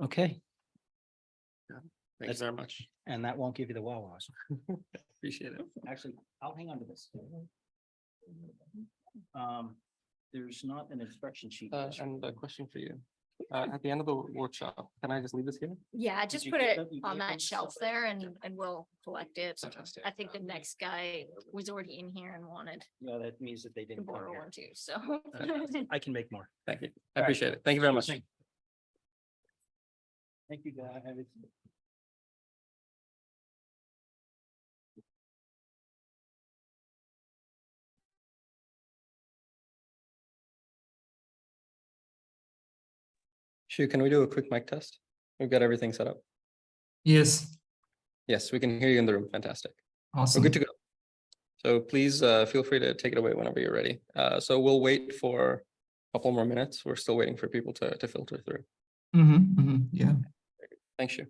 Okay, Thanks very much. and that won't give you the Wawas. Appreciate it. Actually, I'll hang on to this. There's not an instruction sheet. And a question for you. At the end of the workshop, can I just leave this here? Yeah, just you put get it them? You on gave them that shelf stuff? there and we'll collect it. Fantastic. I think the next guy was already in here and wanted No, that means that they to didn't come borrow here. one too, so. I can make more. Thank you. I All right. appreciate it. Thank you very much. Thank you, guys. Shu, can we do a quick mic test? We've got everything set up. Yes, Yes, we can hear you in the room. Fantastic. We're awesome. good to go. So please feel free to take it away whenever you're ready. So we'll wait for a couple more minutes. We're still waiting for people to filter through. Yeah. Thanks, Shu.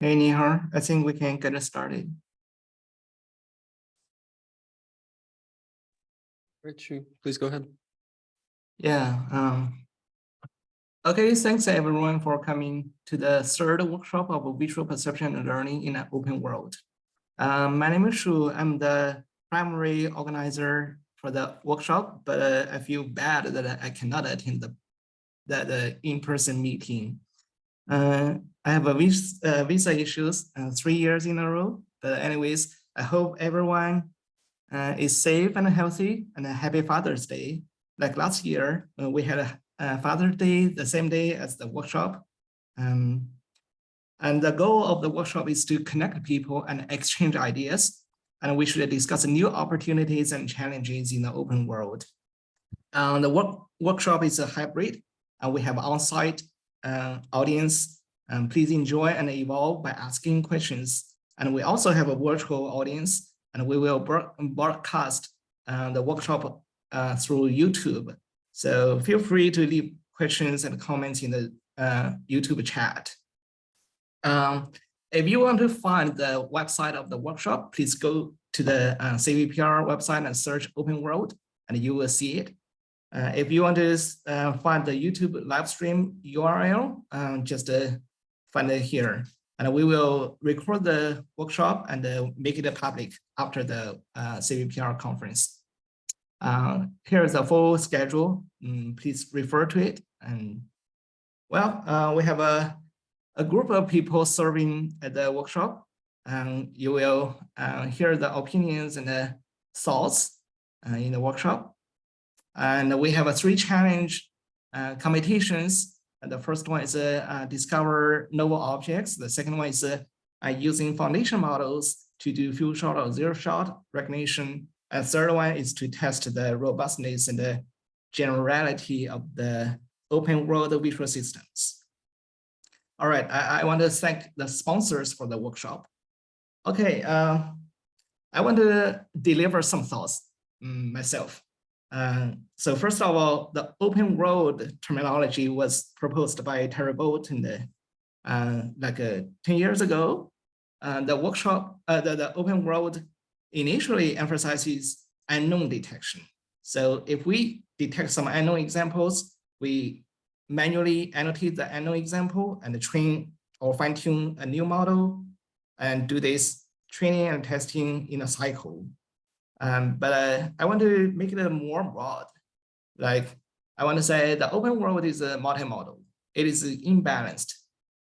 Hey, Nihar, I think we can get started. Right, Shu, please go ahead. Yeah. Okay, thanks everyone for coming to the third workshop of visual perception and learning in an open world. My name is Shu. I'm the primary organizer for the workshop, but I feel bad that I cannot attend the in-person meeting. I have a visa issues 3 years in a row. But anyways, I hope everyone is safe and healthy, and a happy Father's Day. Like last year, we had a Father's Day the same day as the workshop. And the goal of the workshop is to connect people and exchange ideas. And we should discuss new opportunities and challenges in the open world. The workshop is a hybrid, and we have on-site audience. Please enjoy and evolve by asking questions. And we also have a virtual audience, and we will broadcast the workshop through YouTube. So feel free to leave questions and comments in the YouTube chat. If you want to find the website of the workshop, please go to the CVPR website and search Open World, and you will see it. If you want to find the YouTube live stream URL, just find it here. And we will record the workshop and make it public after the CVPR conference. Here is the full schedule. Please refer to it. And well, we have a group of people serving at the workshop. And you will hear the opinions and the thoughts in the workshop. And we have 3 challenge competitions. And the first one is discover novel objects. The second one is using foundation models to do few shot or zero shot recognition. And third one is to test the robustness and the generality of the open world visual systems. All right, I want to thank the sponsors for the workshop. Okay, I want to deliver some thoughts myself. So first of all, the open world terminology was proposed by Terry Bolton like 10 years ago. The workshop, the open world initially emphasizes unknown detection. So if we detect some unknown examples, we manually annotate the unknown example and train or fine tune a new model and do this training and testing in a cycle. But I want to make it more broad. Like I want to say the open world is a multimodal. It is imbalanced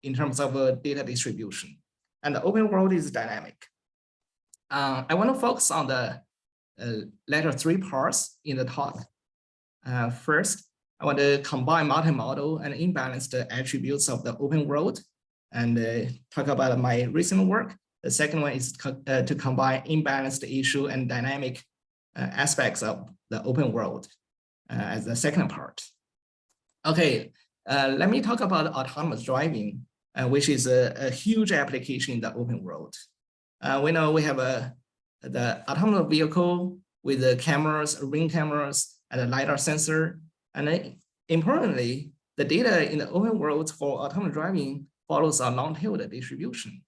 in terms of data distribution, and the open world is dynamic. I want to focus on the latter 3 parts in the talk. First, I want to combine multimodal and imbalanced attributes of the open world and talk about my recent work. The second one is to combine imbalanced issue and dynamic aspects of the open world as the second part. Okay, let me talk about autonomous driving, which is a huge application in the open world. We know we have the autonomous vehicle with the cameras, ring cameras, and a LiDAR sensor. And importantly, the data in the open world for autonomous driving follows a long-tailed distribution.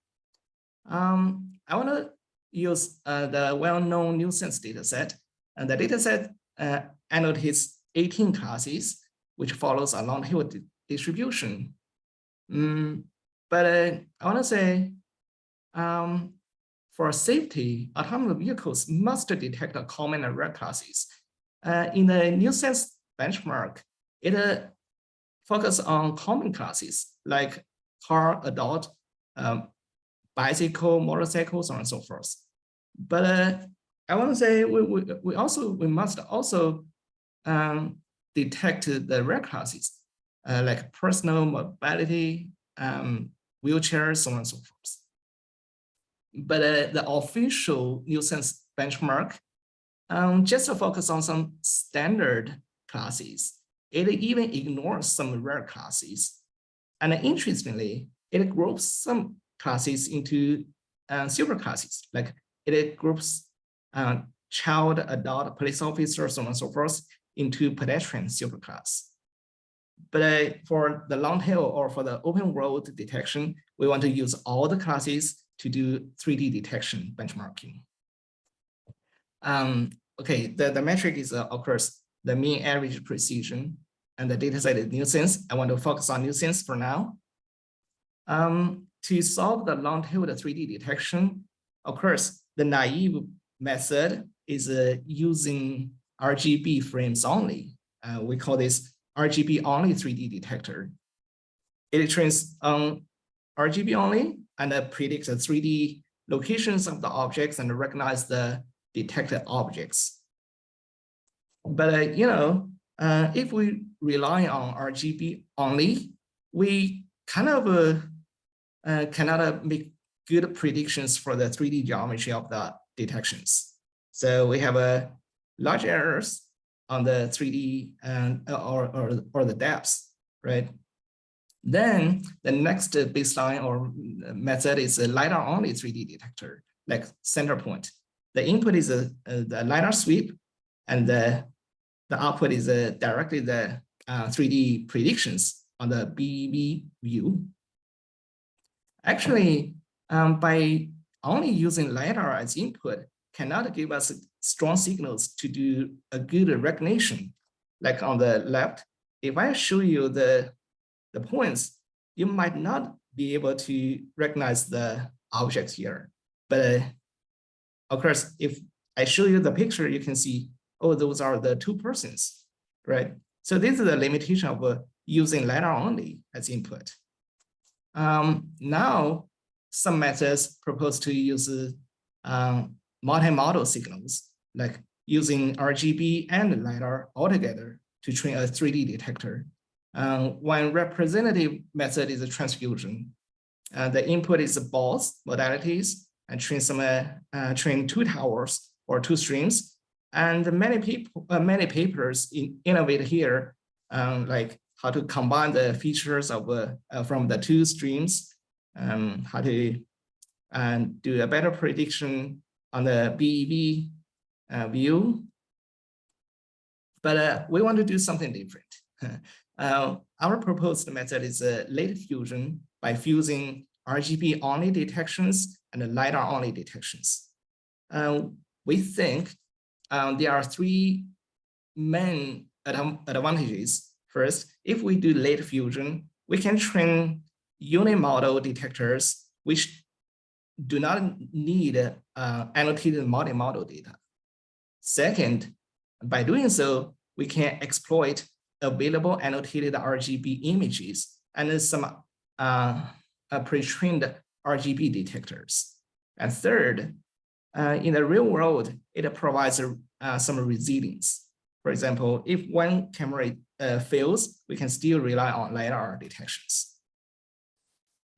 I want to use the well-known nuisance dataset, and the dataset annotates 18 classes, which follows a long-tailed distribution. But I want to say, for safety, autonomous vehicles must detect a common and rare classes. In the nuisance benchmark, it focuses on common classes like car, adult, bicycle, motorcycles, so on and so forth. But I want to say we must also detect the rare classes like personal mobility, wheelchairs, so on and so forth. But the official nuisance benchmark just focus on some standard classes. It even ignores some rare classes. And interestingly, it groups some classes into super classes, like it groups child, adult, police officer, so on and so forth into pedestrian superclass. But for the long tail or for the open world detection, we want to use all the classes to do 3D detection benchmarking. Okay, the metric is, of course, the mean average precision, and the dataset is nuisance. I want to focus on nuisance for now. To solve the long tail 3D detection, of course, the naive method is using RGB frames only. We call this RGB only 3D detector. It trains on RGB only and predicts the 3D locations of the objects and recognize the detected objects. But you know, if we rely on RGB only, we kind of cannot make good predictions for the 3D geometry of the detections. So we have large errors on the 3D or the depths, right? Then the next baseline or method is a LiDAR only 3D detector, like center point. The input is the LiDAR sweep, and the output is directly the 3D predictions on the BEV view. Actually, by only using LiDAR as input cannot give us strong signals to do a good recognition. Like on the left, if I show you the points, you might not be able to recognize the objects here. But of course, if I show you the picture, you can see, oh, those are the two persons, right? So this is the limitation of using LiDAR only as input. Now, some methods propose to use multimodal signals, like using RGB and LiDAR altogether to train a 3D detector. One representative method is a transfusion. The input is both modalities and train two towers or two streams. And many papers innovate here, like how to combine the features of from the two streams, how to do a better prediction on the BEV view. But we want to do something different. Our proposed method is late fusion by fusing RGB only detections and LiDAR only detections. We think there are three main advantages. First, if we do late fusion, we can train unimodal detectors which do not need annotated multimodal data. Second, by doing so, we can exploit available annotated RGB images and some pre-trained RGB detectors. And third, in the real world, it provides some resilience. For example, if one camera fails, we can still rely on LiDAR detections.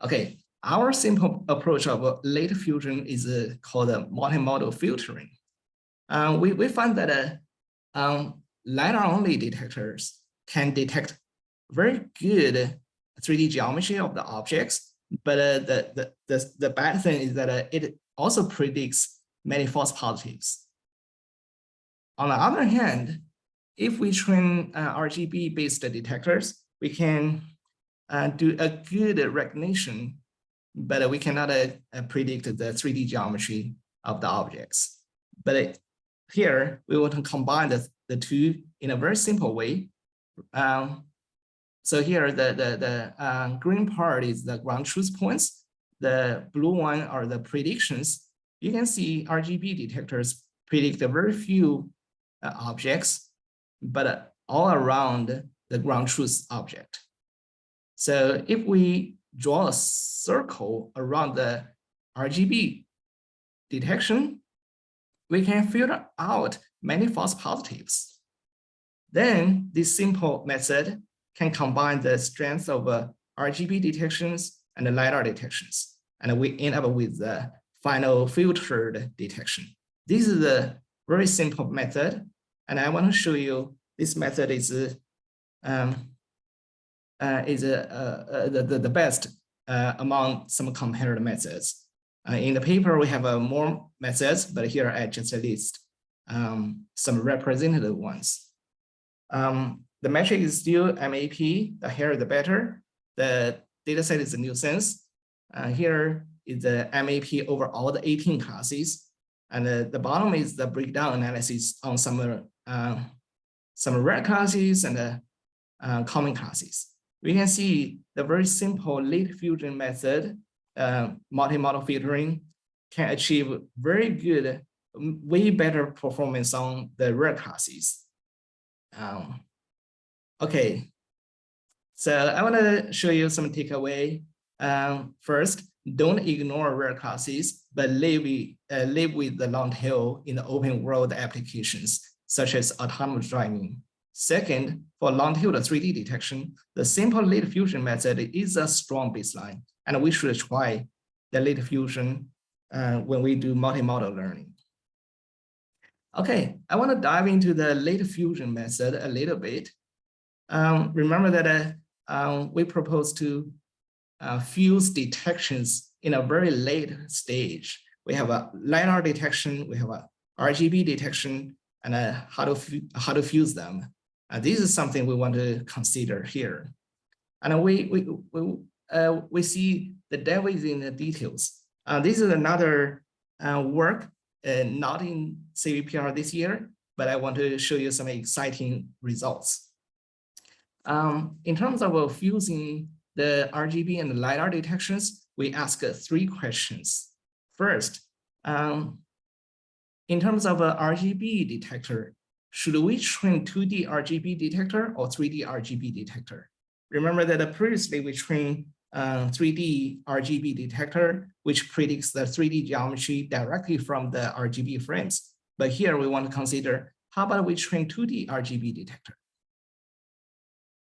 Okay, our simple approach of late fusion is called multimodal filtering. We find that LiDAR-only detectors can detect very good 3D geometry of the objects, but the bad thing is that it also predicts many false positives. On the other hand, if we train RGB-based detectors, we can do a good recognition, but we cannot predict the 3D geometry of the objects. But here, we want to combine the two in a very simple way. So here, the green part is the ground truth points. The blue one are the predictions. You can see RGB detectors predict very few objects, but all around the ground truth object. So if we draw a circle around the RGB detection, we can filter out many false positives. Then this simple method can combine the strength of RGB detections and the LiDAR detections, and we end up with the final filtered detection. This is a very simple method, and I want to show you this method is the best among some compared methods. In the paper, we have more methods, but here I just list some representative ones. the metric is still MAP, the higher the better. The data set is a nuisance. Here is the MAP over all the 18 classes. And the bottom is the breakdown analysis on some rare classes and common classes. We can see the very simple late fusion method, multimodal filtering, can achieve very good, way better performance on the rare classes. Okay, so I want to show you some takeaway. First, don't ignore rare classes, but live with the long tail in the open world applications, such as autonomous driving. Second, for long tail 3D detection, the simple late fusion method is a strong baseline, and we should try the late fusion when we do multimodal learning. Okay, I want to dive into the late fusion method a little bit. Remember that we propose to fuse detections in a very late stage. We have a LiDAR detection, we have a RGB detection, and how to fuse them. This is something we want to consider here. And we see the devil is in the details. This is another work, not in CVPR this year, but I want to show you some exciting results. In terms of fusing the RGB and the LiDAR detections, we ask 3 questions. First, in terms of a RGB detector, should we train 2D RGB detector or 3D RGB detector? Remember that previously we trained 3D RGB detector, which predicts the 3D geometry directly from the RGB frames. But here we want to consider, how about we train 2D RGB detector?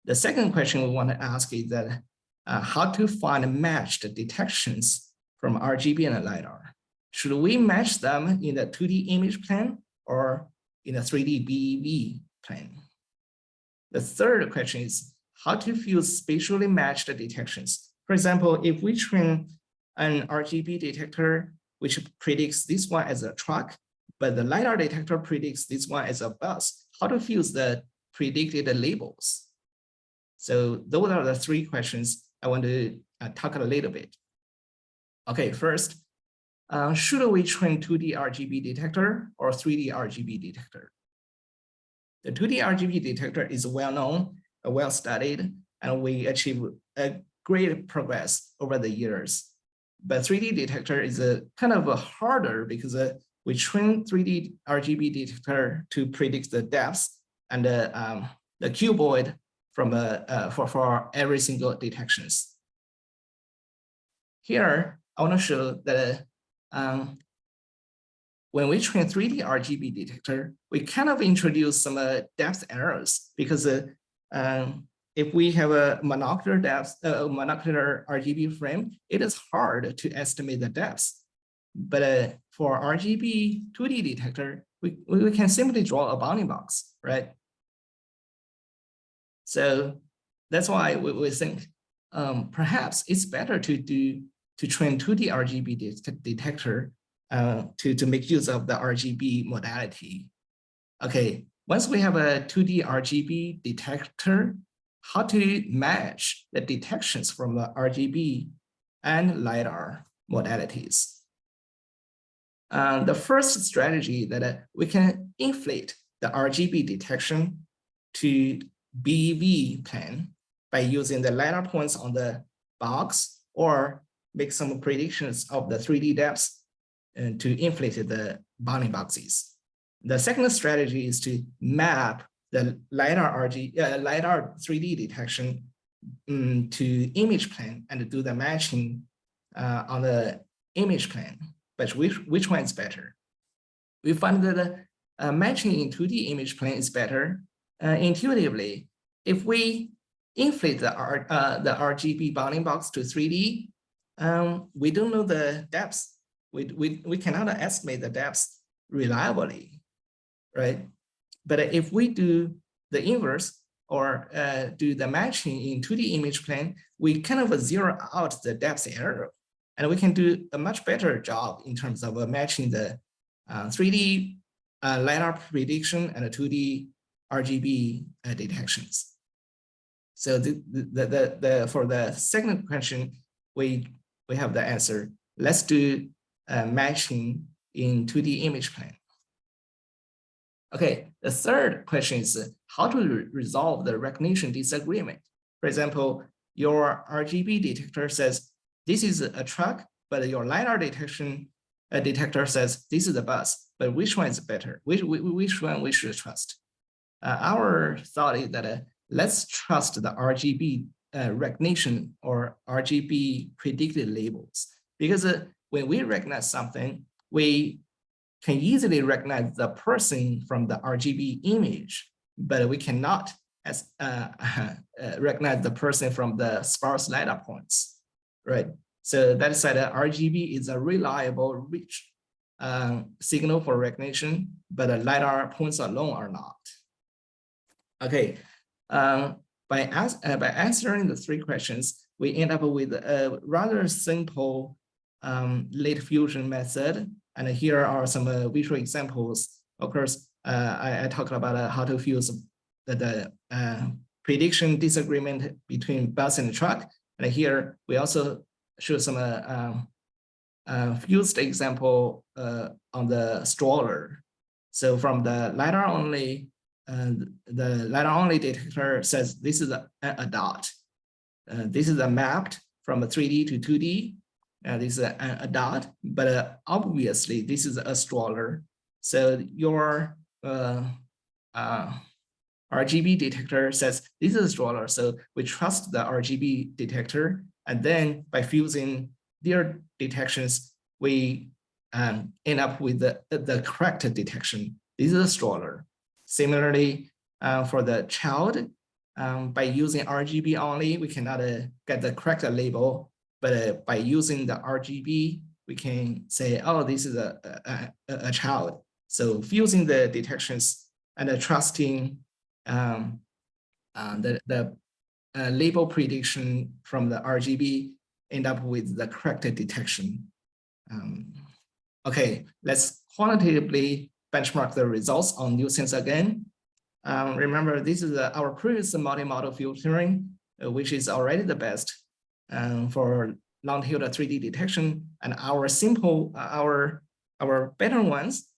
The second question we want to ask is that how to find matched detections from RGB and LiDAR. Should we match them in the 2D image plane or in a 3D BEV plane? The third question is how to fuse spatially matched detections. For example, if we train an RGB detector which predicts this one as a truck, but the LiDAR detector predicts this one as a bus, how to fuse the predicted labels? So those are the 3 questions I want to talk a little bit. Okay, first, should we train 2D RGB detector or 3D RGB detector? The 2D RGB detector is well known, well studied, and we achieve a great progress over the years. But 3D detector is a kind of a harder because we train 3D RGB detector to predict the depths and the cuboid from for every single detections. Here, I want to show that when we train 3D RGB detector, we kind of introduce some depth errors because if we have a monocular depth, monocular RGB frame, it is hard to estimate the depths. But for RGB 2D detector, we can simply draw a bounding box, right? So that's why we think perhaps it's better to train 2D RGB detector to make use of the RGB modality. Okay, once we have a 2D RGB detector, how to match the detections from the RGB and LiDAR modalities? The first strategy that we can inflate the RGB detection to BEV plane by using the LiDAR points on the box or make some predictions of the 3D depths and to inflate the bounding boxes. The second strategy is to map the LiDAR 3D detection to image plane and do the matching on the image plane. But which one is better? We find that matching in 2D image plane is better. Intuitively, if we inflate the RGB bounding box to 3D, we don't know the depths. We cannot estimate the depths reliably, right? But if we do the inverse or do the matching in 2D image plane, we kind of zero out the depth error, and we can do a much better job in terms of matching the 3D LiDAR prediction and 2D RGB detections. So for the second question, we have the answer. Let's do matching in 2D image plane. Okay, the third question is how to resolve the recognition disagreement. For example, your RGB detector says this is a truck, but your LiDAR detector says this is a bus. But which one is better? Which one we should trust? Our thought is that let's trust the RGB recognition or RGB predicted labels, because when we recognize something, we can easily recognize the person from the RGB image, but we cannot recognize the person from the sparse LiDAR points, right? So that's why the RGB is a reliable, rich signal for recognition, but the LiDAR points alone are not. Okay, by answering the three questions, we end up with a rather simple late fusion method. And here are some visual examples. Of course, I talked about how to fuse the prediction disagreement between bus and truck. And here we also show some fused example on the stroller. So from the LiDAR only, the LiDAR only detector says this is a dot. This is a mapped from a 3D to 2D. This is a dot, but obviously this is a stroller. So your RGB detector says this is a stroller. So we trust the RGB detector, and then by fusing their detections, we end up with the correct detection. This is a stroller. Similarly, for the child, by using RGB only, we cannot get the correct label. But by using the RGB, we can say, oh, this is a child. So fusing the detections and trusting the label prediction from the RGB end up with the correct detection. Okay, let's quantitatively benchmark the results on nuisance again. Remember, this is our previous multimodal filtering, which is already the best for long-tailed 3D detection, and our simple, our better ones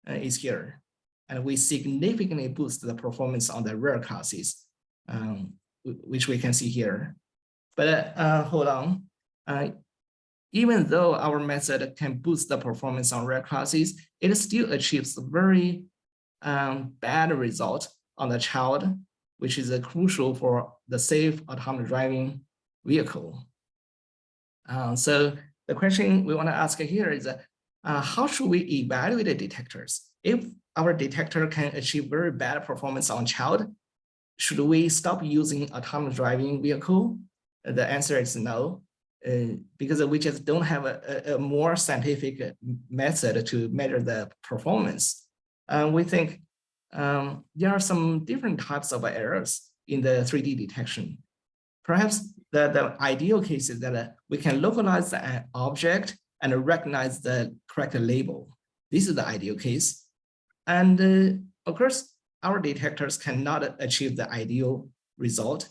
is here, and we significantly boost the performance on the rare classes, which we can see here. But hold on, even though our method can boost the performance on rare classes, it still achieves very bad result on the child, which is crucial for the safe autonomous driving vehicle. So the question we want to ask here is, how should we evaluate the detectors? If our detector can achieve very bad performance on child, should we stop using autonomous driving vehicle? The answer is no, because we just don't have a more scientific method to measure the performance. We think there are some different types of errors in the 3D detection. Perhaps the ideal case is that we can localize an object and recognize the correct label. This is the ideal case. And of course, our detectors cannot achieve the ideal result,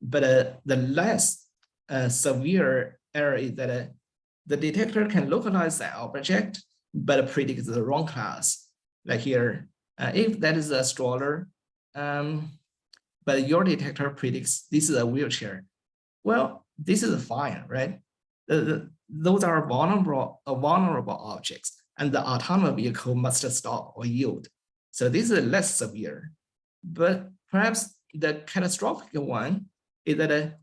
but the less severe error is that the detector can localize the object, but predict the wrong class. Like here, if that is a stroller, but your detector predicts this is a wheelchair. Well, this is fine, right? Those are vulnerable objects, and the autonomous vehicle must stop or yield. So this is less severe. But perhaps the catastrophic one is that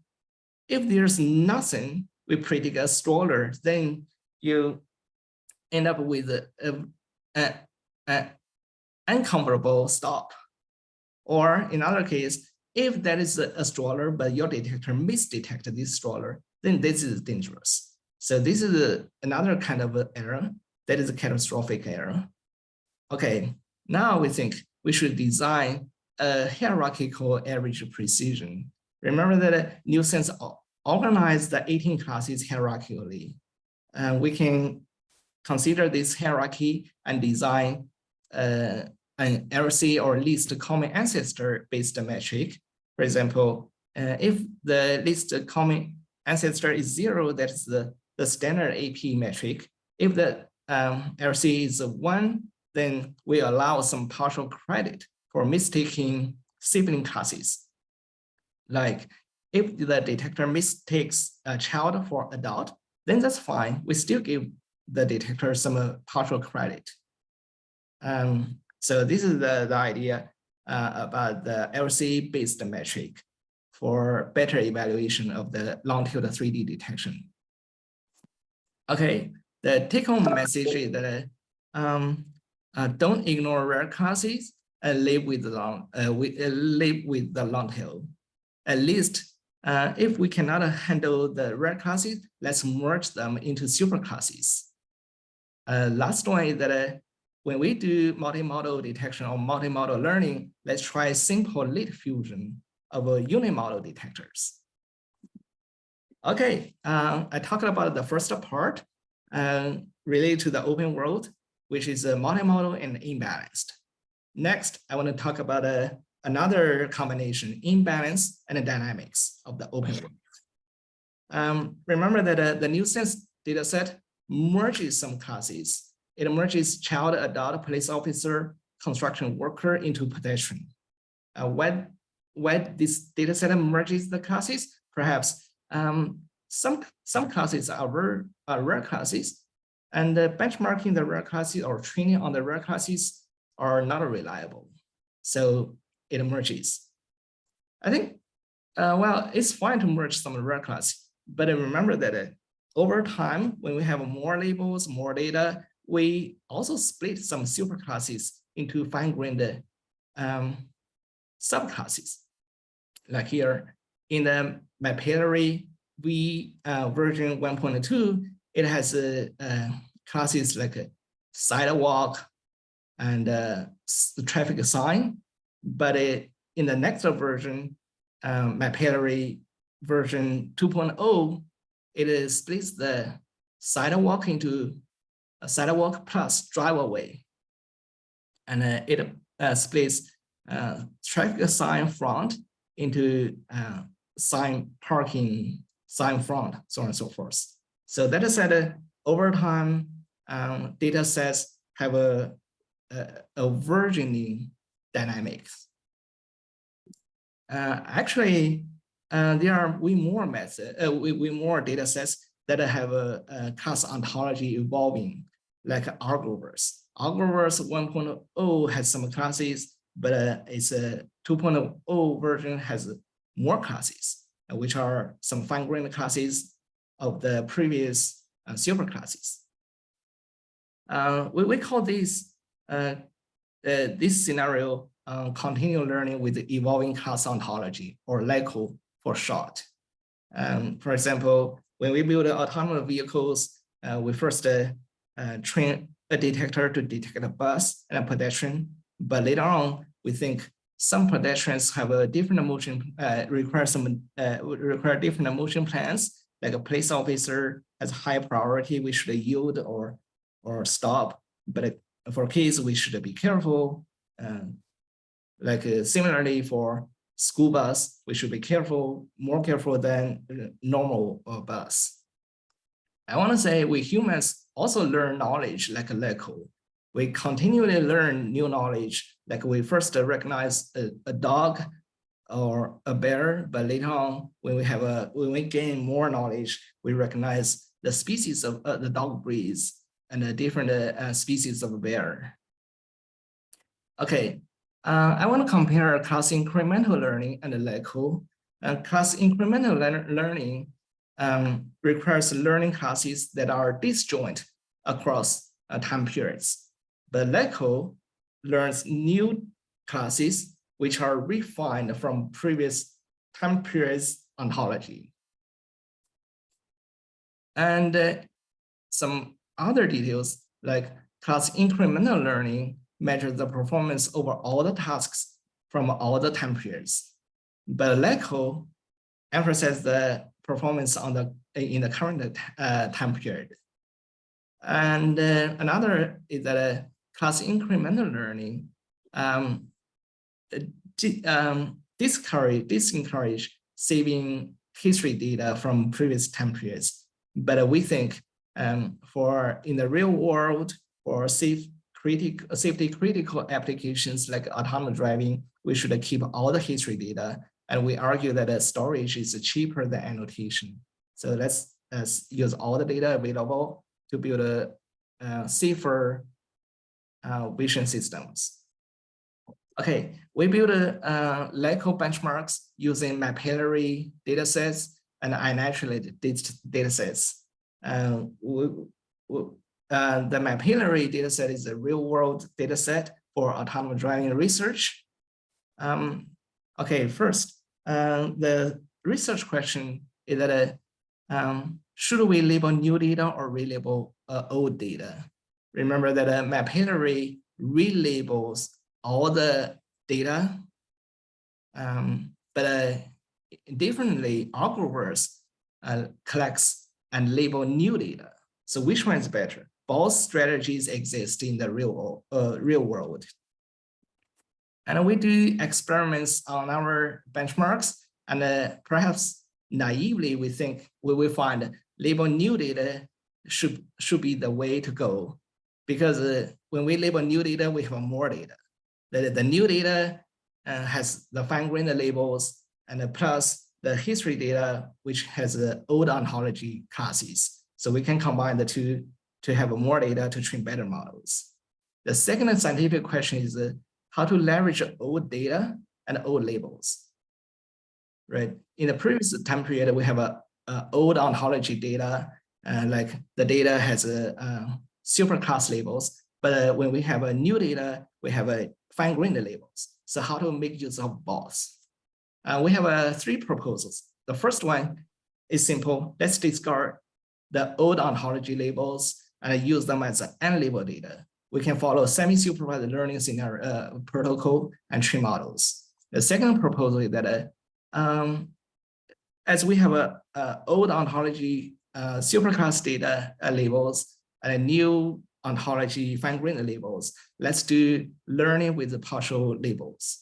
if there's nothing, we predict a stroller, then you end up with an uncomfortable stop. Or in other case, if that is a stroller, but your detector misdetected this stroller, then this is dangerous. So this is another kind of error that is a catastrophic error. Okay, now we think we should design a hierarchical average precision. Remember that nuisance organized the 18 classes hierarchically. We can consider this hierarchy and design an LC or least common ancestor based metric. For example, If the least common ancestor is 0, that's the standard AP metric. If the LC is 1, then we allow some partial credit for mistaking sibling classes. Like if the detector mistakes a child for adult, then that's fine. We still give the detector some partial credit. So this is the idea about the LC-based metric for better evaluation of the long-tailed 3D detection. Okay, the take-home message is that don't ignore rare classes and live with the long tail. At least if we cannot handle the rare classes, let's merge them into super classes. Last one is that when we do multimodal detection or multimodal learning, let's try simple late fusion of unimodal detectors. Okay, I talked about the first part related to the open world, which is multimodal and imbalanced. Next, I want to talk about another combination, imbalance and dynamics of the open world. Remember that the new sense dataset merges some classes. It merges child, adult, police officer, construction worker into pedestrian. When this dataset merges the classes, perhaps some classes are rare classes, and benchmarking the rare classes or training on the rare classes are not reliable. So it merges. I think, well, it's fine to merge some rare classes, but remember that over time, when we have more labels, more data, we also split some superclasses into fine-grained subclasses. Like here in the mapillary version 1.2, it has classes like a sidewalk and traffic sign. But in the next version, mapillary version 2.0, it splits the sidewalk into a sidewalk plus driveway. And it splits traffic sign front into sign parking, sign front, so on and so forth. So that is that over time, data sets have a versioning dynamics. Actually, there are way more data sets that have a class ontology evolving, like algorithms. Algorithms 1.0 has some classes, but it's a 2.0 version has more classes, which are some fine-grained classes of the previous super classes. We call this scenario continual learning with evolving class ontology, or LECO for short. For example, when we build autonomous vehicles, we first train a detector to detect a bus and a pedestrian, but later on, we think some pedestrians have a different motion, require different motion plans, like a police officer has high priority, we should yield or stop. But for kids, we should be careful. Similarly for school bus, we should be careful, more careful than normal bus. I want to say we humans also learn knowledge like a LECO. We continually learn new knowledge, like we first recognize a dog or a bear, but later on, when we gain more knowledge, we recognize the species of the dog breeds and the different species of bear. Okay, I want to compare class incremental learning and LECO. Class incremental learning requires learning classes that are disjoint across time periods. But LECO learns new classes which are refined from previous time periods ontology. And some other details like class incremental learning measures the performance over all the tasks from all the time periods. But LECO emphasizes the performance in the current time period. And another is that class incremental learning disencourage saving history data from previous time periods. But we think for in the real world, for safety critical applications like autonomous driving, we should keep all the history data. And we argue that storage is cheaper than annotation. So let's use all the data available to build a safer vision systems. Okay, we build LECO benchmarks using mapillary datasets and unattributed datasets. The mapillary dataset is a real-world dataset for autonomous driving research. Okay, first, the research question is that should we label new data or relabel old data? Remember that mapillary relabels all the data, but differently, algorithms collects and label new data. So which one is better? Both strategies exist in the real world. And we do experiments on our benchmarks, and perhaps naively we think we will find label new data should be the way to go, because when we label new data, we have more data. The new data has the fine-grained labels, and plus the history data, which has the old ontology classes. So we can combine the two to have more data to train better models. The second scientific question is how to leverage old data and old labels, right? In the previous time period, we have a old ontology data, like the data has a superclass labels, but when we have a new data, we have a fine-grained labels. So how to make use of both? We have three proposals. The first one is simple. Let's discard the old ontology labels and use them as unlabeled data. We can follow semi-supervised learning scenario protocol and train models. The second proposal is that as we have a old ontology superclass data labels and a new ontology fine-grained labels, let's do learning with the partial labels.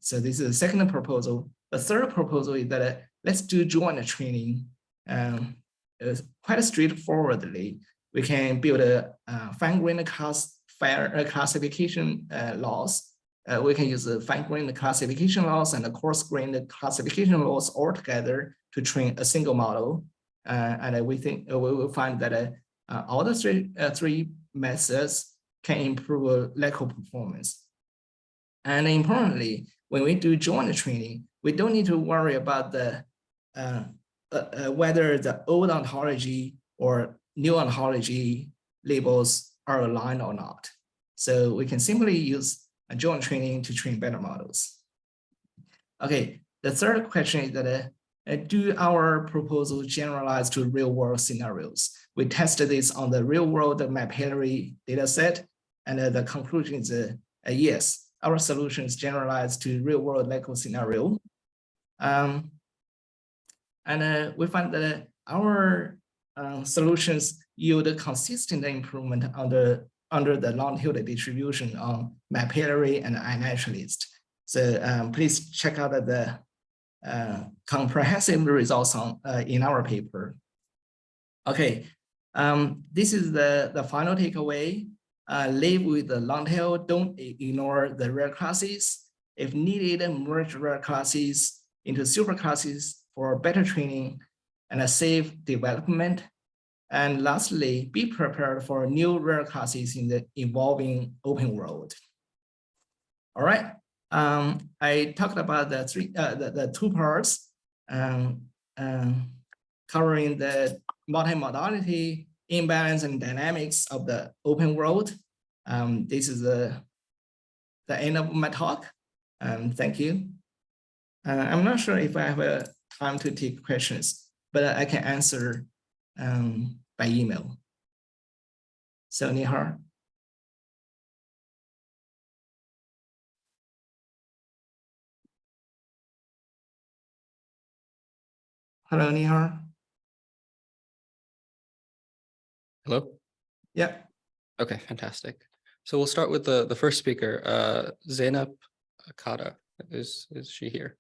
So this is the second proposal. The third proposal is that let's do joint training. Quite straightforwardly, we can build a fine-grained classification laws. We can use the fine-grained classification laws and the coarse-grained classification laws all together to train a single model. And we think we will find that all the three methods can improve LECO performance. And importantly, when we do joint training, we don't need to worry about the whether the old ontology or new ontology labels are aligned or not. So we can simply use a joint training to train better models. Okay, the third question is that do our proposal generalize to real world scenarios? We tested this on the real world mapillary data set, and the conclusion is yes, our solution is generalized to real world LECO scenario. We find that our solutions yield a consistent improvement under the longitudinal distribution on mapillary and iNaturalist. So please check out the comprehensive results in our paper. Okay, this is the final takeaway. Live with the long tail, don't ignore the rare classes. If needed, merge rare classes into superclasses for better training and a safe development. And lastly, be prepared for new rare classes in the evolving open world. All right, I talked about the two parts covering the multimodality, imbalance, and dynamics of the open world. This is the end of my talk. Thank you. I'm not sure if I have time to take questions, but I can answer by email. So Nihar. Hello, Nihar. Hello? Yeah. Okay, fantastic. So we'll start with the first speaker, Zainab Akada. Is she here?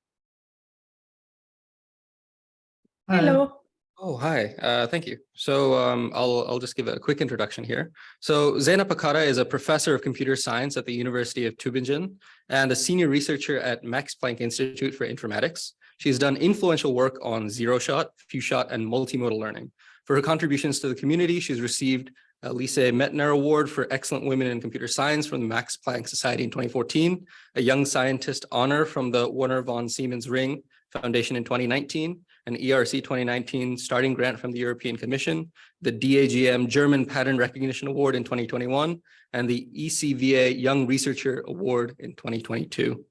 Hello. Oh, hi. Thank you. So I'll just give a quick introduction here. So Zeynep Akara is a professor of computer science at the University of Tübingen and a senior researcher at Max Planck Institute for Informatics. She's done influential work on zero-shot, few-shot, and multimodal learning. For her contributions to the community, she's received a Lise Meitner Award for Excellent Women in Computer Science from the Max Planck Society in 2014, a Young Scientist honor from the Werner von Siemens Ring Foundation in 2019, an ERC 2019 starting grant from the European Commission, the DAGM German Pattern Recognition Award in 2021, and the ECVA Young Researcher Award in 2022.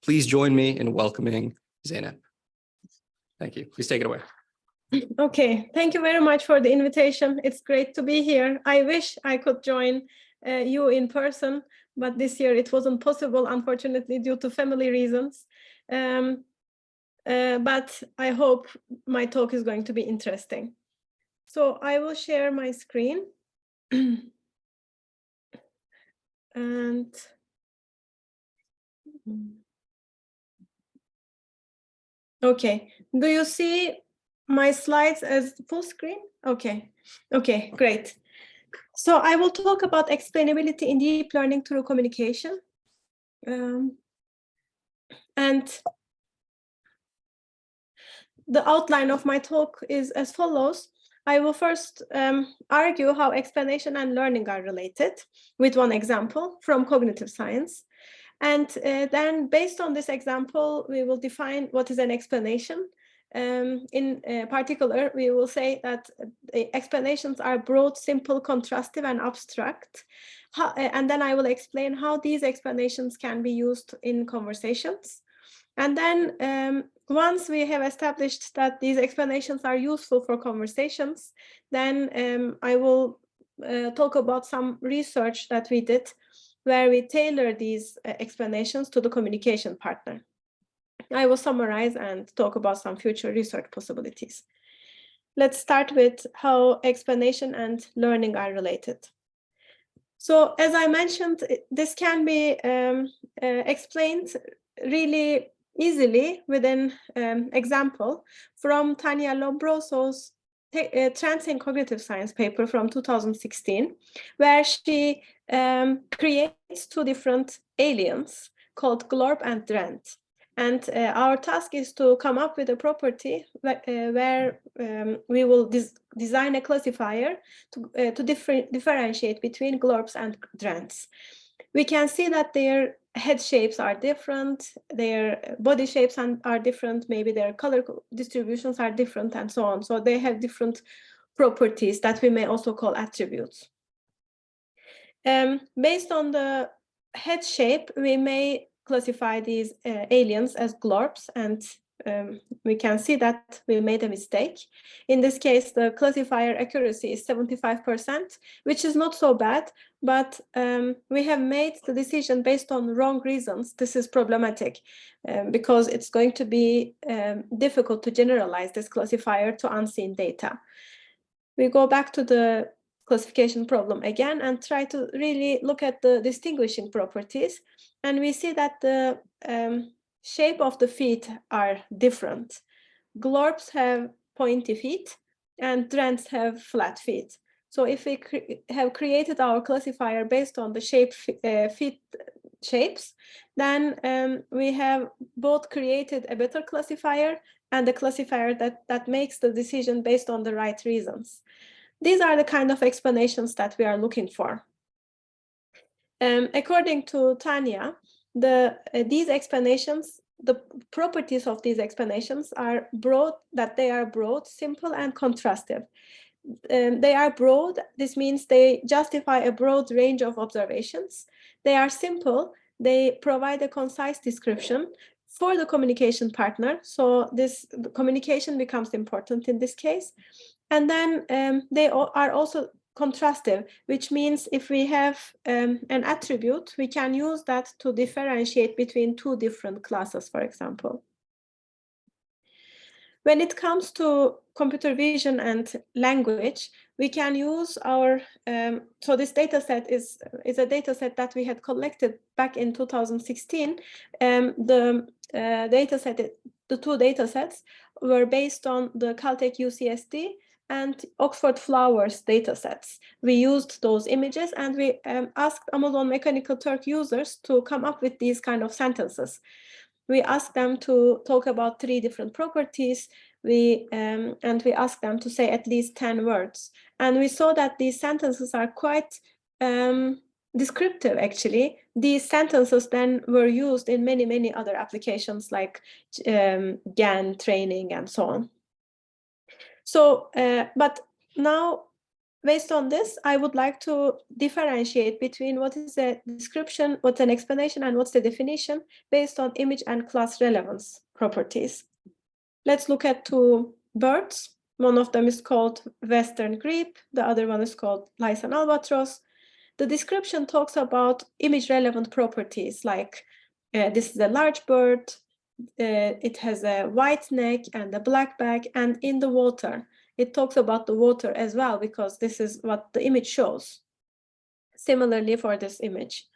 Please join me in welcoming Zeynep. Thank you. Please take it away. Okay, thank you very much for the invitation. It's great to be here. I wish I could join you in person, but this year it wasn't possible, unfortunately, due to family reasons. But I hope my talk is going to be interesting. So I will share my screen. And okay, do you see my slides as full screen? Okay, great. So I will talk about explainability in deep learning through communication. And the outline of my talk is as follows. I will first argue how explanation and learning are related with one example from cognitive science. And then based on this example, we will define what is an explanation. In particular, we will say that explanations are broad, simple, contrastive, and abstract. And then I will explain how these explanations can be used in conversations. And then once we have established that these explanations are useful for conversations, then I will talk about some research that we did where we tailor these explanations to the communication partner. I will summarize and talk about some future research possibilities. Let's start with how explanation and learning are related. So as I mentioned, this can be explained really easily with an example from Tanya Lombroso's Trends in Cognitive Science paper from 2016, where she creates two different aliens called Glorp and Drent. And our task is to come up with a property where we will design a classifier to differentiate between Glorps and Drents. We can see that their head shapes are different, their body shapes are different, maybe their color distributions are different, and so on. So they have different properties that we may also call attributes. Based on the head shape, we may classify these aliens as glorps, and we can see that we made a mistake. In this case, the classifier accuracy is 75%, which is not so bad, but we have made the decision based on wrong reasons. This is problematic because it's going to be difficult to generalize this classifier to unseen data. We go back to the classification problem again and try to really look at the distinguishing properties. And we see that the shape of the feet are different. Glorps have pointy feet and Drents have flat feet. So if we have created our classifier based on the feet shapes, then we have both created a better classifier and a classifier that makes the decision based on the right reasons. These are the kind of explanations that we are looking for. According to Tanya, these explanations, the properties of these explanations are broad, that they are broad, simple, and contrastive. They are broad. This means they justify a broad range of observations. They are simple. They provide a concise description for the communication partner. So the communication becomes important in this case. And then they are also contrastive, which means if we have an attribute, we can use that to differentiate between two different classes, for example. When it comes to computer vision and language, we can use our, so this data set is a data set that we had collected back in 2016. The two data sets were based on the Caltech UCSD and Oxford Flowers datasets. We used those images and we asked Amazon Mechanical Turk users to come up with these kind of sentences. We asked them to talk about 3 different properties. And we asked them to say at least 10 words. And we saw that these sentences are quite descriptive, actually. These sentences then were used in many, many other applications like GAN training and so on. So, but now, based on this, I would like to differentiate between what is a description, what's an explanation, and what's the definition based on image and class relevance properties. Let's look at 2 birds. One of them is called Western Grebe. The other one is called Lysan albatross. The description talks about image relevant properties like this is a large bird. It has a white neck and a black back, and in the water. It talks about the water as well, because this is what the image shows. Similarly for this image.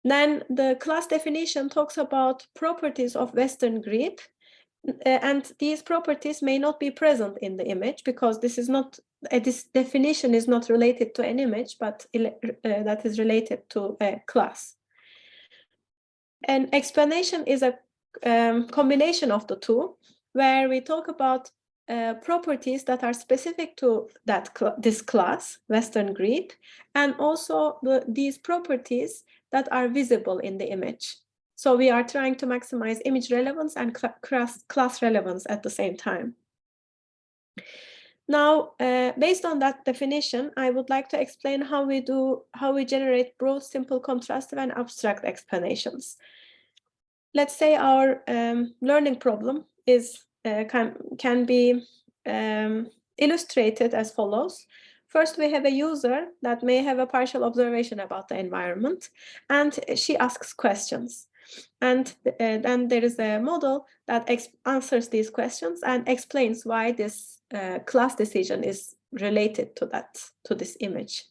Then the class definition talks about properties of Western Grebe, and these properties may not be present in the image because this is not, this definition is not related to an image, but that is related to a class. An explanation is a combination of the 2, where we talk about properties that are specific to this class, Western Grebe, and also these properties that are visible in the image. So we are trying to maximize image relevance and class relevance at the same time. Now, based on that definition, I would like to explain how we generate broad, simple, contrastive, and abstract explanations. Let's say our learning problem is can be illustrated as follows. First, we have a user that may have a partial observation about the environment, and she asks questions. And then there is a model that answers these questions and explains why this class decision is related to this image.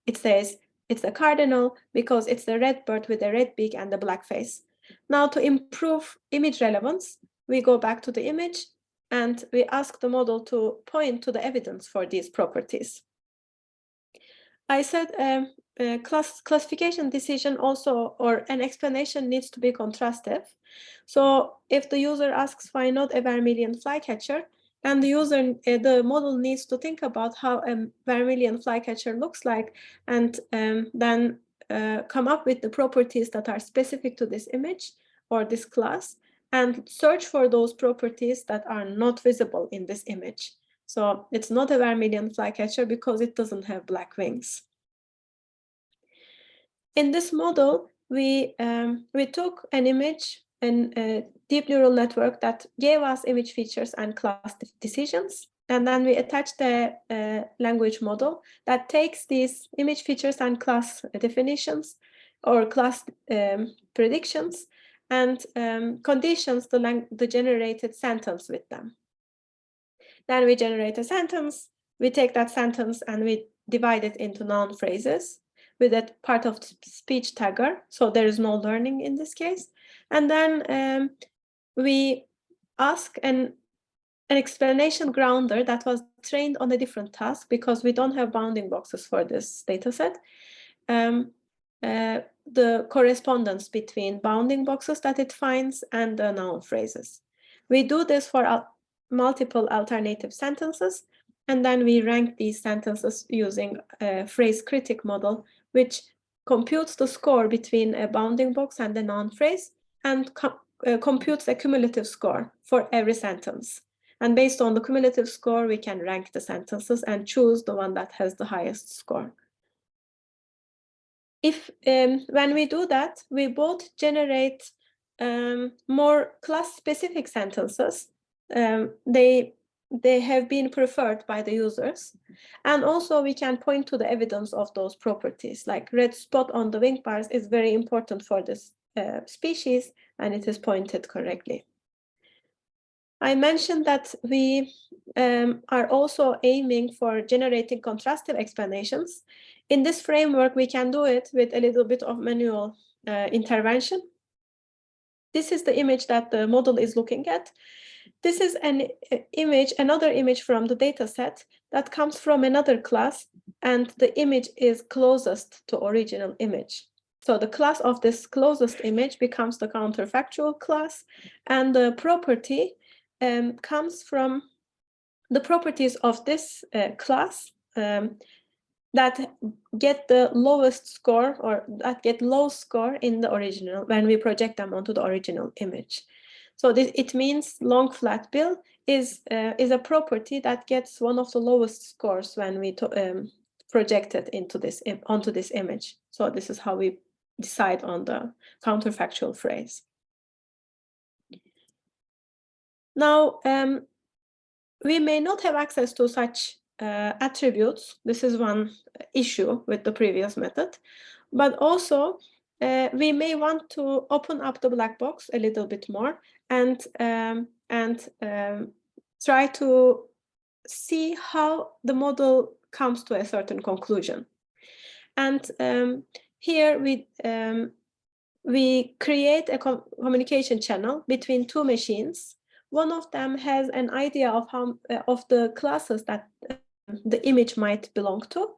It says it's a cardinal because it's the red bird with a red beak and a black face. Now, to improve image relevance, we go back to the image and we ask the model to point to the evidence for these properties. I said classification decision also, or an explanation, needs to be contrastive. So if the user asks why not a vermilion flycatcher, and the model needs to think about how a vermilion flycatcher looks like, and then come up with the properties that are specific to this image or this class, and search for those properties that are not visible in this image. So it's not a vermilion flycatcher because it doesn't have black wings. In this model, we took an image and a deep neural network that gave us image features and class decisions. And then we attached a language model that takes these image features and class definitions or class predictions and conditions the generated sentence with them. Then we generate a sentence, we take that sentence and we divide it into noun phrases with that part of speech tagger. So there is no learning in this case. And then we ask an explanation grounder that was trained on a different task because we don't have bounding boxes for this data set. The correspondence between bounding boxes that it finds and the noun phrases. We do this for multiple alternative sentences, and then we rank these sentences using a phrase critic model, which computes the score between a bounding box and a noun phrase and computes a cumulative score for every sentence. And based on the cumulative score, we can rank the sentences and choose the one that has the highest score. If when we do that, we both generate more class-specific sentences. They have been preferred by the users. And also we can point to the evidence of those properties, like red spot on the wing bars is very important for this species, and it is pointed correctly. I mentioned that we are also aiming for generating contrastive explanations. In this framework, we can do it with a little bit of manual intervention. This is the image that the model is looking at. this is an image, another image from the data set that comes from another class, and the image is closest to original image. So the class of this closest image becomes the counterfactual class, and the property comes from the properties of this class that get the lowest score, or that get low score in the original when we project them onto the original image. So it means long flat bill is a property that gets one of the lowest scores when we project it onto this image. So this is how we decide on the counterfactual phrase. Now, we may not have access to such attributes. This is one issue with the previous method, but also we may want to open up the black box a little bit more and try to see how the model comes to a certain conclusion. And here we create a communication channel between two machines. One of them has an idea of how of the classes that the image might belong to,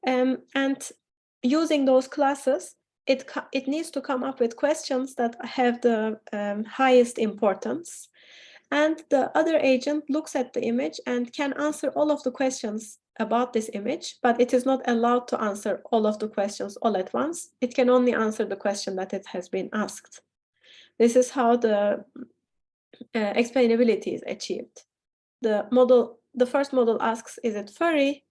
and using those classes, it needs to come up with questions that have the highest importance. And the other agent looks at the image and can answer all of the questions about this image, but it is not allowed to answer all of the questions all at once. It can only answer the question that it has been asked. This is how the explainability is achieved. The first model asks, is it furry?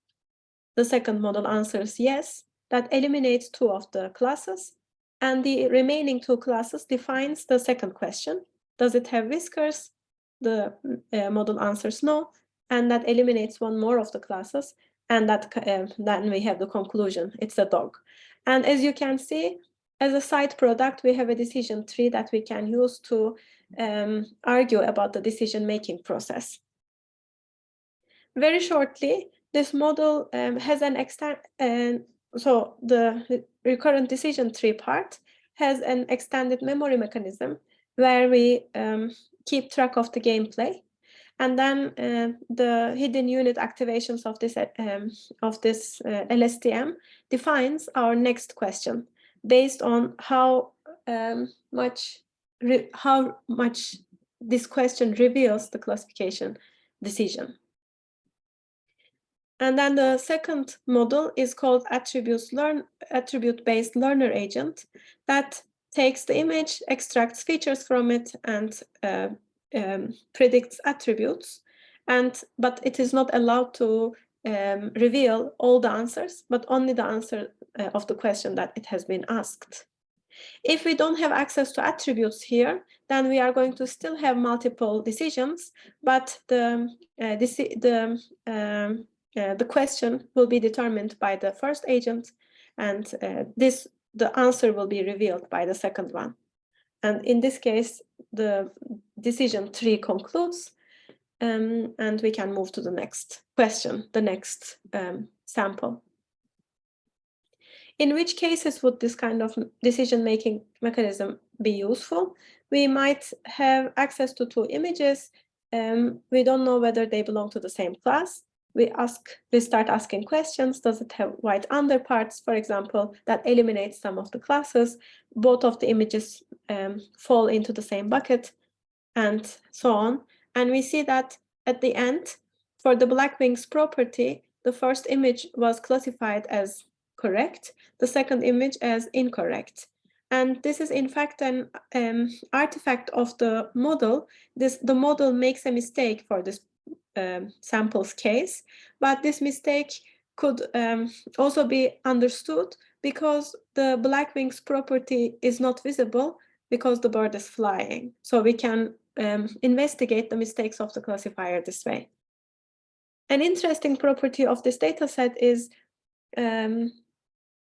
The second model answers yes. That eliminates two of the classes, and the remaining two classes defines the second question. Does it have whiskers? The model answers no, and that eliminates one more of the classes, and then we have the conclusion, it's a dog. And as you can see, as a side product, we have a decision tree that we can use to argue about the decision-making process. Very shortly, this model has an so the recurrent decision tree part has an extended memory mechanism where we keep track of the gameplay, and then the hidden unit activations of this LSTM defines our next question based on how much this question reveals the classification decision. And then the second model is called attribute-based learner agent that takes the image, extracts features from it, and predicts attributes. But it is not allowed to reveal all the answers, but only the answer of the question that it has been asked. If we don't have access to attributes here, then we are going to still have multiple decisions, but the question will be determined by the first agent, and the answer will be revealed by the second one. And in this case, the decision tree concludes, and we can move to the next question, the next sample. In which cases would this kind of decision-making mechanism be useful? We might have access to two images. We don't know whether they belong to the same class. We start asking questions. Does it have white underparts, for example? That eliminates some of the classes. Both of the images fall into the same bucket, and so on. And we see that at the end, for the black wings property, the first image was classified as correct, the second image as incorrect. And this is in fact an artifact of the model. The model makes a mistake for this sample's case, but this mistake could also be understood because the black wings property is not visible because the bird is flying. So we can investigate the mistakes of the classifier this way. An interesting property of this data set is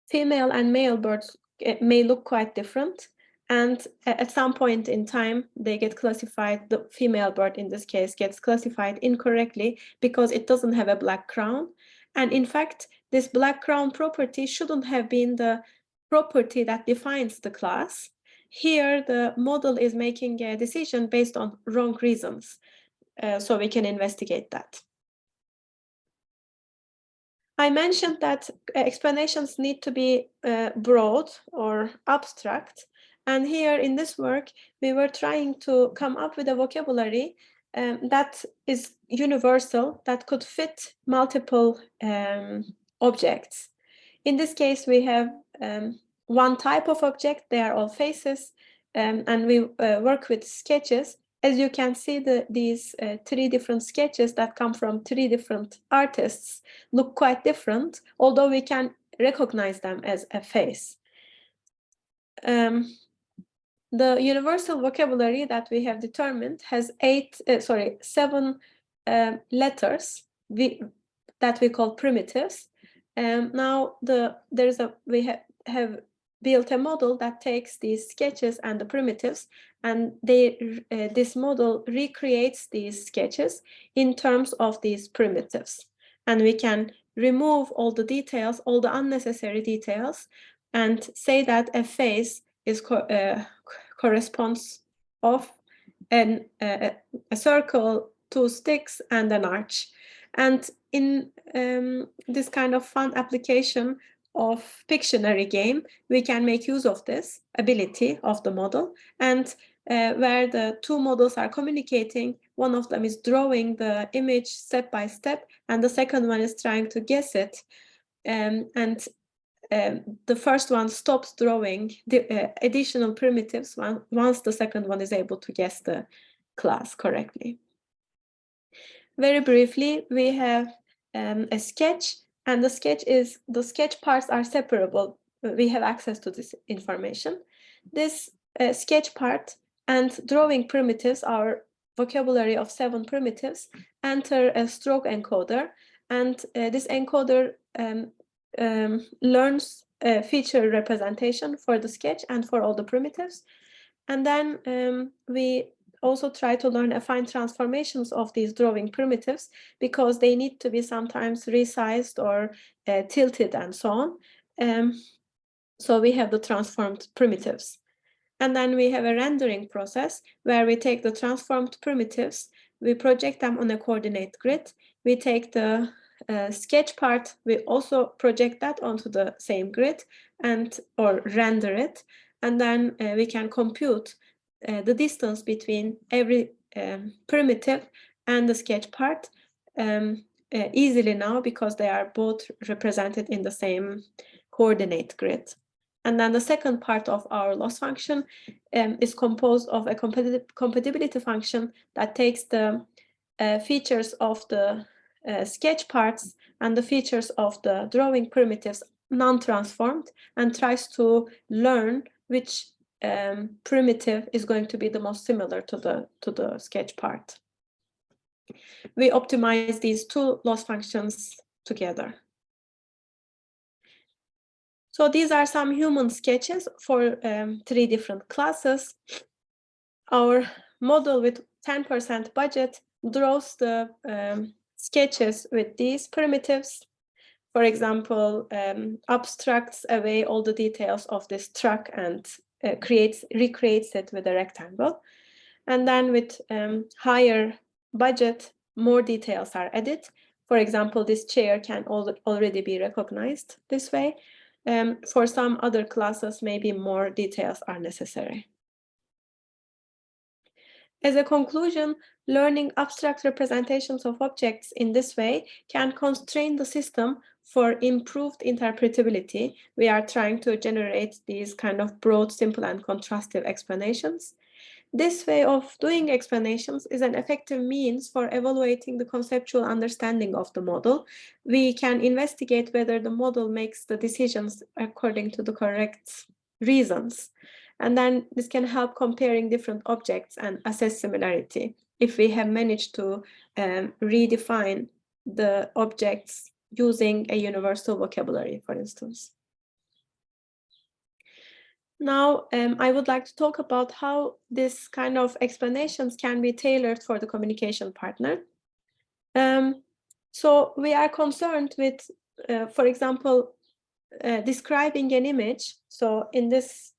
female and male birds may look quite different, and at some point in time they get classified, the female bird in this case gets classified incorrectly because it doesn't have a black crown. And in fact, this black crown property shouldn't have been the property that defines the class. here the model is making a decision based on wrong reasons. So we can investigate that. I mentioned that explanations need to be broad or abstract. And here in this work, we were trying to come up with a vocabulary that is universal, that could fit multiple objects. In this case, we have one type of object, they are all faces, and we work with sketches. As you can see, these 3 different sketches that come from 3 different artists look quite different, although we can recognize them as a face. The universal vocabulary that we have determined has 7 letters that we call primitives. Now we have built a model that takes these sketches and the primitives, and this model recreates these sketches in terms of these primitives. And we can remove all the details, all the unnecessary details, and say that a face is corresponds of a circle, 2 sticks, and an arch. And in this kind of fun application of Pictionary game, we can make use of this ability of the model, and where the 2 models are communicating, one of them is drawing the image step by step, and the second one is trying to guess it. The first one stops drawing the additional primitives once the second one is able to guess the class correctly. Very briefly, we have a sketch, and the sketch parts are separable. We have access to this information. This sketch part and drawing primitives, our vocabulary of 7 primitives, enter a stroke encoder, and this encoder learns a feature representation for the sketch and for all the primitives. And then we also try to learn affine transformations of these drawing primitives, because they need to be sometimes resized or tilted and so on. So we have the transformed primitives. And then we have a rendering process where we take the transformed primitives, we project them on a coordinate grid, we take the sketch part, we also project that onto the same grid or render it, and then we can compute the distance between every primitive and the sketch part easily now, because they are both represented in the same coordinate grid. And then the second part of our loss function is composed of a compatibility function that takes the features of the sketch parts and the features of the drawing primitives non-transformed, and tries to learn which primitive is going to be the most similar to the sketch part. We optimize these 2 loss functions together. So these are some human sketches for 3 different classes. Our model with 10% budget draws the sketches with these primitives. For example, abstracts away all the details of this truck and recreates it with a rectangle. And then with higher budget, more details are added. For example, this chair can already be recognized this way. For some other classes, maybe more details are necessary. As a conclusion, learning abstract representations of objects in this way can constrain the system for improved interpretability. We are trying to generate these kind of broad, simple, and contrastive explanations. This way of doing explanations is an effective means for evaluating the conceptual understanding of the model. We can investigate whether the model makes the decisions according to the correct reasons. And then this can help comparing different objects and assess similarity if we have managed to redefine the objects using a universal vocabulary, for instance. Now, I would like to talk about how this kind of explanations can be tailored for the communication partner. So we are concerned with, for example, describing an image. So in this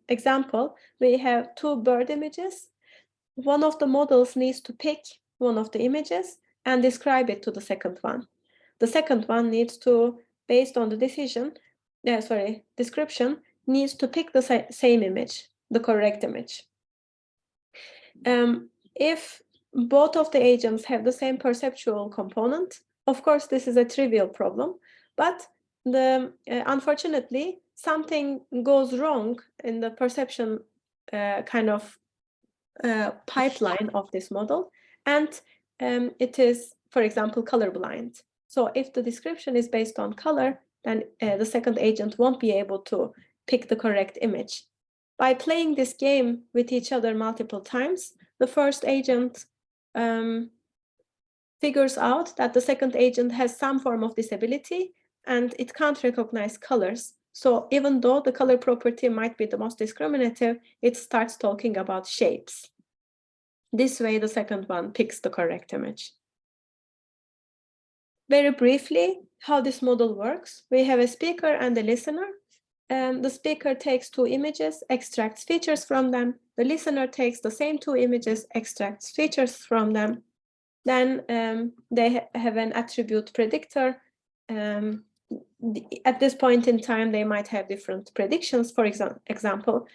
example, we have two bird images. One of the models needs to pick one of the images and describe it to the second one. The second one needs to, based on the description, needs to pick the same image, the correct image. If both of the agents have the same perceptual component, of course, this is a trivial problem, but unfortunately, something goes wrong in the perception pipeline of this model, and it is, for example, colorblind. So if the description is based on color, then the second agent won't be able to pick the correct image. By playing this game with each other multiple times, the first agent figures out that the second agent has some form of disability and it can't recognize colors. So even though the color property might be the most discriminative, it starts talking about shapes. This way, the second one picks the correct image. Very briefly, how this model works. We have a speaker and a listener. The speaker takes two images, extracts features from them. The listener takes the same two images, extracts features from them. Then they have an attribute predictor. At this point in time, they might have different predictions, for example.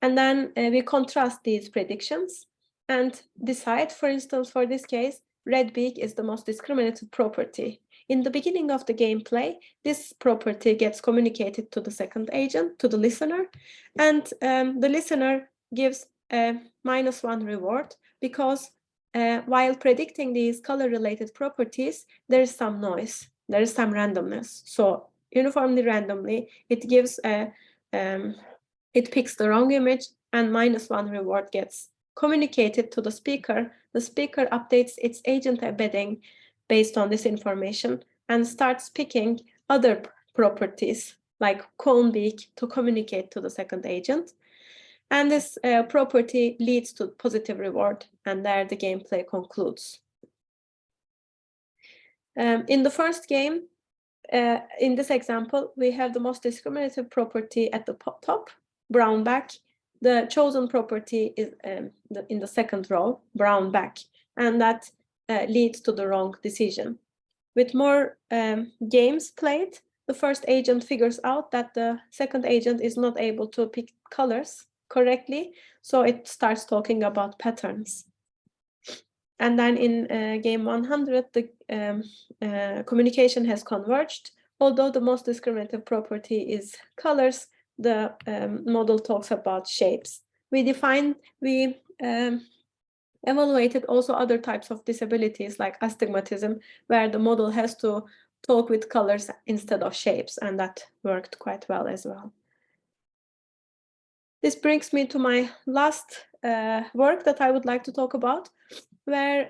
And then we contrast these predictions and decide, for instance, for this case, red beak is the most discriminative property. In the beginning of the gameplay, this property gets communicated to the second agent, to the listener, and the listener gives a -1 reward because while predicting these color-related properties, there is some noise, there is some randomness. So uniformly randomly, it gives it picks the wrong image, and -1 reward gets communicated to the speaker. The speaker updates its agent embedding based on this information and starts picking other properties like cone beak to communicate to the second agent. And this property leads to positive reward, and there the gameplay concludes. In the first game, in this example, we have the most discriminative property at the top, brown back. The chosen property is in the second row, brown back, and that leads to the wrong decision. With more games played, the first agent figures out that the second agent is not able to pick colors correctly, so it starts talking about patterns. And then in game 100, the communication has converged. Although the most discriminative property is colors, the model talks about shapes. We evaluated also other types of disabilities like astigmatism, where the model has to talk with colors instead of shapes, and that worked quite well as well. This brings me to my last work that I would like to talk about, where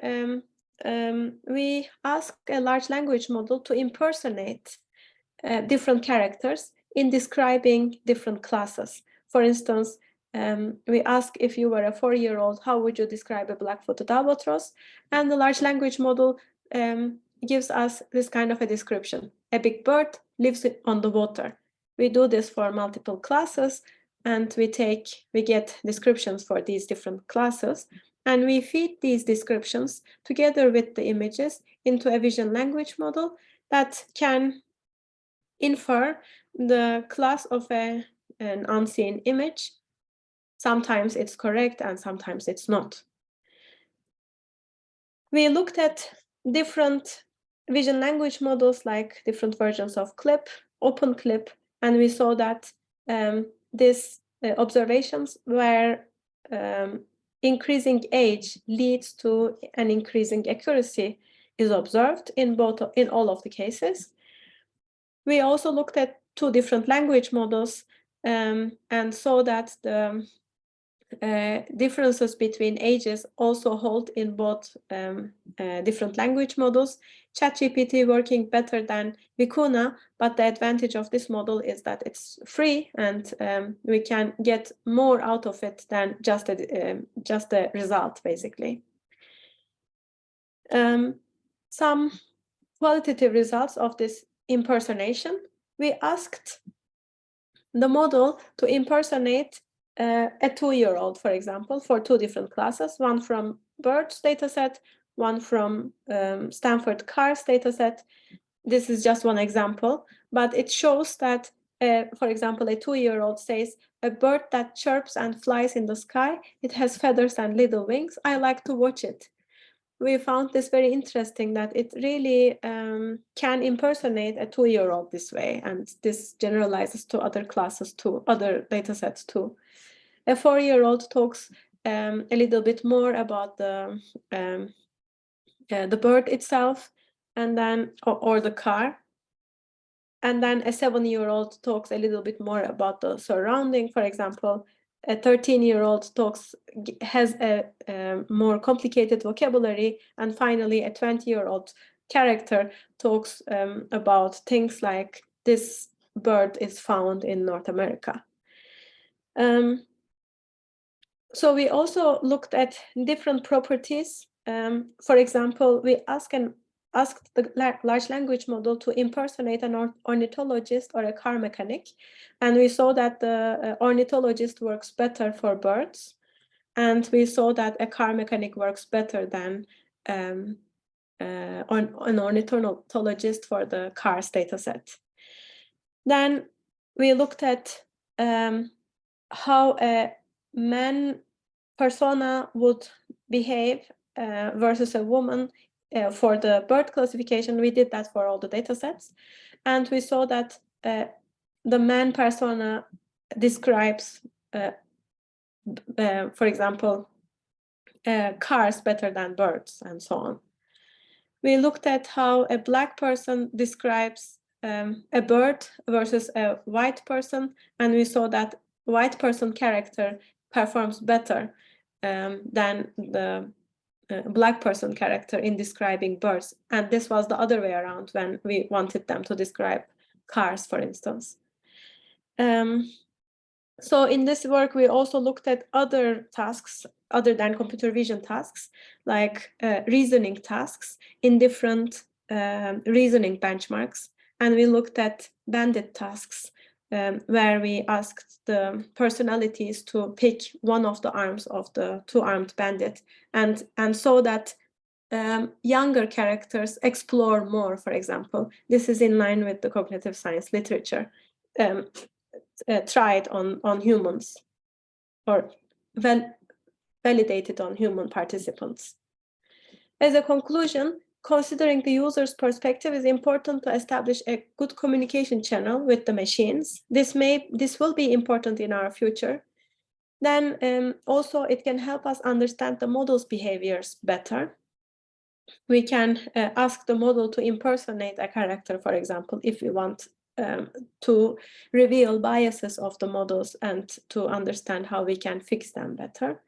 we ask a large language model to impersonate different characters in describing different classes. For instance, we ask, if you were a 4-year-old, how would you describe a black-footed albatross? And the large language model gives us this kind of a description. A big bird lives on the water. We do this for multiple classes, and we get descriptions for these different classes, and we feed these descriptions together with the images into a vision language model that can infer the class of an unseen image. Sometimes it's correct and sometimes it's not. We looked at different vision language models, like different versions of CLIP, OpenCLIP, and we saw that these observations where increasing age leads to an increasing accuracy is observed in all of the cases. We also looked at 2 different language models and saw that the differences between ages also hold in both different language models. ChatGPT working better than Vicuna, but the advantage of this model is that it's free, and we can get more out of it than just the result, basically. Some qualitative results of this impersonation. We asked the model to impersonate a 2-year-old, for example, for 2 different classes, one from birds dataset, one from Stanford Cars dataset. This is just one example, but it shows that, for example, a 2-year-old says, a bird that chirps and flies in the sky, it has feathers and little wings. I like to watch it. We found this very interesting, that it really can impersonate a 2-year-old this way, and this generalizes to other classes too, other data sets too. A 4-year-old talks a little bit more about the bird itself, and then or the car. And then a 7-year-old talks a little bit more about the surrounding. For example, a 13-year-old has a more complicated vocabulary, and finally a 20-year-old character talks about things like, this bird is found in North America. So we also looked at different properties. For example, we asked the large language model to impersonate an ornithologist or a car mechanic, and we saw that the ornithologist works better for birds, and we saw that a car mechanic works better than an ornithologist for the cars dataset. Then we looked at how a man persona would behave versus a woman for the bird classification. We did that for all the data sets, and we saw that the man persona describes, for example, cars better than birds, and so on. We looked at how a Black person describes a bird versus a white person, and we saw that white person character performs better than the Black person character in describing birds. And this was the other way around when we wanted them to describe cars, for instance. So in this work, we also looked at other tasks other than computer vision tasks, like reasoning tasks in different reasoning benchmarks. And we looked at bandit tasks, where we asked the personalities to pick one of the arms of the 2-armed bandit, and saw that younger characters explore more, for example. This is in line with the cognitive science literature tried on humans, or validated on human participants. As a conclusion, considering the user's perspective is important to establish a good communication channel with the machines. This will be important in our future. Then also it can help us understand the model's behaviors better. We can ask the model to impersonate a character, for example, if we want to reveal biases of the models and to understand how we can fix them better.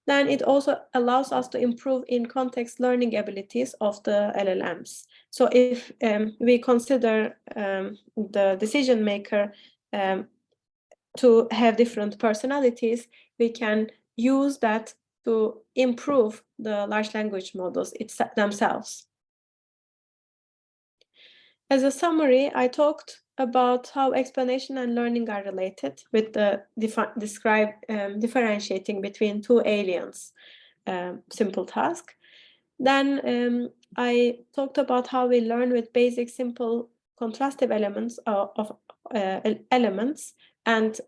Then it also allows us to improve in context learning abilities of the LLMs. So if we consider the decision maker to have different personalities, we can use that to improve the large language models themselves. As a summary, I talked about how explanation and learning are related with the differentiating between two aliens simple task. Then I talked about how we learn with basic, simple, contrastive elements elements, and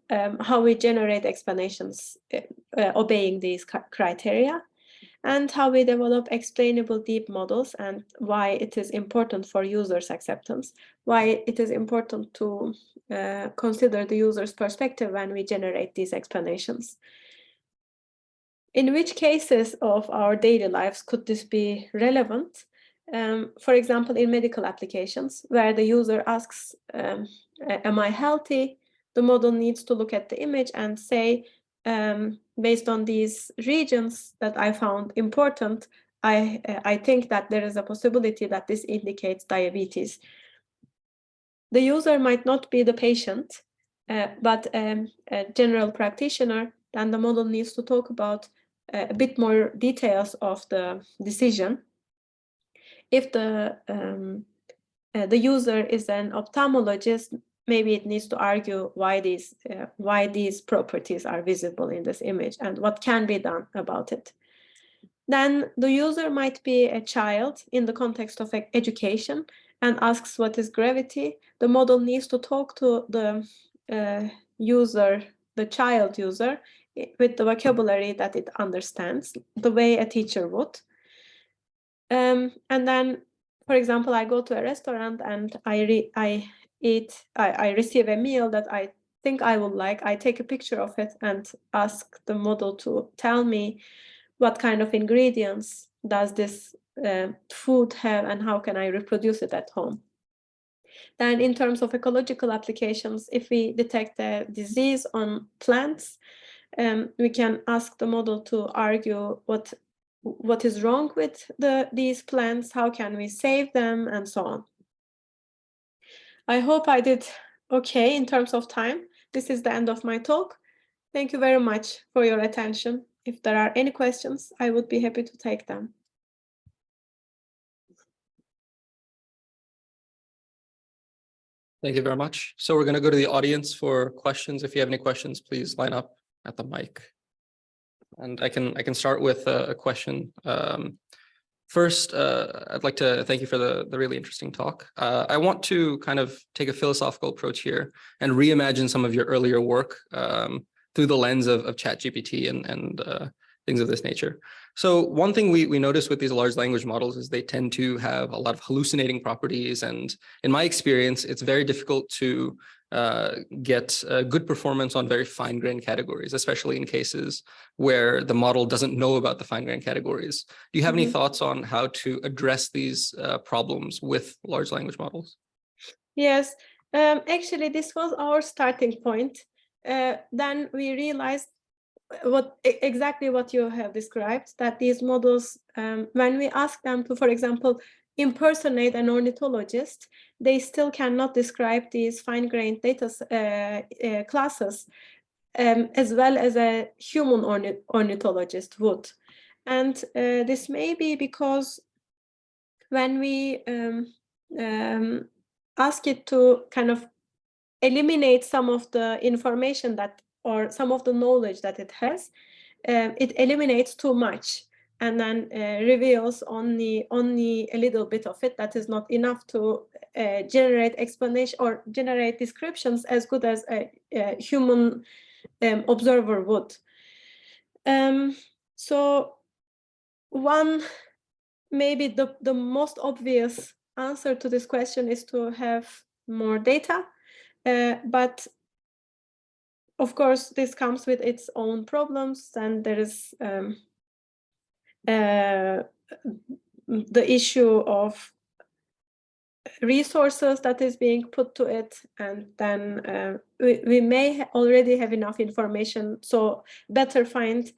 how we generate explanations obeying these criteria, and how we develop explainable deep models, and why it is important for users' acceptance, why it is important to consider the user's perspective when we generate these explanations. In which cases of our daily lives could this be relevant? For example, in medical applications, where the user asks, am I healthy? The model needs to look at the image and say, based on these regions that I found important, I think that there is a possibility that this indicates diabetes. The user might not be the patient, but a general practitioner. Then the model needs to talk about a bit more details of the decision. If the user is an ophthalmologist, maybe it needs to argue why these properties are visible in this image and what can be done about it. Then the user might be a child in the context of education and asks what is gravity. The model needs to talk to the user, the child user, with the vocabulary that it understands, the way a teacher would. And then, for example, I go to a restaurant and I receive a meal that I think I would like. I take a picture of it and ask the model to tell me what kind of ingredients does this food have and how can I reproduce it at home. Then in terms of ecological applications, if we detect a disease on plants, we can ask the model to argue what is wrong with these plants, how can we save them, and so on. I hope I did okay in terms of time. This is the end of my talk. Thank you very much for your attention. If there are any questions, I would be happy to take them. Thank you very much. So we're going to go to the audience for questions. If you have any questions, please line up at the mic. And I can start with a question. First, I'd like to thank you for the really interesting talk. I want to kind of take a philosophical approach here and reimagine some of your earlier work through the lens of ChatGPT and things of this nature. So one thing we notice with these large language models is they tend to have a lot of hallucinating properties. And in my experience, it's very difficult to get good performance on very fine-grained categories, especially in cases where the model doesn't know about the fine-grained categories. Do you have any thoughts on how to address these problems with large language models? Yes, actually, this was our starting point. Then we realized exactly what you have described, that these models, when we ask them to, for example, impersonate an ornithologist, they still cannot describe these fine-grained data classes as well as a human ornithologist would. And this may be because when we ask it to kind of eliminate some of the information that, or some of the knowledge that it has, it eliminates too much and then reveals only a little bit of it. That is not enough to generate explanation or generate descriptions as good as a human observer would. So one, maybe the most obvious answer to this question is to have more data, but of course, this comes with its own problems, and there is the issue of resources that is being put to it, and then we may already have enough information, so better find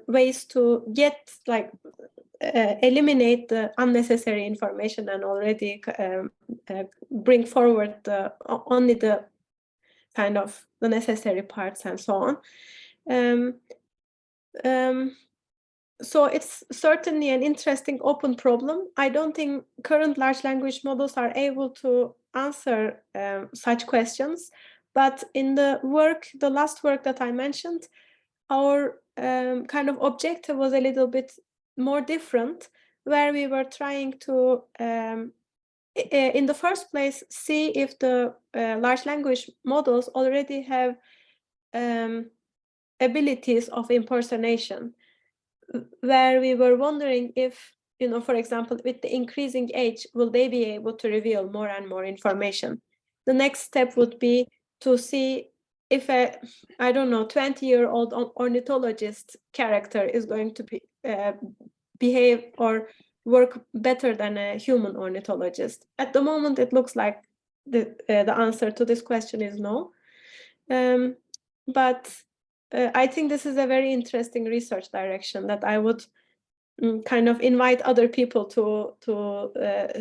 ways to get, like, eliminate the unnecessary information and already bring forward only the kind of the necessary parts and so on. So it's certainly an interesting open problem. I don't think current large language models are able to answer such questions, but in the last work that I mentioned, our kind of objective was a little bit more different, where we were trying to in the first place, see if the large language models already have abilities of impersonation, where we were wondering if, for example, with the increasing age, will they be able to reveal more and more information? The next step would be to see if a, I don't know, 20-year-old ornithologist character is going to behave or work better than a human ornithologist. At the moment, it looks like the answer to this question is no. But I think this is a very interesting research direction that I would kind of invite other people to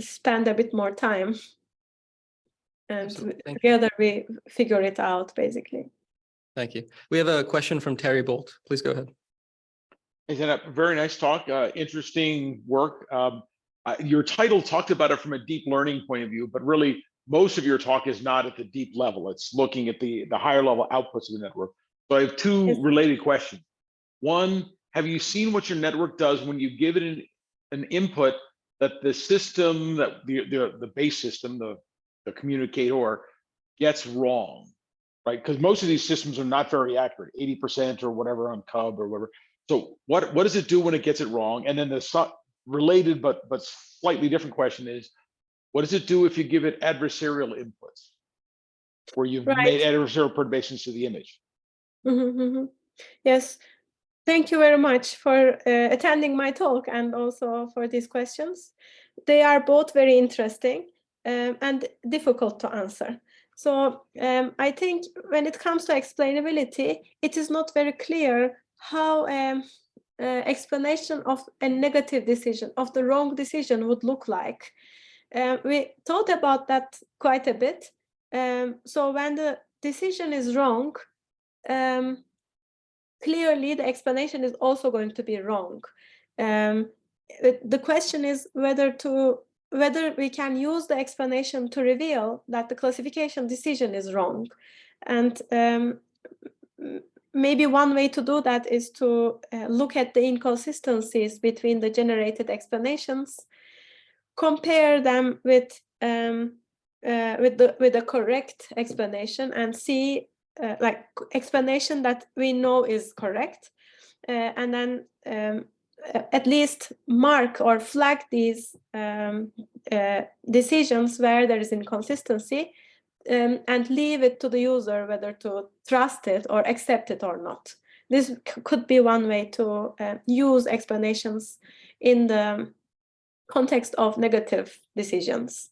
spend a bit more time. And together we figure it out, basically. Thank you. We have a question from Terry Bolt. Please go ahead. Hey, Zeynep, very nice talk. Interesting work. Your title talked about it from a deep learning point of view, but really most of your talk is not at the deep level. It's looking at the higher level outputs of the network. So I have two Yes. related questions. One, have you seen what your network does when you give it an input that the system, that the base system, the communicator gets wrong, right? Because most of these systems are not very accurate, 80% or whatever on Cub or whatever. So what does it do when it gets it wrong? And then the related but slightly different question is, what does it do if you give it adversarial inputs, where you've Right. made adversarial perturbations to the image? Mhm, mhm. Yes, thank you very much for attending my talk and also for these questions. They are both very interesting and difficult to answer. So I think when it comes to explainability, it is not very clear how explanation of a negative decision, of the wrong decision would look like. We thought about that quite a bit. So when the decision is wrong, clearly the explanation is also going to be wrong. The question is whether we can use the explanation to reveal that the classification decision is wrong. And maybe one way to do that is to look at the inconsistencies between the generated explanations, compare them with the correct explanation, and see like explanation that we know is correct, and then at least mark or flag these decisions where there is inconsistency, and leave it to the user whether to trust it or accept it or not. This could be one way to use explanations in the context of negative decisions.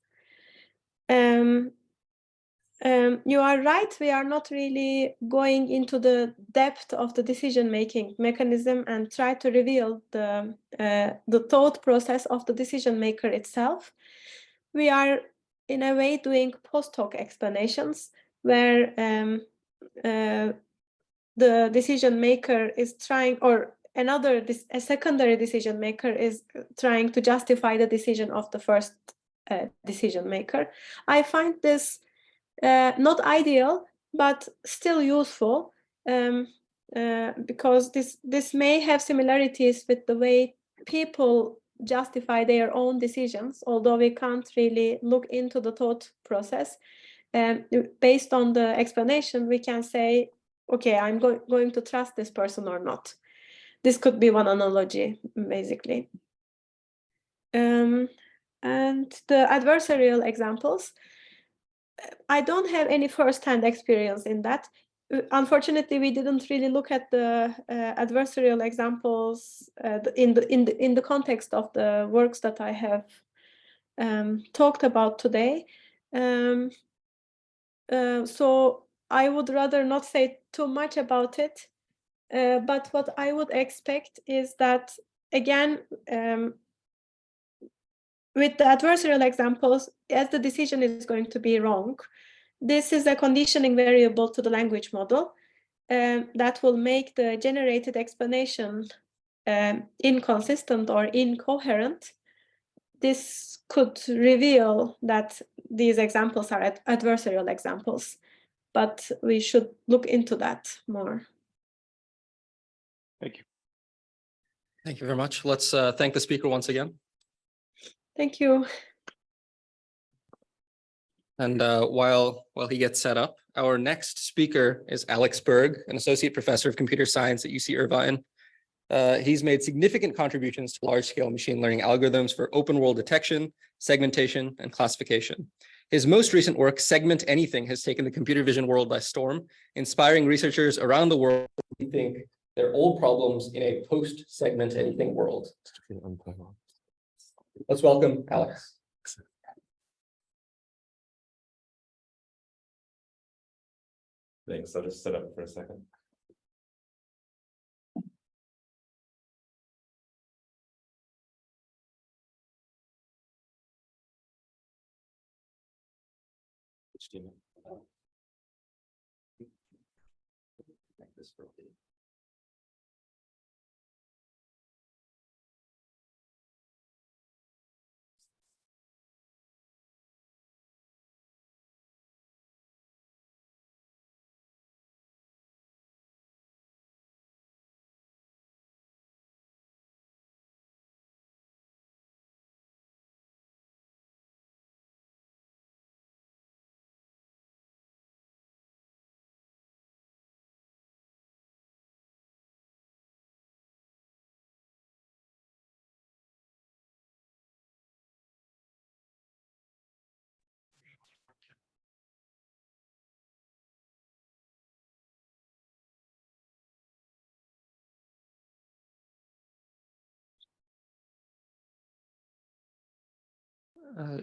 You are right, we are not really going into the depth of the decision-making mechanism and try to reveal the thought process of the decision maker itself. We are, in a way, doing post-hoc explanations where the decision maker is trying, or a secondary decision maker is trying to justify the decision of the first decision maker. I find this not ideal, but still useful, because this may have similarities with the way people justify their own decisions, although we can't really look into the thought process. Based on the explanation, we can say, okay, I'm going to trust this person or not. This could be one analogy, basically. And the adversarial examples, I don't have any first-hand experience in that. Unfortunately, we didn't really look at the adversarial examples in the context of the works that I have talked about today. So I would rather not say too much about it. But what I would expect is that, again, with the adversarial examples, as the decision is going to be wrong, this is a conditioning variable to the language model that will make the generated explanation inconsistent or incoherent. This could reveal that these examples are adversarial examples, but we should look into that more. Thank you. Thank you very much. Let's thank the speaker once again. Thank you. And while he gets set up, our next speaker is Alex Berg, an associate professor of computer science at UC Irvine. He's made significant contributions to large-scale machine learning algorithms for open world detection, segmentation, and classification. His most recent work, Segment Anything, has taken the computer vision world by storm, inspiring researchers around the world to rethink their old problems in a post-segment anything world. Let's welcome Alex. Thanks. I'll just set up for a second.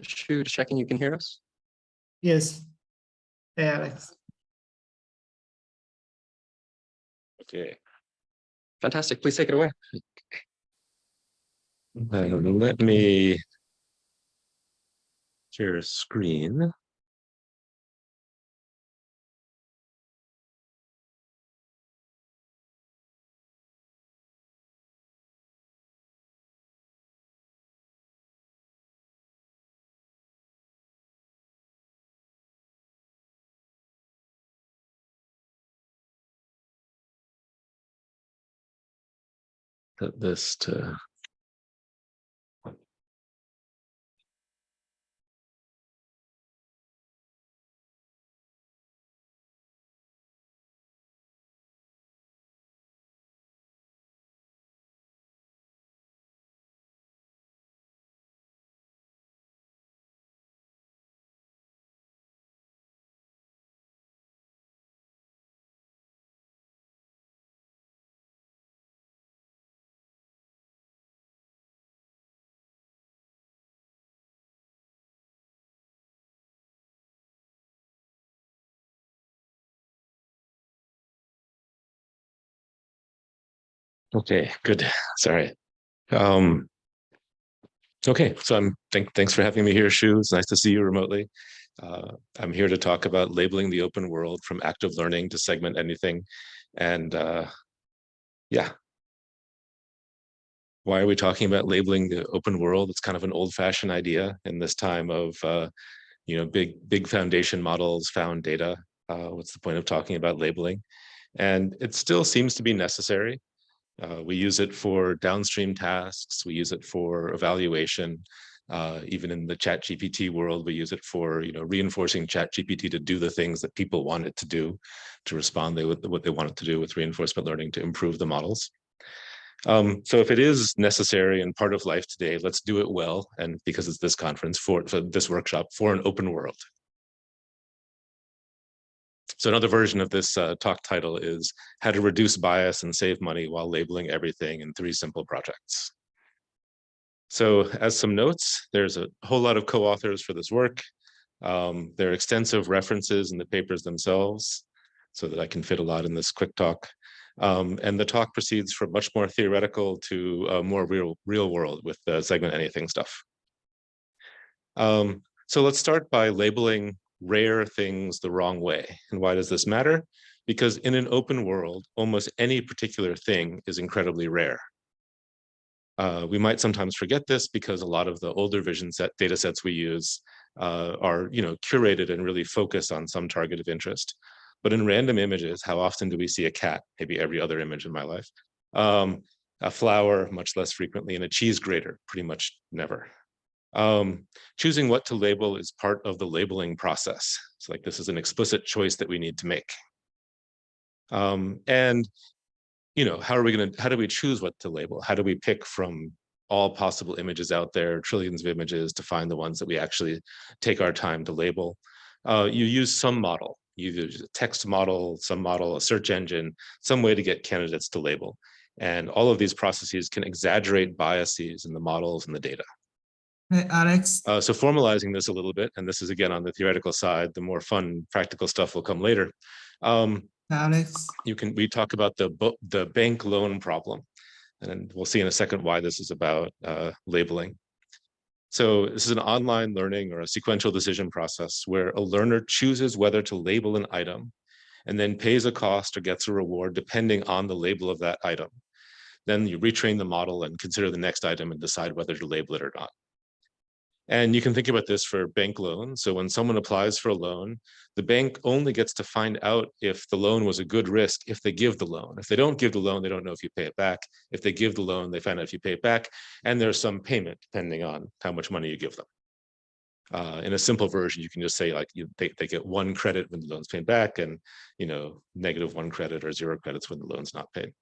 Shu, checking you can hear us. Yes. Hey, Alex. Okay. Fantastic. Please take it away. Let me share a screen. Set this to okay, good. Sorry. Okay, so thanks for having me here, Shu. It's nice to see you remotely. I'm here to talk about labeling the open world from active learning to segment anything. And yeah. Why are we talking about labeling the open world? It's kind of an old-fashioned idea in this time of big foundation models, found data. What's the point of talking about labeling? And it still seems to be necessary. We use it for downstream tasks. We use it for evaluation. Even in the ChatGPT world, we use it for reinforcing ChatGPT to do the things that people want it to do, to respond with what they want it to do with reinforcement learning to improve the models. So if it is necessary and part of life today, let's do it well. And because it's this conference for this workshop for an open world. So another version of this talk title is How to Reduce Bias and Save Money While Labeling Everything in 3 Simple Projects. So as some notes, there's a whole lot of co-authors for this work. There are extensive references in the papers themselves so that I can fit a lot in this quick talk. And the talk proceeds from much more theoretical to more real world with the segment anything stuff. So let's start by labeling rare things the wrong way. And why does this matter? Because in an open world, almost any particular thing is incredibly rare. We might sometimes forget this because a lot of the older vision set data sets we use are curated and really focused on some target of interest. But in random images, how often do we see a cat? Maybe every other image in my life. A flower, much less frequently, and a cheese grater, pretty much never. Choosing what to label is part of the labeling process. It's like this is an explicit choice that we need to make. And how do we choose what to label? How do we pick from all possible images out there, trillions of images, to find the ones that we actually take our time to label? You use some model. You use a text model, some model, a search engine, some way to get candidates to label. And all of these processes can exaggerate biases in the models and the data. Hey, Alex. So formalizing this a little bit, and this is again on the theoretical side, the more fun practical stuff will come later. Alex. We talk about the bank loan problem, and we'll see in a second why this is about labeling. So this is an online learning or a sequential decision process where a learner chooses whether to label an item and then pays a cost or gets a reward depending on the label of that item. Then you retrain the model and consider the next item and decide whether to label it or not. And you can think about this for bank loans. So when someone applies for a loan, the bank only gets to find out if the loan was a good risk if they give the loan. If they don't give the loan, they don't know if you pay it back. If they give the loan, they find out if you pay it back. And there's some payment depending on how much money you give them. In a simple version, you can just say like they get 1 credit when the loan's paid back and -1 credit or 0 credits when the loan's not paid.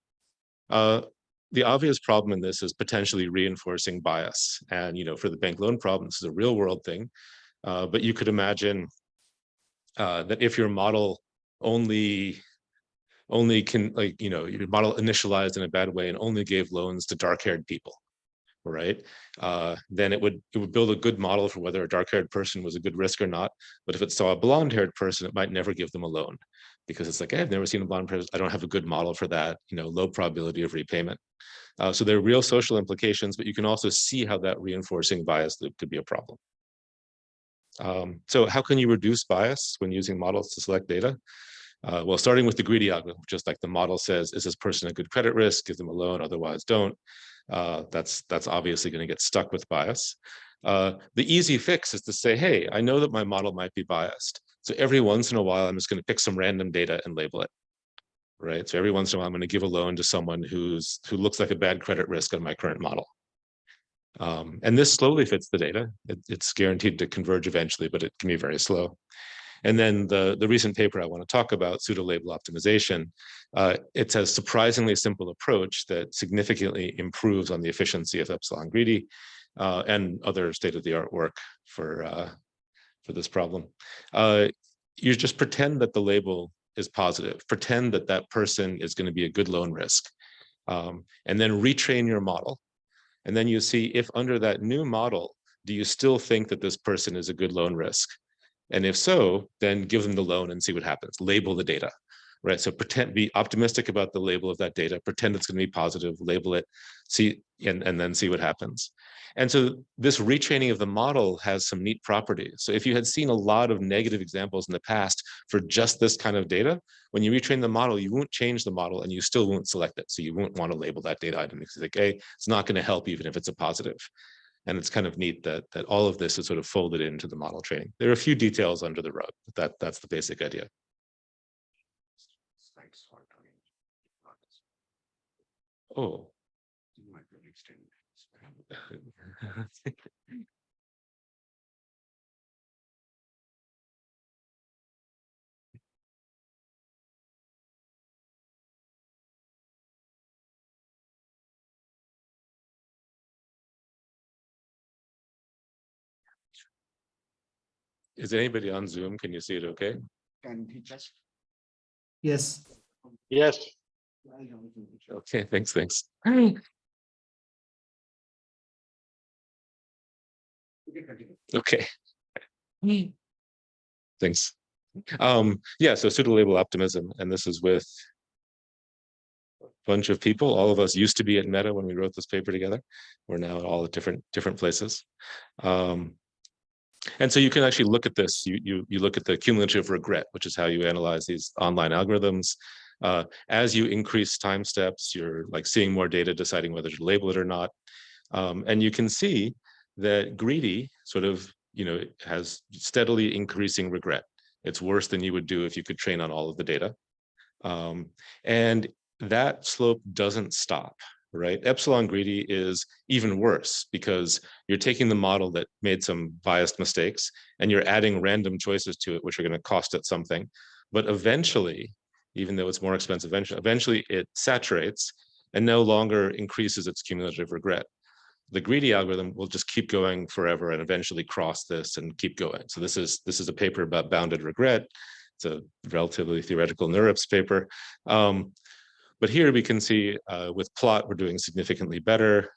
The obvious problem in this is potentially reinforcing bias. And, for the bank loan problem, this is a real world thing. But you could imagine that if your model only can, your model initialized in a bad way and only gave loans to dark-haired people, right? Then it would build a good model for whether a dark-haired person was a good risk or not. But if it saw a blonde-haired person, it might never give them a loan because it's like, hey, I've never seen a blonde person. I don't have a good model for that, low probability of repayment. So there are real social implications, but you can also see how that reinforcing bias loop could be a problem. So how can you reduce bias when using models to select data? Well, starting with the greedy algorithm, just like the model says, is this person a good credit risk? Give them a loan, otherwise don't. That's obviously going to get stuck with bias. The easy fix is to say, hey, I know that my model might be biased. So every once in a while, I'm just going to pick some random data and label it, right? So every once in a while, I'm going to give a loan to someone who looks like a bad credit risk on my current model. And this slowly fits the data. It's guaranteed to converge eventually, but it can be very slow. And then the recent paper I want to talk about, pseudo-label optimization, it's a surprisingly simple approach that significantly improves on the efficiency of epsilon greedy and other state-of-the-art work for this problem. You just pretend that the label is positive. Pretend that that person is going to be a good loan risk, and then retrain your model. And then you see if under that new model, do you still think that this person is a good loan risk? And if so, then give them the loan and see what happens. Label the data, right? So be optimistic about the label of that data, pretend it's going to be positive, label it, see, and then see what happens. And so this retraining of the model has some neat properties. So if you had seen a lot of negative examples in the past for just this kind of data, when you retrain the model, you won't change the model and you still won't select it. So you won't want to label that data item because like, hey, it's not going to help even if it's a positive. And it's kind of neat that all of this is sort of folded into the model training. There are a few details under the rug, but that's the basic idea. Oh. Is anybody on Zoom? Can you see it okay? Yes. Yes. Okay, thanks. Okay. Thanks. Yeah, so pseudo-label optimism, and this is with a bunch of people. All of us used to be at Meta when we wrote this paper together. We're now all at different places. And so you can actually look at this. You look at the cumulative regret, which is how you analyze these online algorithms. As you increase time steps, you're like seeing more data, deciding whether to label it or not. And you can see that greedy sort of, has steadily increasing regret. It's worse than you would do if you could train on all of the data. And that slope doesn't stop, right? Epsilon greedy is even worse because you're taking the model that made some biased mistakes and you're adding random choices to it, which are going to cost it something. But eventually, even though it's more expensive, eventually it saturates and no longer increases its cumulative regret. The greedy algorithm will just keep going forever and eventually cross this and keep going. So this is a paper about bounded regret. It's a relatively theoretical NeurIPS paper. But here we can see with plot, we're doing significantly better,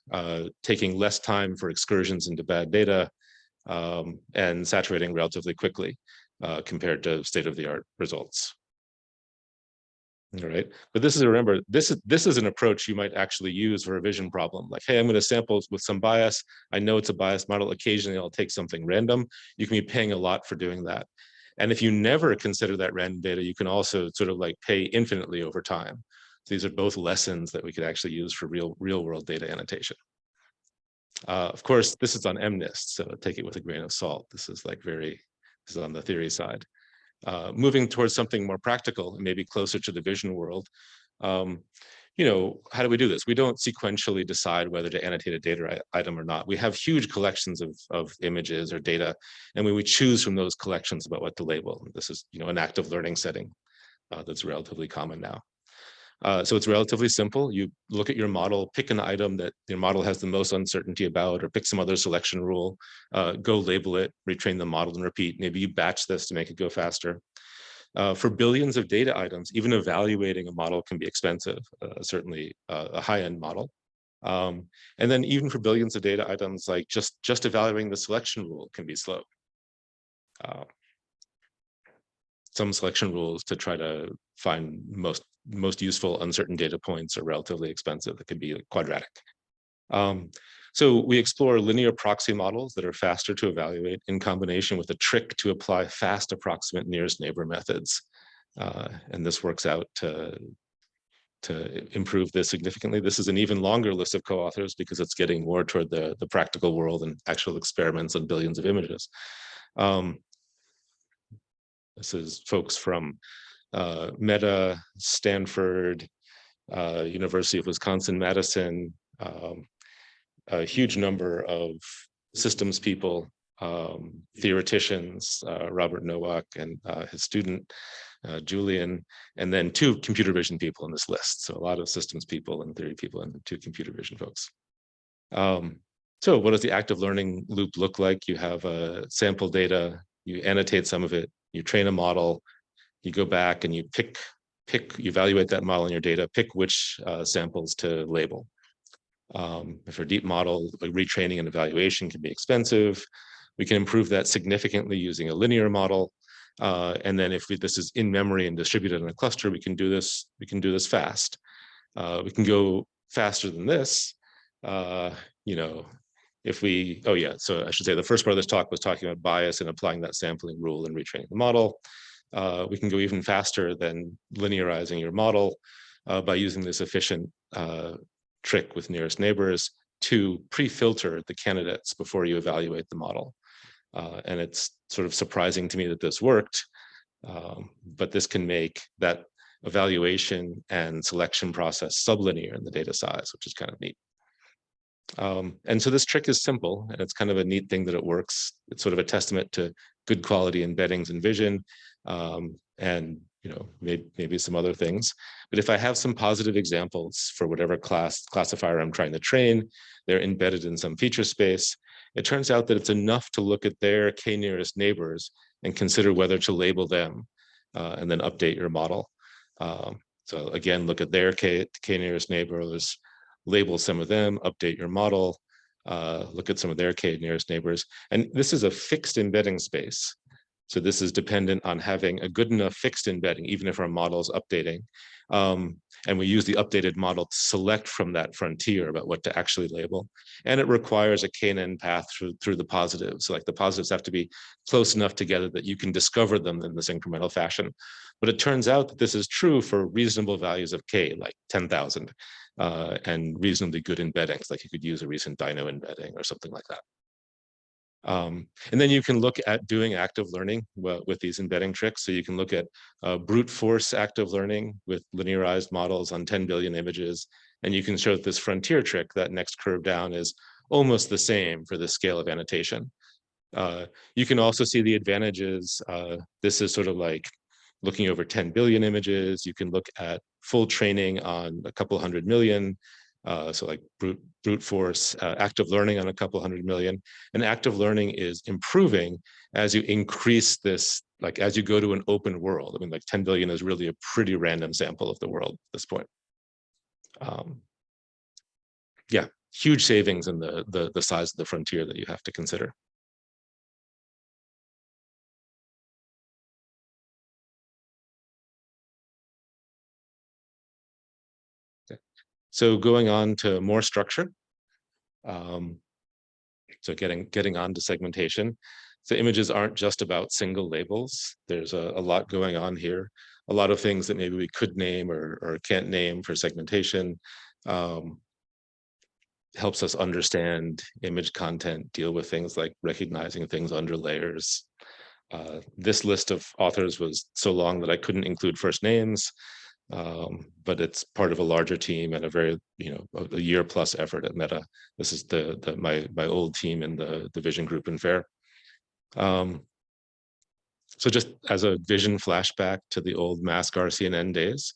taking less time for excursions into bad data and saturating relatively quickly compared to state-of-the-art results. All right, but remember, this is an approach you might actually use for a vision problem. Like, hey, I'm going to sample with some bias. I know it's a biased model. Occasionally, I'll take something random. You can be paying a lot for doing that. And if you never consider that random data, you can also sort of like pay infinitely over time. So these are both lessons that we could actually use for real world data annotation. Of course, this is on MNIST, so take it with a grain of salt. This is on the theory side. Moving towards something more practical and maybe closer to the vision world, how do we do this? We don't sequentially decide whether to annotate a data item or not. We have huge collections of images or data, and we choose from those collections about what to label. This is, an active learning setting that's relatively common now. So it's relatively simple. You look at your model, pick an item that your model has the most uncertainty about, or pick some other selection rule, go label it, retrain the model and repeat. Maybe you batch this to make it go faster. For billions of data items, even evaluating a model can be expensive, certainly a high-end model. And then even for billions of data items, like just evaluating the selection rule can be slow. Some selection rules to try to find most useful uncertain data points are relatively expensive. It could be like quadratic. So we explore linear proxy models that are faster to evaluate in combination with a trick to apply fast approximate nearest neighbor methods. And this works out to improve this significantly. This is an even longer list of co-authors because it's getting more toward the practical world and actual experiments on billions of images. This is folks from Meta, Stanford, University of Wisconsin-Madison, a huge number of systems people, theoreticians, Robert Nowak and his student, Julian, and then 2 computer vision people in this list. So a lot of systems people and theory people and 2 computer vision folks. So what does the active learning loop look like? You have sample data, you annotate some of it, you train a model, you go back and you you evaluate that model in your data, pick which samples to label. For a deep model, like retraining and evaluation can be expensive. We can improve that significantly using a linear model. And then if this is in memory and distributed in a cluster, we can do this fast. We can go faster than this, you know, if we, oh yeah, so I should say the first part of this talk was talking about bias and applying that sampling rule and retraining the model. We can go even faster than linearizing your model by using this efficient trick with nearest neighbors to pre-filter the candidates before you evaluate the model. And it's sort of surprising to me that this worked, but this can make that evaluation and selection process sublinear in the data size, which is kind of neat. And so this trick is simple, and it's kind of a neat thing that it works. It's sort of a testament to good quality embeddings and vision, and you know, maybe some other things. But if I have some positive examples for whatever classifier I'm trying to train, they're embedded in some feature space. It turns out that it's enough to look at their k-nearest neighbors and consider whether to label them, and then update your model. So again, look at their k-nearest neighbors, label some of them, update your model, look at some of their k-nearest neighbors. And this is a fixed embedding space. So this is dependent on having a good enough fixed embedding, even if our model is updating. And we use the updated model to select from that frontier about what to actually label. And it requires a k-n path through the positives. So like the positives have to be close enough together that you can discover them in this incremental fashion. But it turns out that this is true for reasonable values of k, like 10,000, and reasonably good embeddings, like you could use a recent Dino embedding or something like that. And then you can look at doing active learning with these embedding tricks. So you can look at brute force active learning with linearized models on 10 billion images. And you can show that this frontier trick, that next curve down, is almost the same for the scale of annotation. You can also see the advantages. This is sort of like looking over 10 billion images. You can look at full training on a couple 100 million. So like brute force, active learning on a couple 100 million. And active learning is improving as you increase this, like as you go to an open world. I mean, like 10 billion is really a pretty random sample of the world at this point. Yeah, huge savings in the size of the frontier that you have to consider. So going on to more structure. So getting on to segmentation. So images aren't just about single labels. There's a lot going on here. A lot of things that maybe we could name or can't name for segmentation. Helps us understand image content, deal with things like recognizing things under layers. This list of authors was so long that I couldn't include first names. But it's part of a larger team and a very, a year plus effort at Meta. This is my old team in the vision group in FAIR. So just as a vision flashback to the old mask RCNN days,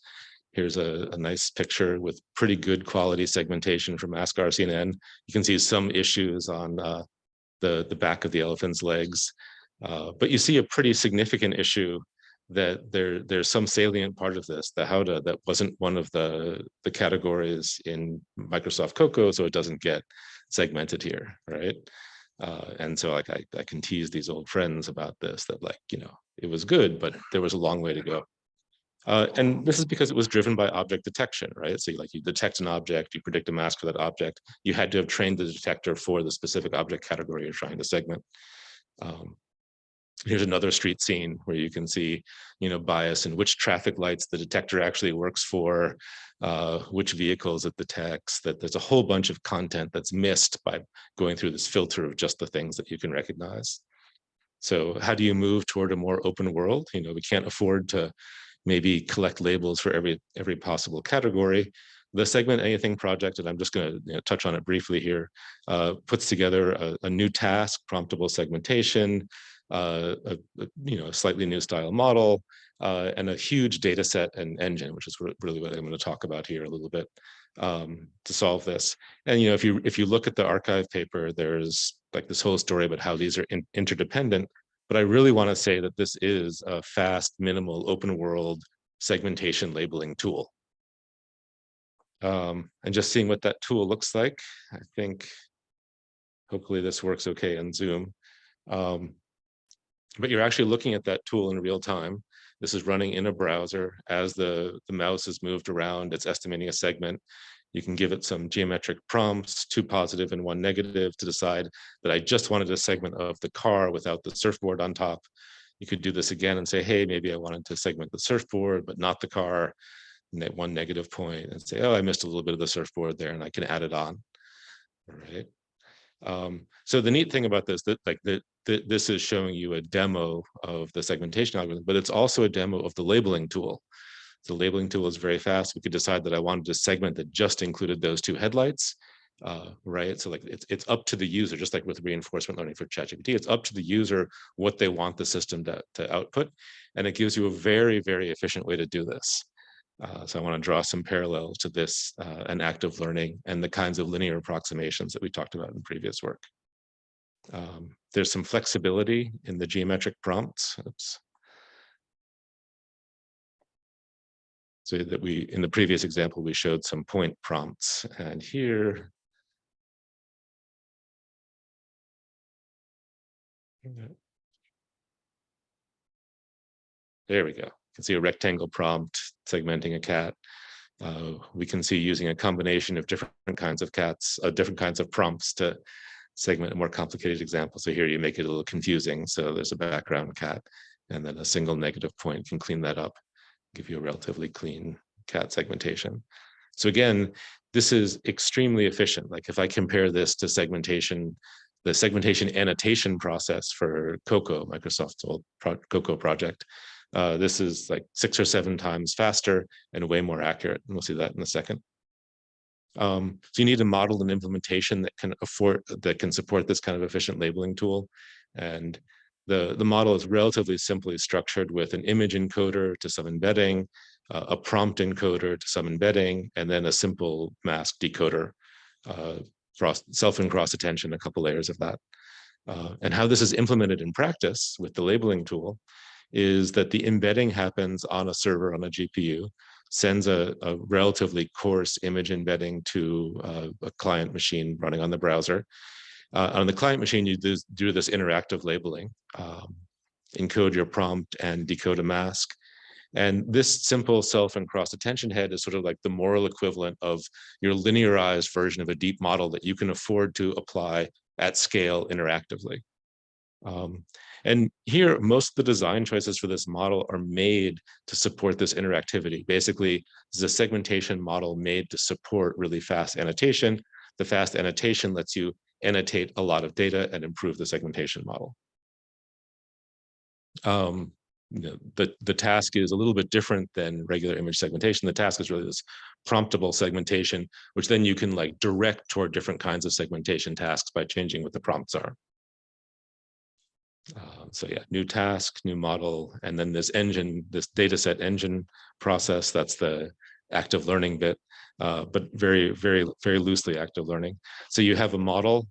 here's a nice picture with pretty good quality segmentation from mask RCNN. You can see some issues on the back of the elephant's legs, but you see a pretty significant issue that there's some salient part of this, the how to, that wasn't one of the categories in Microsoft Cocoa, so it doesn't get segmented here, right? And so like I can tease these old friends about this, that like, you know, it was good, but there was a long way to go. And this is because it was driven by object detection, right? So you detect an object, you predict a mask for that object. You had to have trained the detector for the specific object category you're trying to segment. Here's another street scene where you can see, you know, bias and which traffic lights the detector actually works for, which vehicles it detects, that there's a whole bunch of content that's missed by going through this filter of just the things that you can recognize. So how do you move toward a more open world? You know, we can't afford to maybe collect labels for every possible category. The Segment Anything project, and I'm just going to touch on it briefly here, puts together a new task, promptable segmentation, a slightly new style model, and a huge data set and engine, which is really what I'm going to talk about here a little bit, to solve this. And you know, if you look at the archive paper, there's like this whole story about how these are interdependent. But I really want to say that this is a fast, minimal, open world segmentation labeling tool. And just seeing what that tool looks like, I think hopefully this works okay in Zoom. But you're actually looking at that tool in real time. This is running in a browser. As the mouse is moved around, it's estimating a segment. You can give it some geometric prompts, 2 positive and 1 negative, to decide that I just wanted a segment of the car without the surfboard on top. You could do this again and say, hey, maybe I wanted to segment the surfboard, but not the car, and at 1 negative point, and say, oh, I missed a little bit of the surfboard there, and I can add it on. All right. So the neat thing about this, this is showing you a demo of the segmentation algorithm, but it's also a demo of the labeling tool. The labeling tool is very fast. We could decide that I wanted a segment that just included those 2 headlights, right? So like it's up to the user, just like with reinforcement learning for ChatGPT, it's up to the user what they want the system to output. And it gives you a very, very efficient way to do this. So I want to draw some parallels to this and active learning and the kinds of linear approximations that we talked about in previous work. There's some flexibility in the geometric prompts. Oops. So that in the previous example, we showed some point prompts, and here, there we go. You can see a rectangle prompt segmenting a cat. We can see using a combination of different kinds of cats, different kinds of prompts to segment a more complicated example. So here you make it a little confusing. So there's a background cat, and then a single negative point can clean that up, give you a relatively clean cat segmentation. So again, this is extremely efficient. Like if I compare this to segmentation, the segmentation annotation process for Cocoa, Microsoft's old Cocoa project, this is like 6 or 7 times faster and way more accurate. And we'll see that in a second. So you need a model and implementation that can support this kind of efficient labeling tool. And the model is relatively simply structured with an image encoder to some embedding, a prompt encoder to some embedding, and then a simple mask decoder, self and cross attention, a couple layers of that. And how this is implemented in practice with the labeling tool is that the embedding happens on a server on a GPU, sends a relatively coarse image embedding to a client machine running on the browser. On the client machine, you do this interactive labeling, encode your prompt and decode a mask. And this simple self and cross attention head is sort of like the moral equivalent of your linearized version of a deep model that you can afford to apply at scale interactively. And here, most of the design choices for this model are made to support this interactivity. Basically, this is a segmentation model made to support really fast annotation. The fast annotation lets you annotate a lot of data and improve the segmentation model. The task is a little bit different than regular image segmentation. The task is really this promptable segmentation, which then you can like direct toward different kinds of segmentation tasks by changing what the prompts are. So yeah, new task, new model, and then this engine, this data set engine process, that's the active learning bit, but very, very, very loosely active learning. So you have a model,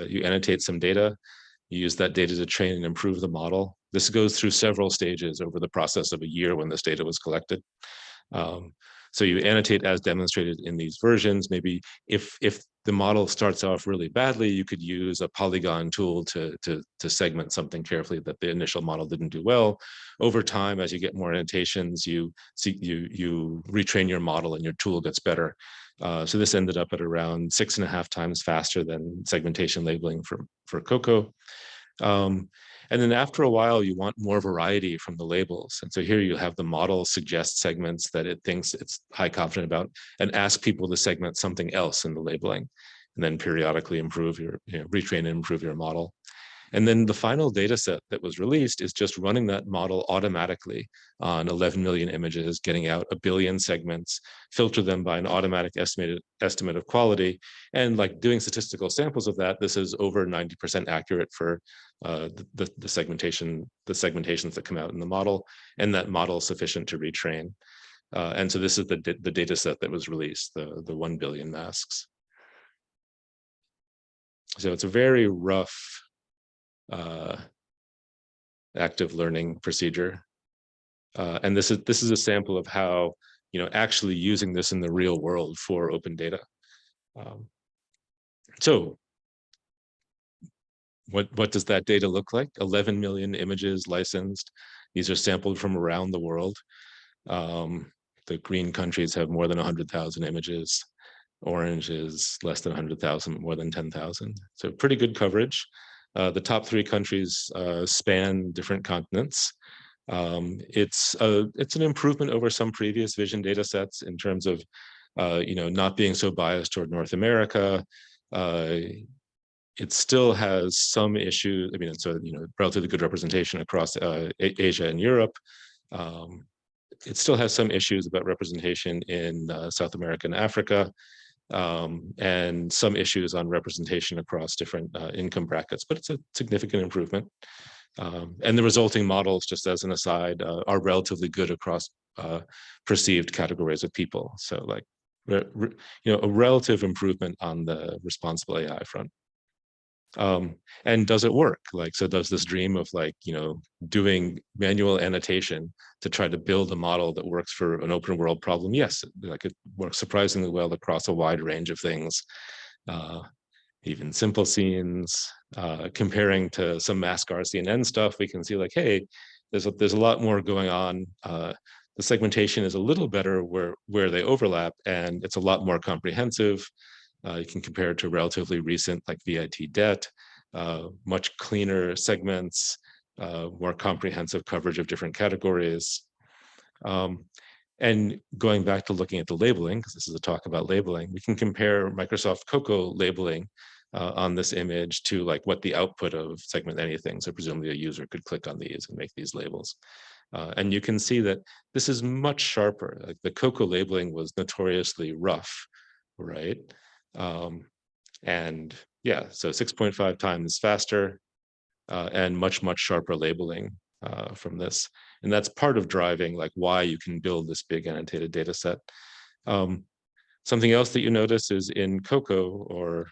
you annotate some data, You use that data to train and improve the model. This goes through several stages over the process of a year when this data was collected. So you annotate as demonstrated in these versions. Maybe if the model starts off really badly, you could use a polygon tool to segment something carefully that the initial model didn't do well. Over time, as you get more annotations, you retrain your model and your tool gets better. So this ended up at around 6.5 times faster than segmentation labeling for Cocoa. And then after a while, you want more variety from the labels. And so here you have the model suggest segments that it thinks it's high confident about and ask people to segment something else in the labeling, and then periodically improve your, retrain and improve your model. And then the final data set that was released is just running that model automatically on 11 million images, getting out 1 billion segments, filter them by an automatic estimate of quality, and like doing statistical samples of that. This is over 90% accurate for the segmentations that come out in the model, and that model is sufficient to retrain. And so this is the data set that was released, the 1 billion masks. So it's a very rough active learning procedure. And this is a sample of how, actually using this in the real world for open data. So what does that data look like? 11 million images licensed. These are sampled from around the world. The green countries have more than 100,000 images. Orange is less than 100,000, more than 10,000. So pretty good coverage. The top 3 countries span different continents. It's an improvement over some previous vision data sets in terms of, not being so biased toward North America. It still has some issues. I mean, it's a relatively good representation across Asia and Europe. It still has some issues about representation in South America and Africa. And some issues on representation across different income brackets, but it's a significant improvement. And the resulting models, just as an aside, are relatively good across perceived categories of people. So like, a relative improvement on the responsible AI front. And does it work? Like, so does this dream of like, doing manual annotation to try to build a model that works for an open world problem? Yes, like it works surprisingly well across a wide range of things, even simple scenes. Comparing to some mask RCNN stuff, we can see like, hey, there's a lot more going on. The segmentation is a little better where they overlap, and it's a lot more comprehensive. You can compare it to relatively recent like VIT debt, much cleaner segments, more comprehensive coverage of different categories. And going back to looking at the labeling, because this is a talk about labeling, we can compare Microsoft Cocoa labeling on this image to like what the output of segment anything. So presumably a user could click on these and make these labels. And you can see that this is much sharper. Like the Cocoa labeling was notoriously rough, right? And yeah, so 6.5 times faster and much sharper labeling from this. And that's part of driving like why you can build this big annotated data set. Something else that you notice is in Cocoa or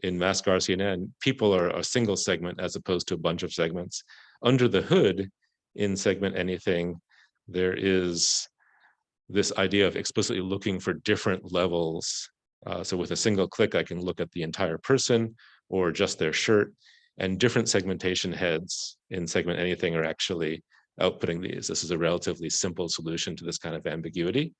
in Mask RCNN, people are a single segment as opposed to a bunch of segments. Under the hood in segment anything, there is this idea of explicitly looking for different levels. So with a single click, I can look at the entire person or just their shirt, and different segmentation heads in segment anything are actually outputting these. This is a relatively simple solution to this kind of ambiguity,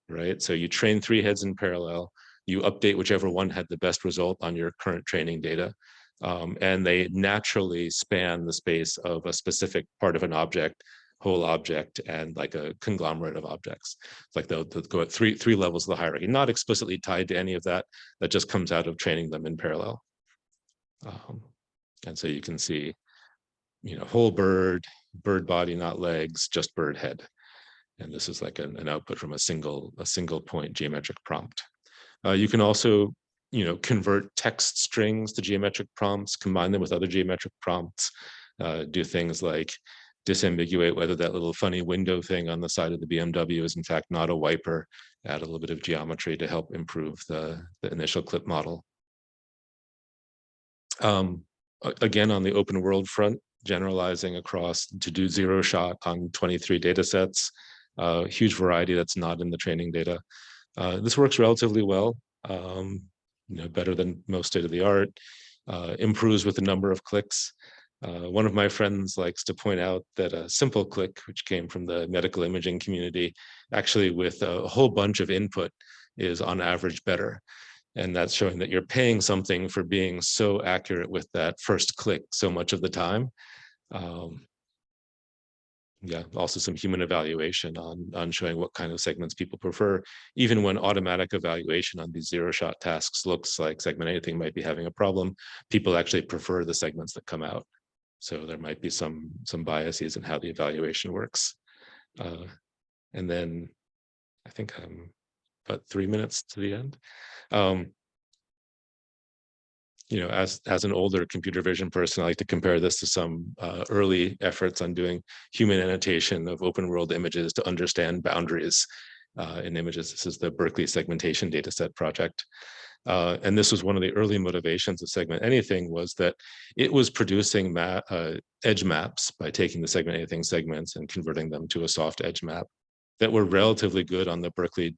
right? So you train 3 heads in parallel, you update whichever one had the best result on your current training data, and they naturally span the space of a specific part of an object, whole object, and like a conglomerate of objects. It's like they'll go at three levels of the hierarchy, not explicitly tied to any of that. That just comes out of training them in parallel. And so you can see, whole bird, bird body, not legs, just bird head. And this is like an output from a single point geometric prompt. You can also, convert text strings to geometric prompts, combine them with other geometric prompts, do things like disambiguate whether that little funny window thing on the side of the BMW is in fact not a wiper, add a little bit of geometry to help improve the initial clip model. again, on the open world front, generalizing across to do zero shot on 23 data sets, huge variety that's not in the training data. This works relatively well, better than most state of the art, improves with the number of clicks. One of my friends likes to point out that a simple click, which came from the medical imaging community, actually with a whole bunch of input is on average better. And that's showing that you're paying something for being so accurate with that first click so much of the time. Yeah, also some human evaluation on showing what kind of segments people prefer, even when automatic evaluation on these zero shot tasks looks like segment anything might be having a problem, people actually prefer the segments that come out. So there might be some biases in how the evaluation works. And then I think I'm about 3 minutes to the end. As an older computer vision person, I like to compare this to some early efforts on doing human annotation of open world images to understand boundaries in images. This is the Berkeley segmentation dataset project. And this was one of the early motivations of Segment Anything, was that it was producing edge maps by taking the Segment Anything segments and converting them to a soft edge map that were relatively good on the Berkeley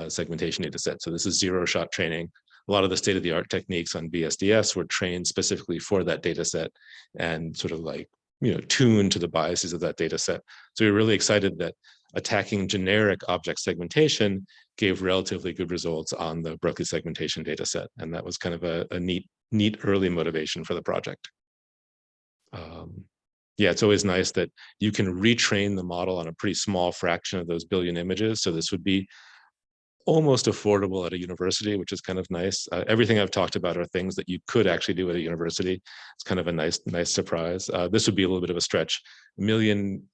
segmentation dataset. So this is zero shot training. A lot of the state-of-the-art techniques on BSDS were trained specifically for that data set and sort of like, tuned to the biases of that data set. So we're really excited that attacking generic object segmentation gave relatively good results on the Berkeley segmentation data set. And that was kind of a neat early motivation for the project. Yeah, it's always nice that you can retrain the model on a pretty small fraction of those billion images. So this would be almost affordable at a university, which is kind of nice. Everything I've talked about are things that you could actually do at a university. It's kind of a nice surprise. This would be a little bit of a stretch. A million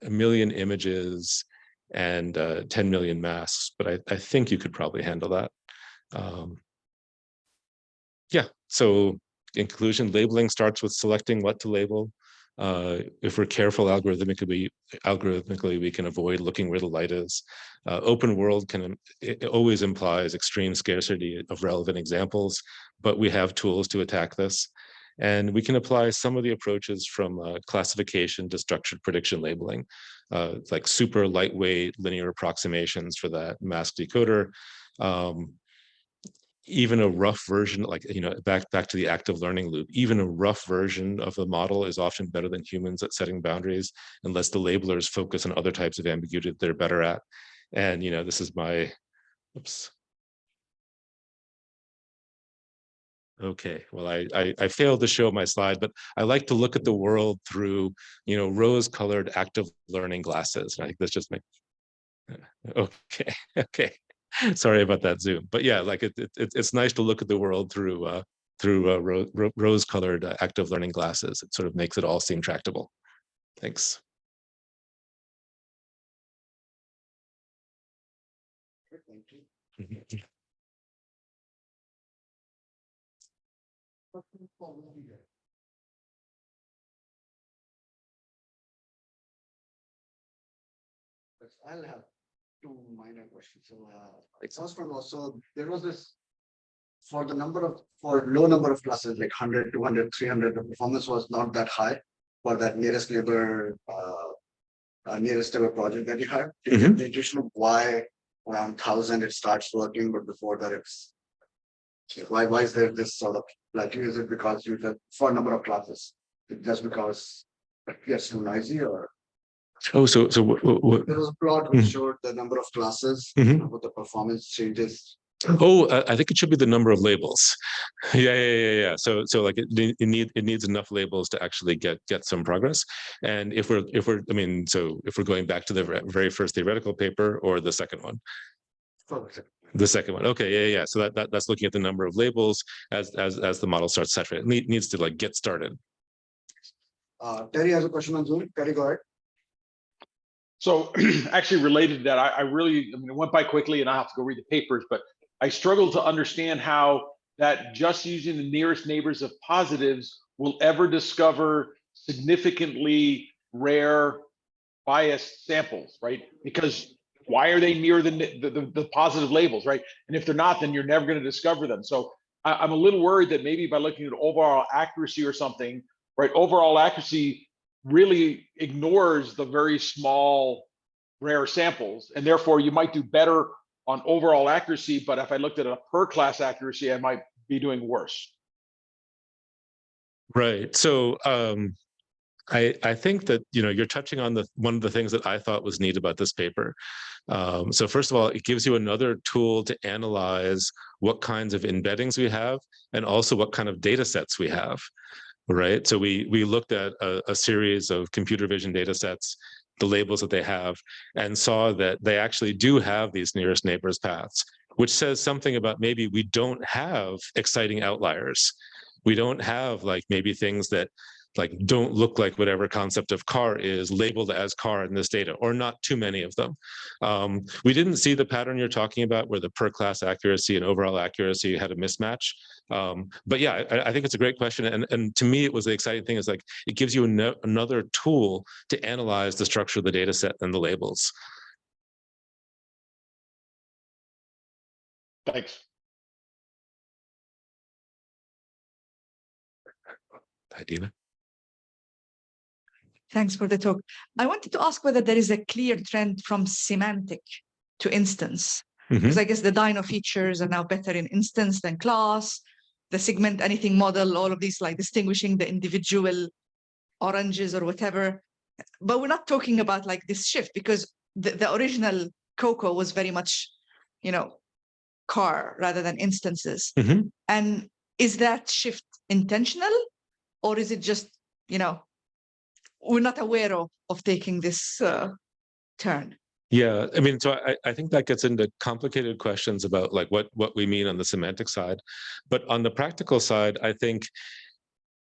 images and 10 million masks, but I think you could probably handle that. Yeah, so in conclusion, labeling starts with selecting what to label. If we're careful algorithmically, we can avoid looking where the light is. Open world it always implies extreme scarcity of relevant examples, but we have tools to attack this. And we can apply some of the approaches from classification to structured prediction labeling, like super lightweight linear approximations for that mask decoder. Even a rough version, like, back to the active learning loop, even a rough version of the model is often better than humans at setting boundaries, unless the labelers focus on other types of ambiguity that they're better at. And, this is my, oops. Okay, well, I failed to show my slide, but I like to look at the world through, rose-colored active learning glasses. And I think that's just my, okay. Sorry about that zoom, but yeah, like it's nice to look at the world through rose-colored active learning glasses. It sort of makes it all seem tractable. Thanks. I'll have two minor questions. So, first one was, so there was this, for low number of classes, like 100, 200, 300, the performance was not that high for that nearest neighbor project that you have. Do you have the intuition of why around 1,000 it starts working, but before that it's, why is there this sort of, like, is it because you have for a number of classes? Is it just because it gets too noisy, or? Oh, so what? There was a plot which showed the number of classes, what the performance changes. Oh, I think it should be the number of labels. Yeah. So like it needs enough labels to actually get some progress. And if we're going back to the very first theoretical paper or the second one. The second one. Okay, yeah. So that's looking at the number of labels as the model starts saturating. It needs to like get started. Terry has a question on Zoom. Terry, go ahead. So actually related to that, I it went by quickly and I have to go read the papers, but I struggle to understand how that just using the nearest neighbors of positives will ever discover significantly rare biased samples, right? Because why are they near the positive labels, right? And if they're not, then you're never going to discover them. So I'm a little worried that maybe by looking at overall accuracy or something, right? Overall accuracy really ignores the very small, rare samples, and therefore you might do better on overall accuracy. But if I looked at a per class accuracy, I might be doing worse. Right. So I think that you're touching on one of the things that I thought was neat about this paper. So first of all, it gives you another tool to analyze what kinds of embeddings we have and also what kind of data sets we have. Right. So we looked at a series of computer vision data sets, the labels that they have, and saw that they actually do have these nearest neighbors paths, which says something about maybe we don't have exciting outliers. We don't have like maybe things that like don't look like whatever concept of car is labeled as car in this data, or not too many of them. We didn't see the pattern you're talking about where the per class accuracy and overall accuracy had a mismatch. But yeah, I think it's a great question. And to me, it was the exciting thing is like, it gives you another tool to analyze the structure of the data set and the labels. Thanks. Hi, Dina. Thanks for the talk. I wanted to ask whether there is a clear trend from semantic to instance, because I guess the Dino features are now better in instance than class, the segment anything model, all of these like distinguishing the individual oranges or whatever. But we're not talking about like this shift because the original Coco was very much, car rather than instances. And is that shift intentional or is it just, we're not aware of taking this turn? Yeah, I mean, so I think that gets into complicated questions about like what we mean on the semantic side. But on the practical side, I think,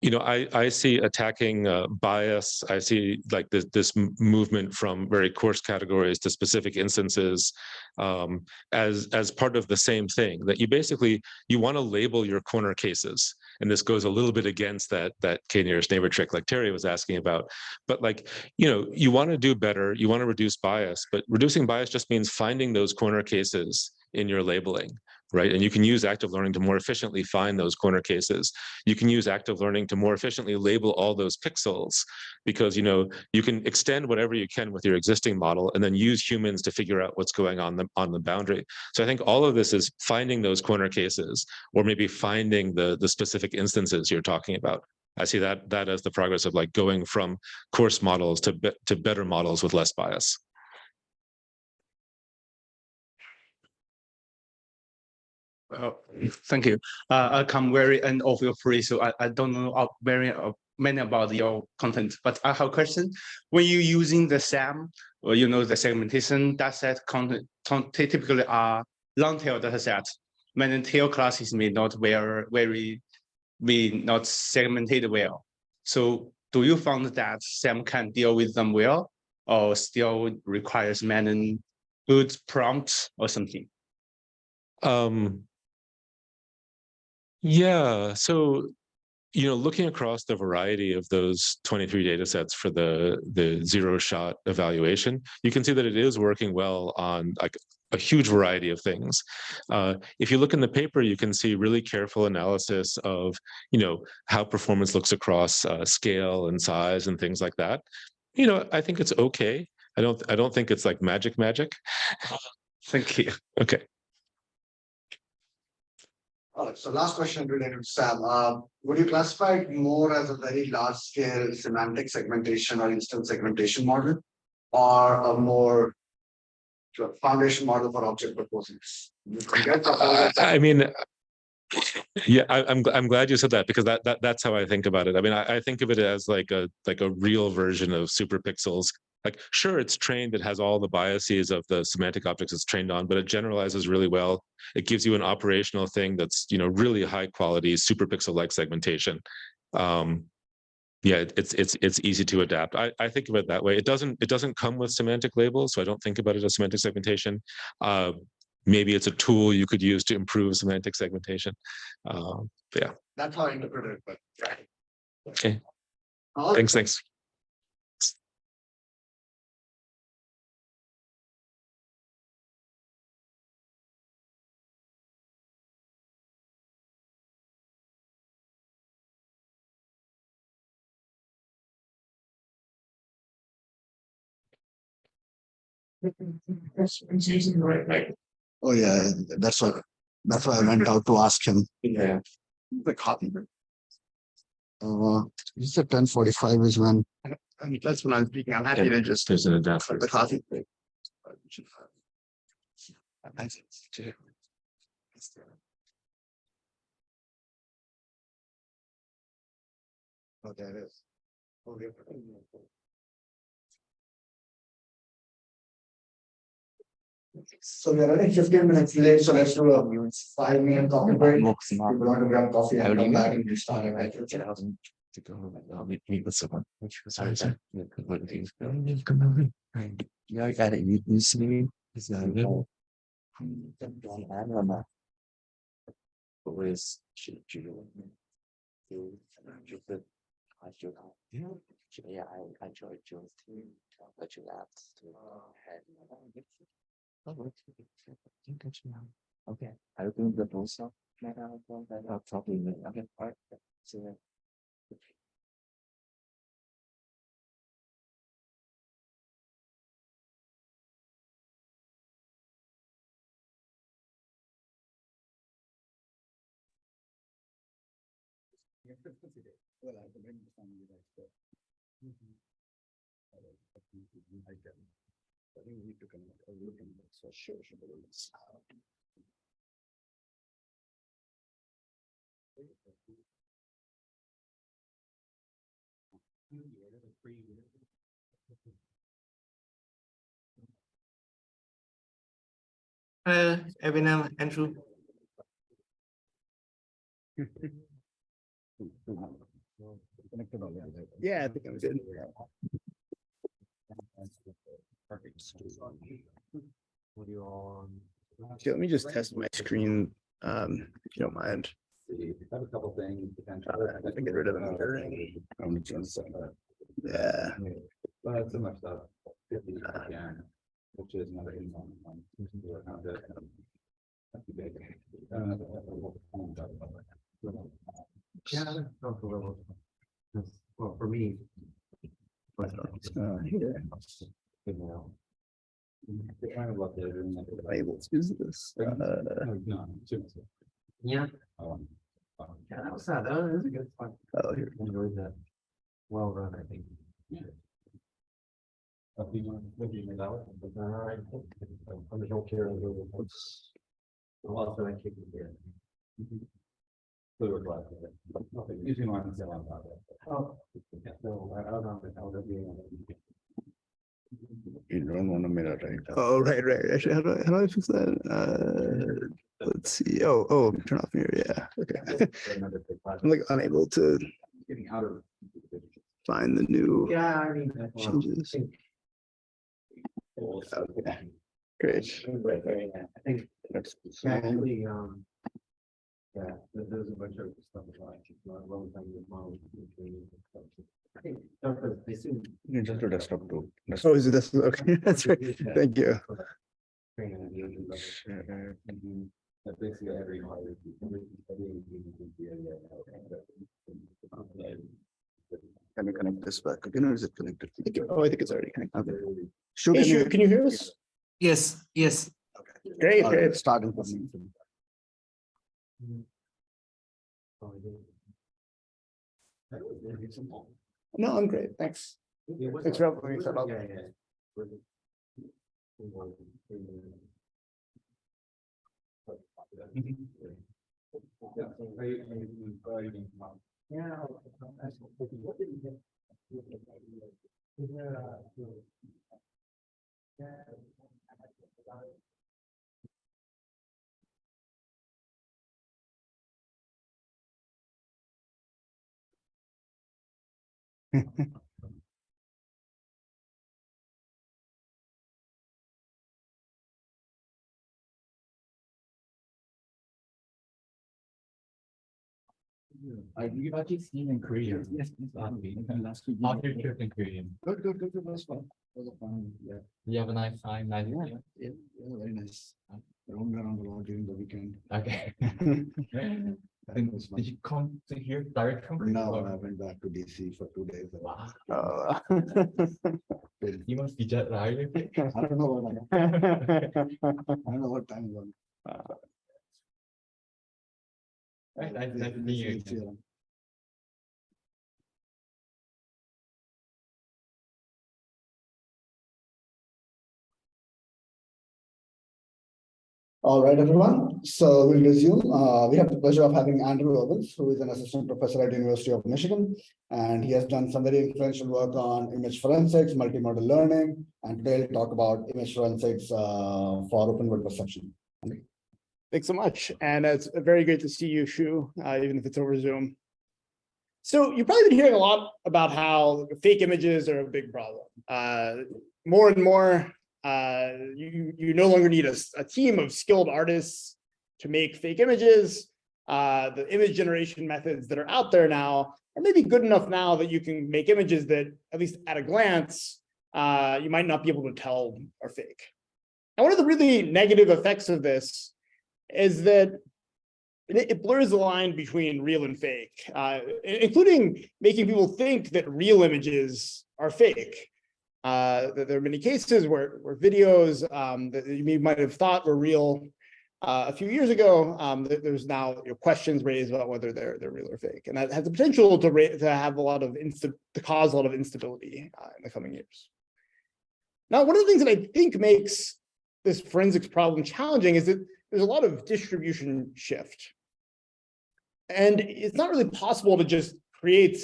I see attacking bias. I see like this movement from very coarse categories to specific instances as part of the same thing, that you want to label your corner cases. And this goes a little bit against that k-nearest neighbor trick like Terry was asking about. But like, you want to do better, you want to reduce bias, but reducing bias just means finding those corner cases in your labeling. Right. And you can use active learning to more efficiently find those corner cases. You can use active learning to more efficiently label all those pixels because, you can extend whatever you can with your existing model and then use humans to figure out what's going on the boundary. So I think all of this is finding those corner cases or maybe finding the specific instances you're talking about. I see that as the progress of like going from coarse models to better models with less bias. Thank you. I come very end of your free, so I don't know very many about your content, but I have a question. When you're using the SAM, or the segmentation dataset content typically are long tail datasets. Many tail classes may not be not segmented well. So do you find that SAM can deal with them well, or still requires many good prompts or something? Yeah, so looking across the variety of those 23 data sets for the zero-shot evaluation, you can see that it is working well on like a huge variety of things. If you look in the paper, you can see really careful analysis of how performance looks across scale and size and things like that. I think it's okay. I don't think it's like magic. Thank you. Okay. All right, so last question related to Sam. Would you classify it more as a very large scale semantic segmentation or instance segmentation model, or a more foundation model for object proposals? I mean, yeah, I'm glad you said that because that's how I think about it. I mean, I think of it as like a real version of superpixels. Like, sure, it's trained, it has all the biases of the semantic objects it's trained on, but it generalizes really well. It gives you an operational thing that's, really high quality superpixel-like segmentation. Yeah, it's easy to adapt. I think of it that way. It doesn't come with semantic labels, so I don't think about it as semantic segmentation. Maybe it's a tool you could use to improve semantic segmentation. Yeah. That's how I interpret it, but right. Okay. All right. Thanks. Oh, yeah, that's why I went out to ask him. Yeah. The copy. You said 10:45 is when. That's when I'm speaking. I'm happy to just. There's an adapter. The coffee. Oh, there it is. Okay. So we are running 15 minutes late, so let's do a 5-minute coffee break. We're going to grab coffee and come back and restart it, right? To go meet with someone. Yeah, I got it. You see me? Always yeah, I enjoyed Joe's team, but you laughed. Okay, I'll do the post up. I'll probably okay. All right. See you. Evan, Andrew. Yeah, I think I'm good. Okay, let me just test my screen, if you don't mind. Have a couple things. I can get rid of the mirroring. Yeah. But so much stuff. Which is not in on. Yeah. Well, for me. Here. Able to use this. Yeah. Yeah, that was sad. That was a good fun. Oh, here. Enjoyed that. Well run, I think. I'm the whole care of the. Well, so I kicked it there. So we're glad for it. Nothing, usually mine is on top of it. Oh. So I was on the, I was being. You don't want to mirror, right? Oh, right. Actually, how do I fix that? Let's see. Oh, turn off mirror. Yeah. Okay. I'm like unable to Getting out of. find the new Yeah, I mean. changes. Okay. Great. I think That's actually, yeah, there's a bunch of stuff like, long time with models. I think, they seem. you just do desktop too. Oh, is it this? Okay, that's right. Thank you. That basically every. Can we connect this back again, or is it connected? Oh, I think it's already connected. Okay. Sure, can you hear us? Yes, yes. Great, All right, great. starting for me. No, I'm great. Thanks. Thanks for helping me set up. You've actually seen in Korea. Yes. How's your trip in Korea? Good. That was fun. That was fun. Yeah. You have a nice time, nice. Yeah, very nice. Roamed around a lot during the weekend. Okay. And did you come to here direct from? No, I went back to DC for 2 days. Wow. Oh. You must be jet lagged. I don't know what I don't know what time zone. Nice to meet you again. All right, everyone. So we'll resume. We have the pleasure of having Andrew Owens, who is an assistant professor at University of Michigan, and he has done some very influential work on image forensics, multimodal learning, and today we'll talk about image forensics for open world perception. Thanks so much. And it's very great to see you, Shu, even if it's over Zoom. So you've probably been hearing a lot about how fake images are a big problem. More and more, you no longer need a team of skilled artists to make fake images. The image generation methods that are out there now are maybe good enough now that you can make images that, at least at a glance, you might not be able to tell are fake. And one of the really negative effects of this is that it blurs the line between real and fake, including making people think that real images are fake. There are many cases where videos that you might have thought were real a few years ago, there's now questions raised about whether they're real or fake, and that has the potential to have a lot of to cause a lot of instability in the coming years. Now, one of the things that I think makes this forensics problem challenging is that there's a lot of distribution shift. And it's not really possible to just create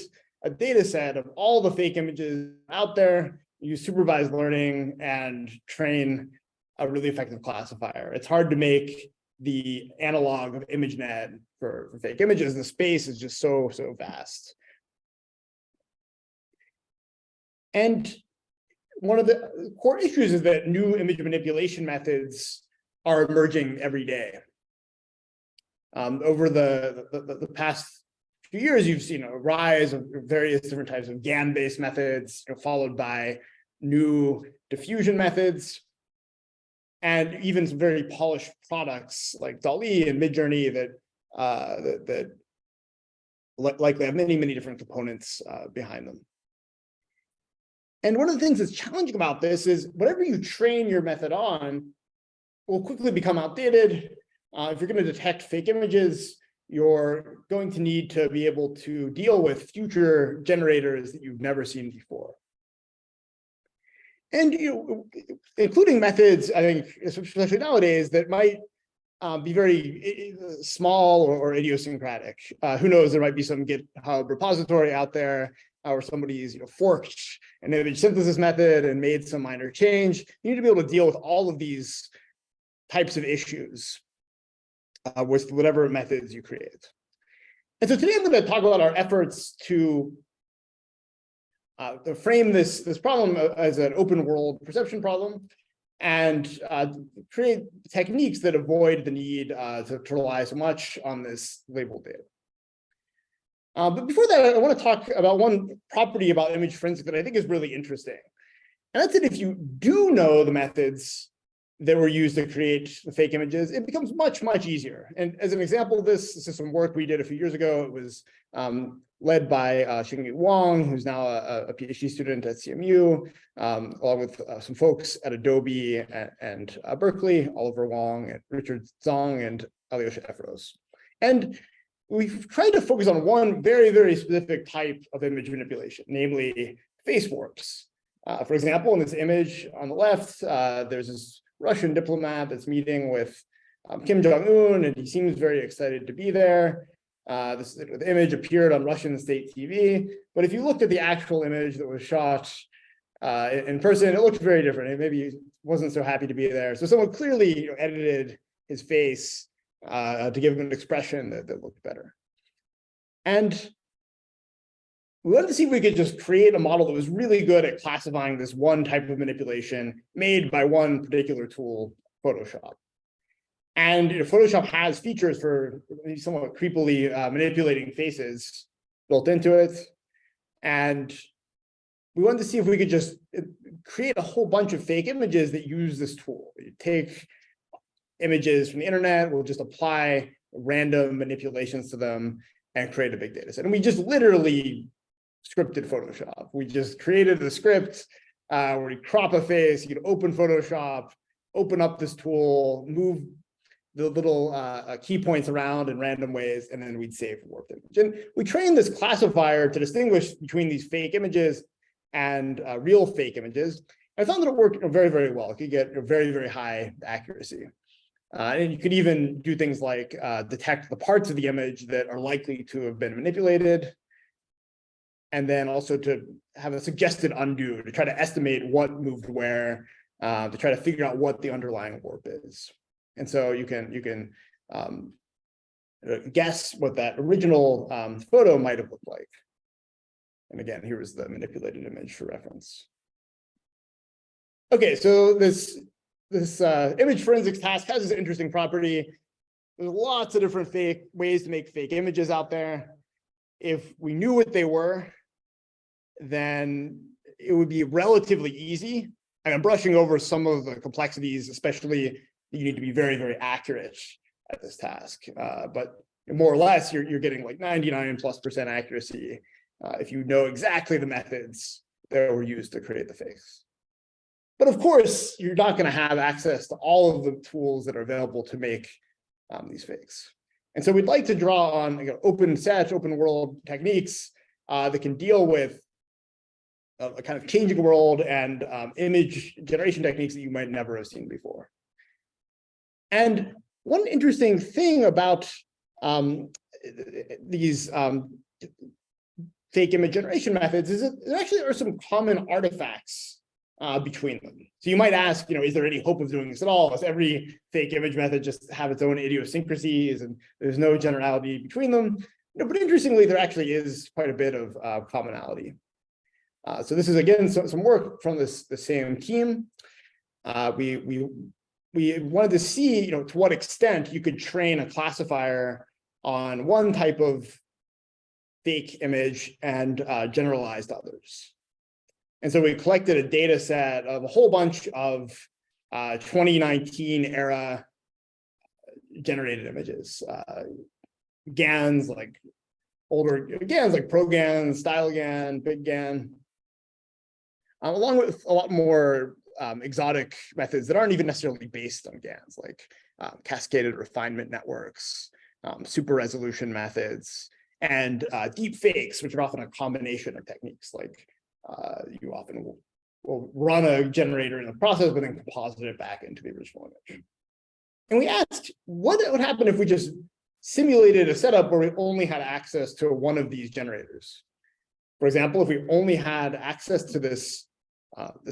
a data set of all the fake images out there, use supervised learning, and train a really effective classifier. It's hard to make the analog of ImageNet for fake images. The space is just so vast. And one of the core issues is that new image manipulation methods are emerging every day. Over the past few years, you've seen a rise of various different types of GAN-based methods, followed by new diffusion methods, and even some very polished products like DALL-E and Midjourney that likely have many different components behind them. And one of the things that's challenging about this is whatever you train your method on will quickly become outdated. If you're going to detect fake images, you're going to need to be able to deal with future generators that you've never seen before. And including methods, I think, especially nowadays, that might be very small or idiosyncratic. Who knows? There might be some GitHub repository out there, or somebody's forked an image synthesis method and made some minor change. You need to be able to deal with all of these types of issues with whatever methods you create. And so today I'm going to talk about our efforts to frame this problem as an open world perception problem and create techniques that avoid the need to rely so much on this labeled data. But before that, I want to talk about one property about image forensics that I think is really interesting. And that's that if you do know the methods that were used to create the fake images, it becomes much easier. And as an example of this is some work we did a few years ago. It was led by Xingyu Wang, who's now a PhD student at CMU, along with some folks at Adobe and Berkeley, Oliver Wong, and Richard Zhang, and Alyosha Efros. And we've tried to focus on one very specific type of image manipulation, namely face warps. For example, in this image on the left, there's this Russian diplomat that's meeting with Kim Jong-un, and he seems very excited to be there. The image appeared on Russian state TV, but if you looked at the actual image that was shot in person, it looked very different. And maybe he wasn't so happy to be there. So someone clearly edited his face to give him an expression that looked better. And we wanted to see if we could just create a model that was really good at classifying this one type of manipulation made by one particular tool, Photoshop. And Photoshop has features for somewhat creepily manipulating faces built into it. And we wanted to see if we could just create a whole bunch of fake images that use this tool. You take images from the internet, we'll just apply random manipulations to them and create a big data set. And we just literally scripted Photoshop. We just created a script where you crop a face, you can open Photoshop, open up this tool, move the little key points around in random ways, and then we'd save the warped image. And we trained this classifier to distinguish between these fake images and real fake images. I found that it worked very, very well. It could get very, very high accuracy. And you could even do things like detect the parts of the image that are likely to have been manipulated, and then also to have a suggested undo to try to estimate what moved where, to try to figure out what the underlying warp is. And so you can guess what that original photo might have looked like. And again, here was the manipulated image for reference. Okay, so this image forensics task has this interesting property. There's lots of different ways to make fake images out there. If we knew what they were, then it would be relatively easy. And I'm brushing over some of the complexities, especially you need to be very, very accurate at this task. But more or less, you're getting like 99+% accuracy if you know exactly the methods that were used to create the fakes. But of course, you're not going to have access to all of the tools that are available to make these fakes. And so we'd like to draw on open set, open world techniques that can deal with a kind of changing world and image generation techniques that you might never have seen before. And one interesting thing about these fake image generation methods is that there actually are some common artifacts between them. So you might ask, is there any hope of doing this at all? Does every fake image method just have its own idiosyncrasies and there's no generality between them? But interestingly, there actually is quite a bit of commonality. So this is, again, some work from the same team. We wanted to see, to what extent you could train a classifier on one type of fake image and generalize to others. And so we collected a data set of a whole bunch of 2019 era generated images, GANs, like older GANs, like ProGAN, StyleGAN, BigGAN, along with a lot more exotic methods that aren't even necessarily based on GANs, like cascaded refinement networks, super resolution methods, and deep fakes, which are often a combination of techniques. Like you often will run a generator in the process, but then composite it back into the original image. And we asked, what would happen if we just simulated a setup where we only had access to one of these generators? For example, if we only had access to this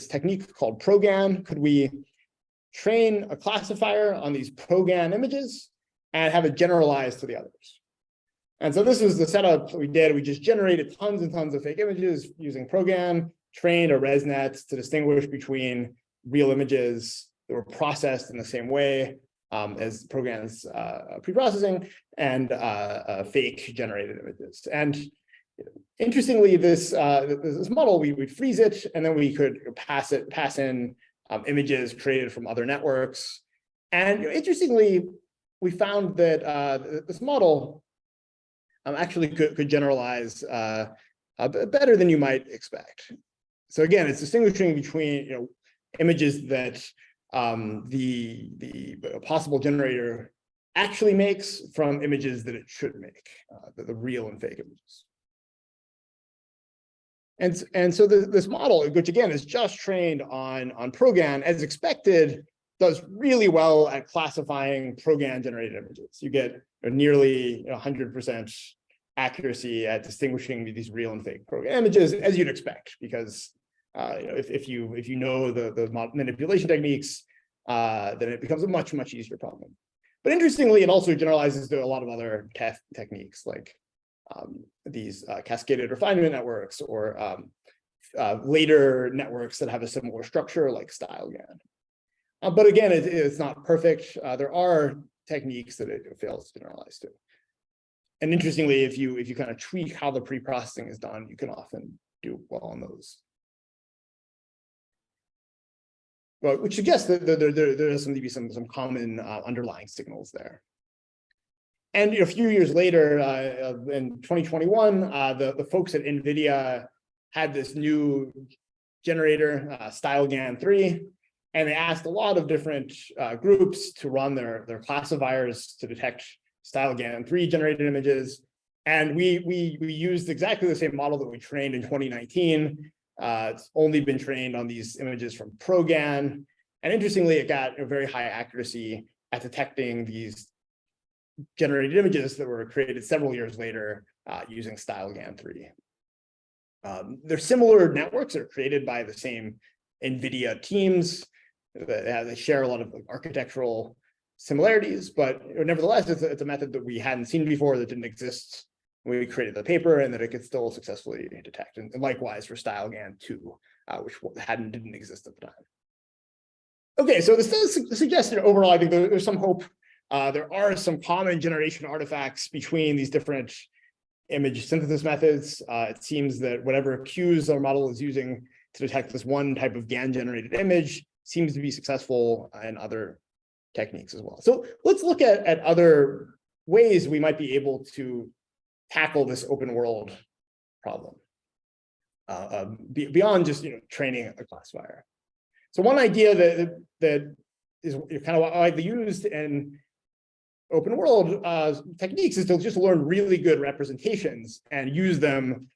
technique called ProGAN, could we train a classifier on these ProGAN images and have it generalized to the others? And so this was the setup that we did. We just generated tons and tons of fake images using ProGAN, trained a ResNet to distinguish between real images that were processed in the same way as ProGAN's preprocessing and fake generated images. And interestingly, this model, we'd freeze it, and then we could pass in images created from other networks. And interestingly, we found that this model actually could generalize better than you might expect. So again, it's distinguishing between images that the possible generator actually makes from images that it should make, the real and fake images. And so this model, which again is just trained on ProGAN, as expected, does really well at classifying ProGAN generated images. You get nearly 100% accuracy at distinguishing these real and fake ProGAN images, as you'd expect, because if you know the manipulation techniques, then it becomes a much easier problem. But interestingly, it also generalizes to a lot of other techniques, like these cascaded refinement networks or later networks that have a similar structure, like StyleGAN. But again, it's not perfect. There are techniques that it fails to generalize to. And interestingly, if you kind of tweak how the pre-processing is done, you can often do well on those. Well, which suggests that there does seem to be some common underlying signals there. And a few years later, in 2021, the folks at NVIDIA had this new generator, StyleGAN3, and they asked a lot of different groups to run their classifiers to detect StyleGAN3 generated images. And we used exactly the same model that we trained in 2019. It's only been trained on these images from ProGAN. And interestingly, it got a very high accuracy at detecting these generated images that were created several years later using StyleGAN3. There's similar networks that are created by the same NVIDIA teams. They share a lot of architectural similarities, but nevertheless, it's a method that we hadn't seen before, that didn't exist when we created the paper, and that it could still successfully detect. And likewise for StyleGAN2, which didn't exist at the time. Okay, so this does suggest that overall, I think there's some hope. There are some common generation artifacts between these different image synthesis methods. It seems that whatever cues our model is using to detect this one type of GAN-generated image seems to be successful in other techniques as well. So let's look at other ways we might be able to tackle this open world problem beyond just training a classifier. So one idea that is kind of widely used in open world techniques is to just learn really good representations and use them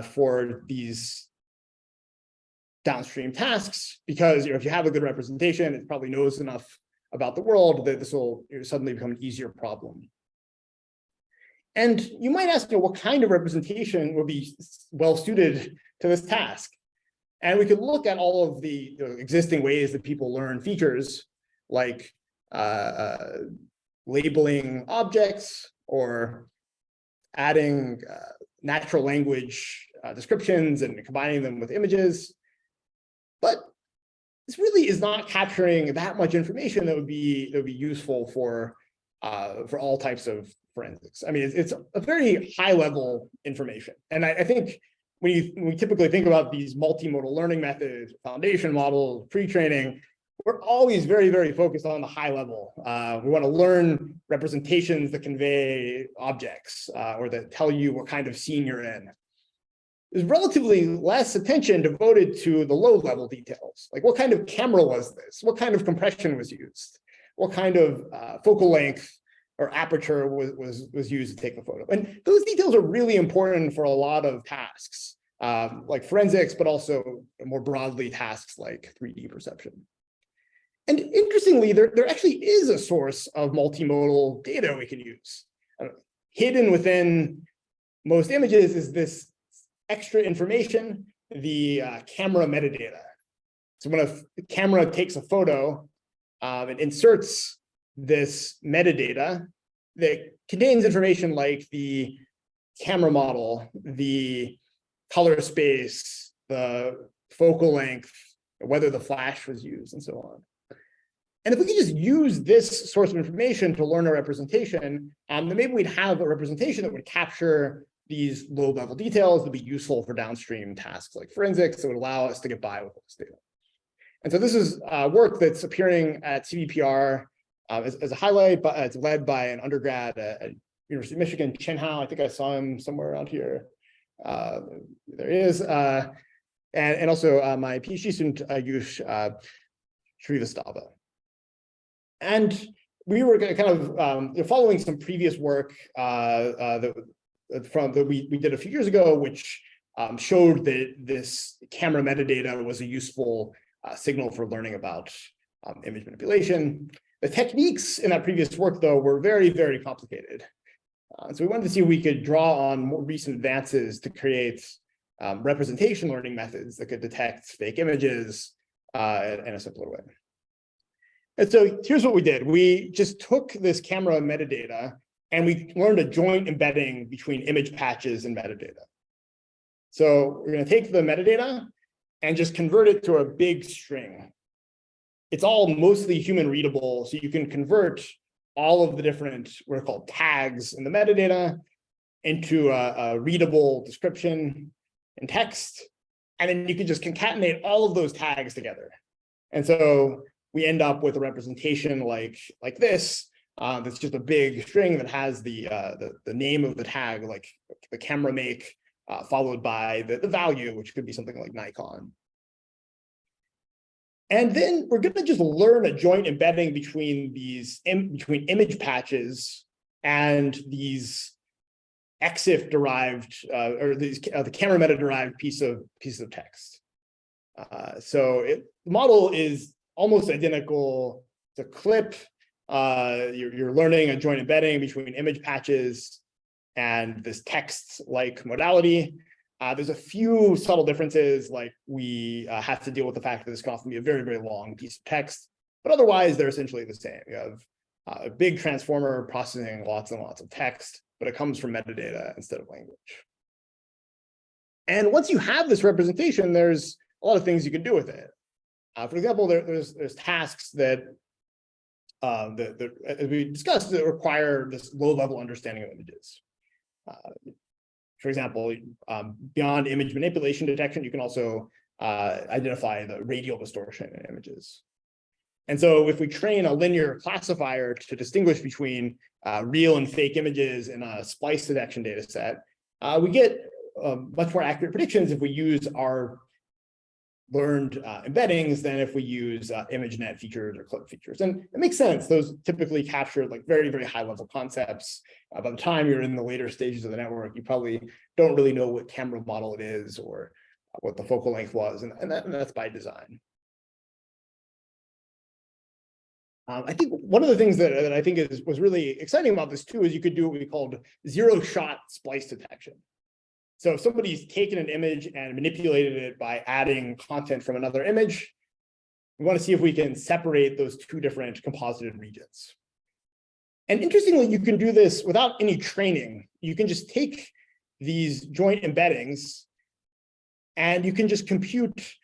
for these downstream tasks, because if you have a good representation, it probably knows enough about the world that this will suddenly become an easier problem. And you might ask, what kind of representation would be well suited to this task? And we could look at all of the existing ways that people learn features, like labeling objects or adding natural language descriptions and combining them with images. But this really is not capturing that much information that would be useful for all types of forensics. I mean, it's a very high level information. And I think when we typically think about these multimodal learning methods, foundation models, pre-training, we're always very, very focused on the high level. We want to learn representations that convey objects or that tell you what kind of scene you're in. There's relatively less attention devoted to the low level details, like what kind of camera was this? What kind of compression was used? What kind of focal length or aperture was used to take the photo? And those details are really important for a lot of tasks, like forensics, but also more broadly tasks like 3D perception. And interestingly, there actually is a source of multimodal data we can use. Hidden within most images is this extra information, the camera metadata. So when a camera takes a photo, it inserts this metadata that contains information like the camera model, the color space, the focal length, whether the flash was used, and so on. And if we could just use this source of information to learn a representation, then maybe we'd have a representation that would capture these low-level details that would be useful for downstream tasks like forensics that would allow us to get by with this data. And so this is work that's appearing at CVPR as a highlight, but it's led by an undergrad at University of Michigan, Chen Hao. I think I saw him somewhere around here. There he is. And also my PhD student, Ayush Shrivastava. And we were kind of following some previous work that we did a few years ago, which showed that this camera metadata was a useful signal for learning about image manipulation. The techniques in that previous work, though, were very, very complicated. So we wanted to see if we could draw on more recent advances to create representation learning methods that could detect fake images in a simpler way. And so here's what we did. We just took this camera metadata and we learned a joint embedding between image patches and metadata. So we're going to take the metadata and just convert it to a big string. It's all mostly human readable, so you can convert all of the different what are called tags in the metadata into a readable description and text, and then you can just concatenate all of those tags together. And so we end up with a representation like this, That's just a big string that has the name of the tag, like the camera make, followed by the value, which could be something like Nikon. And then we're going to just learn a joint embedding between these between image patches and these EXIF derived or these the camera meta derived piece of text. So the model is almost identical to CLIP. You're learning a joint embedding between image patches and this text-like modality. There's a few subtle differences, like we have to deal with the fact that this can often be a very, very long piece of text, but otherwise they're essentially the same. You have a big transformer processing lots and lots of text, but it comes from metadata instead of language. And once you have this representation, there's a lot of things you can do with it. For example, there's tasks that, as we discussed, that require this low-level understanding of images. For example, beyond image manipulation detection, you can also identify the radial distortion in images. And so if we train a linear classifier to distinguish between real and fake images in a splice detection data set, we get much more accurate predictions if we use our learned embeddings than if we use ImageNet features or CLIP features. And it makes sense. Those typically capture like very, very high level concepts. By the time you're in the later stages of the network, you probably don't really know what camera model it is or what the focal length was. And that's by design. I think one of the things that I think was really exciting about this too is you could do what we called zero-shot splice detection. So if somebody's taken an image and manipulated it by adding content from another image, we want to see if we can separate those two different composited regions. And interestingly, you can do this without any training. You can just take these joint embeddings and you can just compute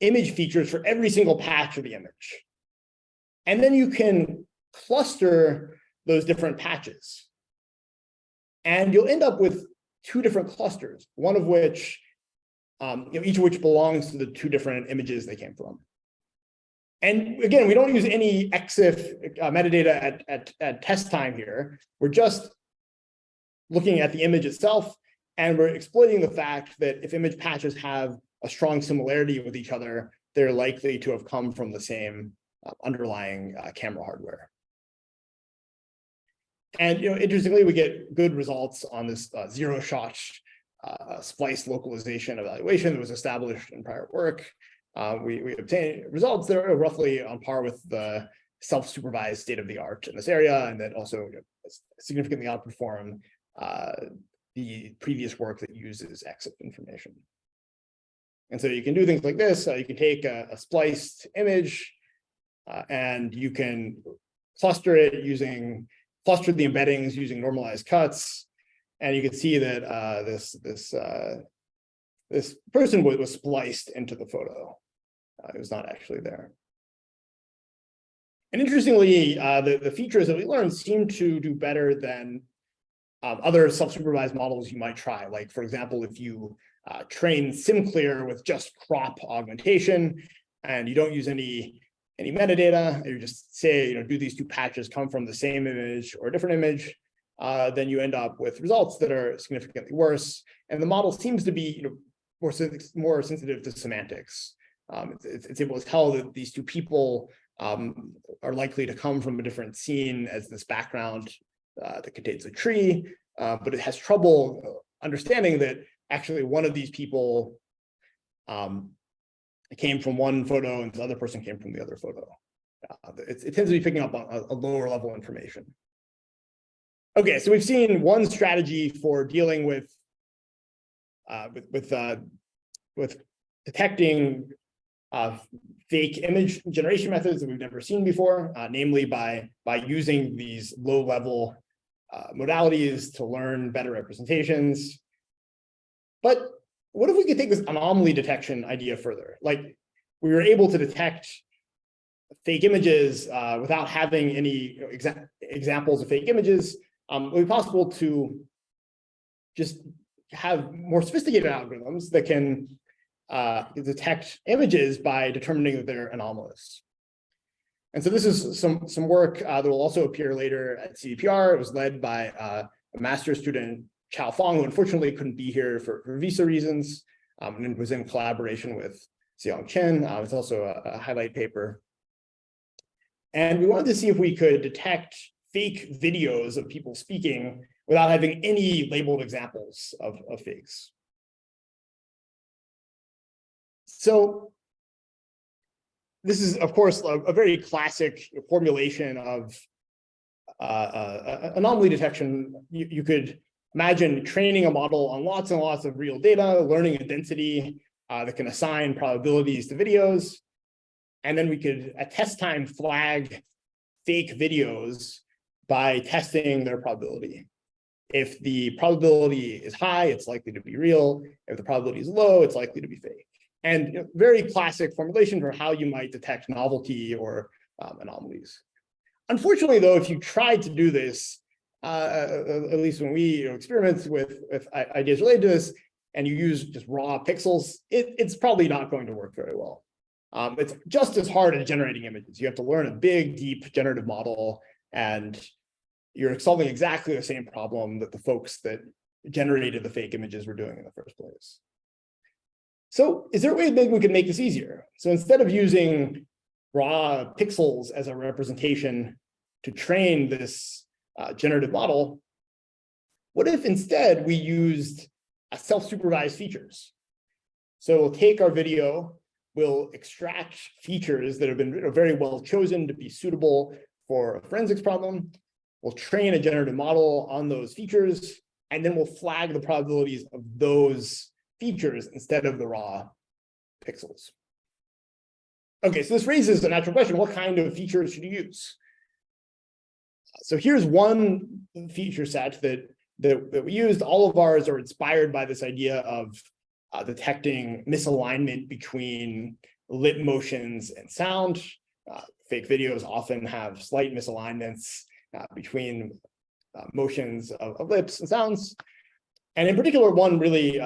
image features for every single patch of the image. And then you can cluster those different patches. And you'll end up with two different clusters, one of which, each of which belongs to the two different images they came from. And again, we don't use any EXIF metadata at test time here. We're just looking at the image itself, and we're exploiting the fact that if image patches have a strong similarity with each other, they're likely to have come from the same underlying camera hardware. And interestingly, we get good results on this zero-shot splice localization evaluation that was established in prior work. We obtain results that are roughly on par with the self-supervised state-of-the-art in this area, and that also significantly outperform the previous work that uses EXIF information. And so you can do things like this. You can take a spliced image and you can cluster the embeddings using normalized cuts, and you can see that this person was spliced into the photo. It was not actually there. And interestingly, the features that we learned seem to do better than other self-supervised models you might try. Like, for example, if you train SimClear with just crop augmentation, and you don't use any metadata, you just say, do these two patches come from the same image or a different image, then you end up with results that are significantly worse. And the model seems to be more sensitive to semantics. It's able to tell that these two people are likely to come from a different scene as this background that contains a tree, but it has trouble understanding that actually one of these people came from one photo and the other person came from the other photo. It tends to be picking up on a lower level information. Okay, so we've seen one strategy for dealing with detecting fake image generation methods that we've never seen before, namely by using these low-level modalities to learn better representations. But what if we could take this anomaly detection idea further? Like, we were able to detect fake images without having any examples of fake images. It would be possible to just have more sophisticated algorithms that can detect images by determining that they're anomalous. And so this is some work that will also appear later at CVPR. It was led by a master's student, Chao Fong, who unfortunately couldn't be here for visa reasons, and it was in collaboration with Xiang Chen. It's also a highlight paper. And we wanted to see if we could detect fake videos of people speaking without having any labeled examples of fakes. So this is, of course, a very classic formulation of anomaly detection. You could imagine training a model on lots and lots of real data, learning a density that can assign probabilities to videos. And then we could, at test time, flag fake videos by testing their probability. If the probability is high, it's likely to be real. If the probability is low, it's likely to be fake. And very classic formulation for how you might detect novelty or anomalies. Unfortunately, though, if you tried to do this, at least when we experiment with ideas related to this, and you use just raw pixels, it's probably not going to work very well. It's just as hard as generating images. You have to learn a big, deep generative model, and you're solving exactly the same problem that the folks that generated the fake images were doing in the first place. So is there a way maybe we could make this easier? So instead of using raw pixels as a representation to train this generative model, what if instead we used self-supervised features? So we'll take our video, we'll extract features that have been very well chosen to be suitable for a forensics problem. We'll train a generative model on those features, and then we'll flag the probabilities of those features instead of the raw pixels. Okay, so this raises a natural question: what kind of features should you use? So here's one feature set that we used. All of ours are inspired by this idea of detecting misalignment between lip motions and sound. Fake videos often have slight misalignments between motions of lips and sounds. And in particular, one really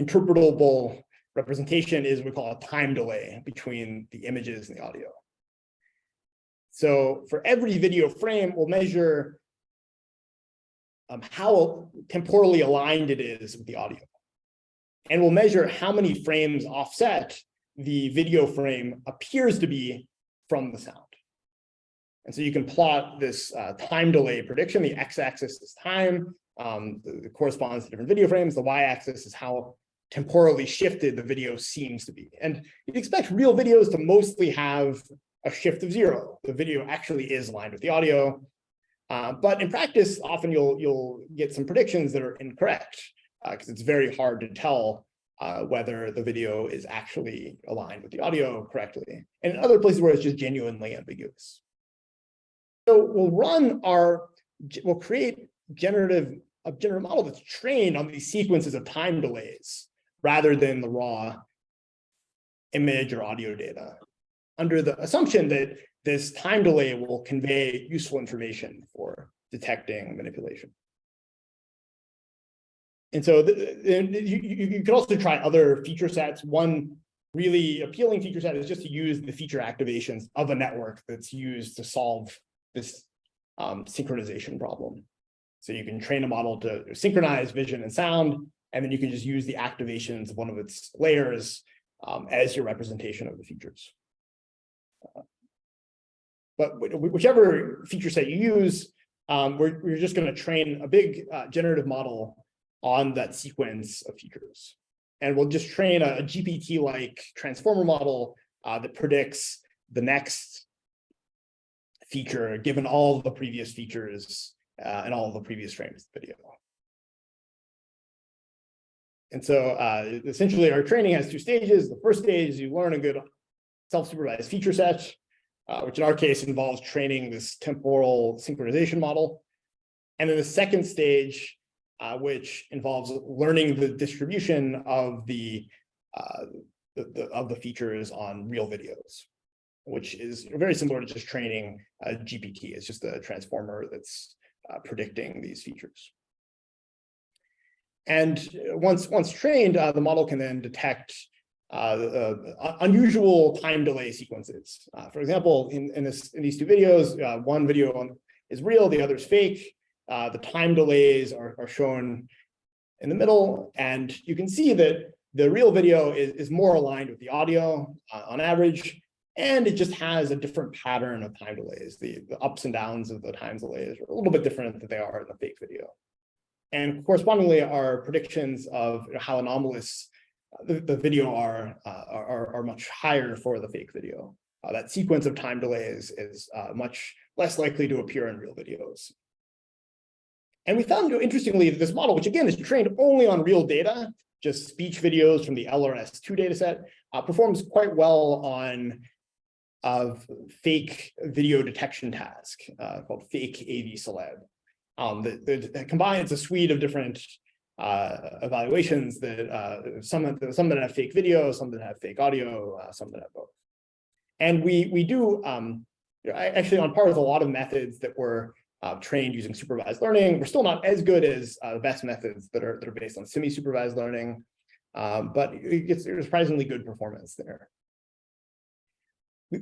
interpretable representation is what we call a time delay between the images and the audio. So for every video frame, we'll measure how temporally aligned it is with the audio. And we'll measure how many frames offset the video frame appears to be from the sound. And so you can plot this time delay prediction. The x-axis is time, that corresponds to different video frames. The y-axis is how temporally shifted the video seems to be. And you'd expect real videos to mostly have a shift of 0. The video actually is aligned with the audio. But in practice, often you'll get some predictions that are incorrect, because it's very hard to tell whether the video is actually aligned with the audio correctly. And in other places where it's just genuinely ambiguous. So we'll create a generative model that's trained on these sequences of time delays rather than the raw image or audio data, under the assumption that this time delay will convey useful information for detecting manipulation. And so you could also try other feature sets. One really appealing feature set is just to use the feature activations of a network that's used to solve this synchronization problem. So you can train a model to synchronize vision and sound, and then you can just use the activations of one of its layers as your representation of the features. But whichever feature set you use, we're just going to train a big generative model on that sequence of features. And we'll just train a GPT-like transformer model that predicts the next feature given all of the previous features and all of the previous frames of the video. And so essentially our training has 2 stages. The first stage is you learn a good self-supervised feature set, which in our case involves training this temporal synchronization model. And then the second stage, which involves learning the distribution of the features on real videos, which is very similar to just training a GPT. It's just a transformer that's predicting these features. And once trained, the model can then detect unusual time delay sequences. For example, in these two videos, one video is real, the other is fake. The time delays are shown in the middle, and you can see that the real video is more aligned with the audio on average, and it just has a different pattern of time delays. The ups and downs of the time delays are a little bit different than they are in the fake video. And correspondingly, our predictions of how anomalous the video are much higher for the fake video. That sequence of time delays is much less likely to appear in real videos. And we found, interestingly, this model, which again is trained only on real data, just speech videos from the LRS2 dataset, performs quite well on fake video detection task called fake AV celeb. That combines a suite of different evaluations that some that have fake video, some that have fake audio, some that have both. And we do actually on par with a lot of methods that were trained using supervised learning. We're still not as good as the best methods that are based on semi-supervised learning, but it's surprisingly good performance there.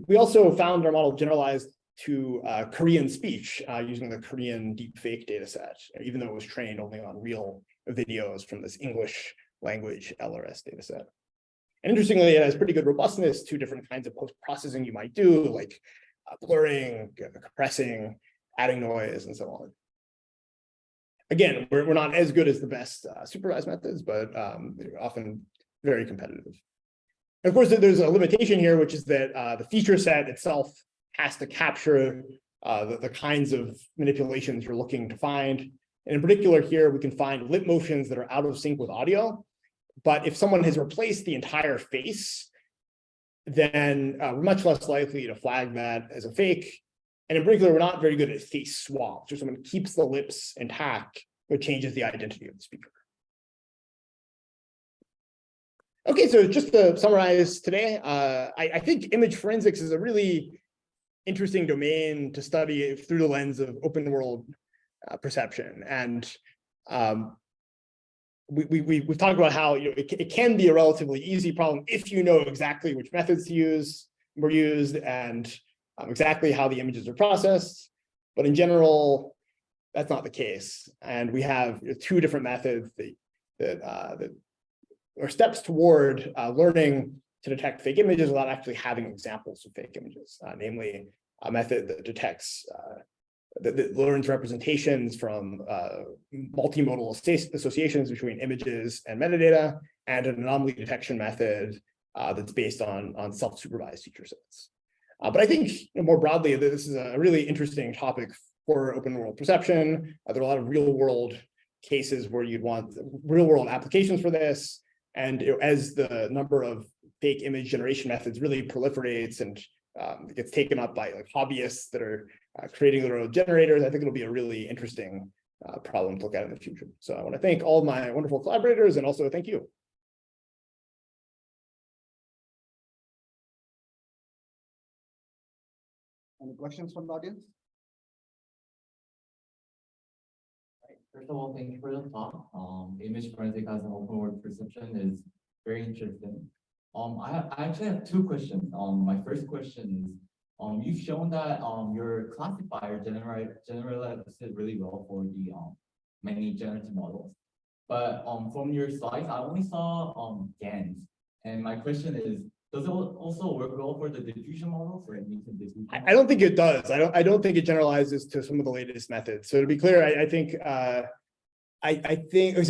We also found our model generalized to Korean speech using the Korean deepfake dataset, even though it was trained only on real videos from this English language LRS dataset. And interestingly, it has pretty good robustness to different kinds of post-processing you might do, like blurring, compressing, adding noise, and so on. Again, we're not as good as the best supervised methods, but they're often very competitive. And of course, there's a limitation here, which is that the feature set itself has to capture the kinds of manipulations you're looking to find. And in particular here, we can find lip motions that are out of sync with audio. But if someone has replaced the entire face, then we're much less likely to flag that as a fake. And in particular, we're not very good at face swaps, where someone keeps the lips intact, but changes the identity of the speaker. Okay, so just to summarize today, I think image forensics is a really interesting domain to study through the lens of open world perception. And we've talked about how it can be a relatively easy problem if you know exactly which methods were used and exactly how the images are processed. But in general, that's not the case. And we have two different methods that are steps toward learning to detect fake images without actually having examples of fake images, namely a method that detects that learns representations from multimodal associations between images and metadata, and an anomaly detection method that's based on self-supervised feature sets. But I think more broadly, this is a really interesting topic for open world perception. There are a lot of real world cases where you'd want real world applications for this. And as the number of fake image generation methods really proliferates and gets taken up by like hobbyists that are creating their own generators, I think it'll be a really interesting problem to look at in the future. So I want to thank all of my wonderful collaborators, and also thank you. Any questions from the audience? First of all, thank you for the talk. Image forensic as an open world perception is very interesting. I actually have two questions. My first question is, you've shown that your classifier generalizes really well for the many generative models. But from your slides, I only saw GANs. And my question is, does it also work well for the diffusion models? Or I don't think it does. I don't think it generalizes to some of the latest methods. So to be clear, I think so.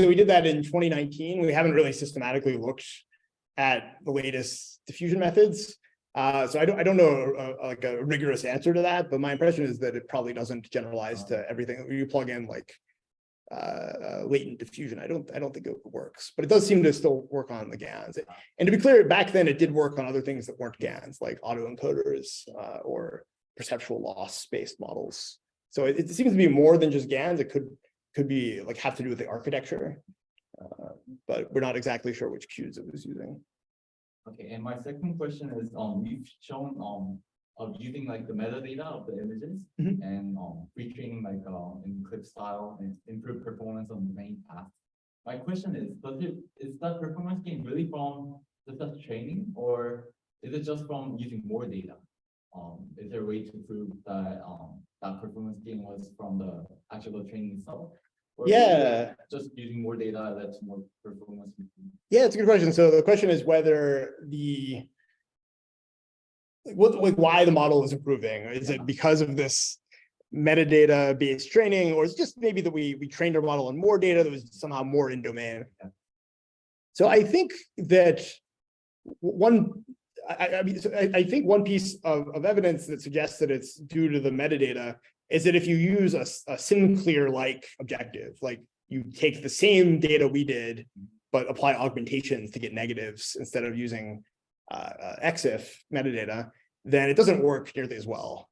We did that in 2019. We haven't really systematically looked at the latest diffusion methods. So I don't know like a rigorous answer to that, but my impression is that it probably doesn't generalize to everything. You plug in like latent diffusion, I don't think it works, but it does seem to still work on the GANs. And to be clear, back then it did work on other things that weren't GANs, like autoencoders or perceptual loss-based models. So it seems to be more than just GANs. It could be like have to do with the architecture, but we're not exactly sure which cues it was using. Okay, and my second question is, you've shown of using like the metadata of the images and retraining like in clip style and improve performance on the main path. My question is, is that performance gain really from just as training, or is it just from using more data? Is there a way to prove that that performance gain was from the actual training itself? Or Yeah. just using more data that's more performance. Yeah, it's a good question. So the question is whether why the model is improving. Is it because of this metadata based training, or is it just maybe that we trained our model on more data that was somehow more in domain? So I think that I think one piece of evidence that suggests that it's due to the metadata is that if you use a SimClear-like objective, like you take the same data we did, but apply augmentations to get negatives instead of using EXIF metadata, then it doesn't work nearly as well.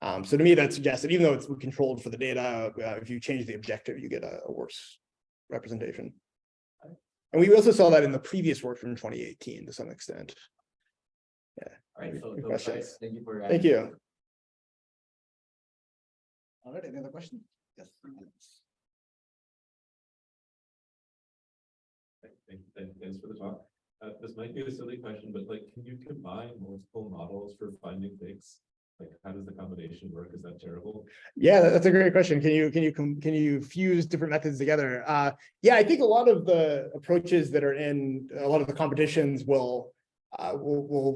So to me, that suggests that even though it's controlled for the data, if you change the objective, you get a worse representation. And we also saw that in the previous work from 2018 to some extent. Yeah. All right, so Good those questions. guys, thank you for your Thank you. All right, any other questions? Yes. Thanks for the talk. This might be a silly question, but like, can you combine multiple models for finding fakes? Like, how does the combination work? Is that terrible? Yeah, that's a great question. Can you fuse different methods together? Yeah, I think a lot of the approaches that are in a lot of the competitions will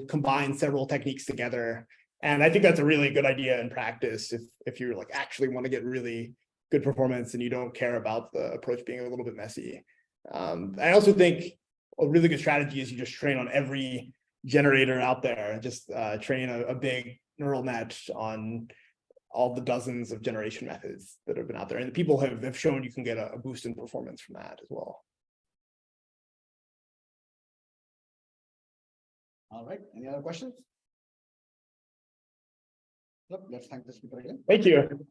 combine several techniques together, and I think that's a really good idea in practice if you like actually want to get really good performance and you don't care about the approach being a little bit messy. I also think a really good strategy is you just train on every generator out there and just train a big neural net on all the dozens of generation methods that have been out there. And people have shown you can get a boost in performance from that as well. All right, any other questions? Yep, let's thank the speaker again. Thank you.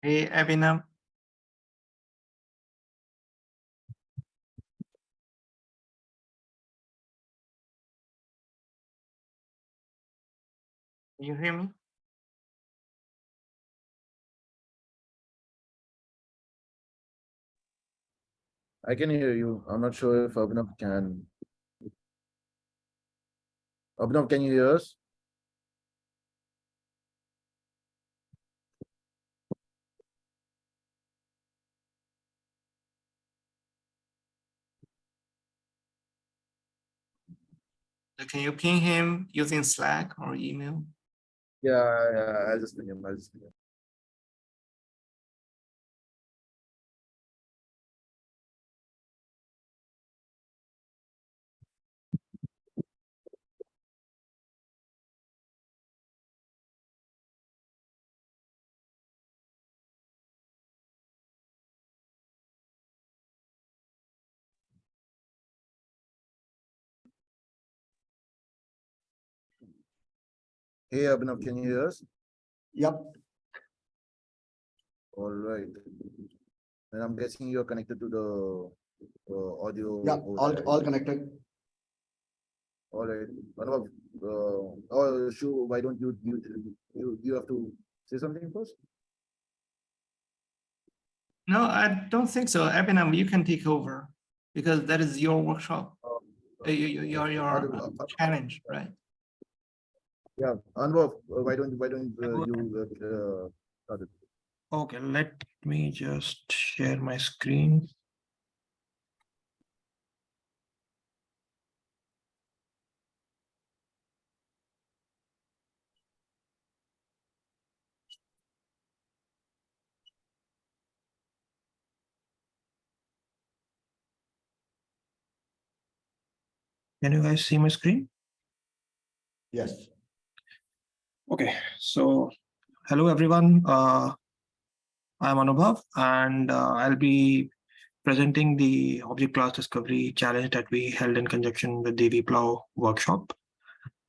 Hey, Abhinav. Can you hear me? I can hear you. I'm not sure if Abhinav can. Abhinav, can you hear us? Can you ping him using Slack or email? Yeah, I'll just ping him. Hey, Abhinav, can you hear us? Yep. All right. And I'm guessing you're connected to the audio. Yeah, all connected. all right. Anubhav, or Shu, why don't you have to say something first? No, I don't think so. Abhinav, you can take over because that is your workshop, your challenge, right? Yeah, Anubhav, why don't you start it? Okay, let me just share my screen. Can you guys see my screen? Yes. Okay, so hello everyone. I'm Anubhav, and I'll be presenting the object class discovery challenge that we held in conjunction with the VPLOW workshop.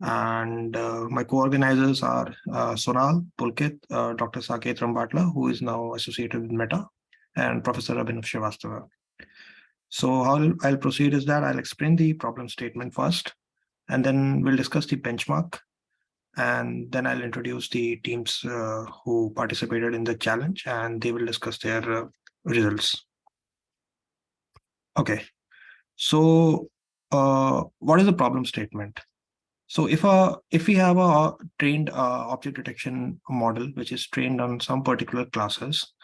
And my co-organizers are Sonal, Pulkit, Dr. Saket Rambatla, who is now associated with Meta, and Professor Abhinav Srivastava. So how I'll proceed is that I'll explain the problem statement first, and then we'll discuss the benchmark. And then I'll introduce the teams who participated in the challenge, and they will discuss their results. Okay, so what is the problem statement? So if we have a trained object detection model which is trained on some particular classes,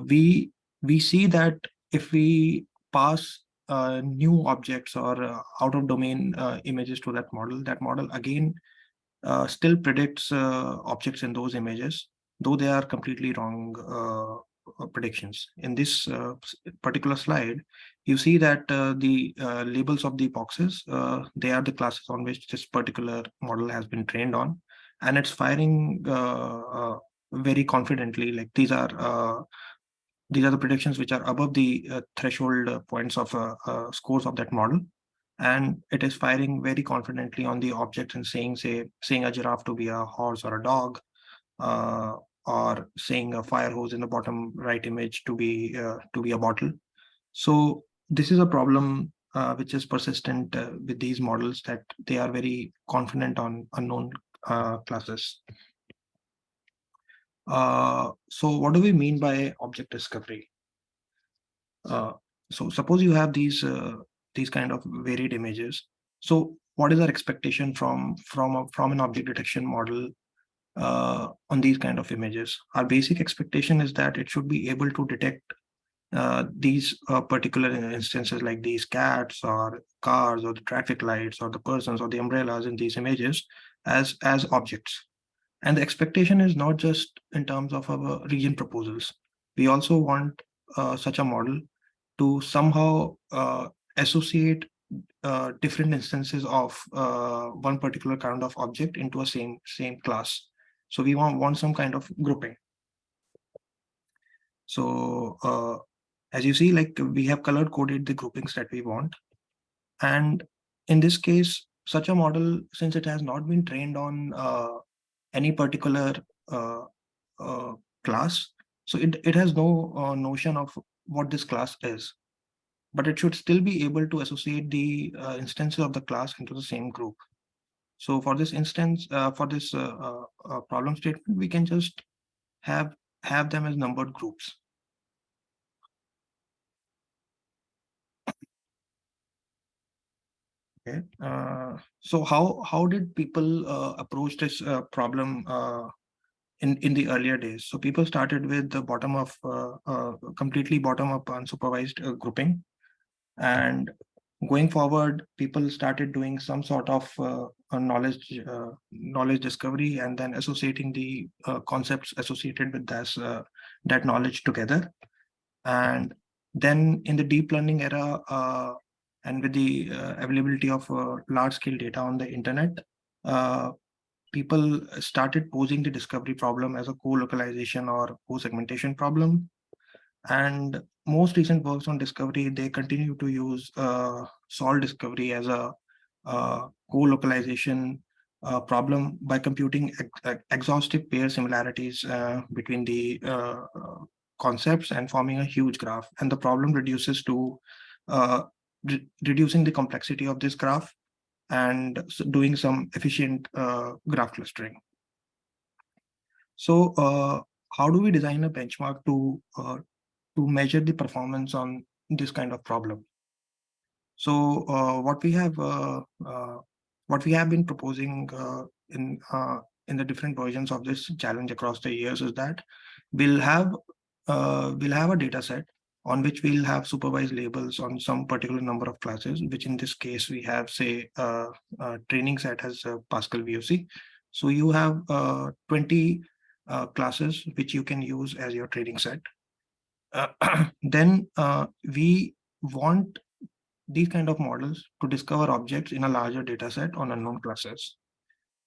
we see that if we pass new objects or out of domain images to that model again still predicts objects in those images, though they are completely wrong predictions. In this particular slide, you see that the labels of the boxes, they are the classes on which this particular model has been trained on, and it's firing very confidently. Like these are the predictions which are above the threshold points of scores of that model, and it is firing very confidently on the object and saying a giraffe to be a horse or a dog, or saying a fire hose in the bottom right image to be a bottle. So this is a problem which is persistent with these models, that they are very confident on unknown classes. So what do we mean by object discovery? So suppose you have these kind of varied images. So what is our expectation from an object detection model on these kind of images? Our basic expectation is that it should be able to detect these particular instances, like these cats or cars or the traffic lights or the persons or the umbrellas in these images as objects. And the expectation is not just in terms of our region proposals. We also want such a model to somehow associate different instances of one particular kind of object into a same class. So we want some kind of grouping. So as you see, like we have color coded the groupings that we want. And in this case, such a model, since it has not been trained on any particular class, so it has no notion of what this class is, but it should still be able to associate the instances of the class into the same group. So for this instance, for this problem statement, we can just have them as numbered groups. Okay. So how did people approach this problem in the earlier days? So people started with the completely bottom up unsupervised grouping, and going forward, people started doing some sort of knowledge discovery, and then associating the concepts associated with that knowledge together. And then in the deep learning era, and with the availability of large scale data on the internet, people started posing the discovery problem as a co-localization or co-segmentation problem. And most recent works on discovery, they continue to use solve discovery as a co-localization problem by computing exhaustive pair similarities between the concepts and forming a huge graph. And the problem reduces to reducing the complexity of this graph and doing some efficient graph clustering. So how do we design a benchmark to measure the performance on this kind of problem? So what we have been proposing in the different versions of this challenge across the years is that we'll have a data set on which we'll have supervised labels on some particular number of classes, which in this case we have, say, a training set has Pascal VOC. So you have 20 classes which you can use as your training set. Then we want these kind of models to discover objects in a larger data set on unknown classes.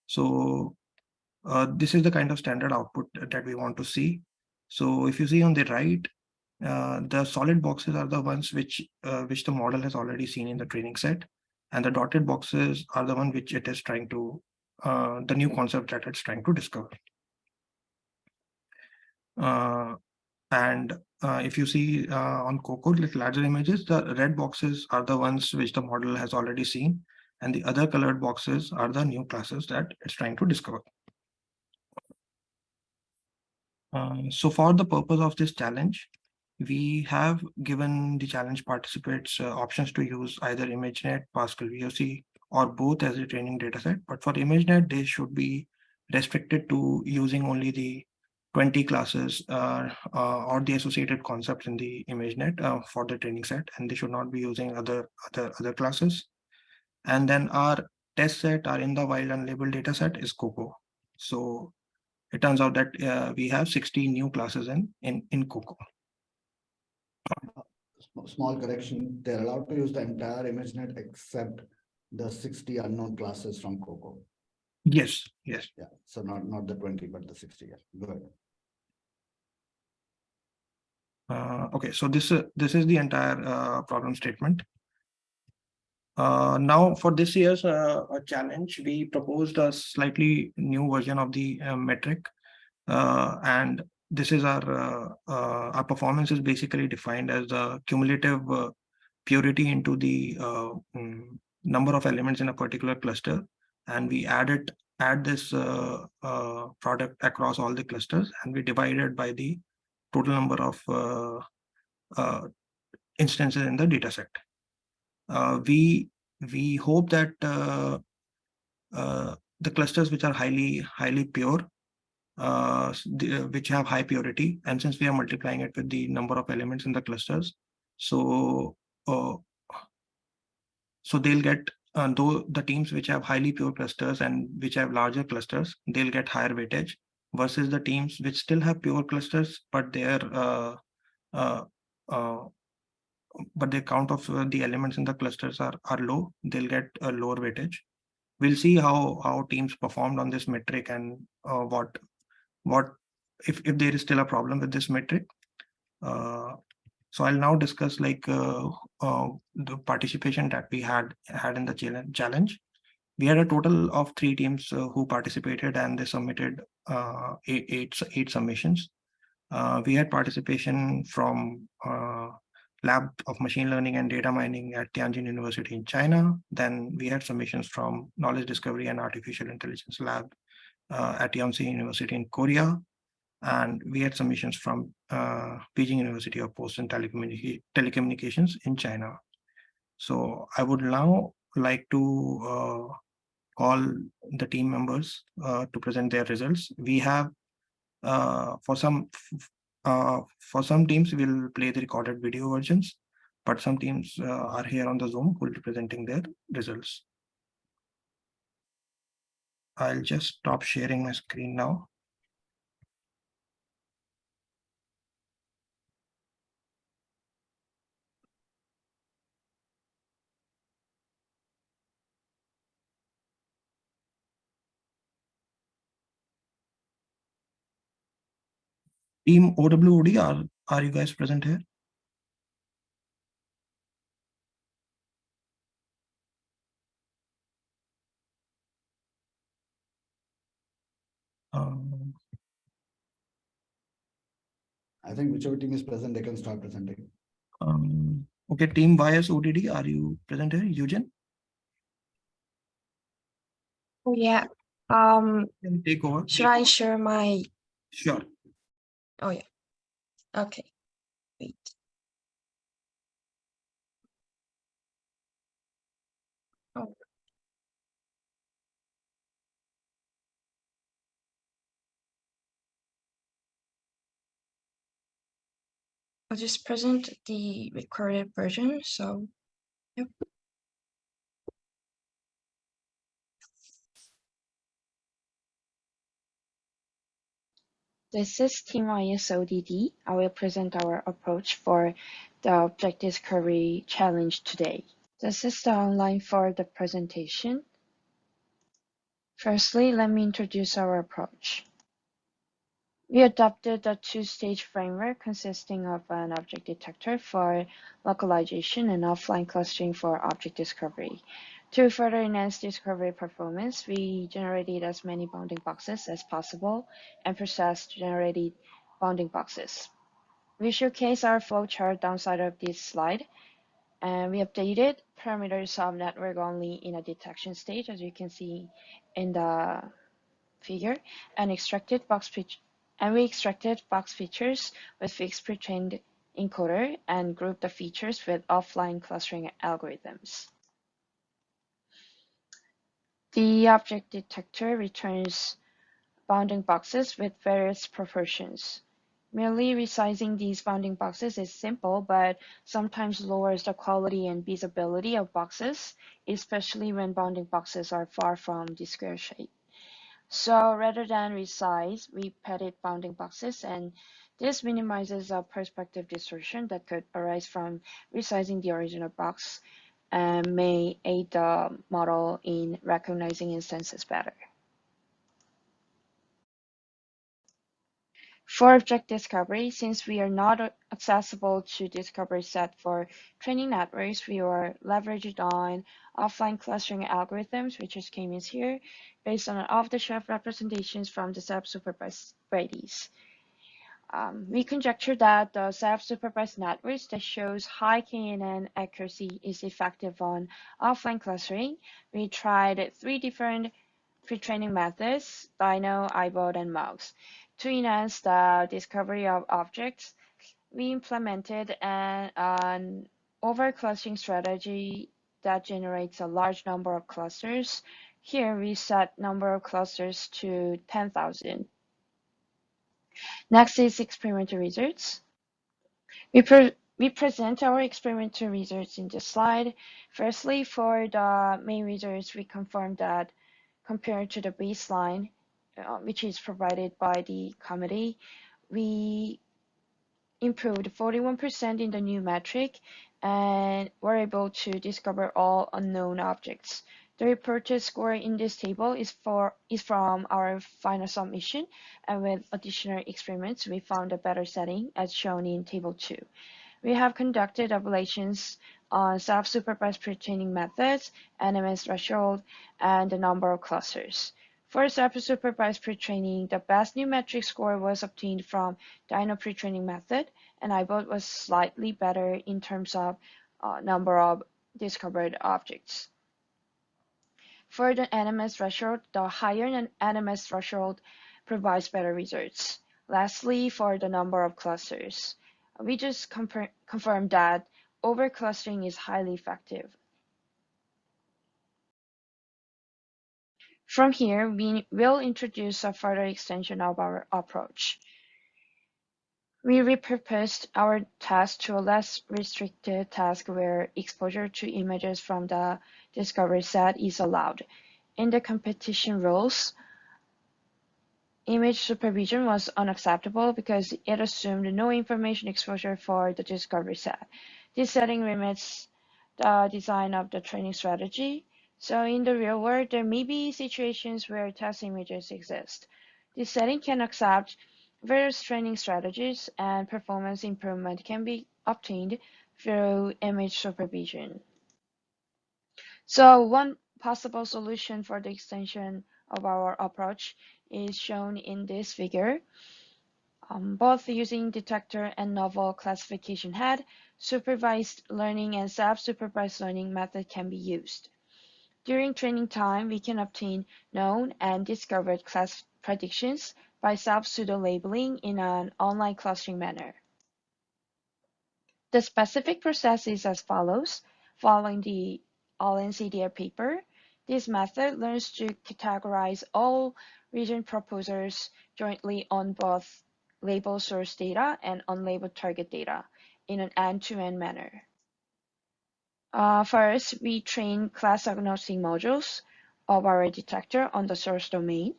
So this is the kind of standard output that we want to see. So if you see on the right, the solid boxes are the ones which the model has already seen in the training set, and the dotted boxes are the one which it is trying to the new concept that it's trying to discover. And if you see on COCO, like larger images, the red boxes are the ones which the model has already seen, and the other colored boxes are the new classes that it's trying to discover. So for the purpose of this challenge, we have given the challenge participants options to use either ImageNet, Pascal VOC, or both as a training dataset. But for ImageNet, they should be restricted to using only the 20 classes or the associated concepts in the ImageNet for the training set, and they should not be using other classes. And then our test set, our in the wild unlabeled data set is COCO. So it turns out that we have 60 new classes in COCO. Small correction, they're allowed to use the entire ImageNet except the 60 unknown classes from COCO. Yes, yes. Yeah, so not the 20, but the 60. Yeah, go ahead. Okay, so this is the entire problem statement. Now for this year's challenge, we proposed a slightly new version of the metric, and this is our performance is basically defined as the cumulative purity into the number of elements in a particular cluster, and we add this product across all the clusters, and we divide it by the total number of instances in the data set. We hope that the clusters which are highly pure, which have high purity, and since we are multiplying it with the number of elements in the clusters, so they'll get though the teams which have highly pure clusters and which have larger clusters, they'll get higher weightage, versus the teams which still have pure clusters but their count of the elements in the clusters are low, they'll get a lower weightage. We'll see how teams performed on this metric, and what if there is still a problem with this metric. So I'll now discuss the participation that we had in the challenge. We had a total of 3 teams who participated, and they submitted 8 submissions. We had participation from Lab of Machine Learning and Data Mining at Tianjin University in China. Then we had submissions from Knowledge Discovery and Artificial Intelligence Lab at Yonsei University in Korea. And we had submissions from Beijing University of Post and Telecommunications in China. So I would now like to call the team members to present their results. We have for some teams we'll play the recorded video versions, but some teams are here on the Zoom who will be presenting their results. I'll just stop sharing my screen now. Team OWOD, are you guys present here? I think whichever team is present, they can start presenting. Okay, team YS ODD, are you present here, Eugen? Oh, yeah. Can take over. Should I share my? Sure. Oh yeah. Okay. Wait. Oh. I'll just present the recorded version. So, yep. This is Team ISODD. I will present our approach for the Object Discovery Challenge today. This is the outline for the presentation. Firstly, let me introduce our approach. We adopted a two-stage framework consisting of an object detector for localization and offline clustering for object discovery. To further enhance discovery performance, we generated as many bounding boxes as possible and processed generated bounding boxes. We showcase our flowchart downside of this slide, and we updated parameters of network only in a detection stage, as you can see in the figure, and we extracted box features with fixed pretrained encoder and grouped the features with offline clustering algorithms. The object detector returns bounding boxes with various proportions. Merely resizing these bounding boxes is simple, but sometimes lowers the quality and visibility of boxes, especially when bounding boxes are far from the square shape. So rather than resize, we padded bounding boxes, and this minimizes a perspective distortion that could arise from resizing the original box and may aid the model in recognizing instances better. For object discovery, since we are not accessible to discovery set for training networks, we are leveraged on offline clustering algorithms, which is k-means here, based on off-the-shelf representations from the self-supervised varieties. We conjecture that the self-supervised networks that shows high KNN accuracy is effective on offline clustering. We tried 3 different pre-training methods, Dino, iBot, and MOUX. To enhance the discovery of objects, we implemented an over-clustering strategy that generates a large number of clusters. Here we set number of clusters to 10,000. Next is experimental results. We present our experimental results in this slide. Firstly, for the main results, we confirmed that compared to the baseline, which is provided by the committee, we improved 41% in the new metric and were able to discover all unknown objects. The reported score in this table is from our final submission, and with additional experiments, we found a better setting as shown in table 2. We have conducted evaluations on self-supervised pre-training methods, NMS threshold, and the number of clusters. For self-supervised pre-training, the best new metric score was obtained from Dino pre-training method, and iBot was slightly better in terms of number of discovered objects. For the NMS threshold, the higher NMS threshold provides better results. Lastly, for the number of clusters, we just confirmed that over-clustering is highly effective. From here, we will introduce a further extension of our approach. We repurposed our task to a less restricted task where exposure to images from the discovery set is allowed. In the competition rules, image supervision was unacceptable because it assumed no information exposure for the discovery set. This setting limits the design of the training strategy. So in the real world, there may be situations where test images exist. This setting can accept various training strategies, and performance improvement can be obtained through image supervision. So one possible solution for the extension of our approach is shown in this figure. Both using detector and novel classification head, supervised learning and self-supervised learning method can be used. During training time, we can obtain known and discovered class predictions by self-pseudo-labeling in an online clustering manner. The specific process is as follows. Following the all-NCDR paper, this method learns to categorize all region proposers jointly on both labeled source data and unlabeled target data in an end-to-end manner. First, we train class agnostic modules of our detector on the source domain.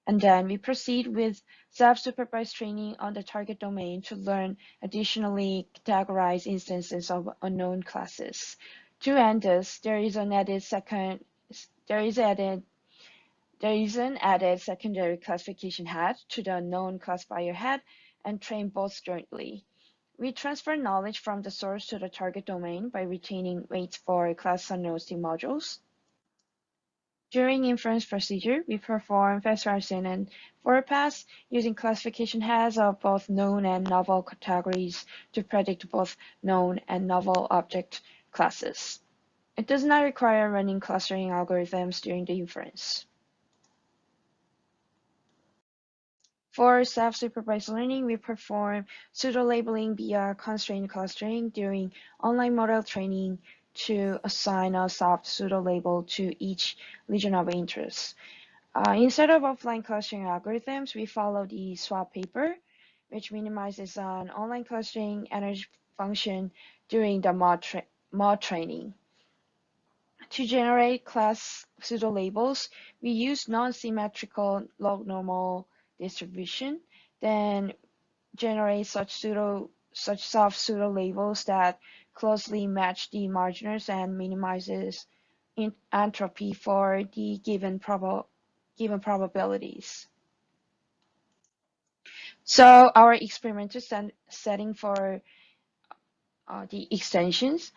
And then we proceed with self-supervised training on the target domain to learn additionally categorize instances of unknown classes. To end this, there is an added secondary classification head to the known classifier head and train both jointly. We transfer knowledge from the source to the target domain by retaining weights for class agnostic modules. During inference procedure, we perform factorization and forepass using classification heads of both known and novel categories to predict both known and novel object classes. It does not require running clustering algorithms during the inference. For self-supervised learning, we perform pseudo-labeling via constrained clustering during online model training to assign a soft pseudo-label to each region of interest. Instead of offline clustering algorithms, we follow the swap paper, which minimizes an online clustering energy function during the mod training. To generate class pseudo-labels, we use non-symmetrical log-normal distribution, then generate such soft pseudo-labels that closely match the marginers and minimizes entropy for the given probabilities. So our experimental setting for the extensions,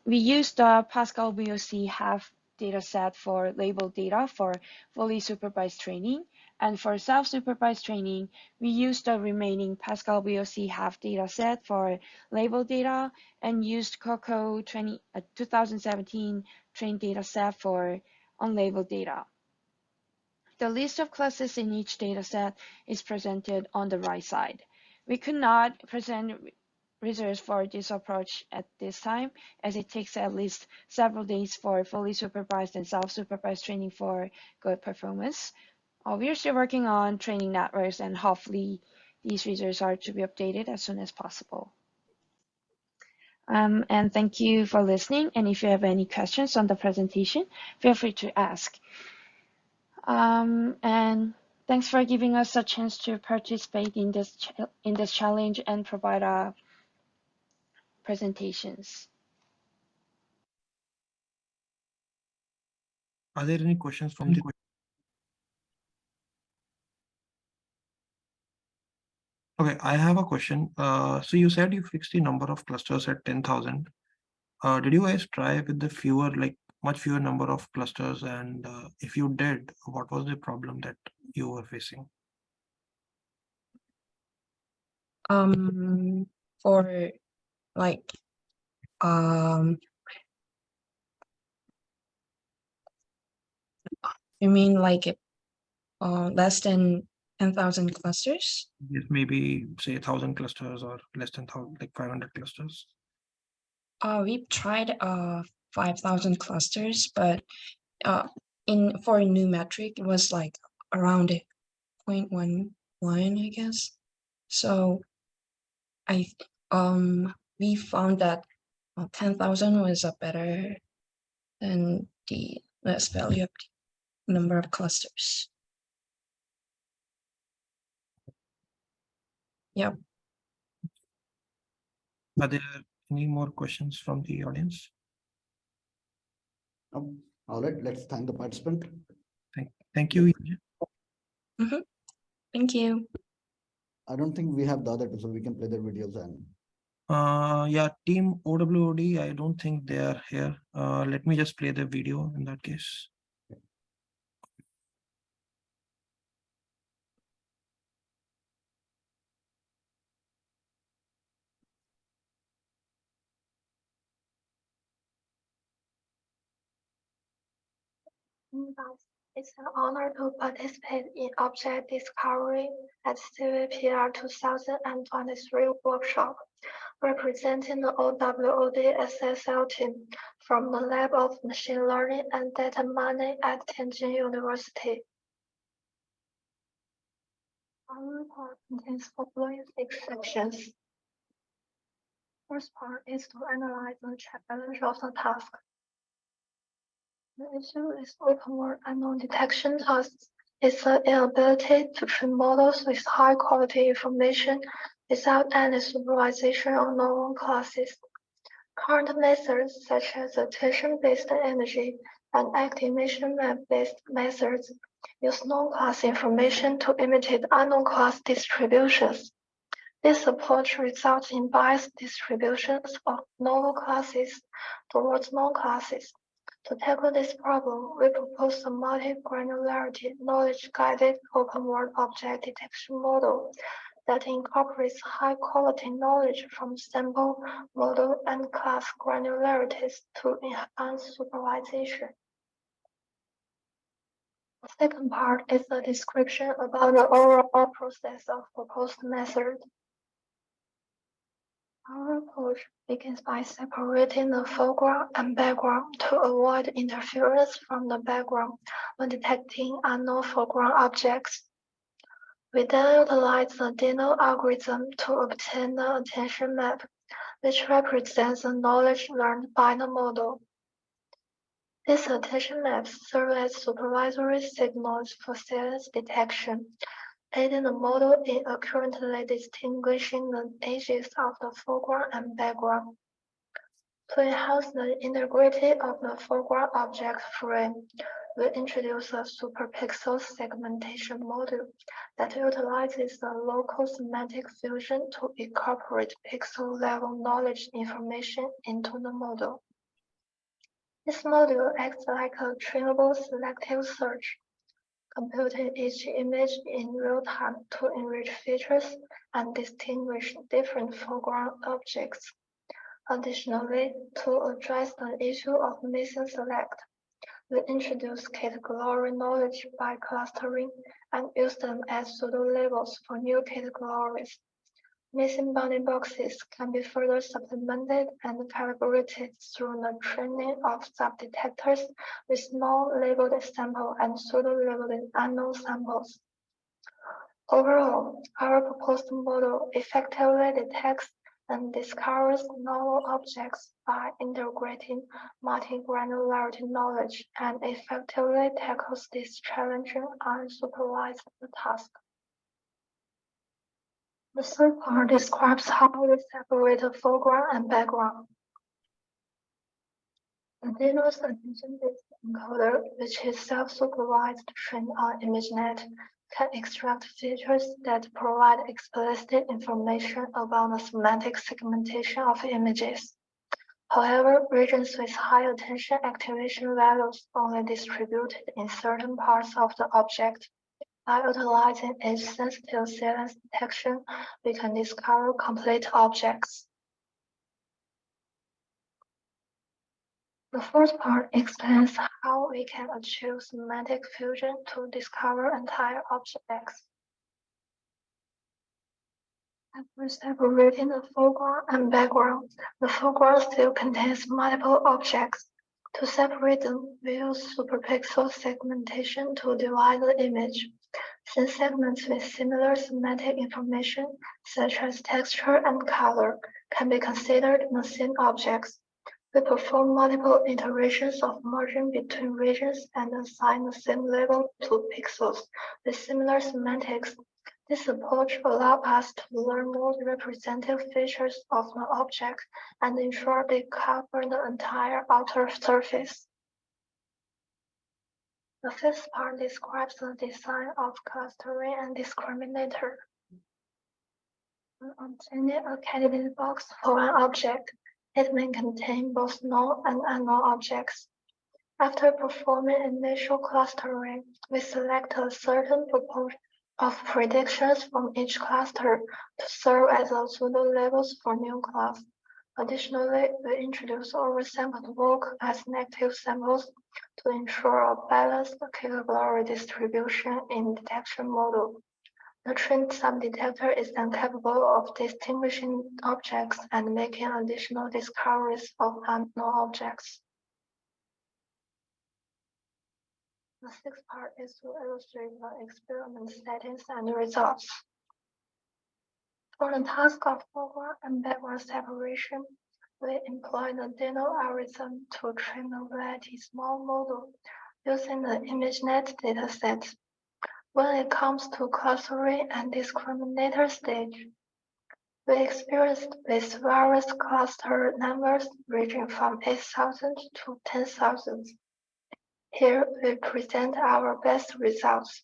we use the Pascal VOC half dataset for labeled data for fully supervised training. And for self-supervised training, we use the remaining Pascal VOC half dataset for labeled data and used COCO 2017 trained dataset for unlabeled data. The list of classes in each dataset is presented on the right side. We could not present results for this approach at this time, as it takes at least several days for fully supervised and self-supervised training for good performance. We are still working on training networks, and hopefully these results are to be updated as soon as possible. And thank you for listening. And if you have any questions on the presentation, feel free to ask. And thanks for giving us a chance to participate in this challenge and provide presentations. Are there any questions from the? Okay, I have a question. So you said you fixed the number of clusters at 10,000. Did you guys try with the much fewer number of clusters? And if you did, what was the problem that you were facing? For like you mean like less than 10,000 clusters? Yes, maybe say 1,000 clusters or less than 500 clusters. We've tried 5,000 clusters, but for a new metric, it was like around 0.11, I guess. So we found that 10,000 was a better than the less value of the number of clusters. Yep. Are there any more questions from the audience? All right, let's thank the participant. Thank you. Thank you. I don't think we have the other two, so we can play their videos and. Yeah, team OWOD, I don't think they are here. Let me just play the video in that case. It's an honor to participate in object discovery at CVPR 2023 workshop, representing the OWOD SSL team from the Lab of Machine Learning and Data Mining at Tianjin University. Our report contains following 6 sections. First part is to analyze the challenge of the task. The issue is open world unknown detection tasks. It's the inability to train models with high quality information without any supervision or known classes. Current methods such as attention-based imagery and activation map-based methods use known class information to imitate unknown class distributions. This approach results in biased distributions of known classes towards known classes. To tackle this problem, we propose a multi-granularity knowledge-guided open-world object detection model that incorporates high-quality knowledge from sample, model, and class granularities to enhance supervision. The second part is a description about the overall process of proposed method. Our approach begins by separating the foreground and background to avoid interference from the background when detecting unknown foreground objects. We then utilize the Dino algorithm to obtain the attention map, which represents the knowledge learned by the model. These attention maps serve as supervisory signals for salience detection, aiding the model in accurately distinguishing the edges of the foreground and background. To enhance the integrity of the foreground object frame, we introduce a superpixel segmentation module that utilizes the local semantic fusion to incorporate pixel-level knowledge information into the model. This module acts like a trainable selective search, computing each image in real time to enrich features and distinguish different foreground objects. Additionally, to address the issue of missing select, we introduce category knowledge by clustering and use them as pseudo-labels for new categories. Missing bounding boxes can be further supplemented and calibrated through the training of sub-detectors with non-labeled sample and pseudo-labeled unknown samples. Overall, our proposed model effectively detects and discovers novel objects by integrating multi-granularity knowledge and effectively tackles this challenging unsupervised task. The third part describes how we separate the foreground and background. The Dino's attention-based encoder, which is self-supervised trained on ImageNet, can extract features that provide explicit information about the semantic segmentation of images. However, regions with high attention activation values only distributed in certain parts of the object. By utilizing edge-sensitive salience detection, we can discover complete objects. The fourth part explains how we can achieve semantic fusion to discover entire objects. After separating the foreground and background, the foreground still contains multiple objects. To separate them, we use superpixel segmentation to divide the image. Since segments with similar semantic information, such as texture and color, can be considered the same objects, we perform multiple iterations of merging between regions and assign the same label to pixels with similar semantics. This approach allows us to learn more representative features of the object and ensure they cover the entire outer surface. The fifth part describes the design of clustering and discriminator. When obtaining a candidate box for an object, it may contain both known and unknown objects. After performing initial clustering, we select a certain proportion of predictions from each cluster to serve as pseudo-labels for new class. Additionally, we introduce oversampled work as negative samples to ensure a balanced capability distribution in detection model. The trained sum detector is then capable of distinguishing objects and making additional discoveries of unknown objects. The sixth part is to illustrate the experiment settings and results. For the task of forward and backward separation, we employ the Dino algorithm to train a variety small model using the ImageNet dataset. When it comes to clustering and discriminator stage, we experienced with various cluster numbers ranging from 8,000 to 10,000. Here we present our best results,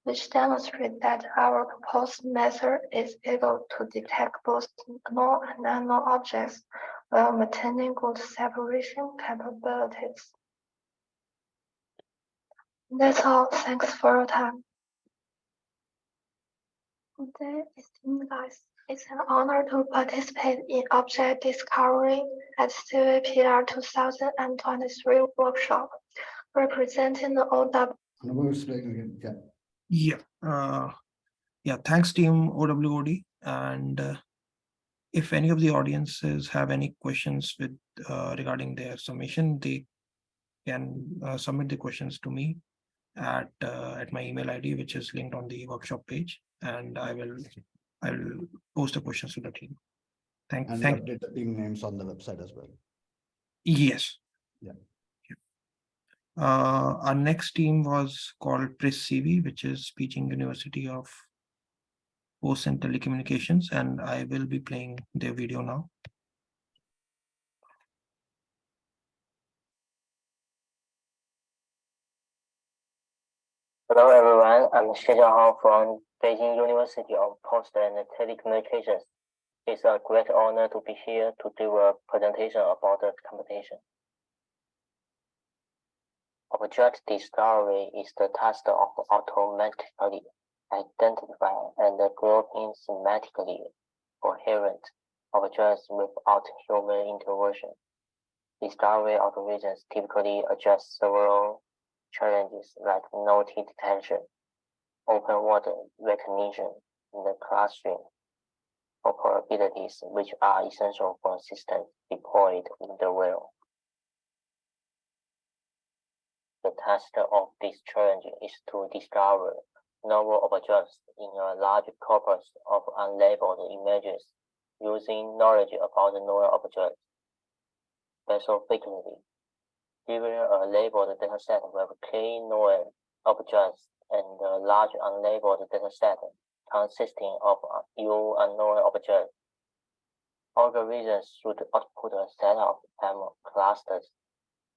which demonstrate that our proposed method is able to detect both known and unknown objects while maintaining good separation capabilities. That's all. Thanks for your time. Today, esteemed guys, it's an honor to participate in object discovery at CVPR 2023 workshop, representing the OW. Yeah, thanks team OWOD. And if any of the audiences have any questions with regarding their submission, they can submit the questions to me at my email ID, which is linked on the workshop page, and I will post the questions to the team. Thank update the team names on the website as well. Yes. Yeah. Our next team was called PRIS-CV, which is Beijing University of Post and Telecommunications, and I will be playing their video now. Hello everyone, I'm Xie Jiahao from Beijing University of Post and Telecommunications. It's a great honor to be here to do a presentation about the competition. Object discovery is the task of automatically identifying and grouping semantically coherent objects without human intervention. Discovery algorithms typically address several challenges like note detection, open word recognition, and the clustering operabilities, which are essential for systems deployed in the world. The task of this challenge is to discover novel objects in a large corpus of unlabeled images using knowledge about the known objects. Specifically, given a labeled dataset with key known objects and a large unlabeled dataset consisting of few unknown objects, algorithms should output a set of time clusters,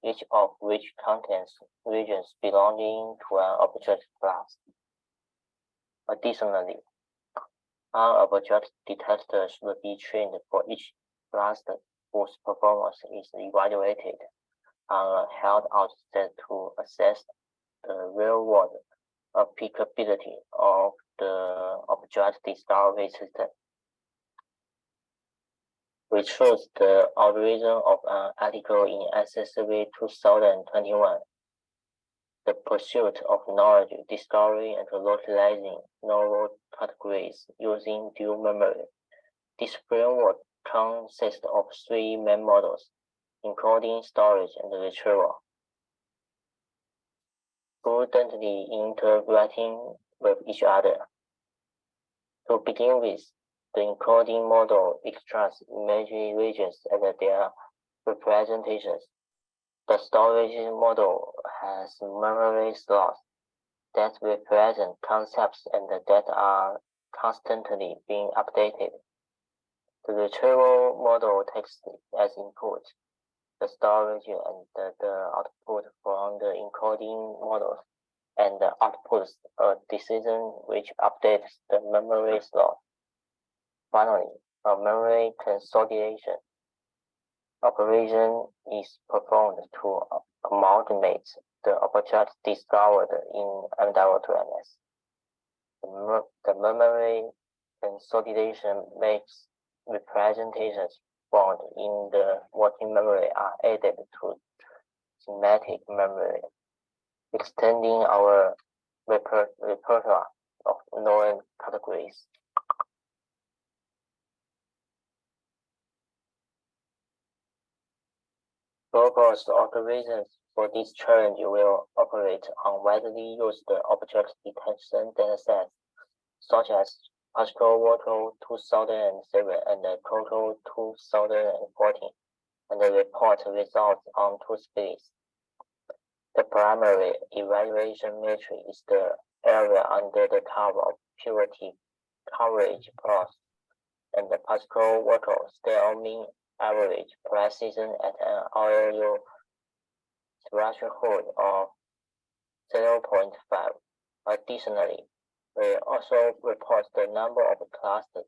each of which contains regions belonging to an object class. Additionally, object detectors will be trained for each cluster whose performance is evaluated on a held-out set to assess the real-world applicability of the object discovery system. We chose the algorithm of an article in SSV 2021, The Pursuit of Knowledge, Discovery and Localizing Novel Categories Using Dual Memory. This framework consists of 3 main models: encoding, storage, and retrieval, prudently integrating with each other. To begin with, the encoding model extracts image regions and their representations. The storage model has memory slots that represent concepts and that are constantly being updated. The retrieval model takes as input the storage and the output from the encoding models and outputs a decision which updates the memory slot. Finally, a memory consolidation operation is performed to amalgamate the objects discovered in MW2MS. The memory consolidation makes representations found in the working memory are added to thematic memory, extending our repertoire of known categories. Proposed algorithms for this challenge will operate on widely used object detection datasets, such as Pascal World 2007 and Total 2014, and report results on two speeds. The primary evaluation metric is the area under the curve of purity coverage plots, and the Pascal World scale mean average precision at an RLU threshold of 0.5. Additionally, we also report the number of clusters,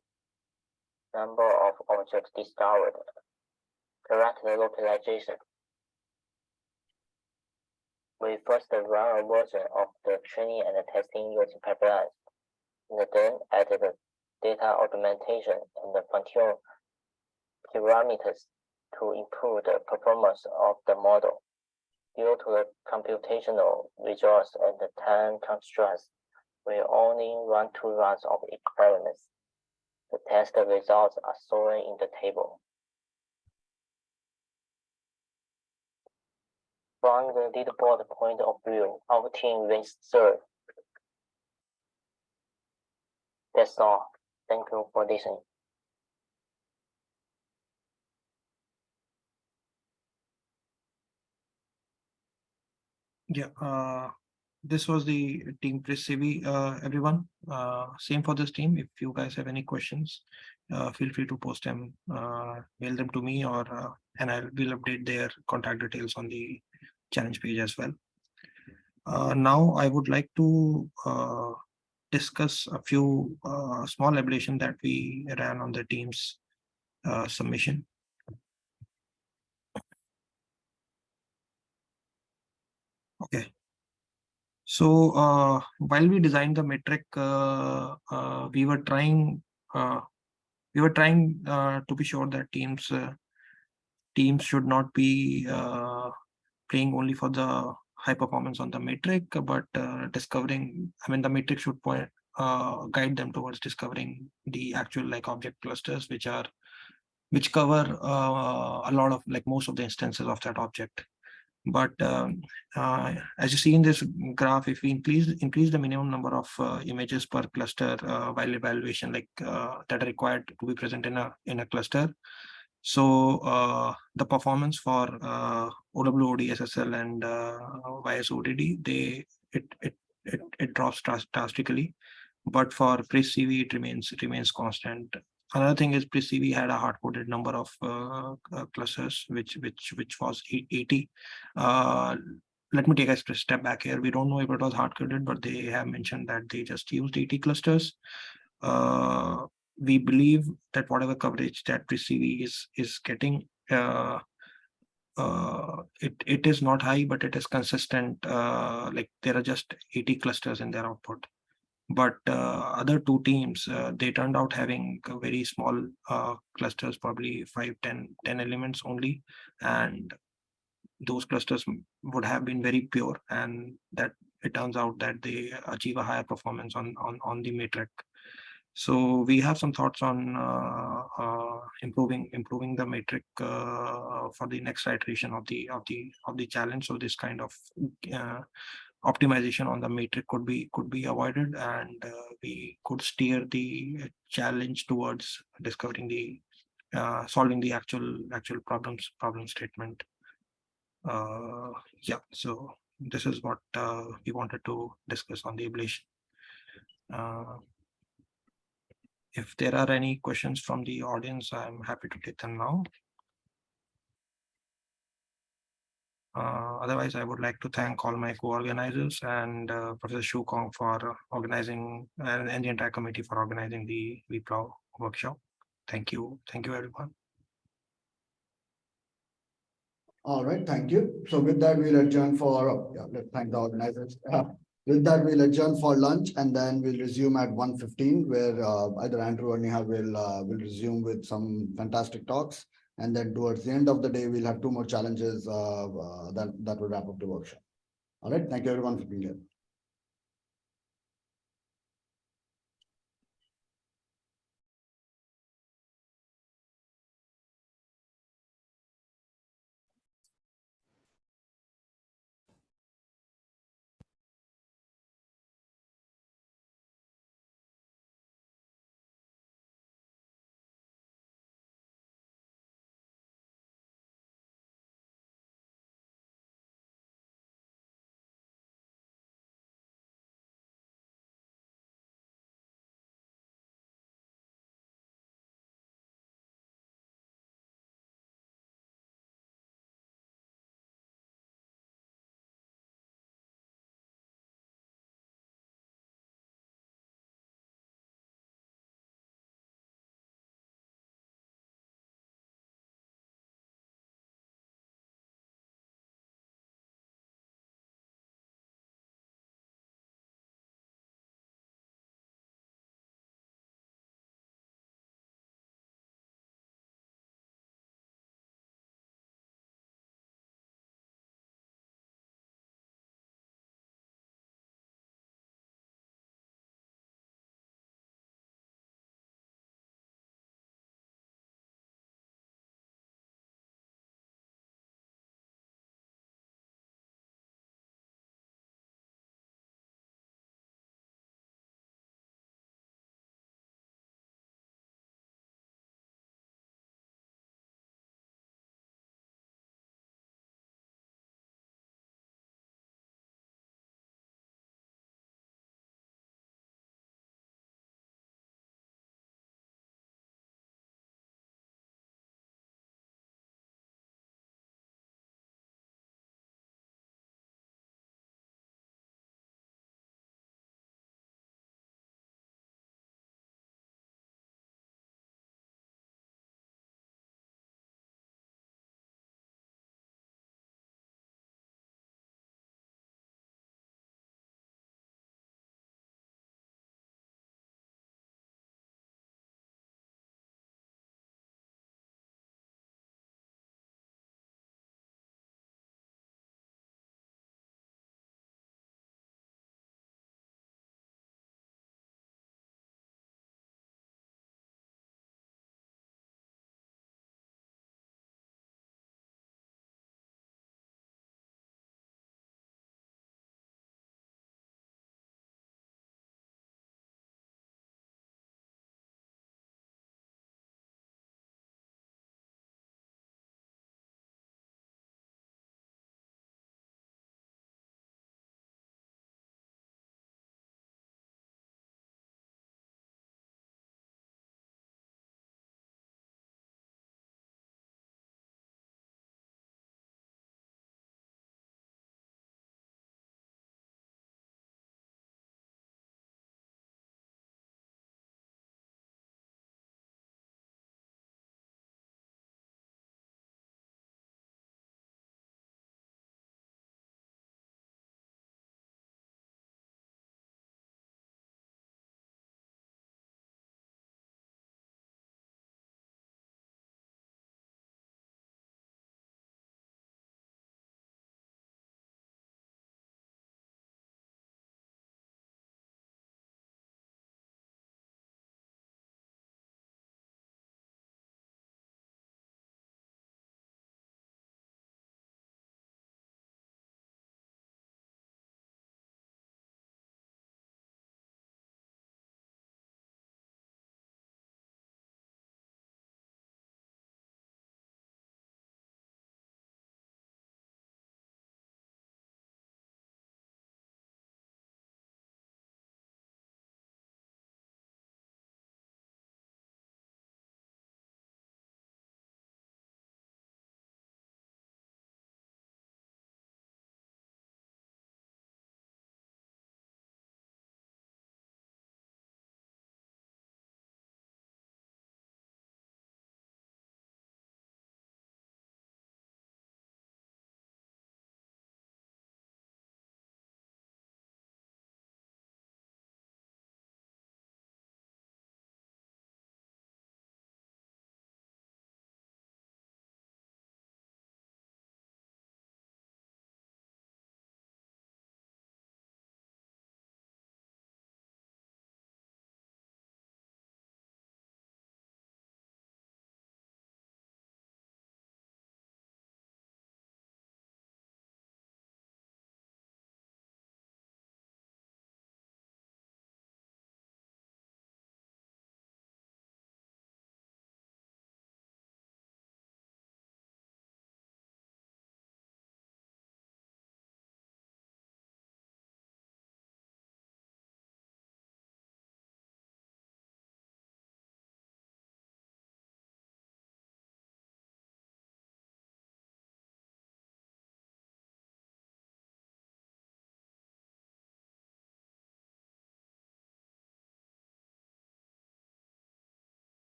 number of objects discovered, correct localization. We first run a version of the training and testing using pipelines, and then added the data augmentation and the fine-tune parameters to improve the performance of the model. Due to the computational resource and the time constraints, we only run 2 runs of experiments. The test results are shown in the table. From the leaderboard point of view, our team ranks 3rd. That's all. Thank you for listening. Yeah, this was the team pre-CV, everyone. Same for this team. If you guys have any questions, feel free to post them, mail them to me, or and I will update their contact details on the challenge page as well. Now I would like to discuss a few small ablation that we ran on the team's submission. Okay. So while we designed the metric, we were trying to be sure that teams should not be playing only for the high performance on the metric, but discovering. I mean, the metric should point guide them towards discovering the actual like object clusters, which cover a lot of like most of the instances of that object. But as you see in this graph, if we increase the minimum number of images per cluster while evaluation, like that are required to be present in a cluster, so the performance for OWOD, SSL, and YSODD, it drops drastically. But for pre-CV, it remains constant. Another thing is pre-CV had a hard-coded number of clusters, which was 80. Let me take a step back here. We don't know if it was hard-coded, but they have mentioned that they just used 80 clusters. We believe that whatever coverage that pre-CV is getting, it is not high, but it is consistent. Like there are just 80 clusters in their output. But other two teams, they turned out having very small clusters, probably 5-10 elements only, and those clusters would have been very pure, and that it turns out that they achieve a higher performance on the metric. So we have some thoughts on improving the metric for the next iteration of the challenge. So this kind of optimization on the metric could be avoided, and we could steer the challenge towards discovering the solving the actual problem statement. Yeah, so this is what we wanted to discuss on the ablation. If there are any questions from the audience, I'm happy to take them now. Otherwise, I would like to thank all my co-organizers and Professor Shu Kong for organizing, and the entire committee for organizing the VPLOW workshop. Thank you. Thank you, everyone. All right, thank you. So with that, we'll adjourn for, let's thank the organizers. With that, we'll adjourn for lunch, and then we'll resume at 1:15, where either Andrew or Neha will resume with some fantastic talks. And then towards the end of the day, we'll have two more challenges that will wrap up the workshop. All right, thank you everyone for being here.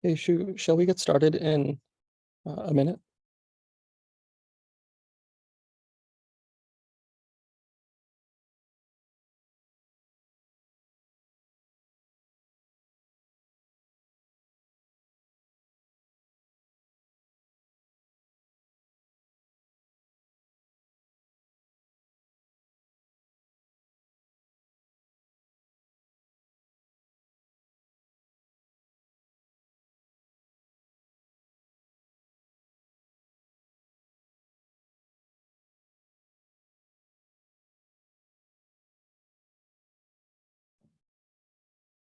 Hey, Shu, shall we get started in a minute?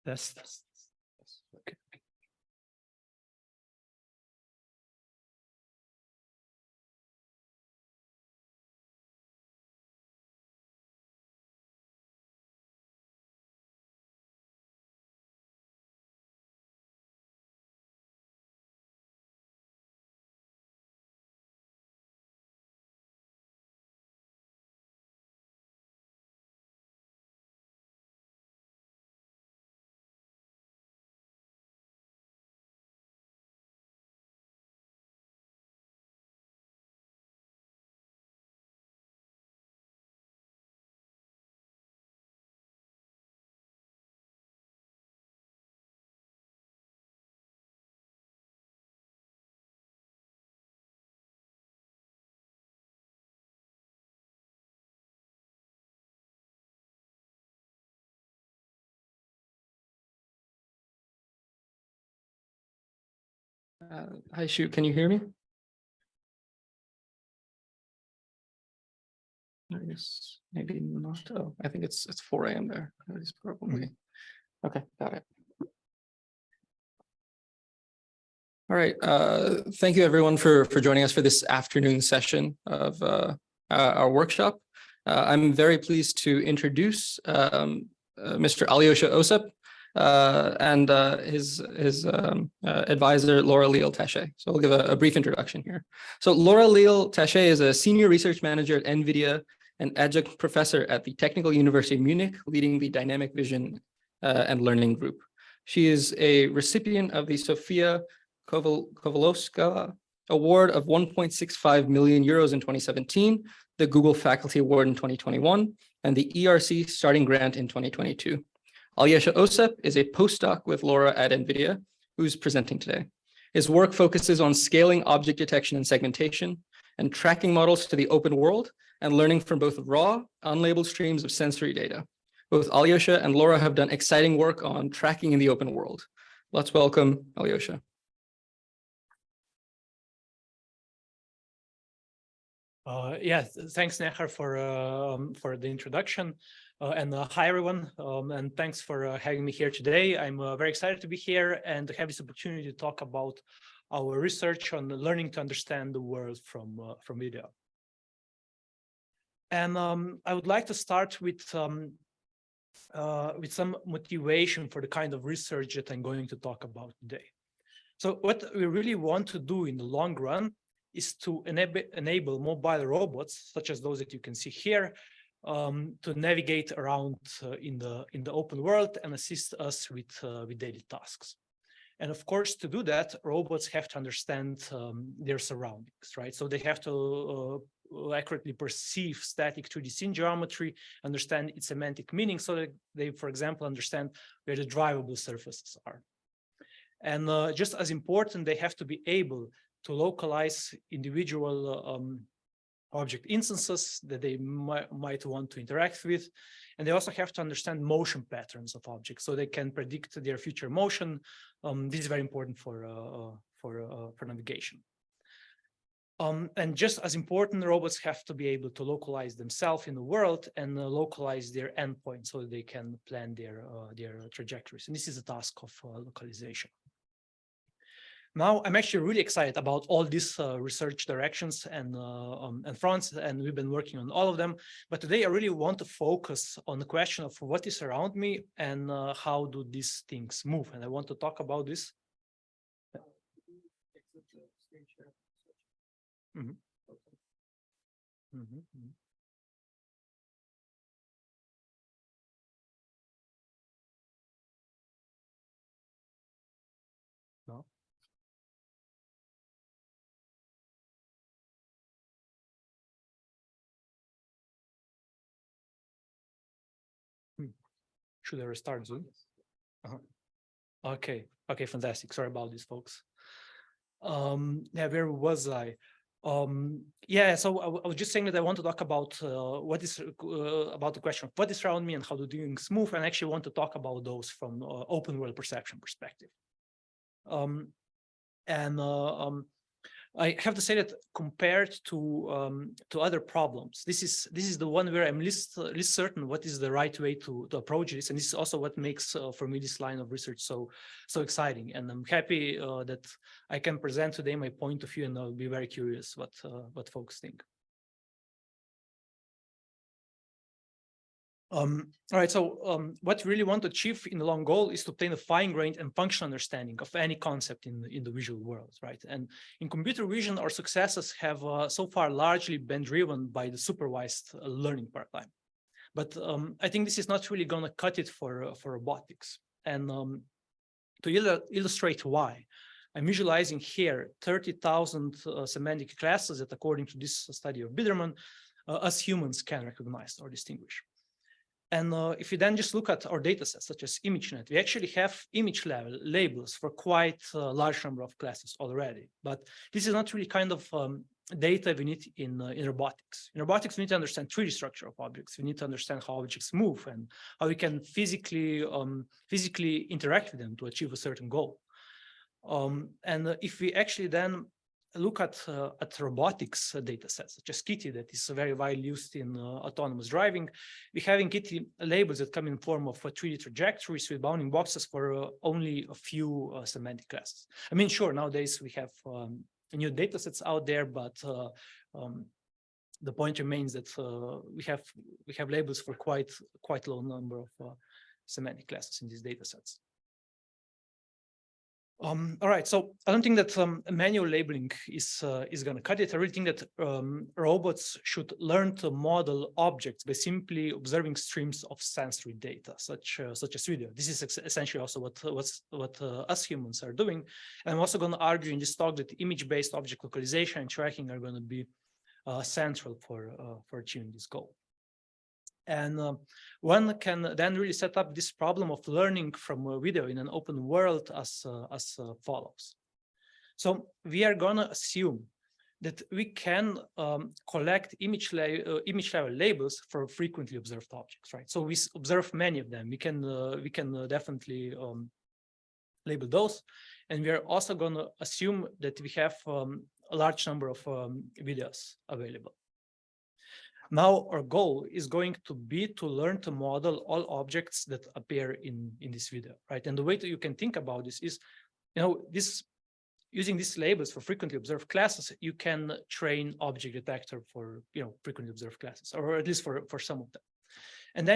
Yes. Okay. Hi, Shu, can you hear me? I guess maybe not. Oh, I think it's 4 a.m. there. It's probably okay. Got it. All right. Thank you everyone for joining us for this afternoon session of our workshop. I'm very pleased to introduce Mr. Alyosha Osip and his advisor, Laura Leal Tesche. So I'll give a brief introduction here. So Laura Leal Tesche is a senior research manager at NVIDIA and adjunct professor at the Technical University of Munich, leading the Dynamic Vision and Learning Group. She is a recipient of the Sofia Kowalowska Award of 1.65 million euros in 2017, the Google Faculty Award in 2021, and the ERC Starting Grant in 2022. Alyosha Osip is a postdoc with Laura at NVIDIA, who's presenting today. His work focuses on scaling object detection and segmentation and tracking models to the open world and learning from both raw, unlabeled streams of sensory data. Both Alyosha and Laura have done exciting work on tracking in the open world. Let's welcome Alyosha. Yes, thanks, Nehar, for the introduction. And hi, everyone, and thanks for having me here today. I'm very excited to be here and to have this opportunity to talk about our research on learning to understand the world from video. And I would like to start with some motivation for the kind of research that I'm going to talk about today. So what we really want to do in the long run is to enable mobile robots, such as those that you can see here, to navigate around in the open world and assist us with daily tasks. And of course, to do that, robots have to understand their surroundings, right? So they have to accurately perceive static 2D scene geometry, understand its semantic meaning, so that they, for example, understand where the drivable surfaces are. And just as important, they have to be able to localize individual object instances that they might want to interact with. And they also have to understand motion patterns of objects so they can predict their future motion. This is very important for navigation. And just as important, robots have to be able to localize themselves in the world and localize their endpoints so that they can plan their trajectories. And this is a task of localization. Now, I'm actually really excited about all these research directions and fronts, and we've been working on all of them. But today, I really want to focus on the question of what is around me and how do these things move. And I want to talk about this. Mm-hmm. Mm-hmm. No. Should I restart Zoom? Okay, okay, fantastic. Sorry about this, folks. Yeah, where was I? Yeah, so I was just saying that I want to talk about what is about the question of what is around me and how to do things smooth, and I actually want to talk about those from open world perception perspective. I have to say that compared to other problems, this is the one where I'm least certain what is the right way to approach this, and this is also what makes for me this line of research so exciting. And I'm happy that I can present today my point of view, and I'll be very curious what folks think. All right, so what we really want to achieve in the long goal is to obtain a fine-grained and functional understanding of any concept in the visual world, right? And in computer vision, our successes have so far largely been driven by the supervised learning paradigm. But I think this is not really going to cut it for robotics. And to illustrate why, I'm visualizing here 30,000 semantic classes that, according to this study of Biderman, us humans can recognize or distinguish. And if you then just look at our data sets, such as ImageNet, we actually have image level labels for quite a large number of classes already. But this is not really kind of data we need in robotics. In robotics, we need to understand 3D structure of objects. We need to understand how objects move and how we can physically interact with them to achieve a certain goal. And if we actually then look at robotics data sets, such as Kitty, that is very widely used in autonomous driving, we have in Kitty labels that come in form of 3D trajectories with bounding boxes for only a few semantic classes. I mean, sure, nowadays we have new data sets out there, but the point remains that we have labels for quite low number of semantic classes in these data sets. All right, so I don't think that manual labeling is going to cut it. I really think that robots should learn to model objects by simply observing streams of sensory data, such as video. This is essentially also what us humans are doing. And I'm also going to argue in this talk that image-based object localization and tracking are going to be central for achieving this goal. And one can then really set up this problem of learning from video in an open world as follows. So we are going to assume that we can collect image level labels for frequently observed objects, right? So we observe many of them. We can definitely label those, and we are also going to assume that we have a large number of videos available. Now our goal is going to be to learn to model all objects that appear in this video, right? And the way that you can think about this is, using these labels for frequently observed classes, you can train object detector for frequently observed classes, or at least for some of them. And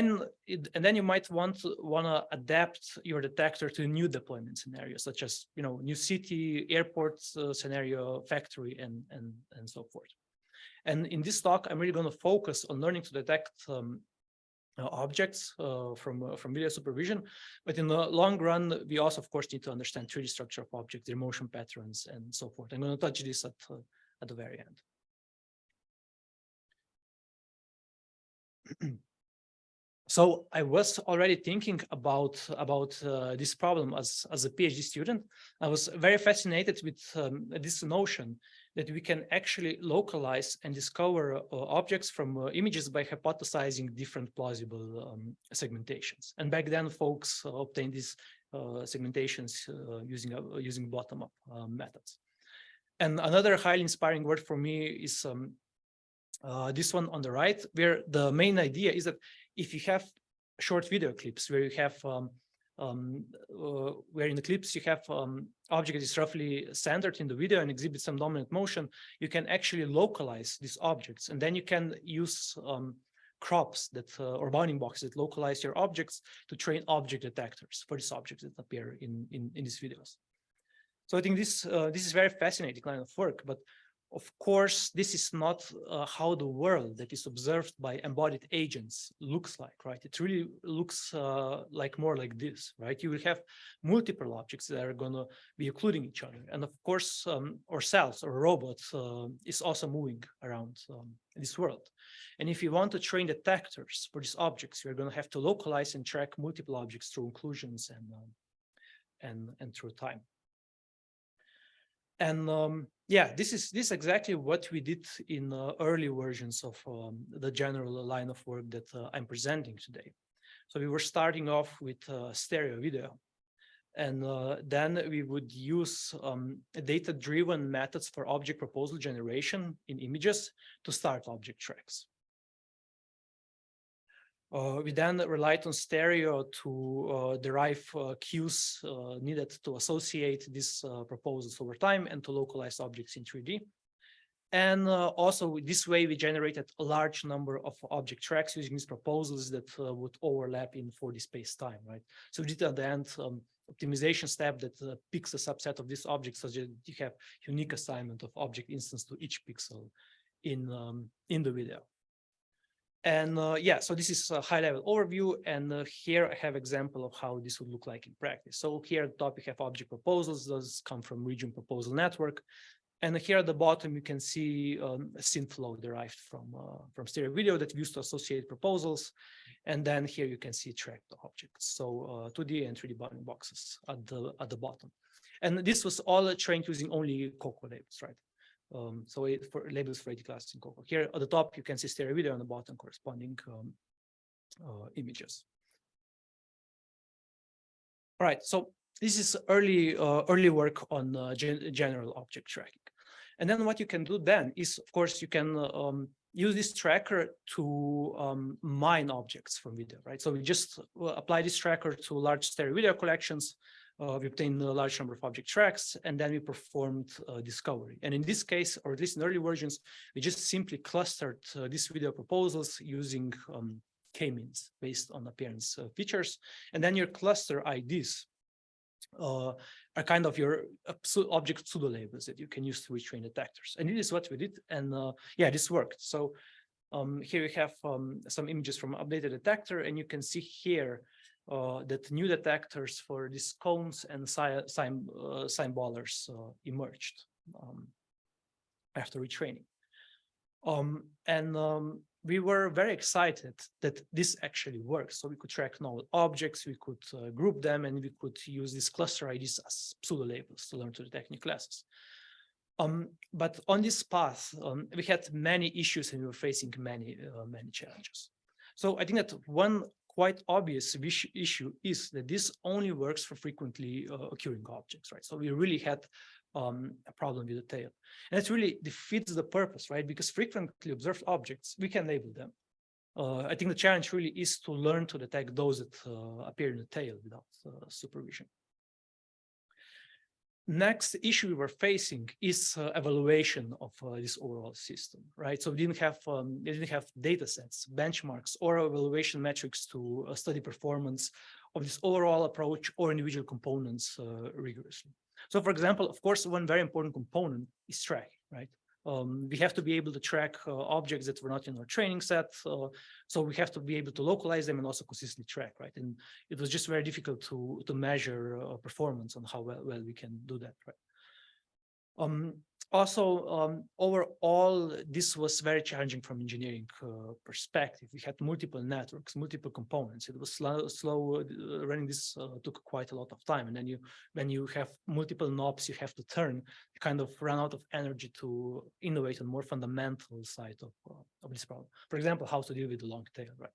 then you might want to adapt your detector to new deployment scenarios, such as new city, airport scenario, factory, and so forth. And in this talk, I'm really going to focus on learning to detect objects from video supervision. But in the long run, we also, of course, need to understand 3D structure of objects, their motion patterns, and so forth. I'm going to touch this at the very end. So I was already thinking about this problem as a PhD student. I was very fascinated with this notion that we can actually localize and discover objects from images by hypothesizing different plausible segmentations. And back then, folks obtained these segmentations using bottom-up methods. And another highly inspiring work for me is this one on the right, where the main idea is that if you have short video clips where you have where in the clips you have object is roughly centered in the video and exhibits some dominant motion, you can actually localize these objects, and then you can use crops that or bounding boxes that localize your objects to train object detectors for these objects that appear in these videos. So I think this is very fascinating line of work, but Of course, this is not how the world that is observed by embodied agents looks like, right? It really looks like more like this, right? You will have multiple objects that are going to be occluding each other. And of course, ourselves or robots is also moving around this world. And if you want to train detectors for these objects, you're going to have to localize and track multiple objects through occlusions and through time. And yeah, this is exactly what we did in early versions of the general line of work that I'm presenting today. So we were starting off with stereo video, and then we would use data-driven methods for object proposal generation in images to start object tracks. We then relied on stereo to derive cues needed to associate these proposals over time and to localize objects in 3D. And also this way we generated a large number of object tracks using these proposals that would overlap in 4D space-time, right? So we did at the end optimization step that picks a subset of these objects so that you have unique assignment of object instance to each pixel in the video. And yeah, so this is a high-level overview, and here I have example of how this would look like in practice. So here at the top, we have object proposals. Those come from region proposal network. And here at the bottom, you can see a synth flow derived from stereo video that we used to associate proposals. And then here you can see tracked objects. So 2D and 3D bounding boxes at the bottom. And this was all trained using only COCO labels, right? So for labels for 80 classes in COCO. Here at the top, you can see stereo video, on the bottom corresponding images. All right, so this is early work on general object tracking. And then what you can do then is, of course, you can use this tracker to mine objects from video, right? So we just apply this tracker to large stereo video collections. We obtained a large number of object tracks, and then we performed discovery. And in this case, or at least in early versions, we just simply clustered these video proposals using k-means based on appearance features. And then your cluster IDs are kind of your object pseudo labels that you can use to retrain detectors. And this is what we did. And yeah, this worked. So here we have some images from updated detector, and you can see here that new detectors for these cones and sign ballers emerged after retraining. We were very excited that this actually works. So we could track novel objects, we could group them, and we could use these cluster IDs as pseudo labels to learn to detect new classes. But on this path, we had many issues and we were facing many challenges. So I think that one quite obvious issue is that this only works for frequently occurring objects, right? So we really had a problem with the tail. And it really defeats the purpose, right? Because frequently observed objects, we can label them. I think the challenge really is to learn to detect those that appear in the tail without supervision. Next issue we were facing is evaluation of this overall system, right? So we didn't have data sets, benchmarks, or evaluation metrics to study performance of this overall approach or individual components rigorously. So for example, of course, one very important component is tracking, right? We have to be able to track objects that were not in our training set. So we have to be able to localize them and also consistently track, right? And it was just very difficult to measure performance on how well we can do that, right? Also, overall, this was very challenging from engineering perspective. We had multiple networks, multiple components. It was slow running. This took quite a lot of time. And then when you have multiple knobs you have to turn, you kind of run out of energy to innovate on more fundamental side of this problem. For example, how to deal with the long tail, right?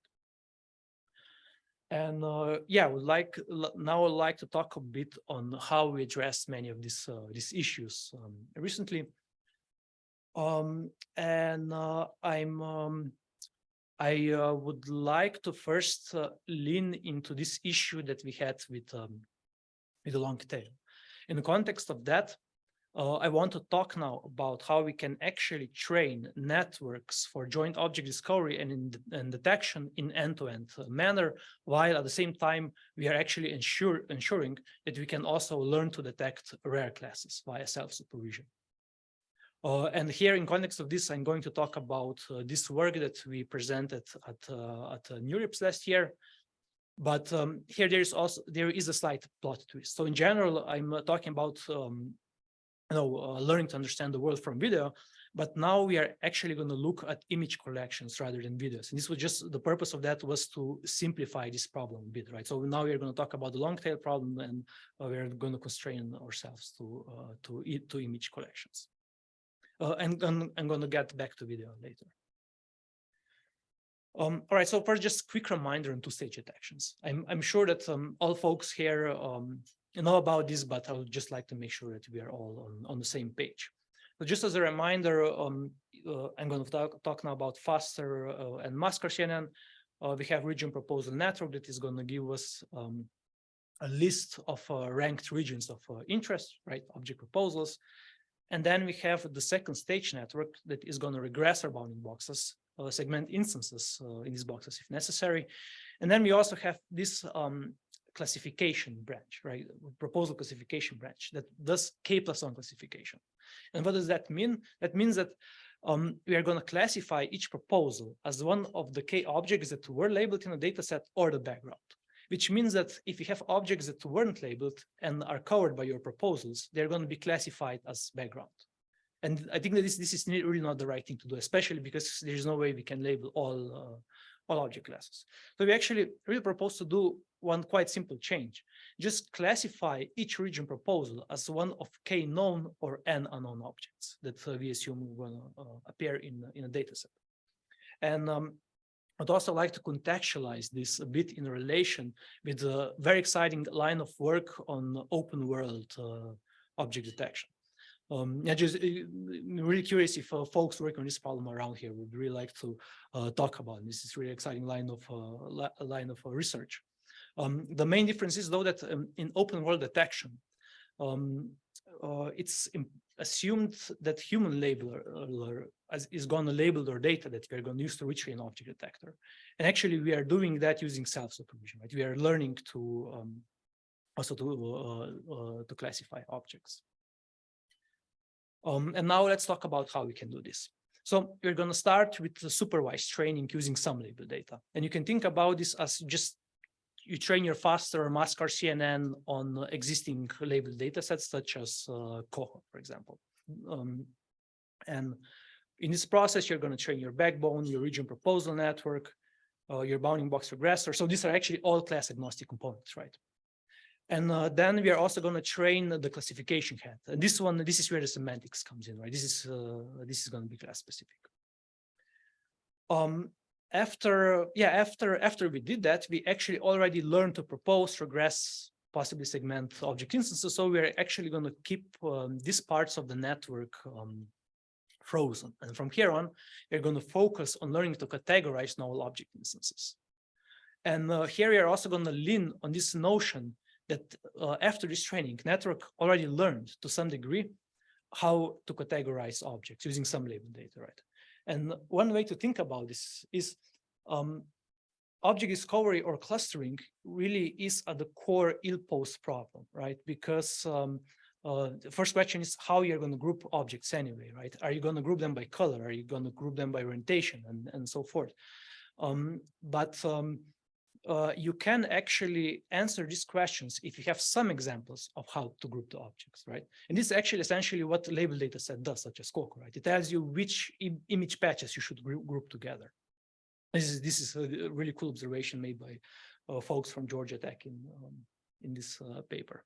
And yeah, now I'd like to talk a bit on how we address many of these issues recently. I would like to first lean into this issue that we had with the long tail. In the context of that, I want to talk now about how we can actually train networks for joint object discovery and detection in end-to-end manner, while at the same time we are actually ensuring that we can also learn to detect rare classes via self-supervision. And here, in context of this, I'm going to talk about this work that we presented at NeurIPS last year. But here there is a slight plot twist. So in general, I'm talking about learning to understand the world from video, but now we are actually going to look at image collections rather than videos. And this was just the purpose of that was to simplify this problem a bit, right? So now we are going to talk about the long tail problem, and we are going to constrain ourselves to image collections. And I'm going to get back to video later. All right, so first, just quick reminder on two-stage detections. I'm sure that all folks here know about this, but I would just like to make sure that we are all on the same page. So just as a reminder, I'm going to talk now about FASTER and Maskar CNN. We have region proposal network that is going to give us a list of ranked regions of interest, right? Object proposals. And then we have the second stage network that is going to regress our bounding boxes, segment instances in these boxes if necessary. And then we also have this classification branch, right? Proposal classification branch that does K+1 classification. And what does that mean? That means that we are going to classify each proposal as one of the K objects that were labeled in a data set or the background, which means that if you have objects that weren't labeled and are covered by your proposals, they're going to be classified as background. And I think that this is really not the right thing to do, especially because there's no way we can label all object classes. So we actually really propose to do one quite simple change. Just classify each region proposal as one of K known or N unknown objects that we assume will appear in a data set. And I'd also like to contextualize this a bit in relation with a very exciting line of work on open world object detection. Just really curious if folks working on this problem around here would really like to talk about it. This is really exciting line of research. The main difference is though that in open world detection, it's assumed that human labeler is going to label their data that we're going to use to retrain an object detector. And actually we are doing that using self-supervision, right? We are learning to also to classify objects. And now let's talk about how we can do this. So we're going to start with the supervised training using some label data. And you can think about this as just you train your FASTER or Maskar CNN on existing labeled data sets such as Coho, for example. And in this process, you're going to train your backbone, your region proposal network, your bounding box regressor. So these are actually all class agnostic components, right? And then we are also going to train the classification head. And this is where the semantics comes in, right? This is going to be class specific. After we did that, we actually already learned to propose, regress, possibly segment object instances. So we're actually going to keep these parts of the network frozen. And from here on, we're going to focus on learning to categorize null object instances. And here we are also going to lean on this notion that after this training, network already learned to some degree how to categorize objects using some label data, right? And one way to think about this is object discovery or clustering really is at the core ill-posed problem, right? Because the first question is how you're going to group objects anyway, right? Are you going to group them by color? Are you going to group them by orientation and so forth? You can actually answer these questions if you have some examples of how to group the objects, right? And this is actually essentially what the label data set does, such as Coco, right? It tells you which image patches you should group together. This is a really cool observation made by folks from Georgia Tech in this paper.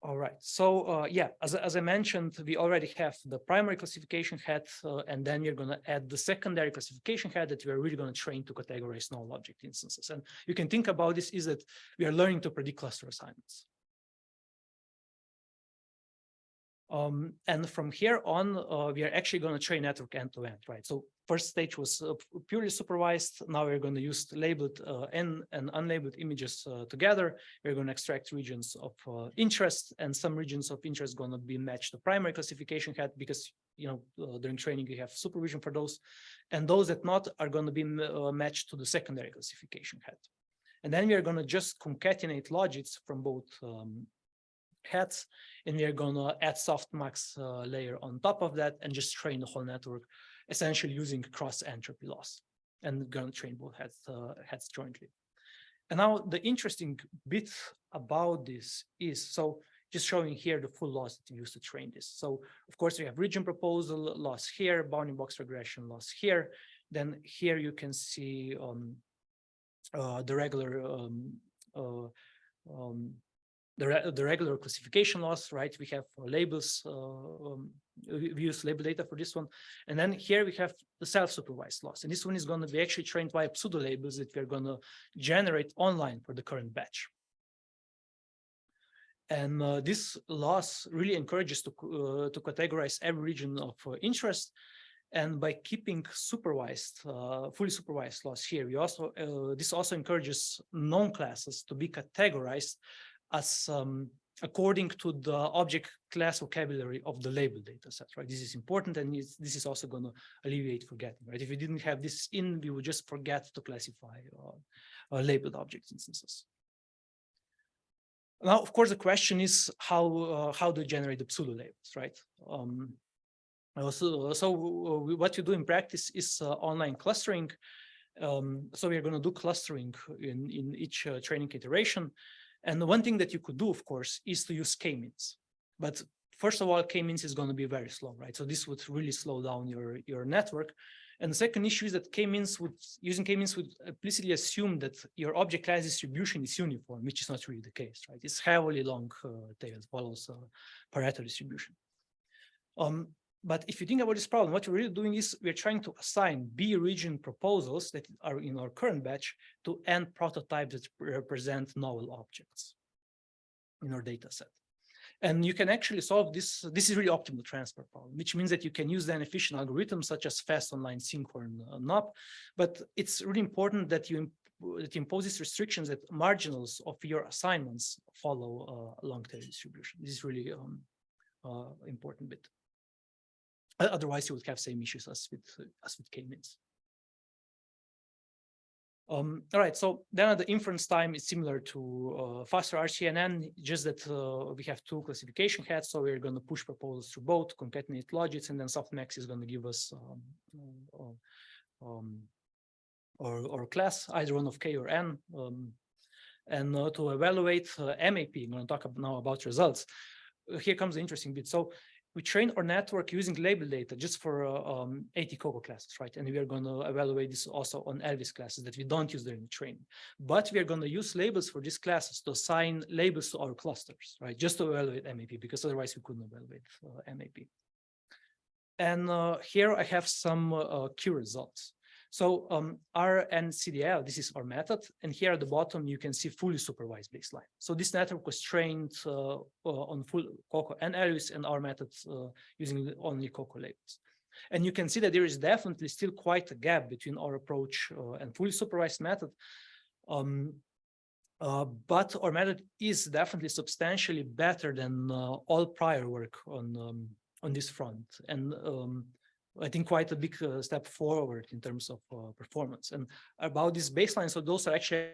All right, so yeah, as I mentioned, we already have the primary classification head, and then we're going to add the secondary classification head that we're really going to train to categorize null object instances. And you can think about this is that we are learning to predict cluster assignments. And from here on, we are actually going to train network end-to-end, right? So first stage was purely supervised. Now we're going to use labeled and unlabeled images together. We're going to extract regions of interest, and some regions of interest going to be matched to primary classification head because, you know, during training you have supervision for those, and those that not are going to be matched to the secondary classification head. And then we are going to just concatenate logics from both heads, and we are gonna add softmax layer on top of that and just train the whole network, essentially using cross entropy loss, and gonna train both heads jointly. And now the interesting bit about this is, so just showing here the full loss that we used to train this. So of course we have region proposal loss here, bounding box regression loss here. Then here you can see the regular the regular classification loss, right? We have labels, we use label data for this one. And then here we have the self-supervised loss. And this one is going to be actually trained by pseudo labels that we're going to generate online for the current batch. And this loss really encourages to categorize every region of interest. And by keeping supervised, fully supervised loss here, we also this also encourages known classes to be categorized as according to the object class vocabulary of the label data set, right? This is important, and this is also going to alleviate forgetting, right? If we didn't have this in, we would just forget to classify labeled object instances. Now, of course, the question is how do you generate the pseudo labels, right? What you do in practice is online clustering. So we are going to do clustering in each training iteration. And the one thing that you could do, of course, is to use k-means. But first of all, k-means is going to be very slow, right? So this would really slow down your network. And the second issue is that using k-means would implicitly assume that your object class distribution is uniform, which is not really the case, right? It's heavily long tail, it follows Pareto distribution. But if you think about this problem, what we're really doing is we're trying to assign B region proposals that are in our current batch to N prototypes that represent novel objects in our data set. And you can actually solve this. This is really optimal transfer problem, which means that you can use then efficient algorithms such as fast online sync or NOP. But it's really important that you impose these restrictions that marginals of your assignments follow a long tail distribution. This is really important bit. Otherwise, you would have same issues as with k-means. All right, so then the inference time is similar to faster RCNN, just that we have two classification heads, so we're going to push proposals through both, concatenate logits, and then softmax is going to give us or class, either one of k or n. And to evaluate MAP, I'm going to talk now about results. Here comes the interesting bit. So we train our network using label data just for 80 COCO classes, right? And we are going to evaluate this also on Elvis classes that we don't use during the training. But we are going to use labels for these classes to assign labels to our clusters, right? Just to evaluate MAP, because otherwise we couldn't evaluate MAP. And here I have some key results. So RNCDL, this is our method. And here at the bottom, you can see fully supervised baseline. So this network was trained on full COCO and Elvis, and our methods using only COCO labels. And you can see that there is definitely still quite a gap between our approach and fully supervised method. But our method is definitely substantially better than all prior work on this front. And I think quite a big step forward in terms of performance. And about this baseline, so those are actually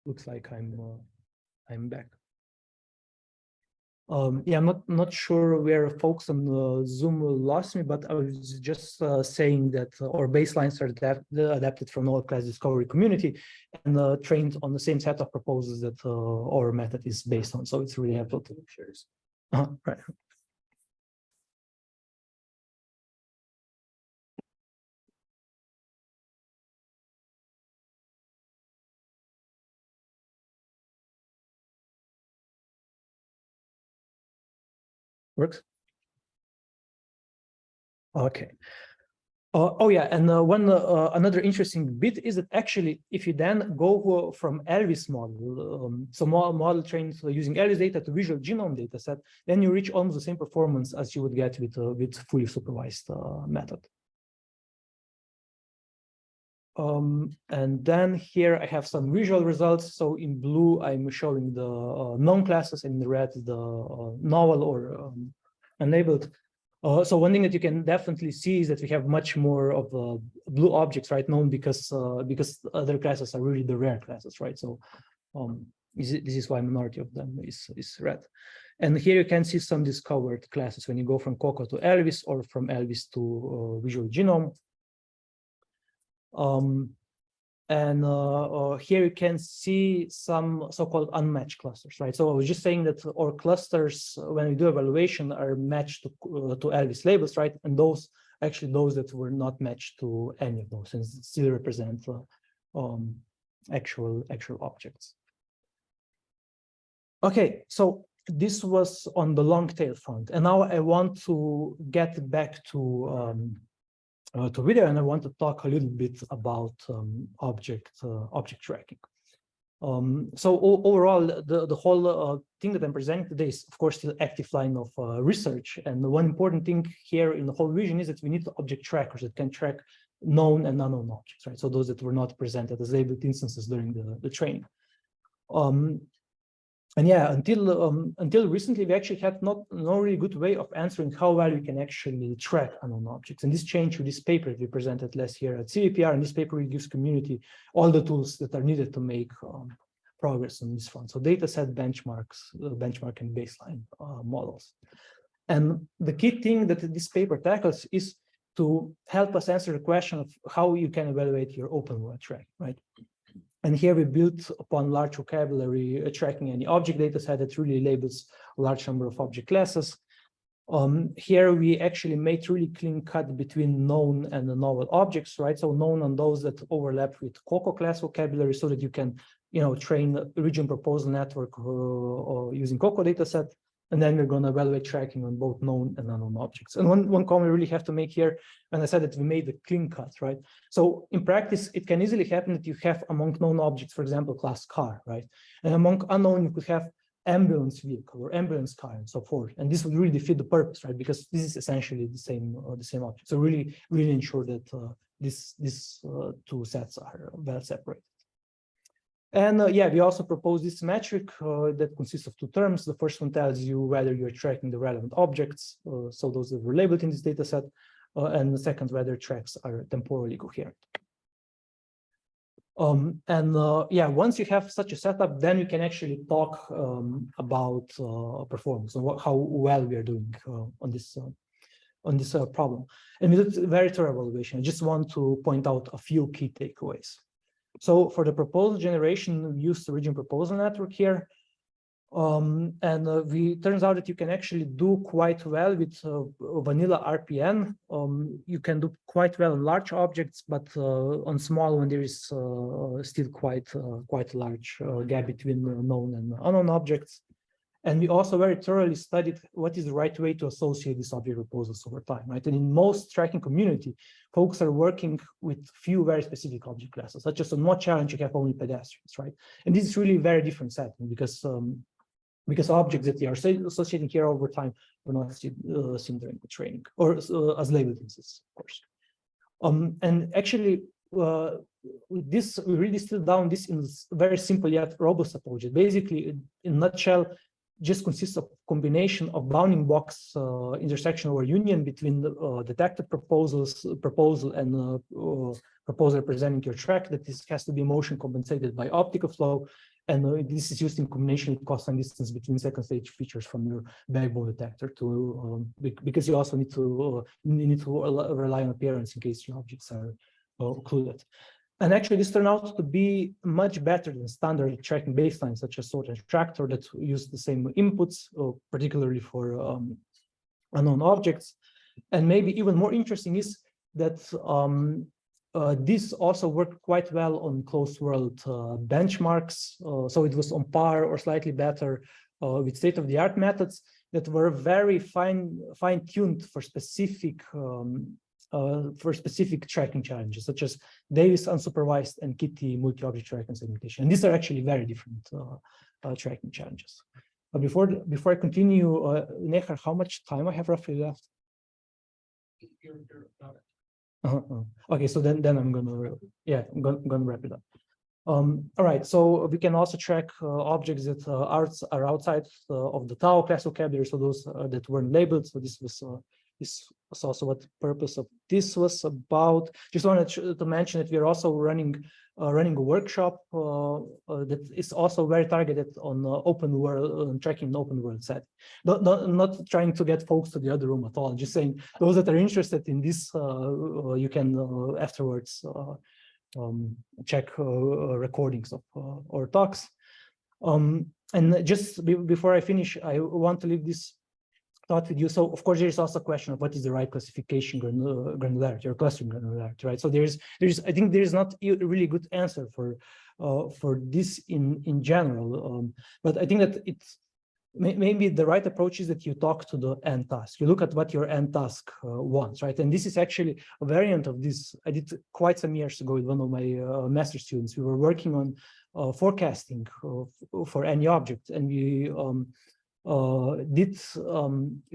looks like I'm back. Yeah, I'm not sure where folks on Zoom lost me, but I was just saying that our baselines are adapted from all class discovery community and trained on the same set of proposals that our method is based on. So it's really helpful to share this. Right. Works. Okay. Oh yeah, and another interesting bit is that actually, if you then go from Elvis model, so model trained using Elvis data to visual genome data set, then you reach almost the same performance as you would get with fully supervised method. And then here I have some visual results. So in blue, I'm showing the known classes, and in the red, the novel or unlabeled. So one thing that you can definitely see is that we have much more of blue objects, right? Known because other classes are really the rare classes, right? So this is why minority of them is red. And here you can see some discovered classes when you go from Coco to Elvis or from Elvis to visual genome. Here you can see some so-called unmatched clusters, right? So I was just saying that our clusters, when we do evaluation, are matched to Elvis labels, right? And those that were not matched to any of those, and still represent actual objects. Okay, so this was on the long tail front, and now I want to get back to video, and I want to talk a little bit about object tracking. So overall, the whole thing that I'm presenting today is, of course, still active line of research. And the one important thing here in the whole vision is that we need object trackers that can track known and unknown objects, right? So those that were not presented as labeled instances during the training. And yeah, until recently, we actually had no really good way of answering how well you can actually track unknown objects. And this changed with this paper that we presented last year at CVPR. And this paper gives community all the tools that are needed to make progress on this front. So data set benchmarks, benchmark and baseline models. And the key thing that this paper tackles is to help us answer the question of how you can evaluate your open world track, right? And here we built upon large vocabulary tracking any object data set that really labels a large number of object classes. Here we actually made really clean cut between known and the novel objects, right? So known on those that overlap with COCO class vocabulary, so that you can, train a region proposal network using COCO data set. And then we're going to evaluate tracking on both known and unknown objects. And one comment we really have to make here, and I said that we made a clean cut, right? So in practice, it can easily happen that you have among known objects, for example, class car, right? And among unknown, you could have ambulance vehicle or ambulance car and so forth. And this would really defeat the purpose, right? Because this is essentially the same object. So really ensure that these two sets are well separated. And yeah, we also propose this metric that consists of two terms. The first one tells you whether you're tracking the relevant objects, so those that were labeled in this data set, and the second, whether tracks are temporally coherent. Yeah, once you have such a setup, then you can actually talk about performance and how well we are doing on this problem. And we did a very thorough evaluation. I just want to point out a few key takeaways. So for the proposal generation, we used the region proposal network here. Turns out that you can actually do quite well with vanilla RPN. You can do quite well on large objects, but on small one, there is still quite a large gap between known and unknown objects. And we also very thoroughly studied what is the right way to associate these object proposals over time, right? And in most tracking community, folks are working with few very specific object classes, such as on Mod Challenge, you have only pedestrians, right? And this is really a very different setting because objects that they are associating here over time were not seen during the training or as labeled instances, of course. And actually, with this, we really distilled down this in a very simple yet robust approach. Basically, in a nutshell, just consists of combination of bounding box intersection or union between the detected proposal and proposal representing your track that has to be motion compensated by optical flow. And this is used in combination with cost and distance between second stage features from your backbone detector to because you also need to rely on appearance in case your objects are occluded. And actually, this turned out to be much better than standard tracking baselines, such as sort and tractor that use the same inputs, particularly for unknown objects. And maybe even more interesting is that this also worked quite well on closed world benchmarks. So it was on par or slightly better with state-of-the-art methods. that were very fine-tuned for specific tracking challenges, such as Davis unsupervised and Kitty multi-object tracking segmentation. And these are actually very different tracking challenges. But before I continue, Nehar, how much time I have roughly left? Okay, so then I'm gonna wrap it up. All right, so we can also track objects that are outside of the Tau class vocabulary, so those that weren't labeled. So this was also what the purpose of this was about. Just wanted to mention that we are also running a workshop that is also very targeted on open world tracking an open world set. Not trying to get folks to the other room at all. I'm just saying those that are interested in this, you can afterwards check recordings of our talks. And just before I finish, I want to leave this thought with you. So of course, there is also a question of what is the right classification granularity or clustering granularity, right? So I think there is not a really good answer for this in general. But I think that it's maybe the right approach is that you talk to the end task. You look at what your end task wants, right? And this is actually a variant of this. I did quite some years ago with one of my master students. We were working on forecasting for any object, and we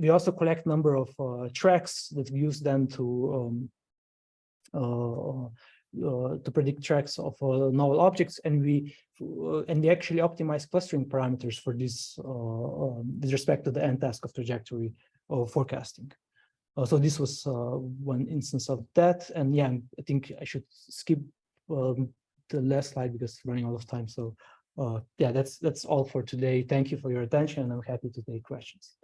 also collect number of tracks that we use then to predict tracks of novel objects, and we actually optimize clustering parameters for this with respect to the end task of trajectory forecasting. So this was one instance of that, and yeah, I think I should skip the last slide because it's running out of time. So yeah, that's all for today. Thank you for your attention, and I'm happy to take questions.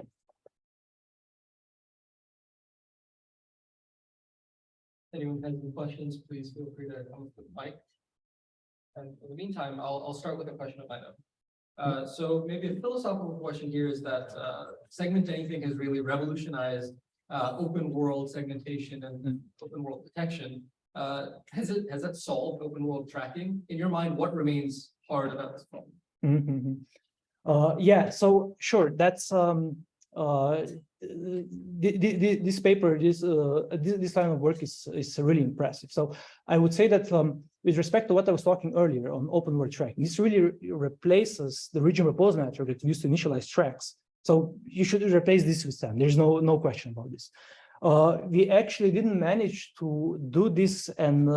Anyone has any questions, please feel free to come to the mic. And in the meantime, I'll start with a question of my own. So maybe a philosophical question here is that segment anything has really revolutionized open world segmentation and open world detection. Has that solved open world tracking? In your mind, what remains hard about this problem? Yeah, so sure, that's this paper, this line of work is really impressive. So I would say that with respect to what I was talking earlier on open world tracking, this really replaces the region repose method that we used to initialize tracks. So you should replace this with SAM. There's no question about this. We actually didn't manage to do this and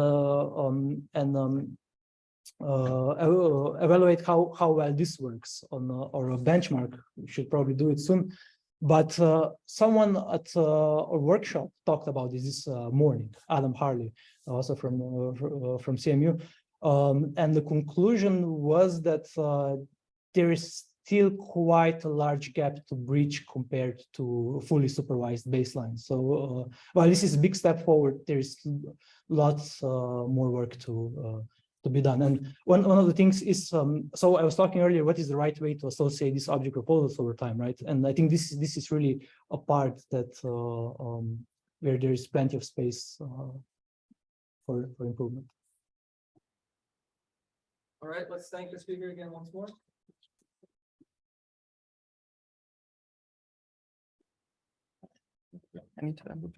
evaluate how well this works on or a benchmark. We should probably do it soon. But someone at a workshop talked about this morning, Adam Harley, also from CMU, and the conclusion was that there is still quite a large gap to bridge compared to fully supervised baselines. So while this is a big step forward, there's lots more work to be done. And one of the things is, so I was talking earlier, what is the right way to associate these object proposals over time, right? And I think this is really a part that where there is plenty of space for improvement. All right, let's thank the speaker again once more. Anytime.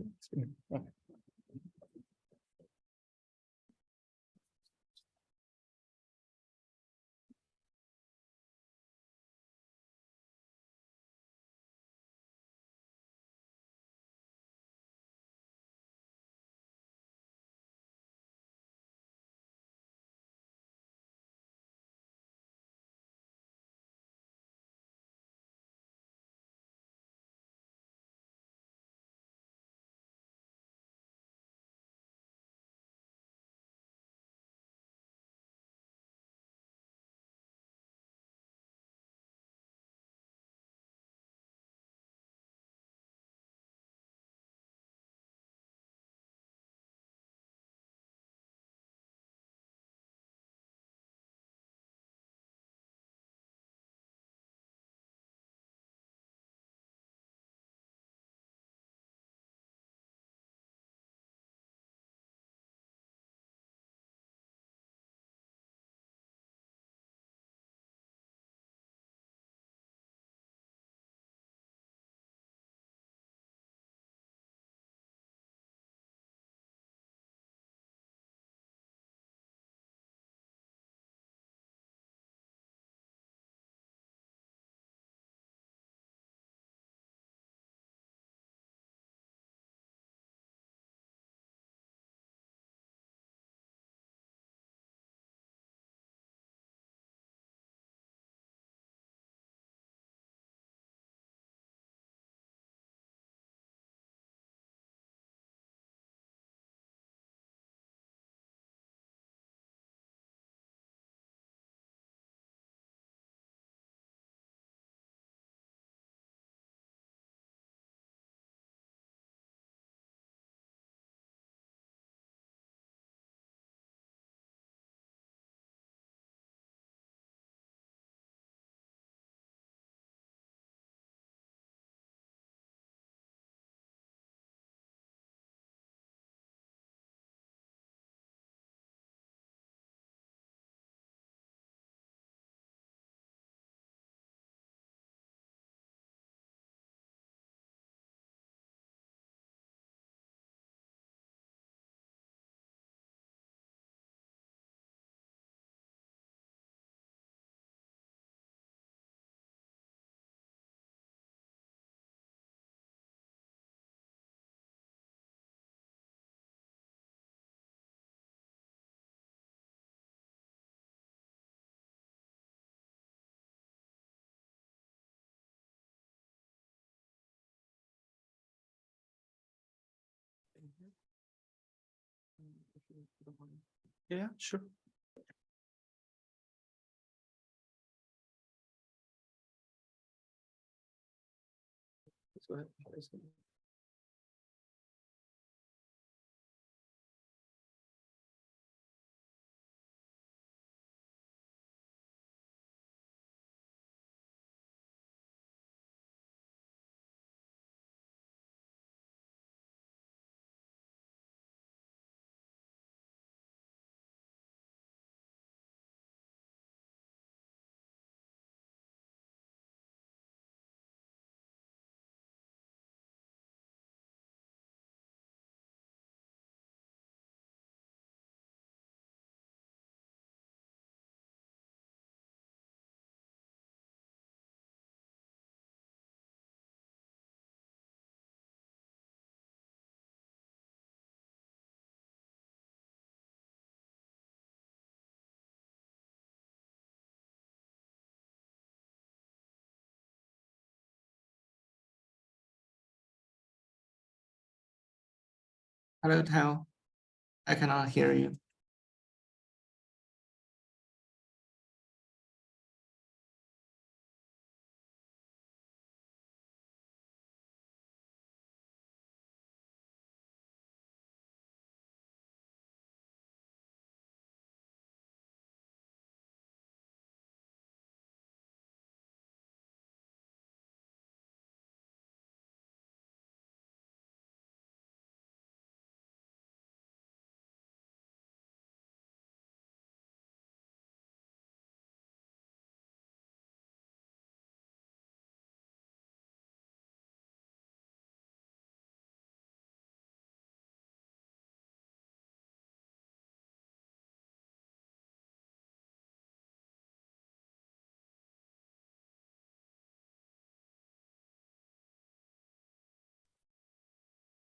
Yeah, sure. Go ahead. Hello, Tao. I cannot hear you.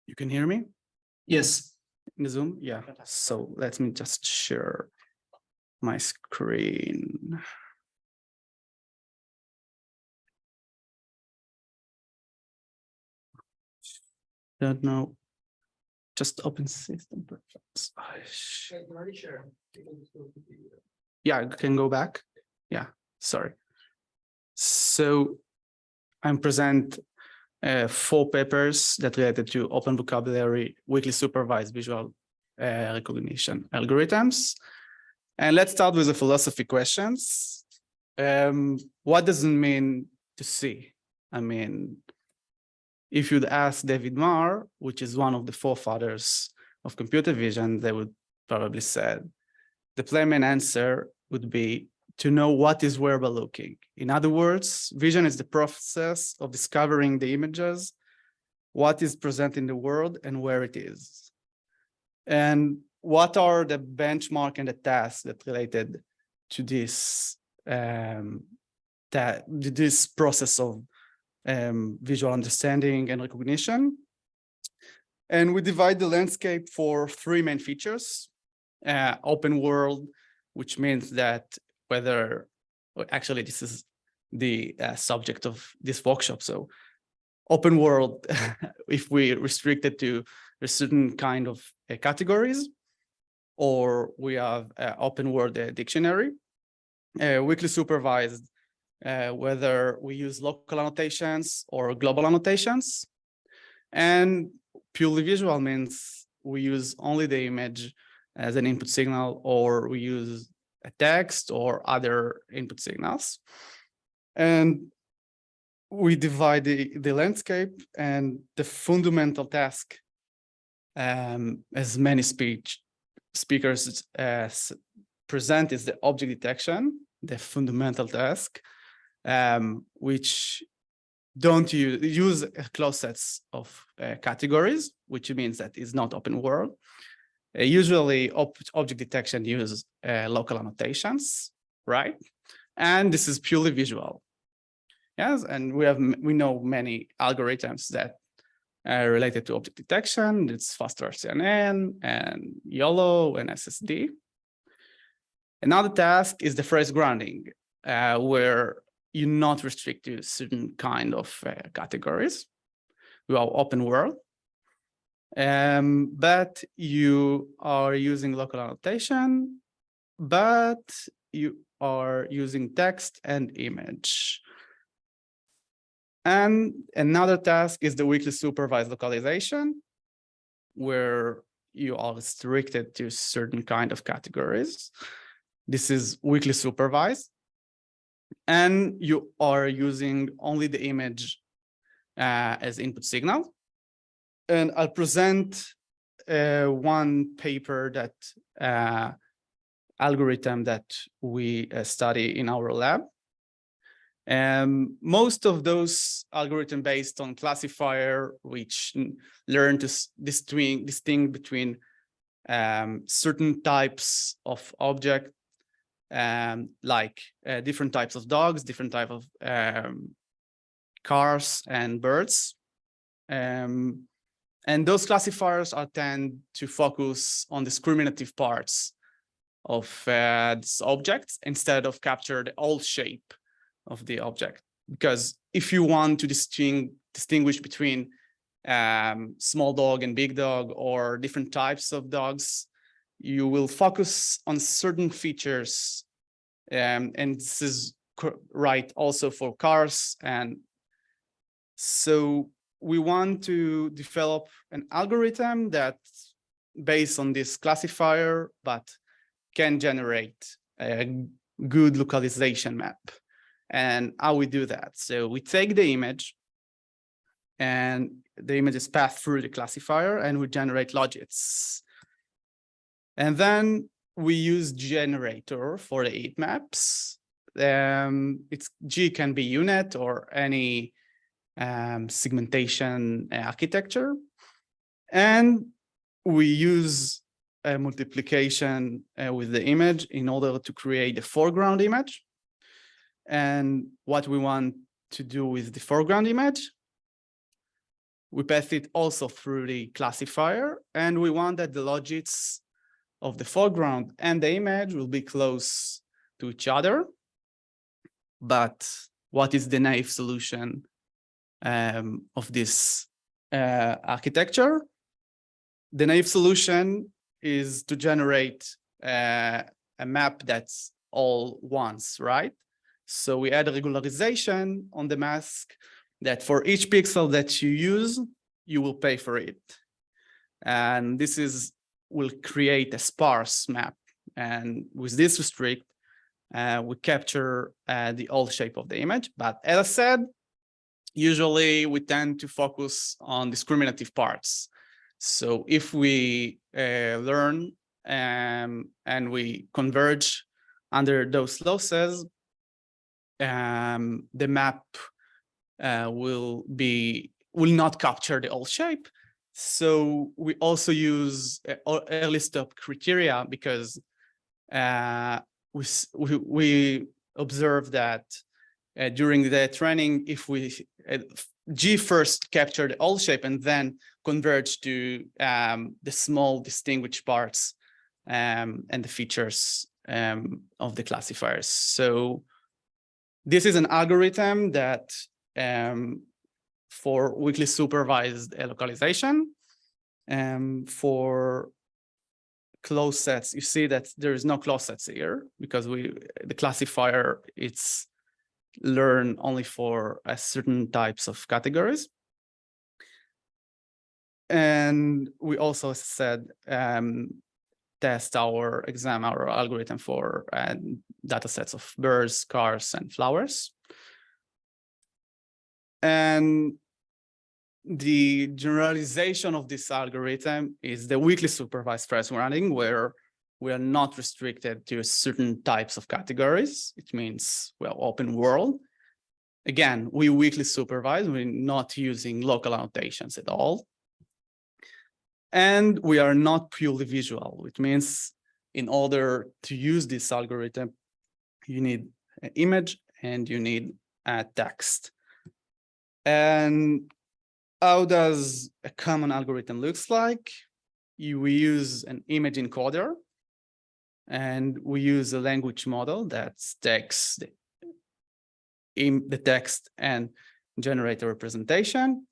You can hear me? Yes. In the Zoom? Yeah. So let me just share my screen. Don't know. Just open system preference. Yeah, I can go back. Yeah, sorry. So I'm present 4 papers that related to open vocabulary, weakly supervised visual recognition algorithms. And let's start with the philosophy questions. What does it mean to see? I mean, if you'd ask David Marr, which is one of the forefathers of computer vision, they would probably say the plain answer would be to know what is wearable looking. In other words, vision is the process of discovering the images, what is present in the world and where it is. And what are the benchmark and the tasks that related to this, this process of visual understanding and recognition. And we divide the landscape for 3 main features. Open world, which means that whether, actually this is the subject of this workshop. So open world, if we restrict it to a certain kind of categories, or we have open world dictionary, weakly supervised, whether we use local annotations or global annotations. And purely visual means we use only the image as an input signal, or we use a text or other input signals. And we divide the landscape, and the fundamental task, as many speakers present, is the object detection, the fundamental task, which don't use closed sets of categories, which means that it's not open world. Usually object detection uses local annotations, right? And this is purely visual. Yes, and we know many algorithms that are related to object detection. It's faster CNN and YOLO and SSD. Another task is the phrase grounding, where you not restrict to certain kind of categories. We have open world. But you are using local annotation, but you are using text and image. And another task is the weakly supervised localization, where you are restricted to certain kind of categories. This is weakly supervised. And you are using only the image as input signal. And I'll present one paper that algorithm that we study in our lab. Most of those algorithms based on classifier, which learn to distinguish between certain types of object, like different types of dogs, different type of cars and birds. And those classifiers tend to focus on discriminative parts of this object instead of capture the whole shape of the object. Because if you want to distinguish between small dog and big dog or different types of dogs, you will focus on certain features. And this is right also for cars. And so we want to develop an algorithm that's based on this classifier, but can generate a good localization map. And how we do that? So we take the image, and the image is passed through the classifier, and we generate logits. And then we use generator for the heat maps. G can be unit or any segmentation architecture. And we use a multiplication with the image in order to create a foreground image. And what we want to do with the foreground image, we pass it also through the classifier, and we want that the logits of the foreground and the image will be close to each other. But what is the naive solution of this architecture? The naive solution is to generate a map that's all ones, right? So we add a regularization on the mask that for each pixel that you use, you will pay for it. And this will create a sparse map. And with this restrict, we capture the whole shape of the image. But as I said, usually we tend to focus on discriminative parts. So if we learn and we converge under those losses, the map will not capture the whole shape. So we also use early stop criteria because we observe that during the training, if we G first capture the whole shape and then converge to the small distinguished parts and the features of the classifiers. So this is an algorithm that for weakly supervised localization. For closed sets, you see that there is no closed sets here because the classifier it's learn only for certain types of categories. And we also said test our algorithm for data sets of birds, cars, and flowers. And the generalization of this algorithm is the weakly supervised phrase running, where we are not restricted to certain types of categories. It means, well, open world. Again, we weakly supervise, we're not using local annotations at all. And we are not purely visual, which means in order to use this algorithm, you need an image and you need a text. And how does a common algorithm looks like? We use an image encoder, and we use a language model that takes the text and generate a representation.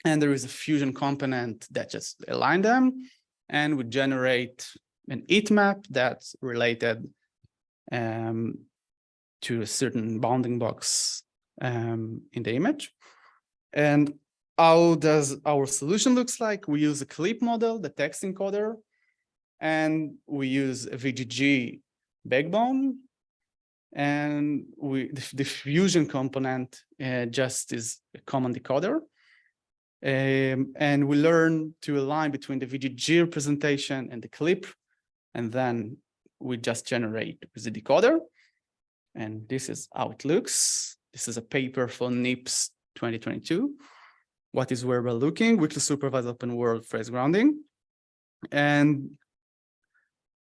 And there is a fusion component that just align them, and we generate an heat map that's related to a certain bounding box in the image. And how does our solution looks like? We use a clip model, the text encoder, and we use a VGG backbone. And the fusion component just is a common decoder. And we learn to align between the VGG representation and the clip, and then we just generate with the decoder. And this is how it looks. This is a paper for NIPS 2022. What is where we're looking? Weakly supervised open world phrase grounding. And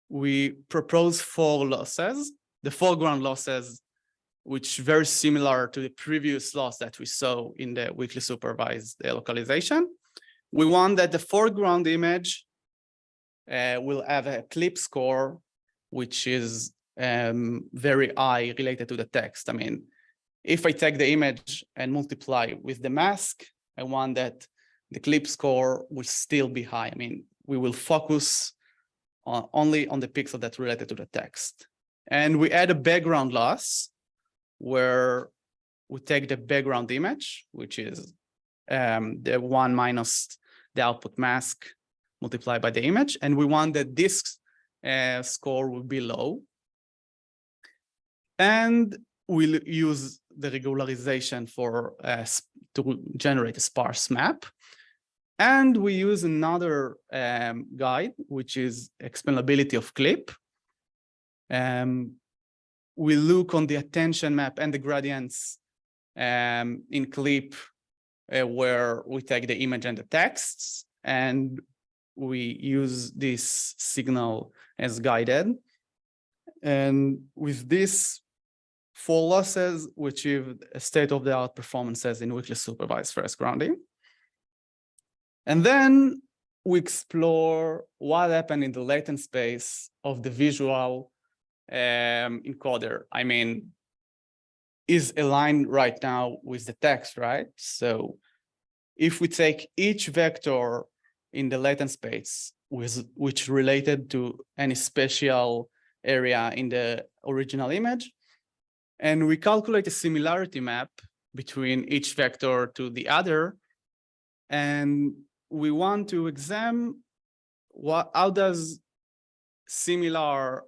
we propose 4 losses. The foreground losses, which very similar to the previous loss that we saw in the weakly supervised localization. We want that the foreground image will have a clip score, which is very high related to the text. I mean, if I take the image and multiply with the mask, I want that the clip score will still be high. I mean, we will focus only on the pixel that's related to the text. And we add a background loss where we take the background image, which is the 1 minus the output mask multiplied by the image. And we want that this score will be low. And we'll use the regularization for to generate a sparse map. And we use another guide, which is explainability of clip. We look on the attention map and the gradients in clip where we take the image and the texts, and we use this signal as guided. And with this 4 losses, we achieved a state-of-the-art performances in weakly supervised phrase grounding. And then we explore what happened in the latent space of the visual encoder. I mean, is aligned right now with the text, right? So if we take each vector in the latent space which related to any special area in the original image, and we calculate a similarity map between each vector to the other, and we want to examine how does similar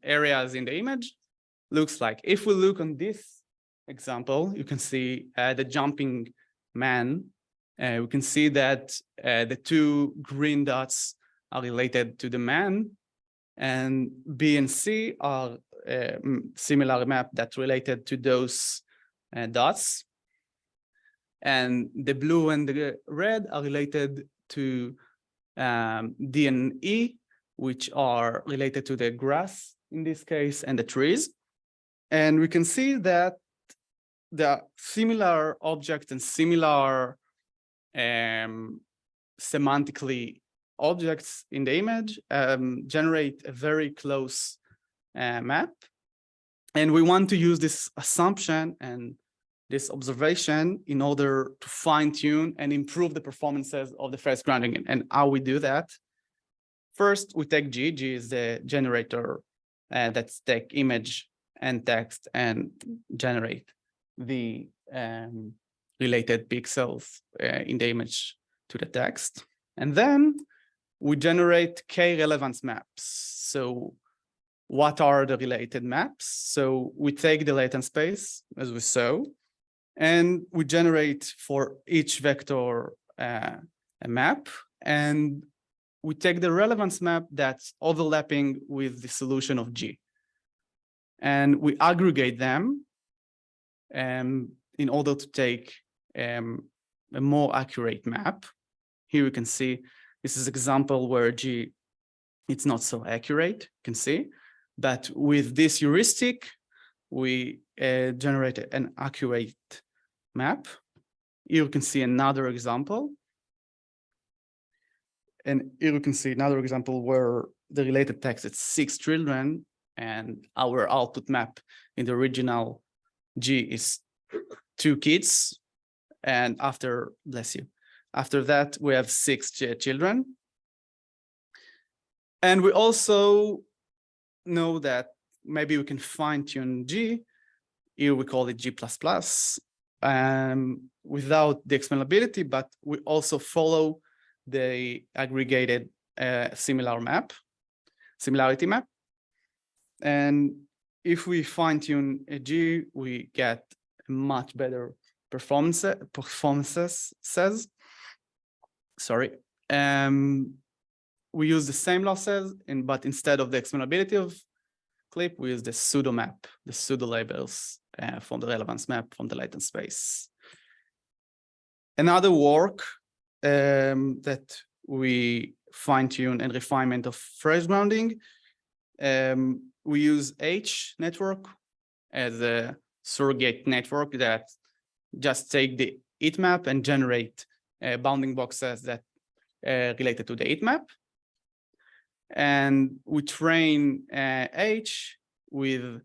areas in the image looks like. If we look on this example, you can see the jumping man. We can see that the 2 green dots are related to the man, and B and C are similar map that's related to those dots. And the blue and the red are related to D and E, which are related to the grass in this case and the trees. And we can see that the similar objects and similar semantically objects in the image generate a very close map. And we want to use this assumption and this observation in order to fine-tune and improve the performances of the phrase grounding. And how we do that? First, we take G. G is the generator that's take image and text and generate the related pixels in the image to the text. And then we generate K-relevance maps. So what are the related maps? So we take the latent space, as we saw, and we generate for each vector a map, and we take the relevance map that's overlapping with the solution of G. And we aggregate them in order to take a more accurate map. Here we can see this is an example where G, it's not so accurate, you can see. But with this heuristic, we generate an accurate map. Here you can see another example. And here you can see another example where the related text is 6 children, and our output map in the original G is 2 kids. And after, bless you, After that, we have 6 children. And we also know that maybe we can fine tune G. Here we call it G++, without the explainability, but we also follow the aggregated similarity map. And if we fine tune a G, we get much better performances. Sorry. We use the same losses, but instead of the explainability of clip, we use the pseudo map, the pseudo labels from the relevance map from the latent space. Another work that we fine-tune and refinement of phrase grounding, we use H network as a surrogate network that just take the heat map and generate bounding boxes that related to the heat map. And we train H with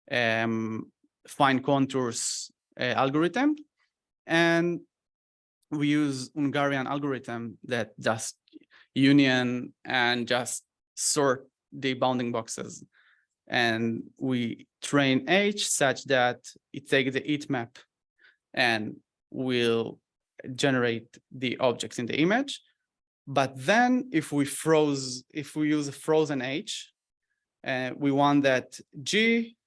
fine contours algorithm, and we use Hungarian algorithm that just union and just sort the bounding boxes. And we train H such that it takes the heat map and will generate the objects in the image. But then if we use a frozen H, we want that G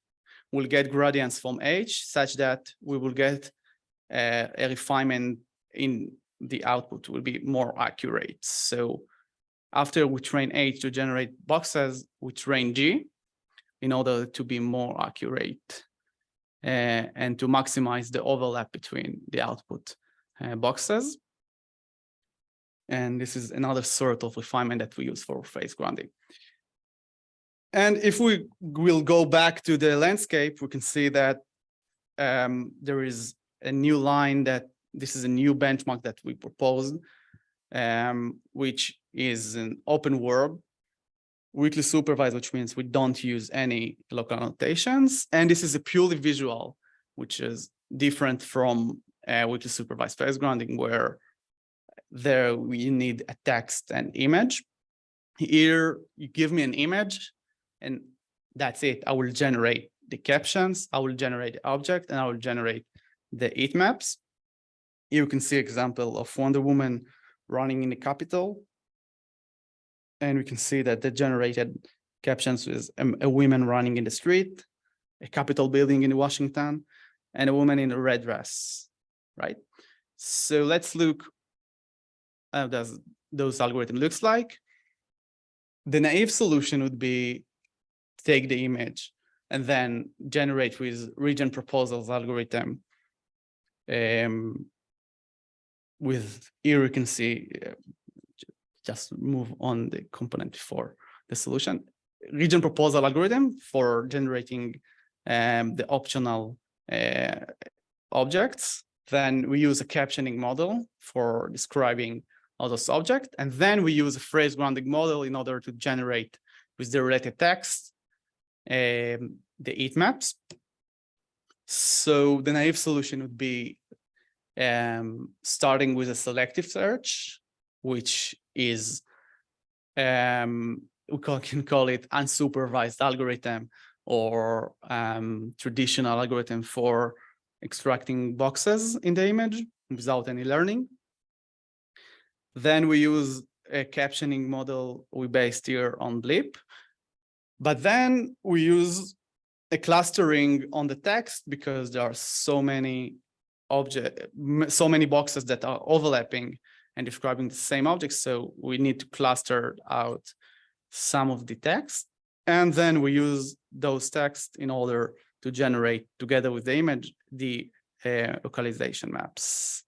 will get gradients from H such that we will get a refinement in the output will be more accurate. So after we train H to generate boxes, we train G in order to be more accurate and to maximize the overlap between the output boxes. And this is another sort of refinement that we use for phase grounding. And if we will go back to the landscape, we can see that there is a new line that this is a new benchmark that we proposed, which is an open world, weakly supervised, which means we don't use any local annotations. And this is a purely visual, which is different from weakly supervised phase grounding, where there we need a text and image. Here, you give me an image, and that's it. I will generate the captions, I will generate the object, and I will generate the heat maps. You can see example of Wonder Woman running in the Capitol. And we can see that the generated captions is a woman running in the street, a Capitol building in Washington, and a woman in a red dress, right? So let's look how those algorithm looks like. The naive solution would be take the image and then generate with region proposals algorithm. With here you can see, just move on the component before the solution. Region proposal algorithm for generating the optional objects. Then we use a captioning model for describing all those objects. And then we use a phrase grounding model in order to generate with the related text the heat maps. So the naive solution would be starting with a selective search, which is, we can call it unsupervised algorithm or traditional algorithm for extracting boxes in the image without any learning. Then we use a captioning model we based here on Blip. But then we use a clustering on the text because there are so many boxes that are overlapping and describing the same object. So we need to cluster out some of the text. And then we use those texts in order to generate, together with the image, the localization maps.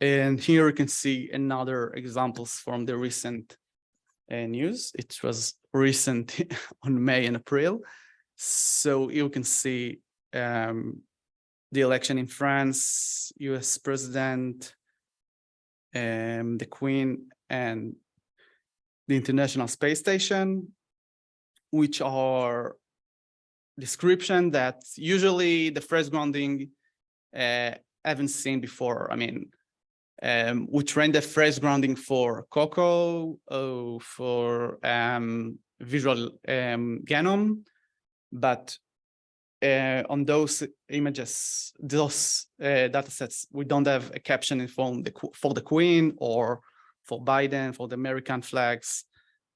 And here you can see another examples from the recent news. It was recent on May and April. So you can see the election in France, US president, the Queen, and the International Space Station, which are description that usually the phrase grounding haven't seen before. I mean, we trained the phrase grounding for Coco, for visual genome, but on those images, those data sets, we don't have a caption for the Queen or for Biden, for the American flags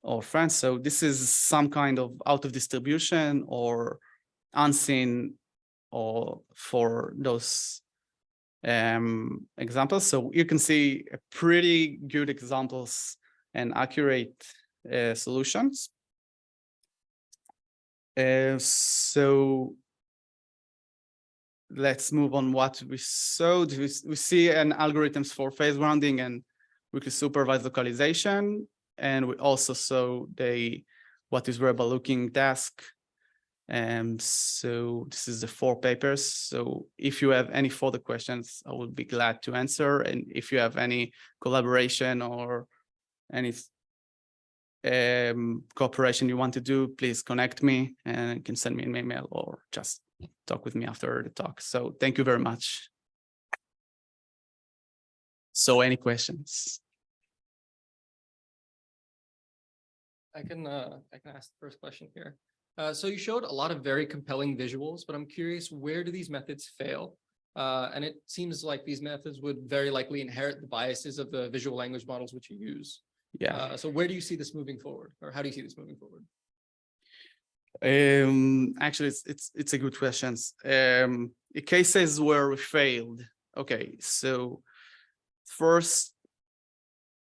or France. So this is some kind of out of distribution or unseen or for those examples. So you can see a pretty good examples and accurate solutions. So let's move on what we saw. We see an algorithms for phase grounding and weakly supervised localization. And we also saw what is verbal looking task. So this is the 4 papers. So if you have any further questions, I would be glad to answer. And if you have any collaboration or any cooperation you want to do, please connect me and you can send me an email or just talk with me after the talk. So thank you very much. So any questions? I can ask the first question here. So you showed a lot of very compelling visuals, but I'm curious, where do these methods fail? And it seems like these methods would very likely inherit the biases of the visual language models which you use. Yeah. So where do you see this moving forward, or how do you see this moving forward? Actually, it's a good question. Cases where we failed. Okay, so first,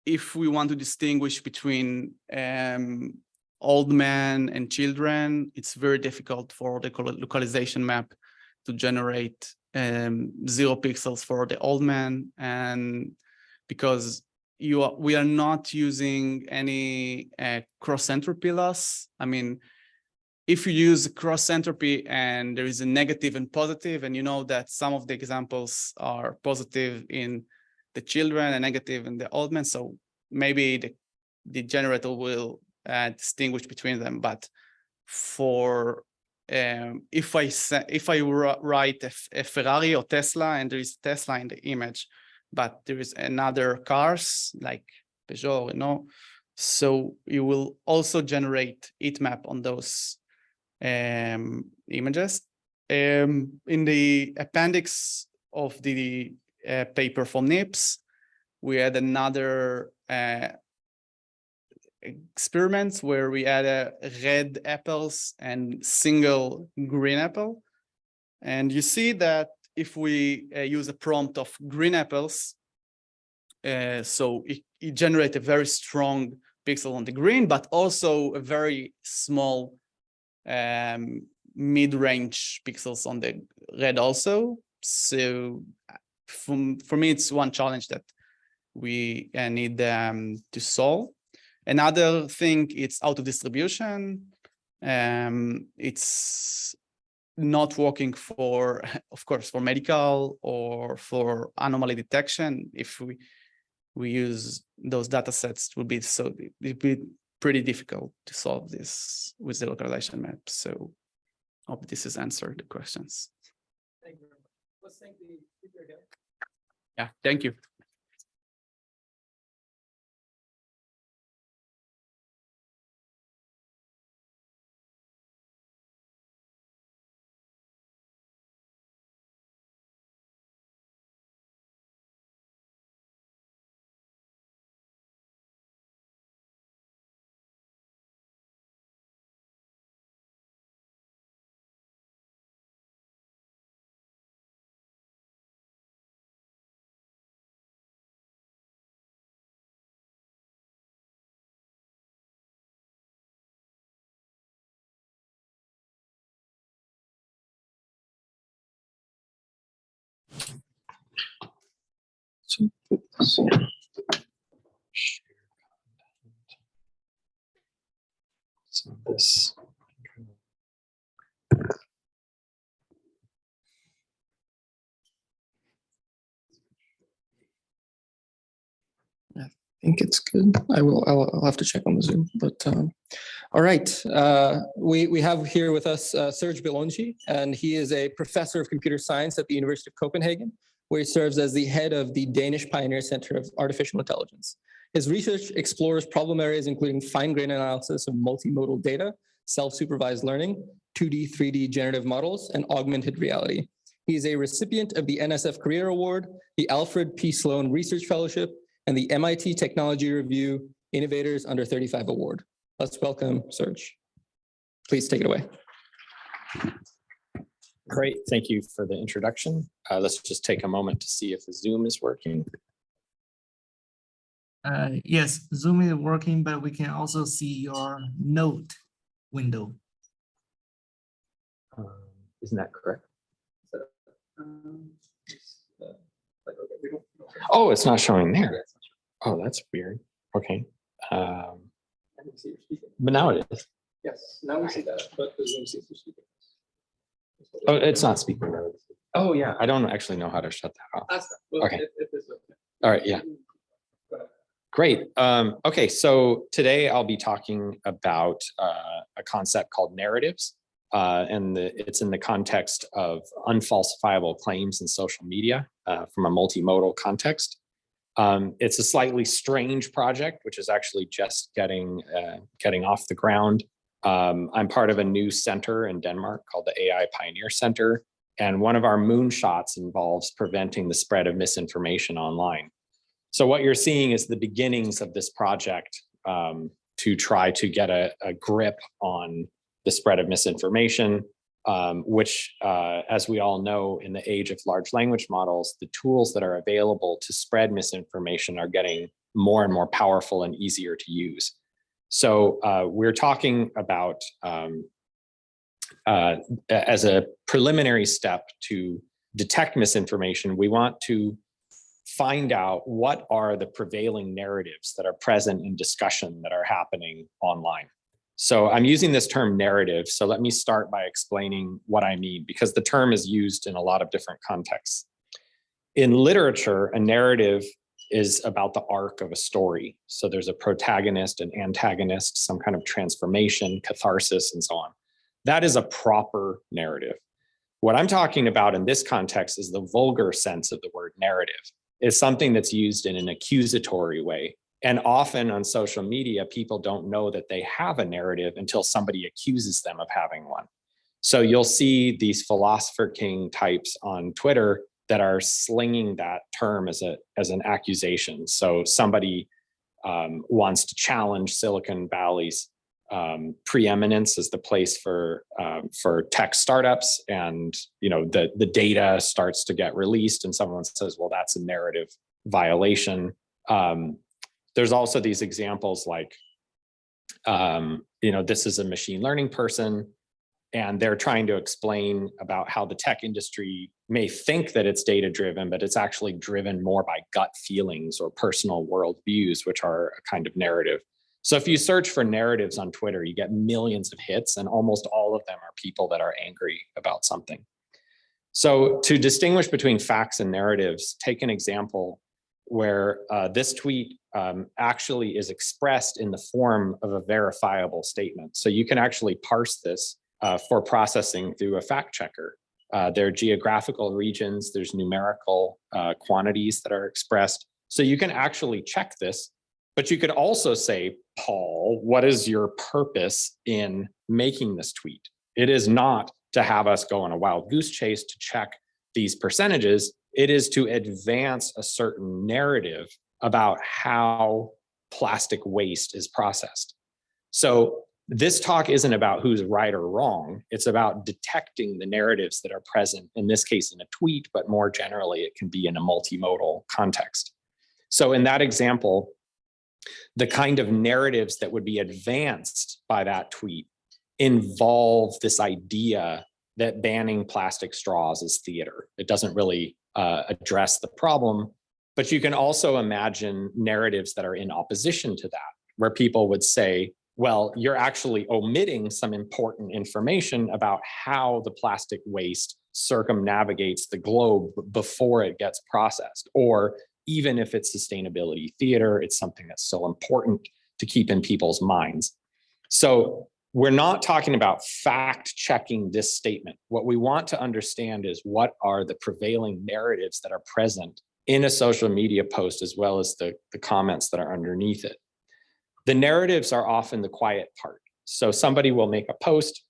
if we want to distinguish between old men and children, it's very difficult for the localization map to generate 0 pixels for the old man, and because we are not using any cross entropy loss. I mean, if you use cross entropy and there is a negative and positive, and you know that some of the examples are positive in the children and negative in the old men, so maybe the generator will distinguish between them. But for if I write a Ferrari or Tesla and there is Tesla in the image, but there is another cars like Peugeot, you know, so you will also generate heat map on those images. In the appendix of the paper for NIPS, we had another experiments where we add red apples and single green apple. And you see that if we use a prompt of green apples, so it generates a very strong pixel on the green, but also a very small mid-range pixels on the red also. So for me, it's one challenge that we need to solve. Another thing, it's auto distribution. It's not working for, of course, for medical or for anomaly detection. If we use those data sets, it would be pretty difficult to solve this with the localization map. So hope this has answered the questions. Thank you very much. Let's thank the speaker again. Yeah, thank you. So this. I think it's good. I'll have to check on the Zoom, but all right. We have here with us Serge Bilonji, and he is a professor of computer science at the University of Copenhagen, where he serves as the head of the Danish Pioneer Center of Artificial Intelligence. His research explores problem areas including fine-grained analysis of multimodal data, self-supervised learning, 2D, 3D generative models, and augmented reality. He is a recipient of the NSF Career Award, the Alfred P. Sloan Research Fellowship, and the MIT Technology Review Innovators Under 35 Award. Let's welcome Serge. Please take it away. Great, thank you for the introduction. Let's just take a moment to see if the Zoom is working. Yes, Zoom is working, but we can also see your note window. Isn't that correct? Oh, it's not showing there. Oh, that's weird. Okay. But now it is. Yes, now we see that, but the Zoom sees the speaker. Oh, it's not speaking. Oh, yeah. I don't actually know how to shut that off. Okay. All right. Yeah. Great. Okay. So today I'll be talking about a concept called narratives. And it's in the context of unfalsifiable claims in social media from a multimodal context. It's a slightly strange project, which is actually just getting off the ground. I'm part of a new center in Denmark called the AI Pioneer Center. And one of our moonshots involves preventing the spread of misinformation online. So what you're seeing is the beginnings of this project to try to get a grip on the spread of misinformation, which, as we all know, in the age of large language models, the tools that are available to spread misinformation are getting more and more powerful and easier to use. So we're talking about, as a preliminary step to detect misinformation, we want to find out what are the prevailing narratives that are present in discussion that are happening online. So I'm using this term narrative. So let me start by explaining what I mean, because the term is used in a lot of different contexts. In literature, a narrative is about the arc of a story. So there's a protagonist, an antagonist, some kind of transformation, catharsis, and so on. That is a proper narrative. What I'm talking about in this context is the vulgar sense of the word narrative. It's something that's used in an accusatory way. And often on social media, people don't know that they have a narrative until somebody accuses them of having one. So you'll see these philosopher king types on Twitter that are slinging that term as an accusation. So somebody wants to challenge Silicon Valley's preeminence as the place for tech startups, and the data starts to get released, and someone says, "Well, that's a narrative violation." There's also these examples like, this is a machine learning person, and they're trying to explain about how the tech industry may think that it's data-driven, but it's actually driven more by gut feelings or personal worldviews, which are a kind of narrative. So if you search for narratives on Twitter, you get millions of hits, and almost all of them are people that are angry about something. So to distinguish between facts and narratives, take an example where this tweet actually is expressed in the form of a verifiable statement. So you can actually parse this for processing through a fact checker. There are geographical regions, there's numerical quantities that are expressed. So you can actually check this, but you could also say, Paul, what is your purpose in making this tweet? It is not to have us go on a wild goose chase to check these percentages. It is to advance a certain narrative about how plastic waste is processed. So this talk isn't about who's right or wrong. It's about detecting the narratives that are present, in this case in a tweet, but more generally, it can be in a multimodal context. So in that example, the kind of narratives that would be advanced by that tweet involve this idea that banning plastic straws is theater. It doesn't really address the problem, but you can also imagine narratives that are in opposition to that, where people would say, well, you're actually omitting some important information about how the plastic waste circumnavigates the globe before it gets processed. Or even if it's sustainability theater, it's something that's so important to keep in people's minds. So we're not talking about fact checking this statement. What we want to understand is what are the prevailing narratives that are present in a social media post, as well as the comments that are underneath it. The narratives are often the quiet part. So somebody will make a post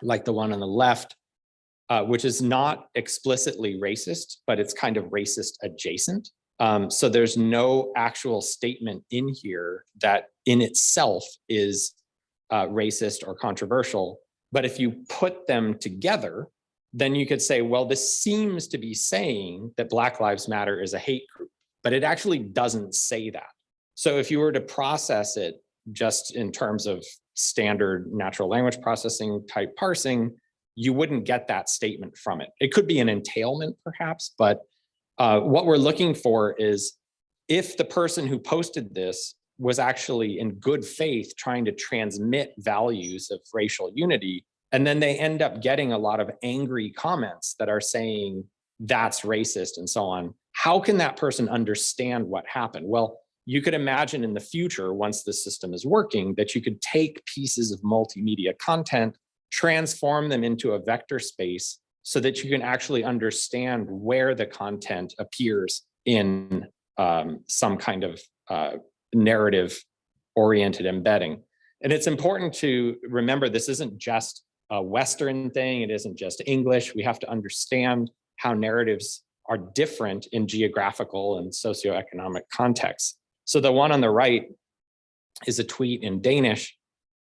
like the one on the left, which is not explicitly racist, but it's kind of racist adjacent. So there's no actual statement in here that in itself is racist or controversial. But if you put them together, then you could say, well, this seems to be saying that Black Lives Matter is a hate group, but it actually doesn't say that. So if you were to process it just in terms of standard natural language processing type parsing, you wouldn't get that statement from it. It could be an entailment perhaps, but what we're looking for is if the person who posted this was actually in good faith trying to transmit values of racial unity, and then they end up getting a lot of angry comments that are saying that's racist and so on, how can that person understand what happened? Well, you could imagine in the future, once the system is working, that you could take pieces of multimedia content, transform them into a vector space so that you can actually understand where the content appears in some kind of narrative-oriented embedding. And it's important to remember this isn't just a Western thing, it isn't just English. We have to understand how narratives are different in geographical and socioeconomic contexts. So the one on the right is a tweet in Danish,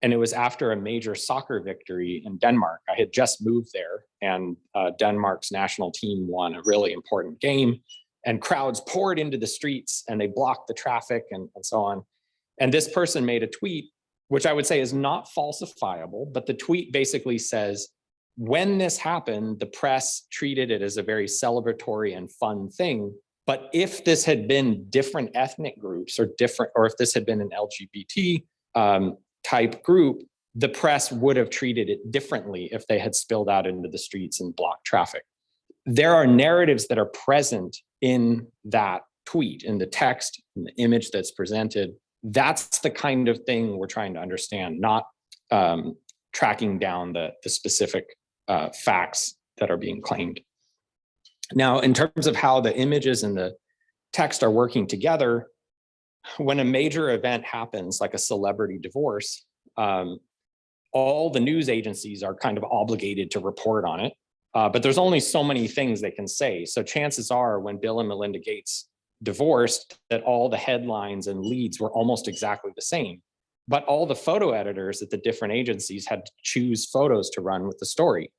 and it was after a major soccer victory in Denmark. I had just moved there, and Denmark's national team won a really important game, and crowds poured into the streets and they blocked the traffic and so on. And this person made a tweet, which I would say is not falsifiable, but the tweet basically says, when this happened, the press treated it as a very celebratory and fun thing. But if this had been different ethnic groups or if this had been an LGBT type group, the press would have treated it differently if they had spilled out into the streets and blocked traffic. There are narratives that are present in that tweet, in the text, in the image that's presented. That's the kind of thing we're trying to understand, not tracking down the specific facts that are being claimed. Now, in terms of how the images and the text are working together, when a major event happens, like a celebrity divorce, all the news agencies are kind of obligated to report on it, but there's only so many things they can say. So chances are when Bill and Melinda Gates divorced, that all the headlines and leads were almost exactly the same. But all the photo editors at the different agencies had to choose photos to run with the story.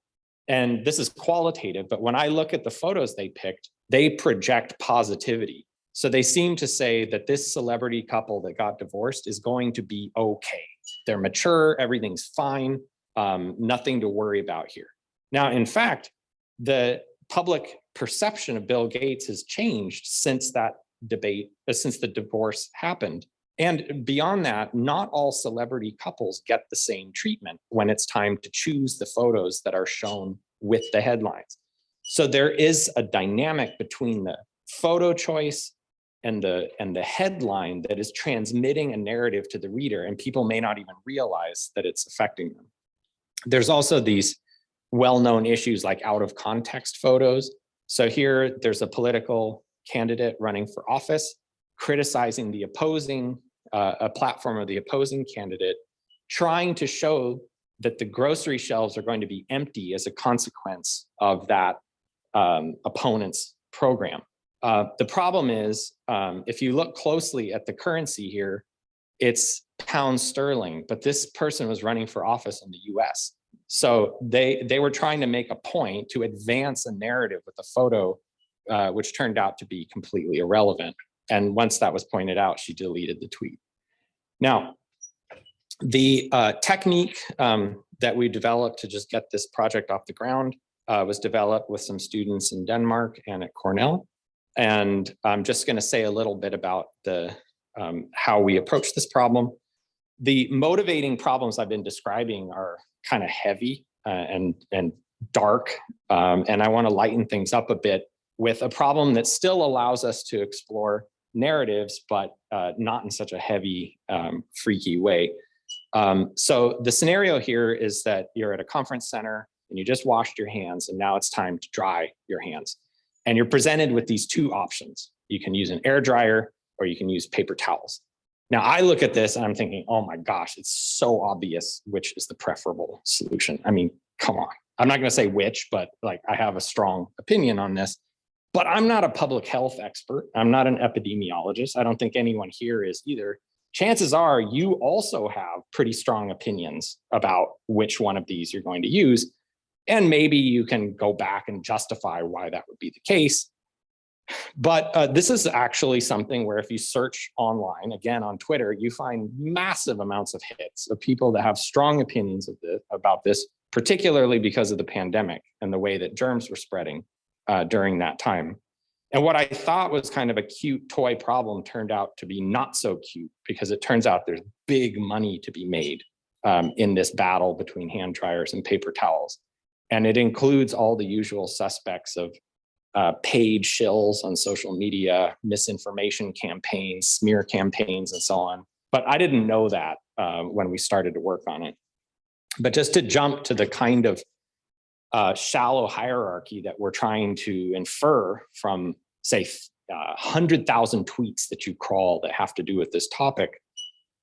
And this is qualitative, but when I look at the photos they picked, they project positivity. So they seem to say that this celebrity couple that got divorced is going to be okay. They're mature, everything's fine, nothing to worry about here. Now, in fact, the public perception of Bill Gates has changed since that debate, since the divorce happened. And beyond that, not all celebrity couples get the same treatment when it's time to choose the photos that are shown with the headlines. So there is a dynamic between the photo choice and the headline that is transmitting a narrative to the reader, and people may not even realize that it's affecting them. There's also these well-known issues like out of context photos. So here there's a political candidate running for office criticizing the opposing, a platform of the opposing candidate, trying to show that the grocery shelves are going to be empty as a consequence of that opponent's program. The problem is, if you look closely at the currency here, it's pound sterling, but this person was running for office in the US. So they were trying to make a point to advance a narrative with a photo, which turned out to be completely irrelevant. And once that was pointed out, she deleted the tweet. Now, the technique that we developed to just get this project off the ground was developed with some students in Denmark and at Cornell. And I'm just going to say a little bit about the how we approach this problem. The motivating problems I've been describing are kind of heavy and dark, and I want to lighten things up a bit with a problem that still allows us to explore narratives, but not in such a heavy, freaky way. So the scenario here is that you're at a conference center and you just washed your hands and now it's time to dry your hands. And you're presented with these two options. You can use an air dryer or you can use paper towels. Now I look at this and I'm thinking, oh my gosh, it's so obvious which is the preferable solution. I mean, come on. I'm not going to say which, but like I have a strong opinion on this, but I'm not a public health expert. I'm not an epidemiologist. I don't think anyone here is either. Chances are you also have pretty strong opinions about which one of these you're going to use. And maybe you can go back and justify why that would be the case. But this is actually something where if you search online, again on Twitter, you find massive amounts of hits of people that have strong opinions of about this, particularly because of the pandemic and the way that germs were spreading during that time. And what I thought was kind of a cute toy problem turned out to be not so cute, because it turns out there's big money to be made in this battle between hand dryers and paper towels. And it includes all the usual suspects of paid shills on social media, misinformation campaigns, smear campaigns, and so on. But I didn't know that when we started to work on it. But just to jump to the kind of shallow hierarchy that we're trying to infer from, say, 100,000 tweets that you crawl that have to do with this topic,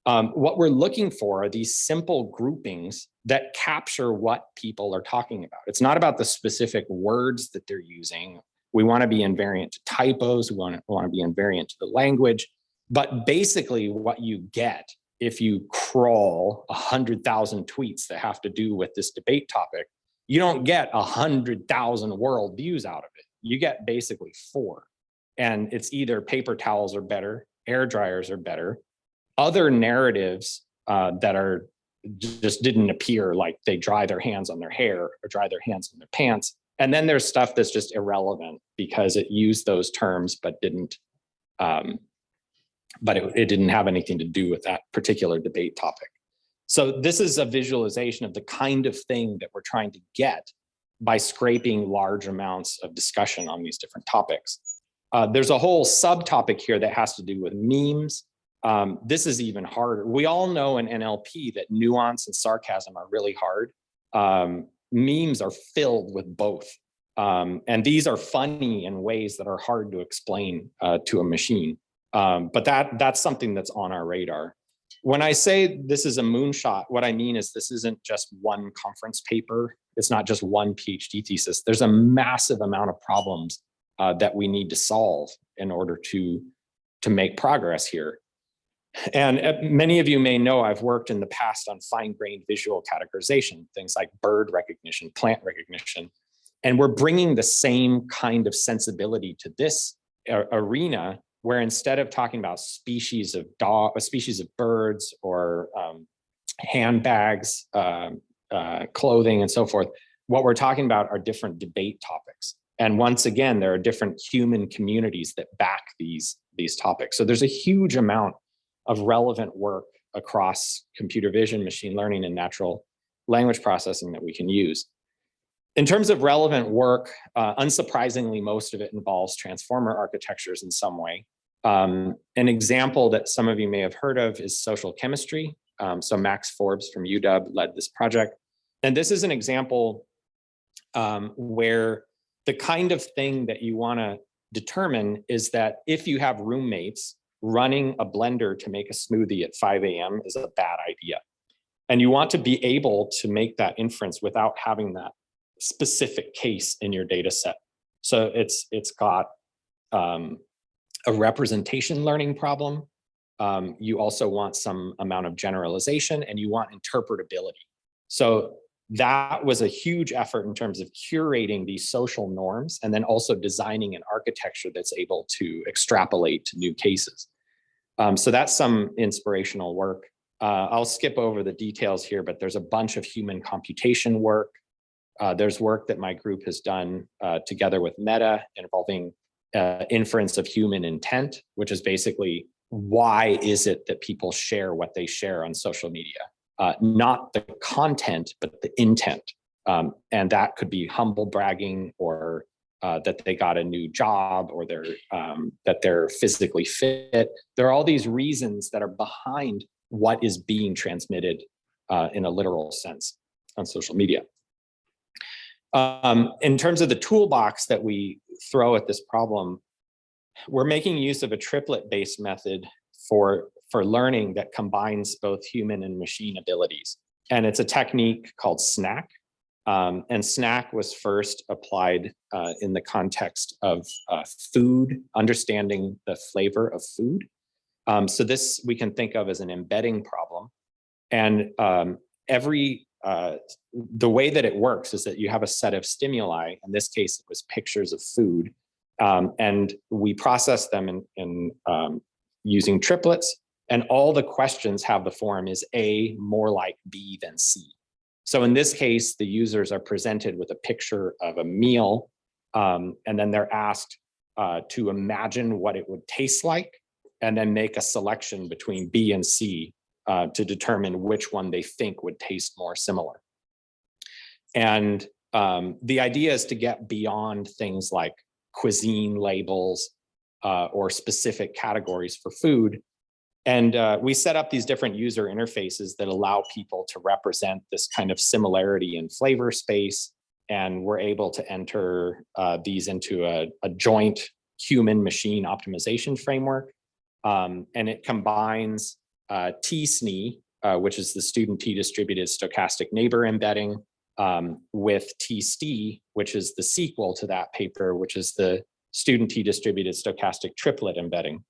what we're looking for are these simple groupings that capture what people are talking about. It's not about the specific words that they're using. We want to be invariant to typos. We want to be invariant to the language. But basically what you get if you crawl 100,000 tweets that have to do with this debate topic, you don't get 100,000 worldviews out of it. You get basically 4. And it's either paper towels are better, air dryers are better, other narratives that are just didn't appear, like they dry their hands on their hair or dry their hands on their pants. And then there's stuff that's just irrelevant because it used those terms, but didn't, it didn't have anything to do with that particular debate topic. So this is a visualization of the kind of thing that we're trying to get by scraping large amounts of discussion on these different topics. There's a whole subtopic here that has to do with memes. This is even harder. We all know in NLP that nuance and sarcasm are really hard. Memes are filled with both. And these are funny in ways that are hard to explain to a machine. But that's something that's on our radar. When I say this is a moonshot, what I mean is this isn't just one conference paper. It's not just one PhD thesis. There's a massive amount of problems that we need to solve in order to make progress here. And many of you may know I've worked in the past on fine-grained visual categorization, things like bird recognition, plant recognition. And we're bringing the same kind of sensibility to this arena, where instead of talking about species of birds or handbags, clothing, and so forth, what we're talking about are different debate topics. And once again, there are different human communities that back these topics. So there's a huge amount of relevant work across computer vision, machine learning, and natural language processing that we can use. In terms of relevant work, unsurprisingly, most of it involves transformer architectures in some way. An example that some of you may have heard of is social chemistry. So Max Forbes from UW led this project. And this is an example where the kind of thing that you want to determine is that if you have roommates, running a blender to make a smoothie at 5 a.m. is a bad idea. And you want to be able to make that inference without having that specific case in your data set. So it's got a representation learning problem. You also want some amount of generalization, and you want interpretability. So that was a huge effort in terms of curating these social norms and then also designing an architecture that's able to extrapolate to new cases. So that's some inspirational work. I'll skip over the details here, but there's a bunch of human computation work. There's work that my group has done together with Meta involving inference of human intent, which is basically why is it that people share what they share on social media? Not the content, but the intent. And that could be humble bragging, or that they got a new job, or that they're physically fit. There are all these reasons that are behind what is being transmitted in a literal sense on social media. In terms of the toolbox that we throw at this problem, we're making use of a triplet-based method for learning that combines both human and machine abilities. And it's a technique called SNAC. And SNAC was first applied in the context of food, understanding the flavor of food. So this we can think of as an embedding problem. And the way that it works is that you have a set of stimuli. In this case, it was pictures of food. And we process them in using triplets. And all the questions have the form is A more like B than C. So in this case, the users are presented with a picture of a meal, and then they're asked to imagine what it would taste like, and then make a selection between B and C to determine which one they think would taste more similar. And the idea is to get beyond things like cuisine labels or specific categories for food. And we set up these different user interfaces that allow people to represent this kind of similarity in flavor space. And we're able to enter these into a joint human-machine optimization framework. And it combines TSNE, which is the student t-distributed stochastic neighbor embedding, with TST, which is the sequel to that paper, which is the student t-distributed stochastic triplet embedding.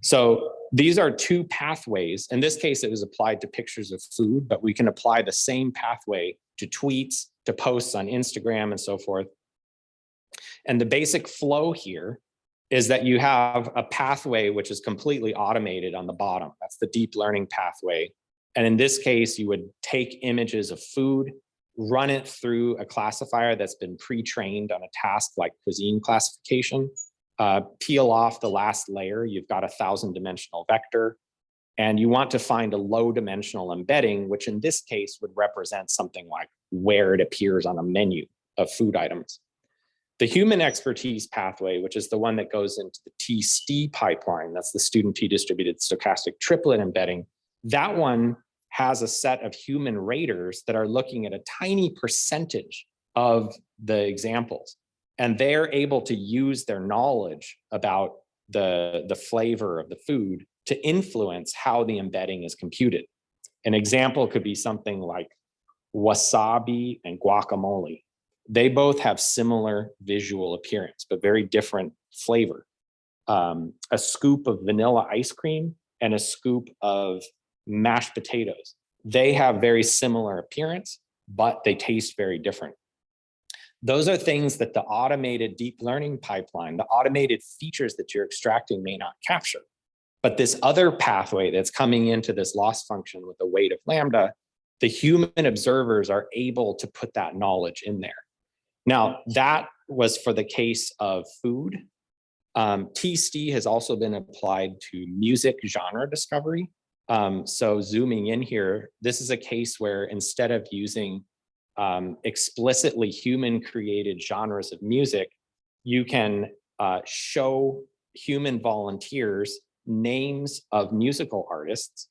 So these are two pathways. In this case, it was applied to pictures of food, but we can apply the same pathway to tweets, to posts on Instagram and so forth. And the basic flow here is that you have a pathway which is completely automated on the bottom. That's the deep learning pathway. And in this case, you would take images of food, run it through a classifier that's been pre-trained on a task like cuisine classification, peel off the last layer, you've got 1,000-dimensional vector, and you want to find a low-dimensional embedding, which in this case would represent something like where it appears on a menu of food items. The human expertise pathway, which is the one that goes into the TST pipeline, that's the student t-distributed stochastic triplet embedding, that one has a set of human raters that are looking at a tiny percentage of the examples. And they're able to use their knowledge about the flavor of the food to influence how the embedding is computed. An example could be something like wasabi and guacamole. They both have similar visual appearance, but very different flavor. A scoop of vanilla ice cream and a scoop of mashed potatoes. They have very similar appearance, but they taste very different. Those are things that the automated deep learning pipeline, the automated features that you're extracting may not capture. But this other pathway that's coming into this loss function with the weight of lambda, the human observers are able to put that knowledge in there. Now, that was for the case of food. TST has also been applied to music genre discovery. So zooming in here, this is a case where instead of using explicitly human-created genres of music, you can show human volunteers names of musical artists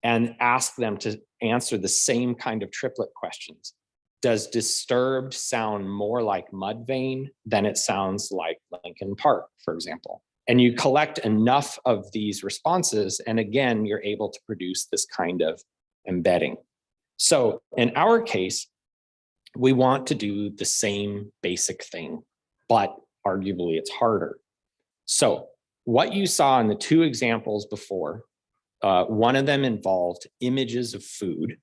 and ask them to answer the same kind of triplet questions. Does Disturbed sound more like Mudvayne than it sounds like Linkin Park, for example? And you collect enough of these responses, and again, you're able to produce this kind of embedding. So in our case, we want to do the same basic thing, but arguably it's harder. So what you saw in the two examples before, one of them involved images of food,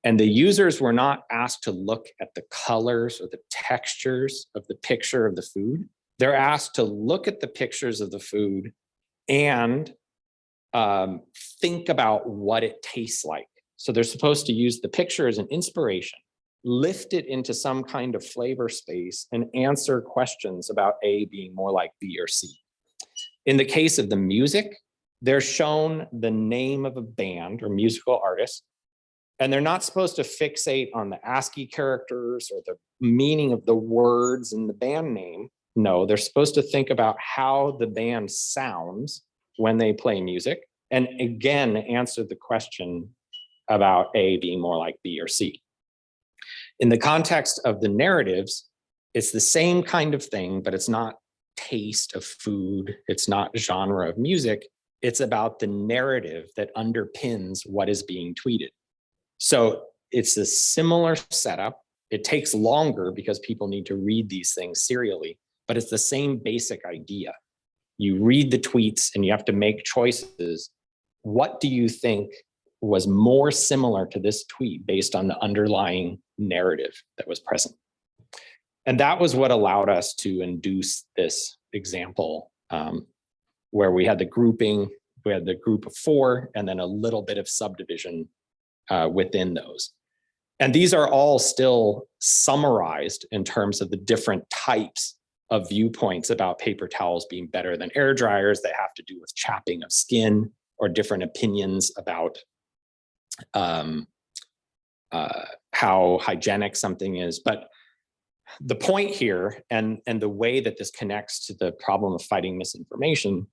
and the users were not asked to look at the colors or the textures of the picture of the food. They're asked to look at the pictures of the food and think about what it tastes like. So they're supposed to use the picture as an inspiration, lift it into some kind of flavor space, and answer questions about A being more like B or C. In the case of the music, they're shown the name of a band or musical artist, and they're not supposed to fixate on the ASCII characters or the meaning of the words in the band name. No, they're supposed to think about how the band sounds when they play music, and again, answer the question, about A being more like B or C. In the context of the narratives, it's the same kind of thing, but it's not taste of food. It's not genre of music. It's about the narrative that underpins what is being tweeted. So it's a similar setup. It takes longer because people need to read these things serially, but it's the same basic idea. You read the tweets and you have to make choices. What do you think was more similar to this tweet based on the underlying narrative that was present? And that was what allowed us to induce this example where we had the grouping, we had the group of 4, and then a little bit of subdivision within those. And these are all still summarized in terms of the different types of viewpoints about paper towels being better than air dryers that have to do with chapping of skin, or different opinions about how hygienic something is. But the point here, and the way that this connects to the problem of fighting misinformation,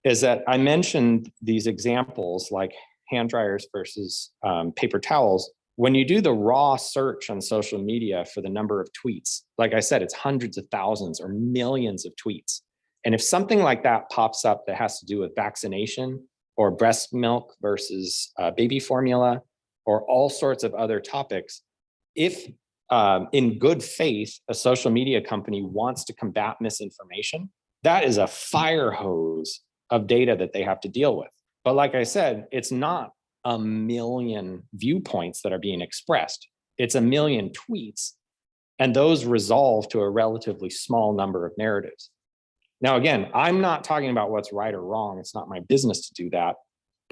is that I mentioned these examples like hand dryers versus paper towels. When you do the raw search on social media for the number of tweets, like I said, it's hundreds of thousands or millions of tweets. And if something like that pops up that has to do with vaccination or breast milk versus baby formula or all sorts of other topics, if in good faith, a social media company wants to combat misinformation, that is a fire hose of data that they have to deal with. But like I said, it's not a million viewpoints that are being expressed. It's a million tweets, and those resolve to a relatively small number of narratives. Now, again, I'm not talking about what's right or wrong. It's not my business to do that.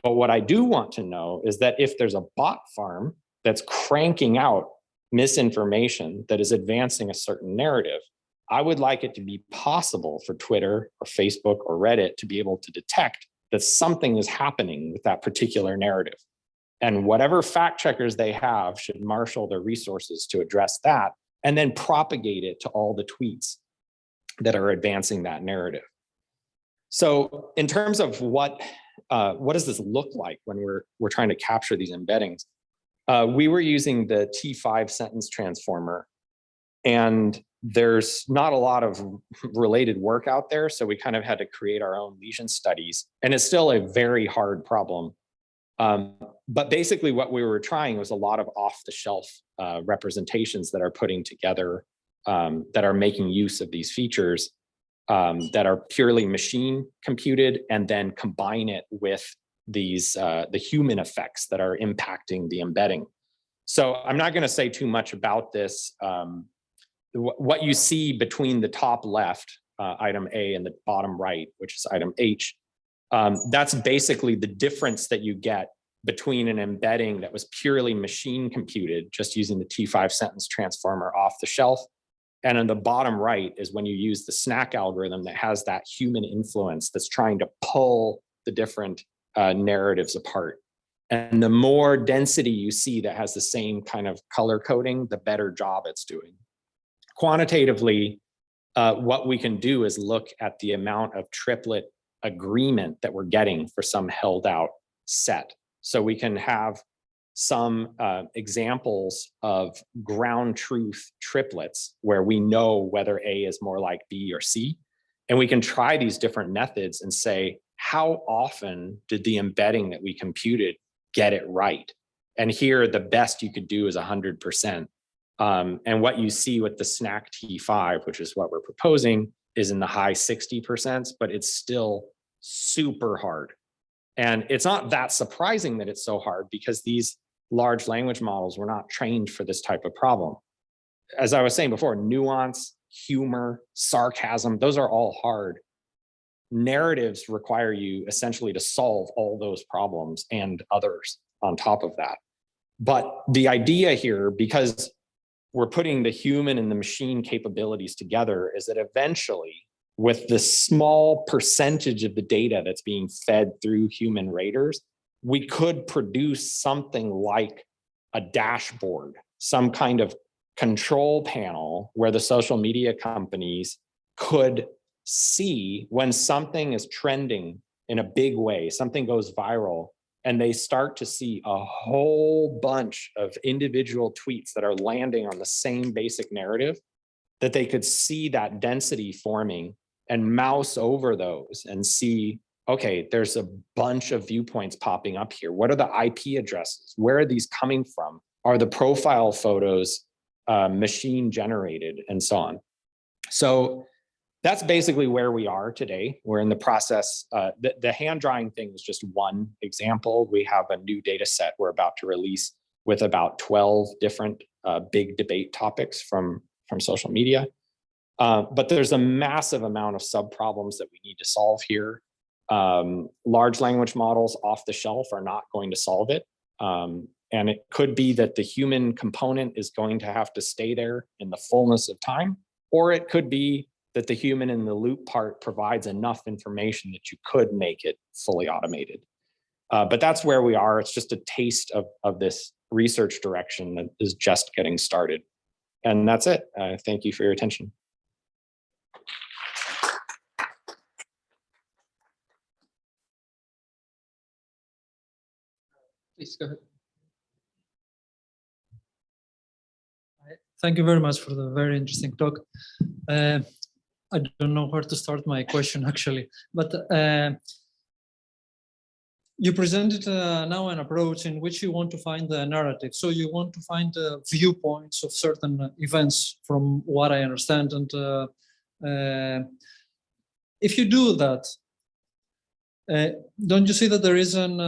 But what I do want to know is that if there's a bot farm that's cranking out misinformation that is advancing a certain narrative, I would like it to be possible for Twitter or Facebook or Reddit to be able to detect that something is happening with that particular narrative. And whatever fact checkers they have should marshal their resources to address that and then propagate it to all the tweets that are advancing that narrative. So in terms of what does this look like when we're trying to capture these embeddings? We were using the T5 sentence transformer, and there's not a lot of related work out there. So we kind of had to create our own lesion studies, and it's still a very hard problem. But basically what we were trying was a lot of off-the-shelf representations that are putting together, that are making use of these features that are purely machine computed, and then combine it with these the human effects that are impacting the embedding. So I'm not going to say too much about this. What you see between the top left, item A, and the bottom right, which is item H, that's basically the difference that you get between an embedding that was purely machine computed, just using the T5 sentence transformer off the shelf. And on the bottom right is when you use the snack algorithm that has that human influence that's trying to pull the different narratives apart. And the more density you see that has the same kind of color coding, the better job it's doing. Quantitatively, what we can do is look at the amount of triplet agreement that we're getting for some held out set. So we can have some examples of ground truth triplets where we know whether A is more like B or C. And we can try these different methods and say, how often did the embedding that we computed get it right? And here, the best you could do is 100%. And what you see with the snack T5, which is what we're proposing, is in the high 60%, but it's still super hard. And it's not that surprising that it's so hard, because these large language models were not trained for this type of problem. As I was saying before, nuance, humor, sarcasm, those are all hard. Narratives require you essentially to solve all those problems and others on top of that. But the idea here, because we're putting the human and the machine capabilities together, is that eventually, with the small percentage of the data that's being fed through human raters, we could produce something like a dashboard, some kind of control panel where the social media companies could see when something is trending in a big way, something goes viral, and they start to see a whole bunch of individual tweets that are landing on the same basic narrative, that they could see that density forming and mouse over those and see, okay, there's a bunch of viewpoints popping up here. What are the IP addresses? Where are these coming from? Are the profile photos machine generated, and so on? So that's basically where we are today. We're in the process. The hand drawing thing is just one example. We have a new data set we're about to release with about 12 different big debate topics from social media. But there's a massive amount of sub-problems that we need to solve here. Large language models off the shelf are not going to solve it. And it could be that the human component is going to have to stay there in the fullness of time, or it could be that the human in the loop part provides enough information that you could make it fully automated. But that's where we are. It's just a taste of this research direction that is just getting started. And that's it. Thank you for your attention. Please go ahead. Thank you very much for the very interesting talk. I don't know where to start my question actually, but you presented now an approach in which you want to find the narrative. So you want to find viewpoints of certain events from what I understand. And if you do that, don't you see that there is an,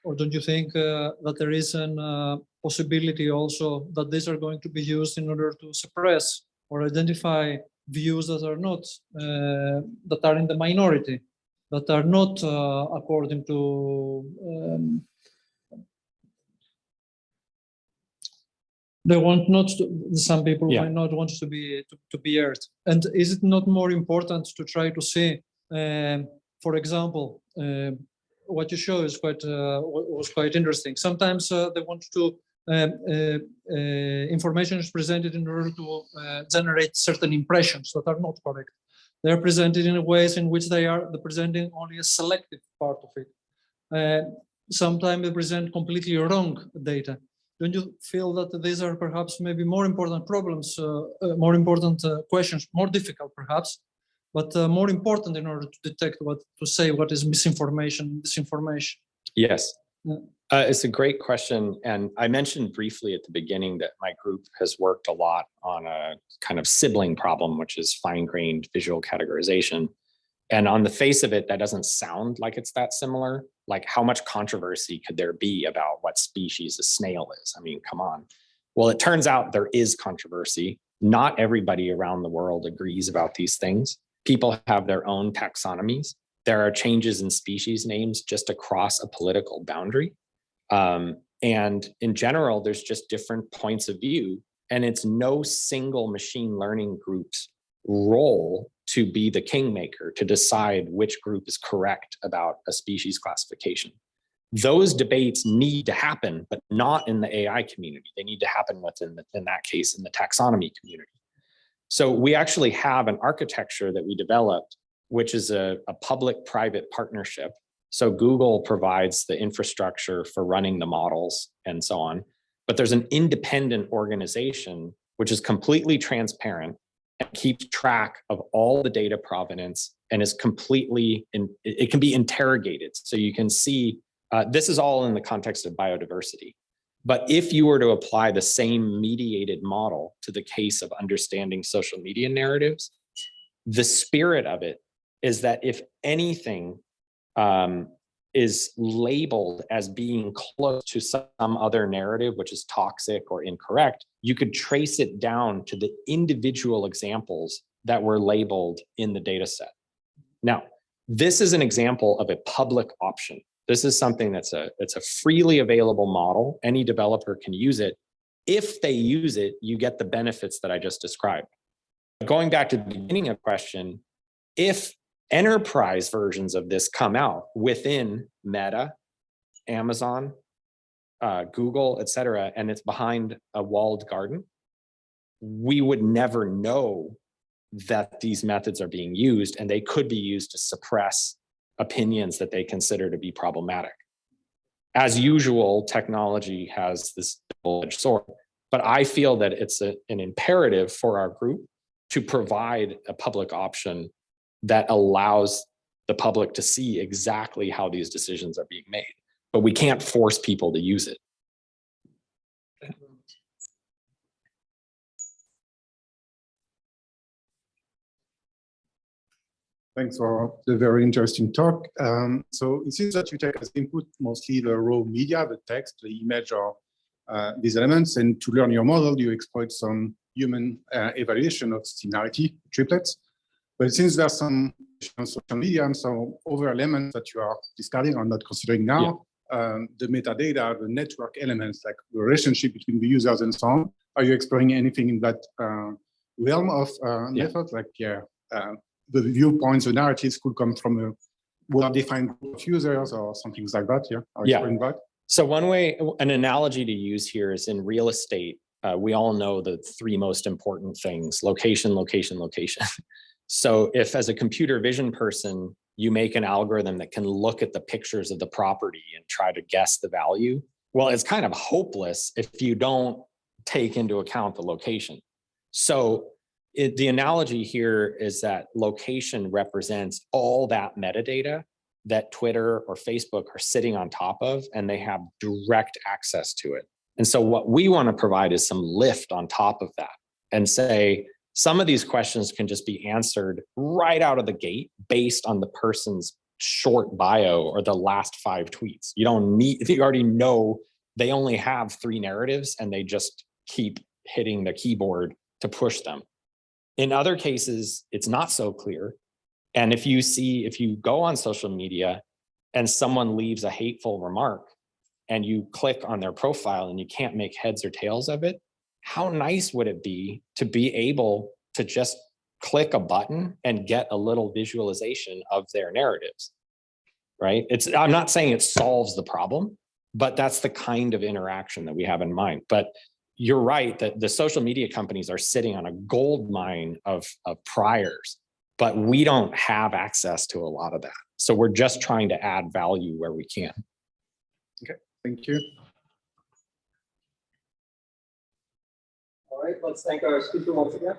or don't you think that there is an possibility also that these are going to be used in order to suppress or identify views that are not, that are in the minority, that are not according to, they want not to, some people might not want to be heard. And is it not more important to try to see, for example, what you show is was quite interesting. Sometimes they want to, information is presented in order to generate certain impressions that are not correct. They're presented in ways in which they are presenting only a selective part of it. Sometimes they present completely wrong data. Don't you feel that these are perhaps maybe more important problems, more important questions, more difficult perhaps, but more important in order to detect to say what is misinformation, disinformation? Yes. It's a great question. And I mentioned briefly at the beginning that my group has worked a lot on a kind of sibling problem, which is fine-grained visual categorization. And on the face of it, that doesn't sound like it's that similar. Like, how much controversy could there be about what species a snail is? I mean, come on. Well, it turns out there is controversy. Not everybody around the world agrees about these things. People have their own taxonomies. There are changes in species names just across a political boundary. And in general, there's just different points of view, and it's no single machine learning group's role to be the kingmaker, to decide which group is correct about a species classification. Those debates need to happen, but not in the AI community. They need to happen within, in that case, in the taxonomy community. So we actually have an architecture that we developed, which is a public-private partnership. So Google provides the infrastructure for running the models and so on, but there's an independent organization which is completely transparent and keeps track of all the data provenance and is completely, it can be interrogated. So you can see, this is all in the context of biodiversity. But if you were to apply the same mediated model to the case of understanding social media narratives, the spirit of it is that if anything is labeled as being close to some other narrative, which is toxic or incorrect, you could trace it down to the individual examples that were labeled in the data set. Now, this is an example of a public option. This is something it's a freely available model. Any developer can use it. If they use it, you get the benefits that I just described. Going back to the beginning of the question, if enterprise versions of this come out within Meta, Amazon, Google, et cetera, and it's behind a walled garden, we would never know that these methods are being used, and they could be used to suppress opinions that they consider to be problematic. as usual, technology has this double-edged sword, but I feel that it's an imperative for our group to provide a public option that allows the public to see exactly how these decisions are being made. But we can't force people to use it. Thanks for the very interesting talk. So it seems that you take as input mostly the raw media, the text, the image, or these elements, and to learn your model, you exploit some human evaluation of similarity triplets. But since there's some social media and some other elements that you are discarding or not considering now, the metadata, the network elements, like the relationship between the users and so on, are you exploring anything in that realm of methods? Like, the viewpoints, the narratives could come from a well-defined group of users or something like that, that? So one way, an analogy to use here is in real estate, we all know the three most important things: location, location, location. So if as a computer vision person, you make an algorithm that can look at the pictures of the property and try to guess the value, well, it's kind of hopeless if you don't take into account the location. So the analogy here is that location represents all that metadata that Twitter or Facebook are sitting on top of, and they have direct access to it. And so what we want to provide is some lift on top of that and say, some of these questions can just be answered right out of the gate based on the person's short bio or the last 5 tweets. You don't need, you already know they only have 3 narratives and they just keep hitting the keyboard to push them. In other cases, it's not so clear. And if you go on social media and someone leaves a hateful remark and you click on their profile and you can't make heads or tails of it, how nice would it be to be able to just click a button and get a little visualization of their narratives, right? I'm not saying it solves the problem, but that's the kind of interaction that we have in mind. But you're right that the social media companies are sitting on a gold mine of priors, but we don't have access to a lot of that. So we're just trying to add value where we can. Okay, thank you. All right, let's thank our speaker once again.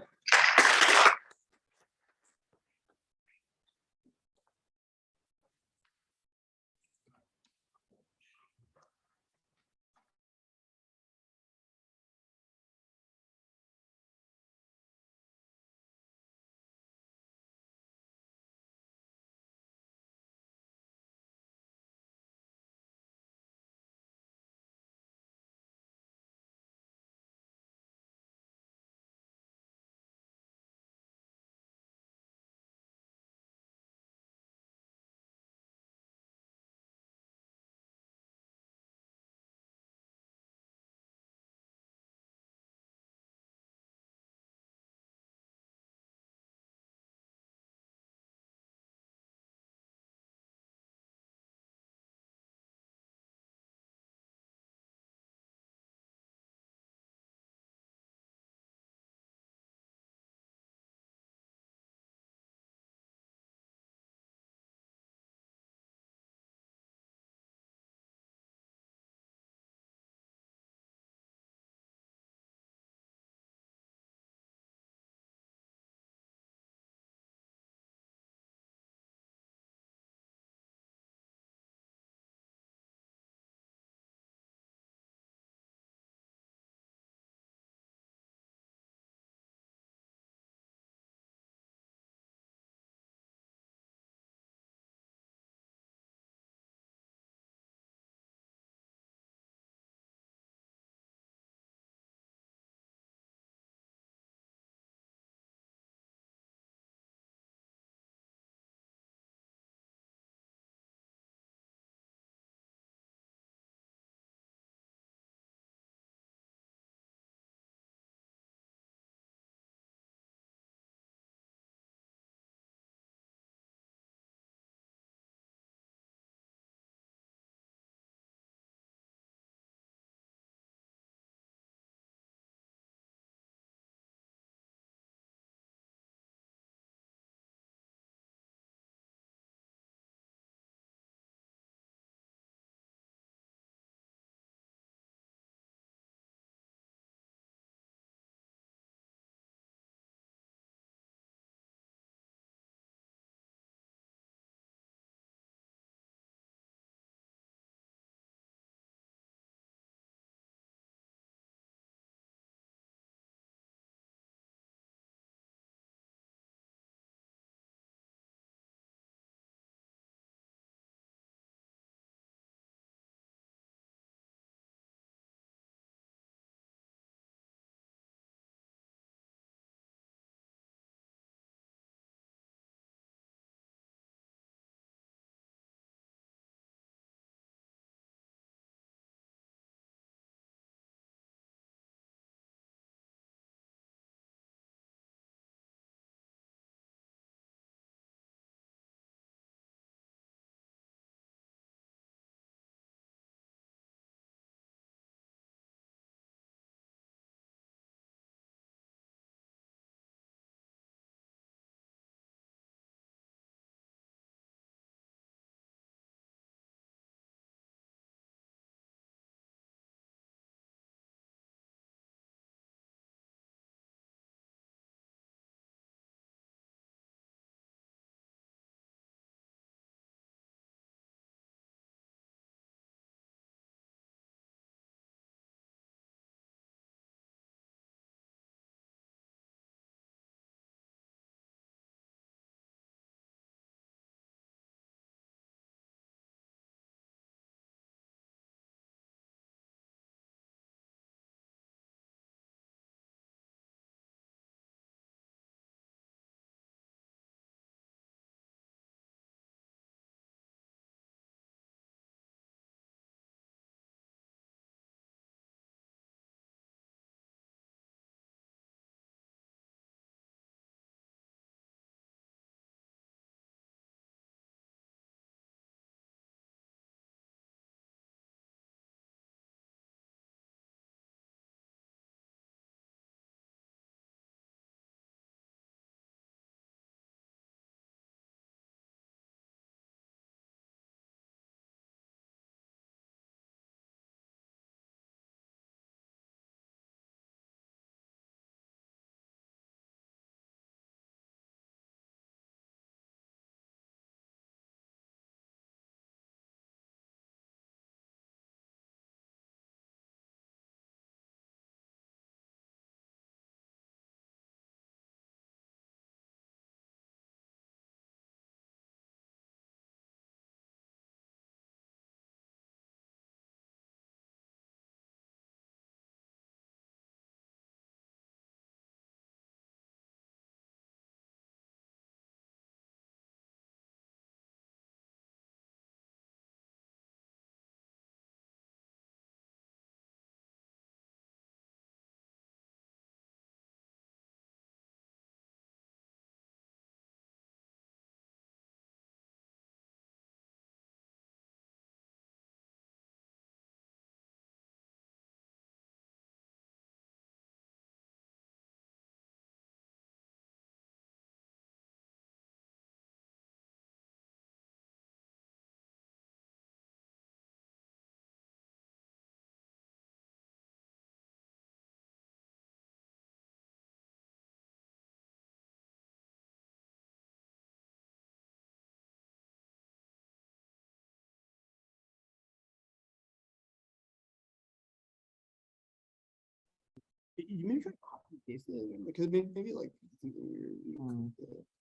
You maybe try to copy and paste it because maybe like something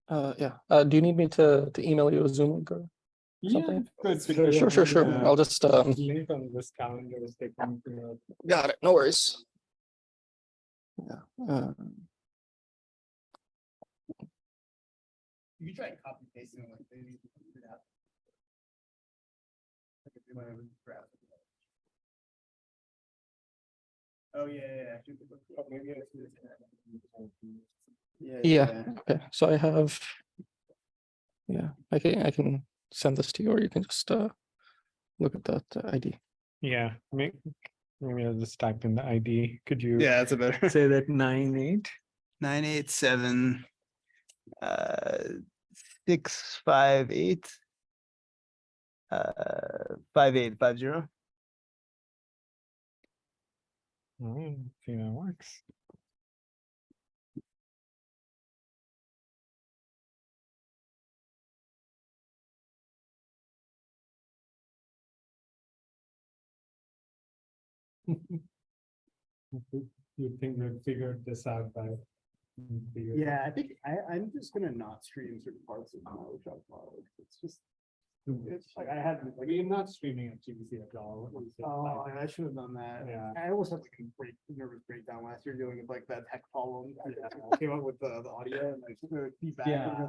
weird. Yeah. Do you need me to email you a Zoom link or something? Good. Sure. I'll just Link on this calendar is taken. got it. No worries. Yeah. You can try and copy and paste it like maybe you can figure it out. Like if you want to grab it. Oh yeah. Actually, maybe I see this. Yeah. Okay. So I have. Yeah, I can send this to you, or you can just look at that ID. Yeah, maybe I'll just type in the ID. Could you? Yeah, that's a better. Say that 987 658 5850. See that works. You think we've figured this out by? Yeah, I think I'm just gonna not stream certain parts of my workshop file. It's just it's like I had like You're not streaming at GBC at all. oh I should have done that. Yeah. I almost had like a nervous breakdown last year dealing with like that tech problem. I came up with the audio and like the feedback. Yeah.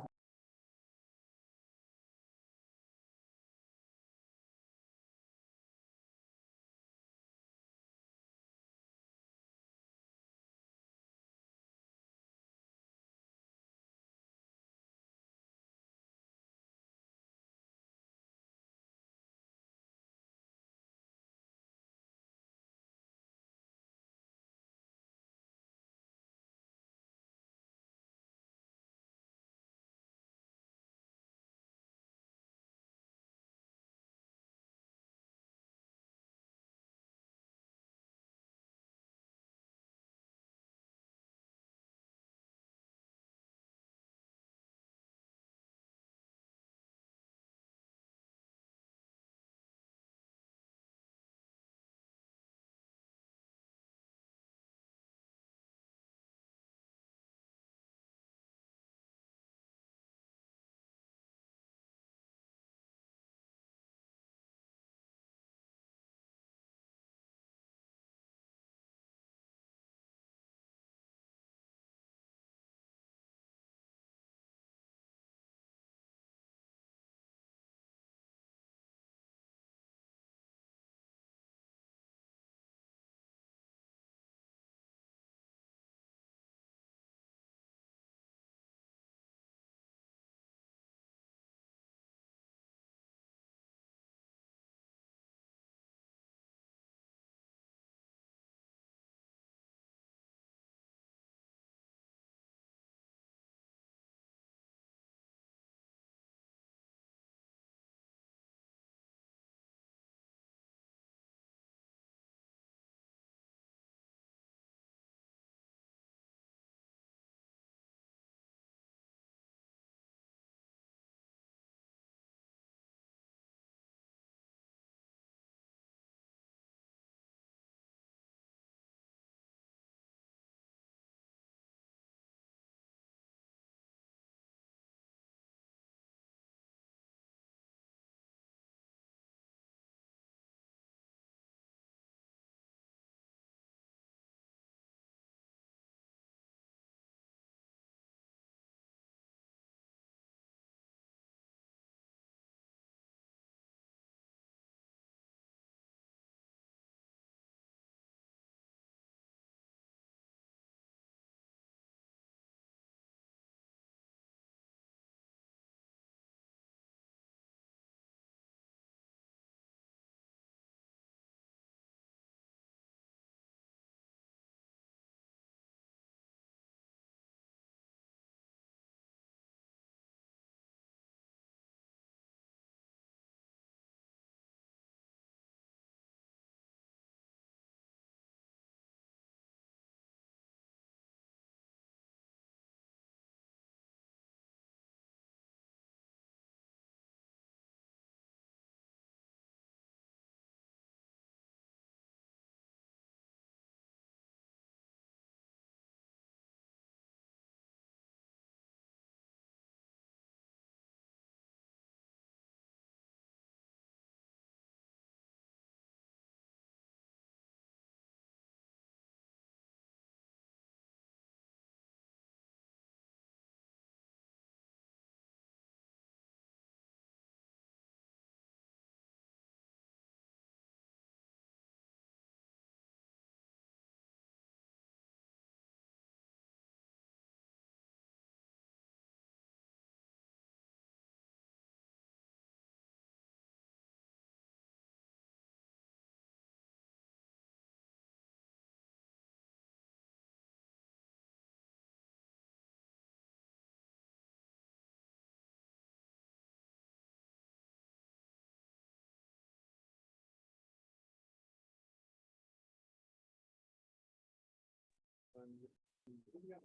Turn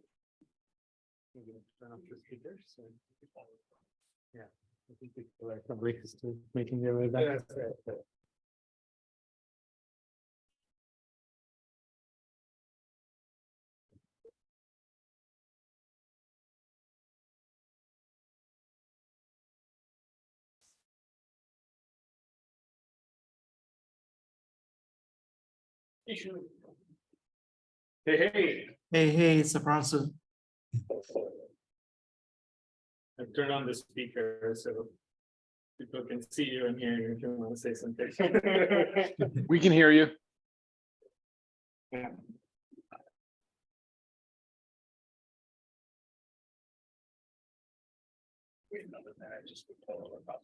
off the speakers. Yeah, I think people are probably still making their way back. Hey, Hey, it's Sabransu. I turn on the speaker so people can see you and hear you if you want to say something. We can hear you. Yeah. Wait another minute, I just told them about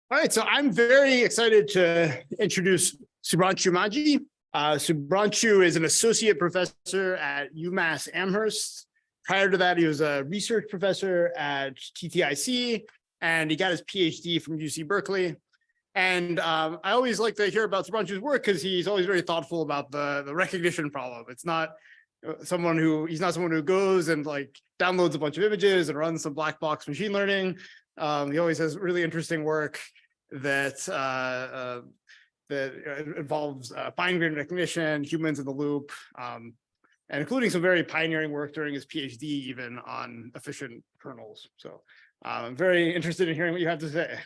All right, so I'm very excited to introduce Subhranshu Maji. Subhranshu is an associate professor at UMass Amherst. Prior to that, he was a research professor at TTIC, and he got his PhD from UC Berkeley. And I always like to hear about Subhranshu's work because he's always very thoughtful about the recognition problem. It's not he's not someone who goes and like downloads a bunch of images and runs some black box machine learning. He always has really interesting work that involves fine-grained recognition, humans in the loop, and including some very pioneering work during his PhD, even on efficient kernels. So I'm very interested in hearing what you have to say.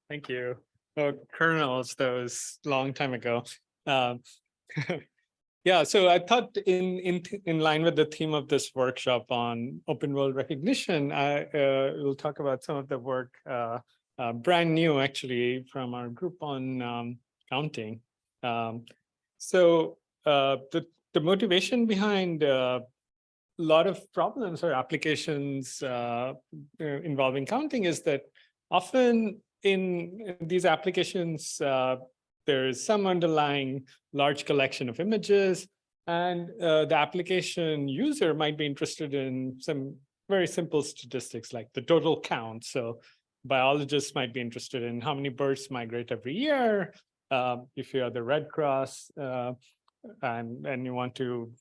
Thank you. Oh, kernels, that was a long time ago. Yeah, so I thought in line with the theme of this workshop on open world recognition, I will talk about some of the work brand new actually from our group on counting. So the motivation behind a lot of problems or applications involving counting is that often in these applications, there is some underlying large collection of images, and the application user might be interested in some very simple statistics like the total count. So biologists might be interested in how many birds migrate every year. If you are the Red Cross and you want to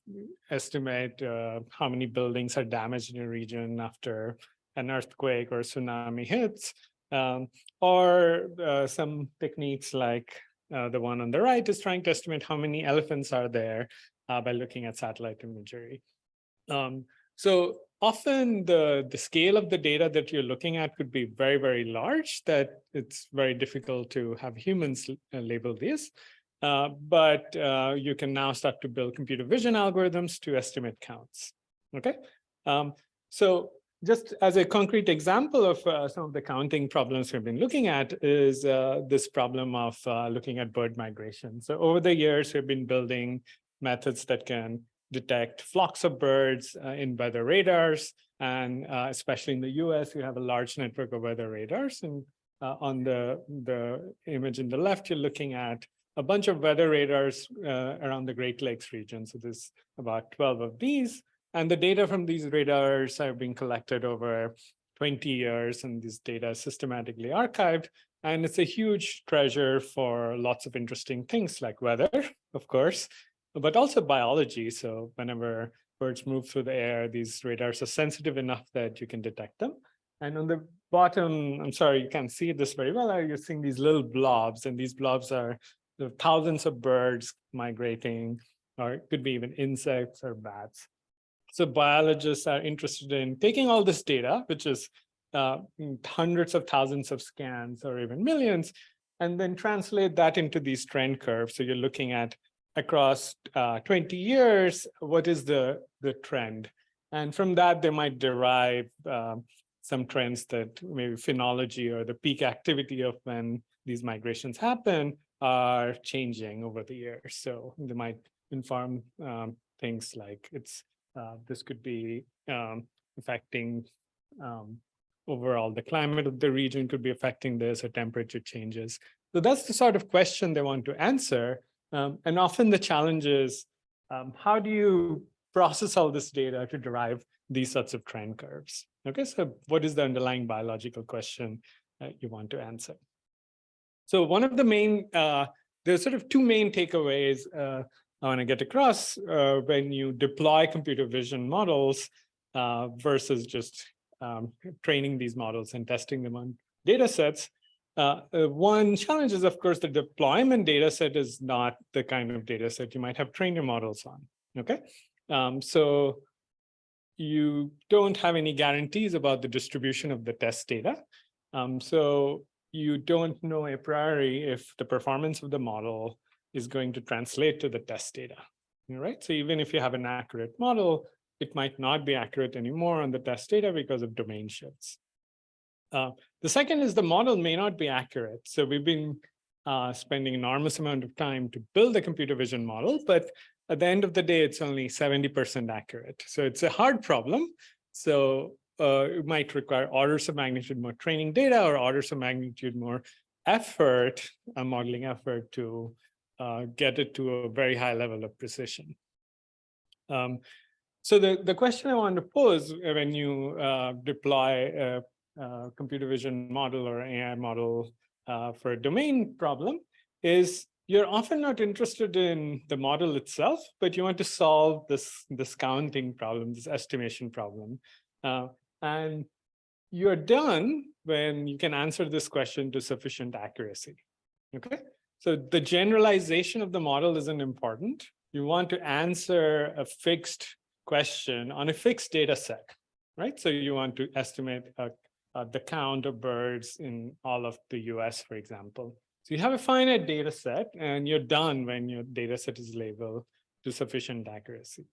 estimate how many buildings are damaged in a region after an earthquake or tsunami hits, or some techniques like the one on the right is trying to estimate how many elephants are there by looking at satellite imagery. So often the scale of the data that you're looking at could be very, very large, that it's very difficult to have humans label these. But you can now start to build computer vision algorithms to estimate counts. Okay, so just as a concrete example of some of the counting problems we've been looking at is this problem of looking at bird migration. So over the years, we've been building methods that can detect flocks of birds in weather radars. And especially in the US, we have a large network of weather radars. And on the image in the left, you're looking at a bunch of weather radars around the Great Lakes region. So there's about 12 of these. And the data from these radars have been collected over 20 years, and this data is systematically archived. And it's a huge treasure for lots of interesting things like weather, of course, but also biology. So whenever birds move through the air, these radars are sensitive enough that you can detect them. And on the bottom, I'm sorry, you can't see this very well. You're seeing these little blobs, and these blobs are the thousands of birds migrating, or it could be even insects or bats. So biologists are interested in taking all this data, which is hundreds of thousands of scans or even millions, and then translate that into these trend curves. So you're looking at across 20 years, what is the trend? And from that, they might derive some trends that maybe phenology or the peak activity of when these migrations happen are changing over the years. So they might inform things like this could be affecting overall the climate of the region could be affecting this, or temperature changes. So that's the sort of question they want to answer. And often the challenge is, how do you process all this data to derive these sorts of trend curves? Okay, so what is the underlying biological question you want to answer? So one of the main, there's sort of two main takeaways I want to get across when you deploy computer vision models versus just training these models and testing them on data sets. One challenge is, of course, the deployment data set is not the kind of data set you might have trained your models on, okay? So you don't have any guarantees about the distribution of the test data. So you don't know a priori if the performance of the model is going to translate to the test data, right? So even if you have an accurate model, it might not be accurate anymore on the test data because of domain shifts. The second is the model may not be accurate. So we've been spending enormous amount of time to build a computer vision model, but at the end of the day, it's only 70% accurate. So it's a hard problem. So it might require orders of magnitude more training data or orders of magnitude more effort, modeling effort to get it to a very high level of precision. So the question I want to pose when you deploy a computer vision model or AI model for a domain problem is you're often not interested in the model itself, but you want to solve this counting problem, this estimation problem. And you're done when you can answer this question to sufficient accuracy, okay? So the generalization of the model isn't important. You want to answer a fixed question on a fixed data set, right? So you want to estimate the count of birds in all of the US, for example. So you have a finite data set and you're done when your data set is labeled to sufficient accuracy.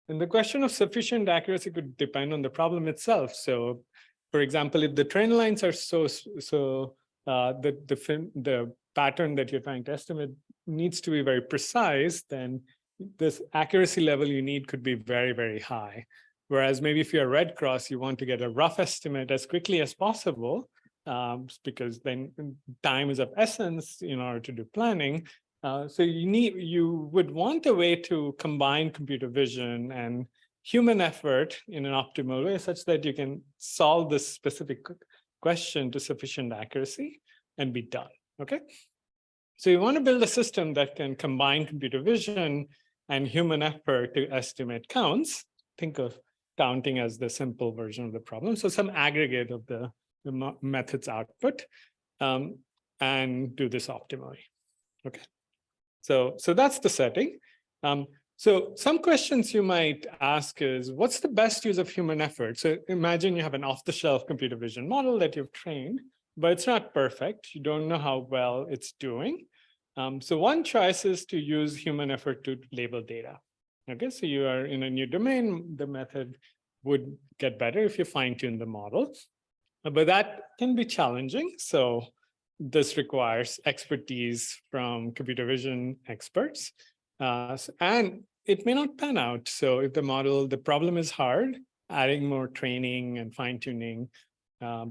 And the question of sufficient accuracy could depend on the problem itself. So for example, if the trend lines are the pattern that you're trying to estimate needs to be very precise, then this accuracy level you need could be very, very high. Whereas maybe if you're a Red Cross, you want to get a rough estimate as quickly as possible, because then time is of essence in order to do planning. So you would want a way to combine computer vision and human effort in an optimal way such that you can solve this specific question to sufficient accuracy and be done, okay? So you want to build a system that can combine computer vision and human effort to estimate counts. Think of counting as the simple version of the problem. So some aggregate of the method's output and do this optimally, okay? So that's the setting. So some questions you might ask is, what's the best use of human effort? So imagine you have an off-the-shelf computer vision model that you've trained, but it's not perfect. You don't know how well it's doing. So one choice is to use human effort to label data. Okay, so you are in a new domain, the method would get better if you fine-tune the model, but that can be challenging. So this requires expertise from computer vision experts. And it may not pan out. So if the problem is hard, adding more training and fine-tuning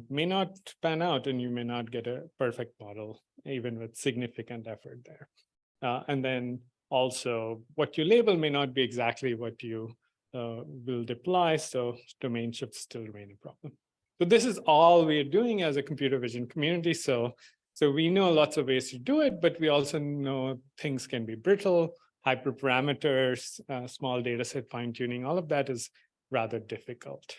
may not pan out, and you may not get a perfect model, even with significant effort there. And then also what you label may not be exactly what you will deploy. So domain shifts still remain a problem. So this is all we're doing as a computer vision community. So we know lots of ways to do it, but we also know things can be brittle, hyperparameters, small data set fine-tuning, all of that is rather difficult.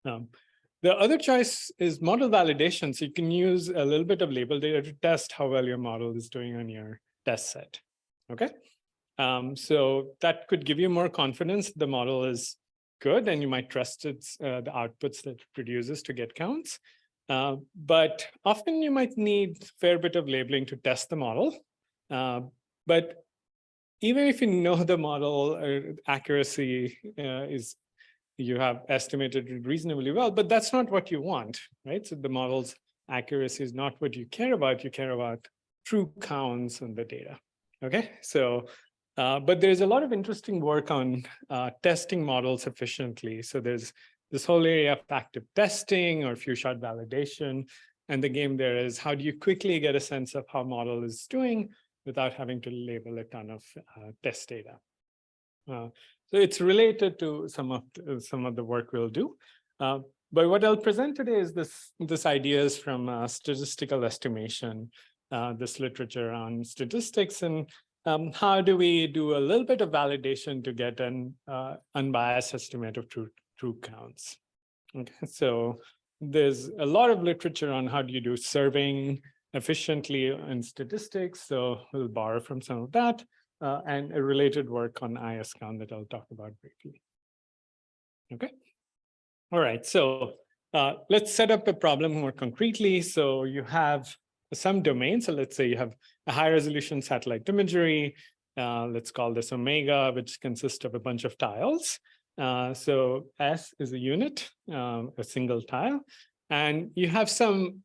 The other choice is model validation. So you can use a little bit of label data to test how well your model is doing on your test set, okay? So that could give you more confidence the model is good and you might trust its the outputs that it produces to get counts. But often you might need a fair bit of labeling to test the model. But even if you know the model accuracy you have estimated it reasonably well, but that's not what you want, right? So the model's accuracy is not what you care about. You care about true counts on the data, okay? So, but there's a lot of interesting work on testing models efficiently. So there's this whole area of active testing or few-shot validation. And the game there is, how do you quickly get a sense of how model is doing without having to label a ton of test data? So it's related to some of the work we'll do. But what I'll present today is this ideas from statistical estimation, this literature on statistics, and how do we do a little bit of validation to get an unbiased estimate of true counts. Okay, so there's a lot of literature on how do you do serving efficiently in statistics. So we'll borrow from some of that and a related work on IS count that I'll talk about briefly. Okay. All right, so let's set up a problem more concretely. So you have some domain. So let's say you have a high resolution satellite imagery. Let's call this omega, which consists of a bunch of tiles. So S is a unit, a single tile, and you have some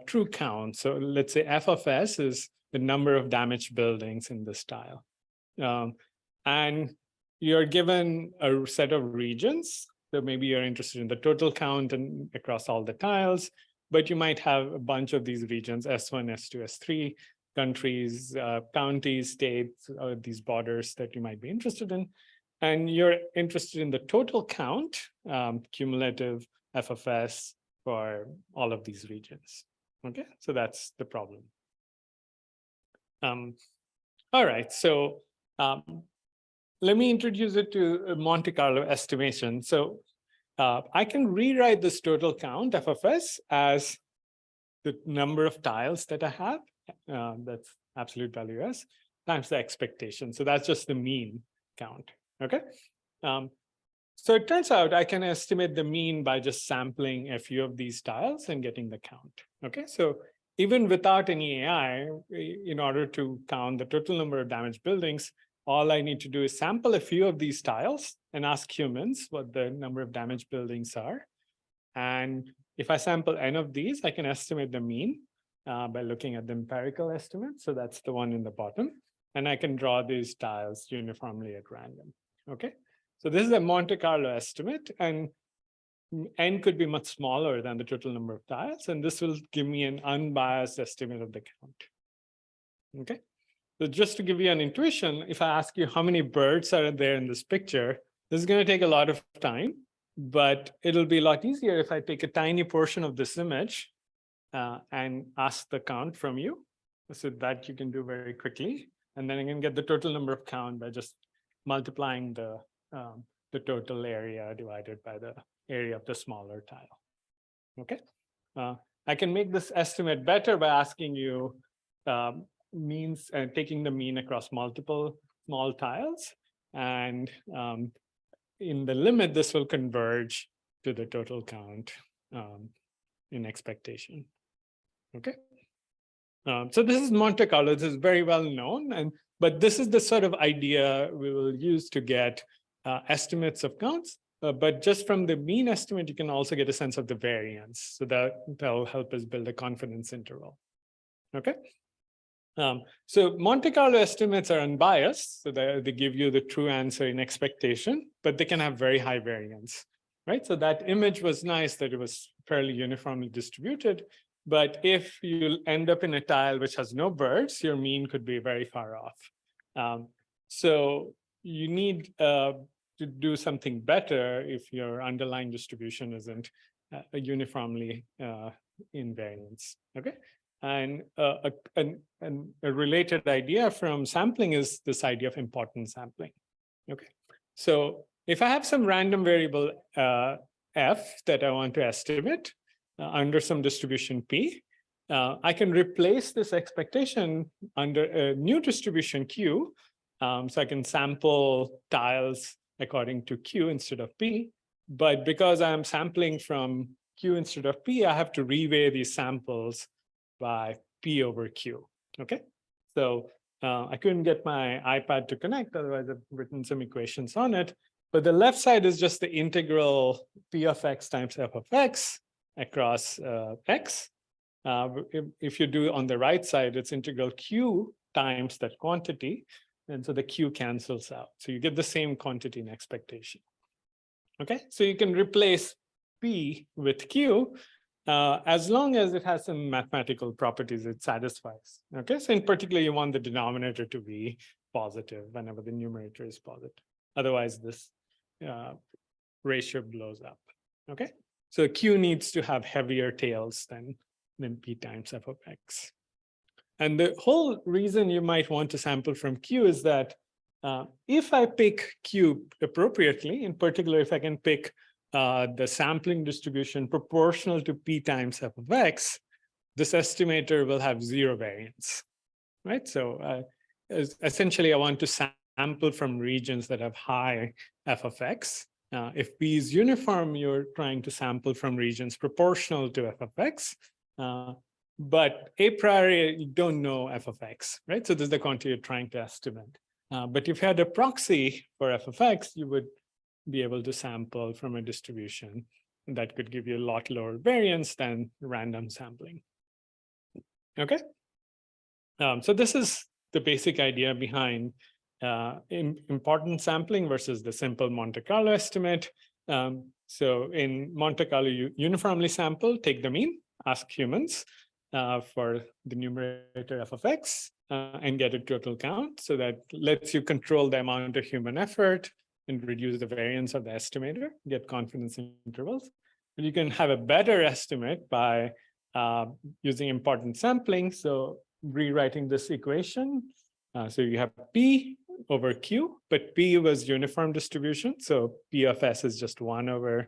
true count. So let's say F of S is the number of damaged buildings in this tile. And you're given a set of regions. So maybe you're interested in the total count and across all the tiles, but you might have a bunch of these regions, S1, S2, S3, countries, counties, states, or these borders that you might be interested in. And you're interested in the total count, cumulative F of S for all of these regions. Okay, so that's the problem. All right, so let me introduce it to a Monte Carlo estimation. So I can rewrite this total count, F of S, as the number of tiles that I have, that's absolute value S, times the expectation. So that's just the mean count, okay? So it turns out I can estimate the mean by just sampling a few of these tiles and getting the count, okay? So even without any AI, in order to count the total number of damaged buildings, all I need to do is sample a few of these tiles and ask humans what the number of damaged buildings are. And if I sample n of these, I can estimate the mean by looking at the empirical estimate. So that's the one in the bottom. And I can draw these tiles uniformly at random. Okay, so this is a Monte Carlo estimate, and n could be much smaller than the total number of tiles. And this will give me an unbiased estimate of the count. Okay. So just to give you an intuition, if I ask you how many birds are there in this picture, this is going to take a lot of time, but it'll be a lot easier if I take a tiny portion of this image and ask the count from you. So that you can do very quickly. And then I can get the total number of count by just multiplying the total area divided by the area of the smaller tile. Okay. I can make this estimate better by asking you means taking the mean across multiple small tiles, and in the limit this will converge to the total count in expectation. Okay, so this is Monte Carlo. This is very well known, but this is the sort of idea we will use to get estimates of counts. But just from the mean estimate, you can also get a sense of the variance, so that'll help us build a confidence interval. Okay. So Monte Carlo estimates are unbiased, so they give you the true answer in expectation, but they can have very high variance, right? So that image was nice that it was fairly uniformly distributed, but if you end up in a tile which has no birds, your mean could be very far off. So you need to do something better if your underlying distribution isn't uniformly in variance, okay? And a related idea from sampling is this idea of importance sampling. Okay, so if I have some random variable f that I want to estimate under some distribution p, I can replace this expectation under a new distribution q. So I can sample tiles according to q instead of p. But because I'm sampling from q instead of p, I have to reweigh these samples by p over q. Okay, so I couldn't get my iPad to connect, otherwise I've written some equations on it. But the left side is just the integral p of x times f of x across x. If you do on the right side, it's integral q times that quantity, and so the q cancels out. So you get the same quantity in expectation. Okay, so you can replace p with q, as long as it has some mathematical properties it satisfies. Okay, so in particular, you want the denominator to be positive whenever the numerator is positive. Otherwise, this ratio blows up. Okay, so Q needs to have heavier tails than P times f of x. And the whole reason you might want to sample from Q is that if I pick Q appropriately, in particular, if I can pick the sampling distribution proportional to P times f of x, this estimator will have zero variance, right? So essentially, I want to sample from regions that have high f of x. If P is uniform, you're trying to sample from regions proportional to f of x. But a priori, you don't know f of x, right? So this is the quantity you're trying to estimate. But if you had a proxy for f of x, you would be able to sample from a distribution that could give you a lot lower variance than random sampling. Okay. So this is the basic idea behind importance sampling versus the simple Monte Carlo estimate. So in Monte Carlo, you uniformly sample, take the mean, ask humans for the numerator f of x and get a total count. So that lets you control the amount of human effort and reduce the variance of the estimator, get confidence intervals. And you can have a better estimate by using importance sampling. So rewriting this equation. So you have P over Q, but P was uniform distribution. So P of S is just 1 over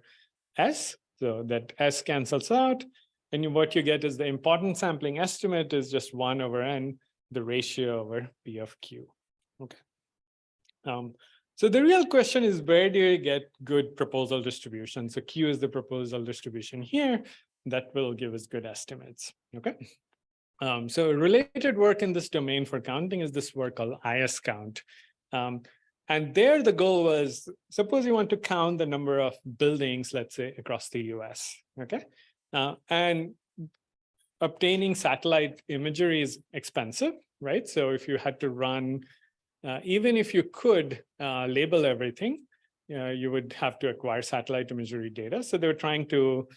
S. So that S cancels out. And what you get is the importance sampling estimate is just 1 over N, the ratio over P of Q. Okay. So the real question is, where do you get good proposal distribution? So Q is the proposal distribution here. That will give us good estimates. Okay. So related work in this domain for counting is this work called IS count. And there the goal was, suppose you want to count the number of buildings, let's say, across the US. Okay. And obtaining satellite imagery is expensive, right? So if you had to run, even if you could label everything, you would have to acquire satellite imagery data. So they were trying to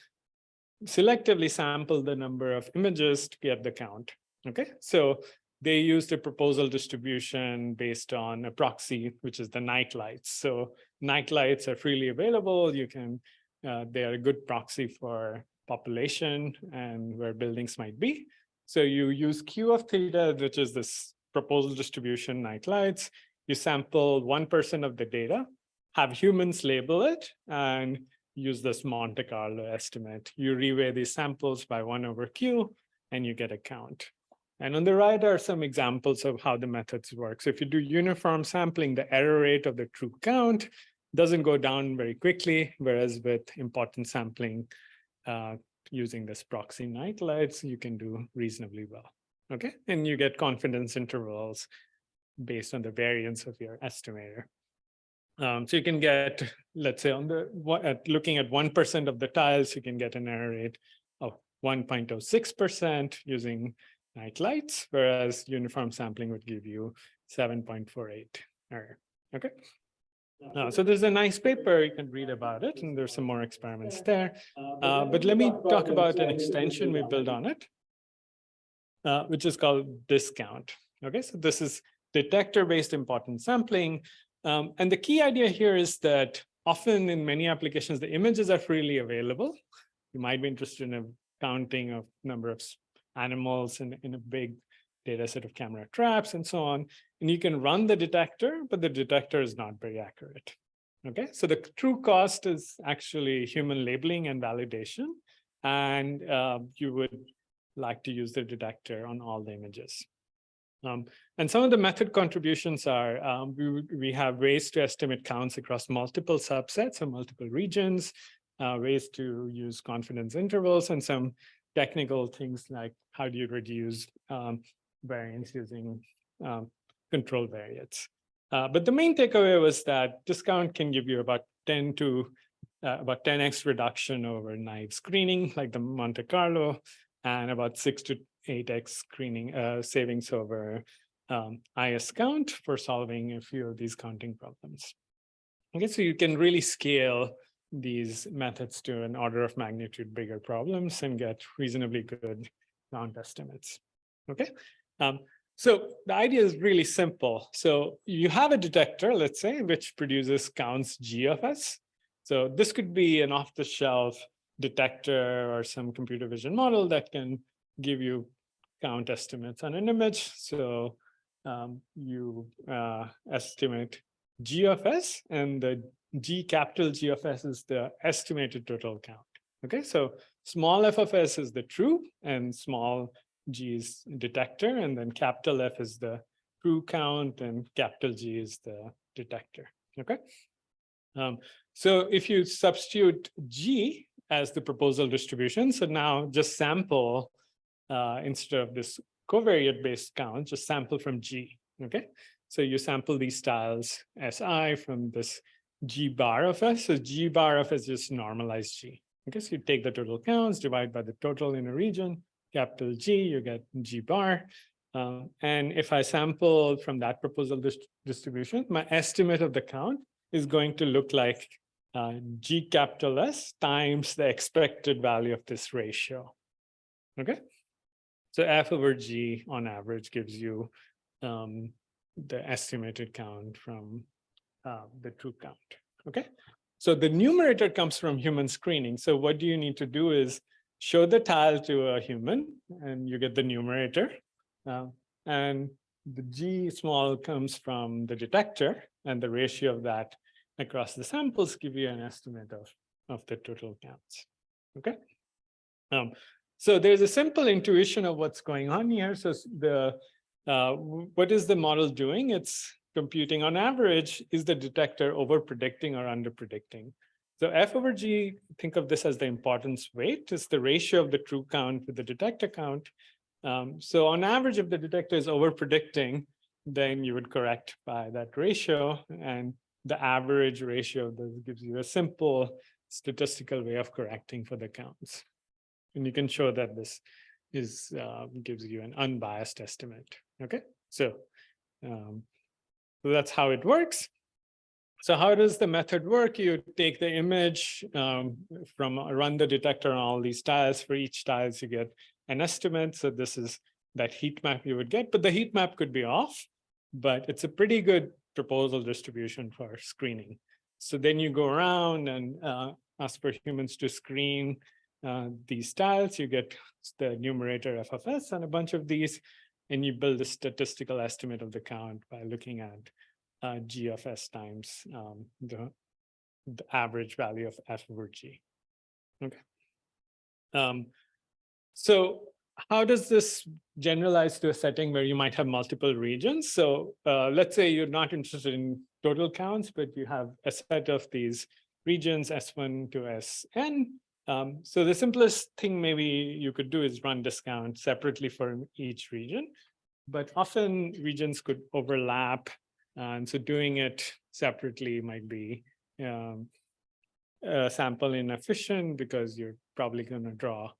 selectively sample the number of images to get the count. Okay, so they used a proposal distribution based on a proxy, which is the night lights. So night lights are freely available. You can, they are a good proxy for population and where buildings might be. So you use Q of theta, which is this proposal distribution night lights. You sample 1% of the data, have humans label it, and use this Monte Carlo estimate. You reweigh these samples by 1 over Q, and you get a count. And on the right are some examples of how the methods work. So if you do uniform sampling, the error rate of the true count doesn't go down very quickly, whereas with importance sampling, using this proxy night lights, you can do reasonably well. Okay, and you get confidence intervals based on the variance of your estimator. So you can get, let's say, on the looking at 1% of the tiles, you can get an error rate of 1.06% using night lights, whereas uniform sampling would give you 7.48 error. Okay. So there's a nice paper, you can read about it, and there's some more experiments there. But let me talk about an extension we built on it, which is called discount. Okay, so this is detector-based importance sampling. And the key idea here is that often in many applications, the images are freely available. You might be interested in a counting of number of animals in a big data set of camera traps and so on. And you can run the detector, but the detector is not very accurate. Okay, so the true cost is actually human labeling and validation. And you would like to use the detector on all the images. And some of the method contributions are, we have ways to estimate counts across multiple subsets or multiple regions, ways to use confidence intervals, and some technical things like how do you reduce variance using control variates. But the main takeaway was that discount can give you about 10x reduction over naive screening, like the Monte Carlo, and about 6 to 8x screening savings over IS count for solving a few of these counting problems. Okay, so you can really scale these methods to an order of magnitude bigger problems and get reasonably good count estimates. Okay. So the idea is really simple. So you have a detector, let's say, which produces counts G of S. So this could be an off-the-shelf detector or some computer vision model that can give you count estimates on an image. So you estimate G of S, and the G, capital G of S, is the estimated total count. Okay, so small f of S is the true, and small g is detector, and then capital F is the true count, and capital G is the detector. Okay, so if you substitute G as the proposal distribution, so now just sample instead of this covariate based count, just sample from G. Okay, so you sample these styles Si from this G bar of S. So G bar of S is just normalized G. Okay, so you take the total counts, divide by the total in a region, capital G, you get G bar. And if I sample from that proposal distribution, my estimate of the count is going to look like G capital S times the expected value of this ratio. Okay, so F over G on average gives you the estimated count from the true count. Okay, so the numerator comes from human screening. So what do you need to do is show the tile to a human, and you get the numerator. And the G small comes from the detector, and the ratio of that across the samples give you an estimate of the total counts. Okay. So there's a simple intuition of what's going on here. So what is the model doing? It's computing on average, is the detector over predicting or under predicting? So F over G, think of this as the importance weight. It's the ratio of the true count with the detector count. So on average, if the detector is over predicting, then you would correct by that ratio, and the average ratio of this gives you a simple statistical way of correcting for the counts. And you can show that this is gives you an unbiased estimate. Okay, so that's how it works. So how does the method work? You take the image run the detector on all these tiles. For each tiles, you get an estimate. So this is that heat map you would get, but the heat map could be off, but it's a pretty good proposal distribution for screening. So then you go around and ask for humans to screen these tiles. You get the numerator F of S and a bunch of these, and you build a statistical estimate of the count by looking at G of S times the average value of F over G. Okay. So how does this generalize to a setting where you might have multiple regions? So let's say you're not interested in total counts, but you have a set of these regions S1 to Sn. So the simplest thing maybe you could do is run discount separately for each region, but often regions could overlap. And so doing it separately might be sample inefficient because you're probably going to draw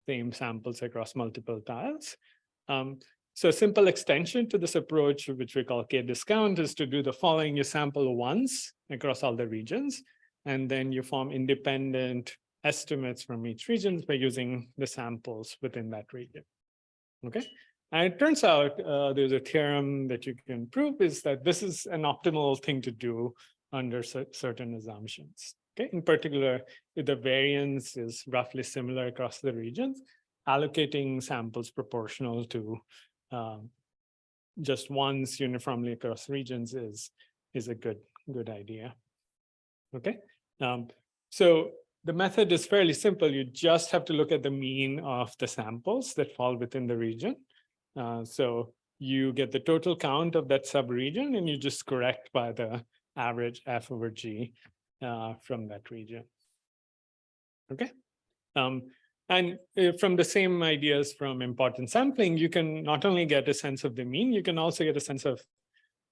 same samples across multiple tiles. So a simple extension to this approach, which we call k-discount, is to do the following. You sample once across all the regions, and then you form independent estimates from each region by using the samples within that region. Okay. And it turns out there's a theorem that you can prove is that this is an optimal thing to do under certain assumptions. Okay. In particular, if the variance is roughly similar across the regions, allocating samples proportional to just once uniformly across regions is a good idea. Okay. So the method is fairly simple. You just have to look at the mean of the samples that fall within the region. So you get the total count of that subregion, and you just correct by the average F over G from that region. Okay. And from the same ideas from importance sampling, you can not only get a sense of the mean, you can also get a sense of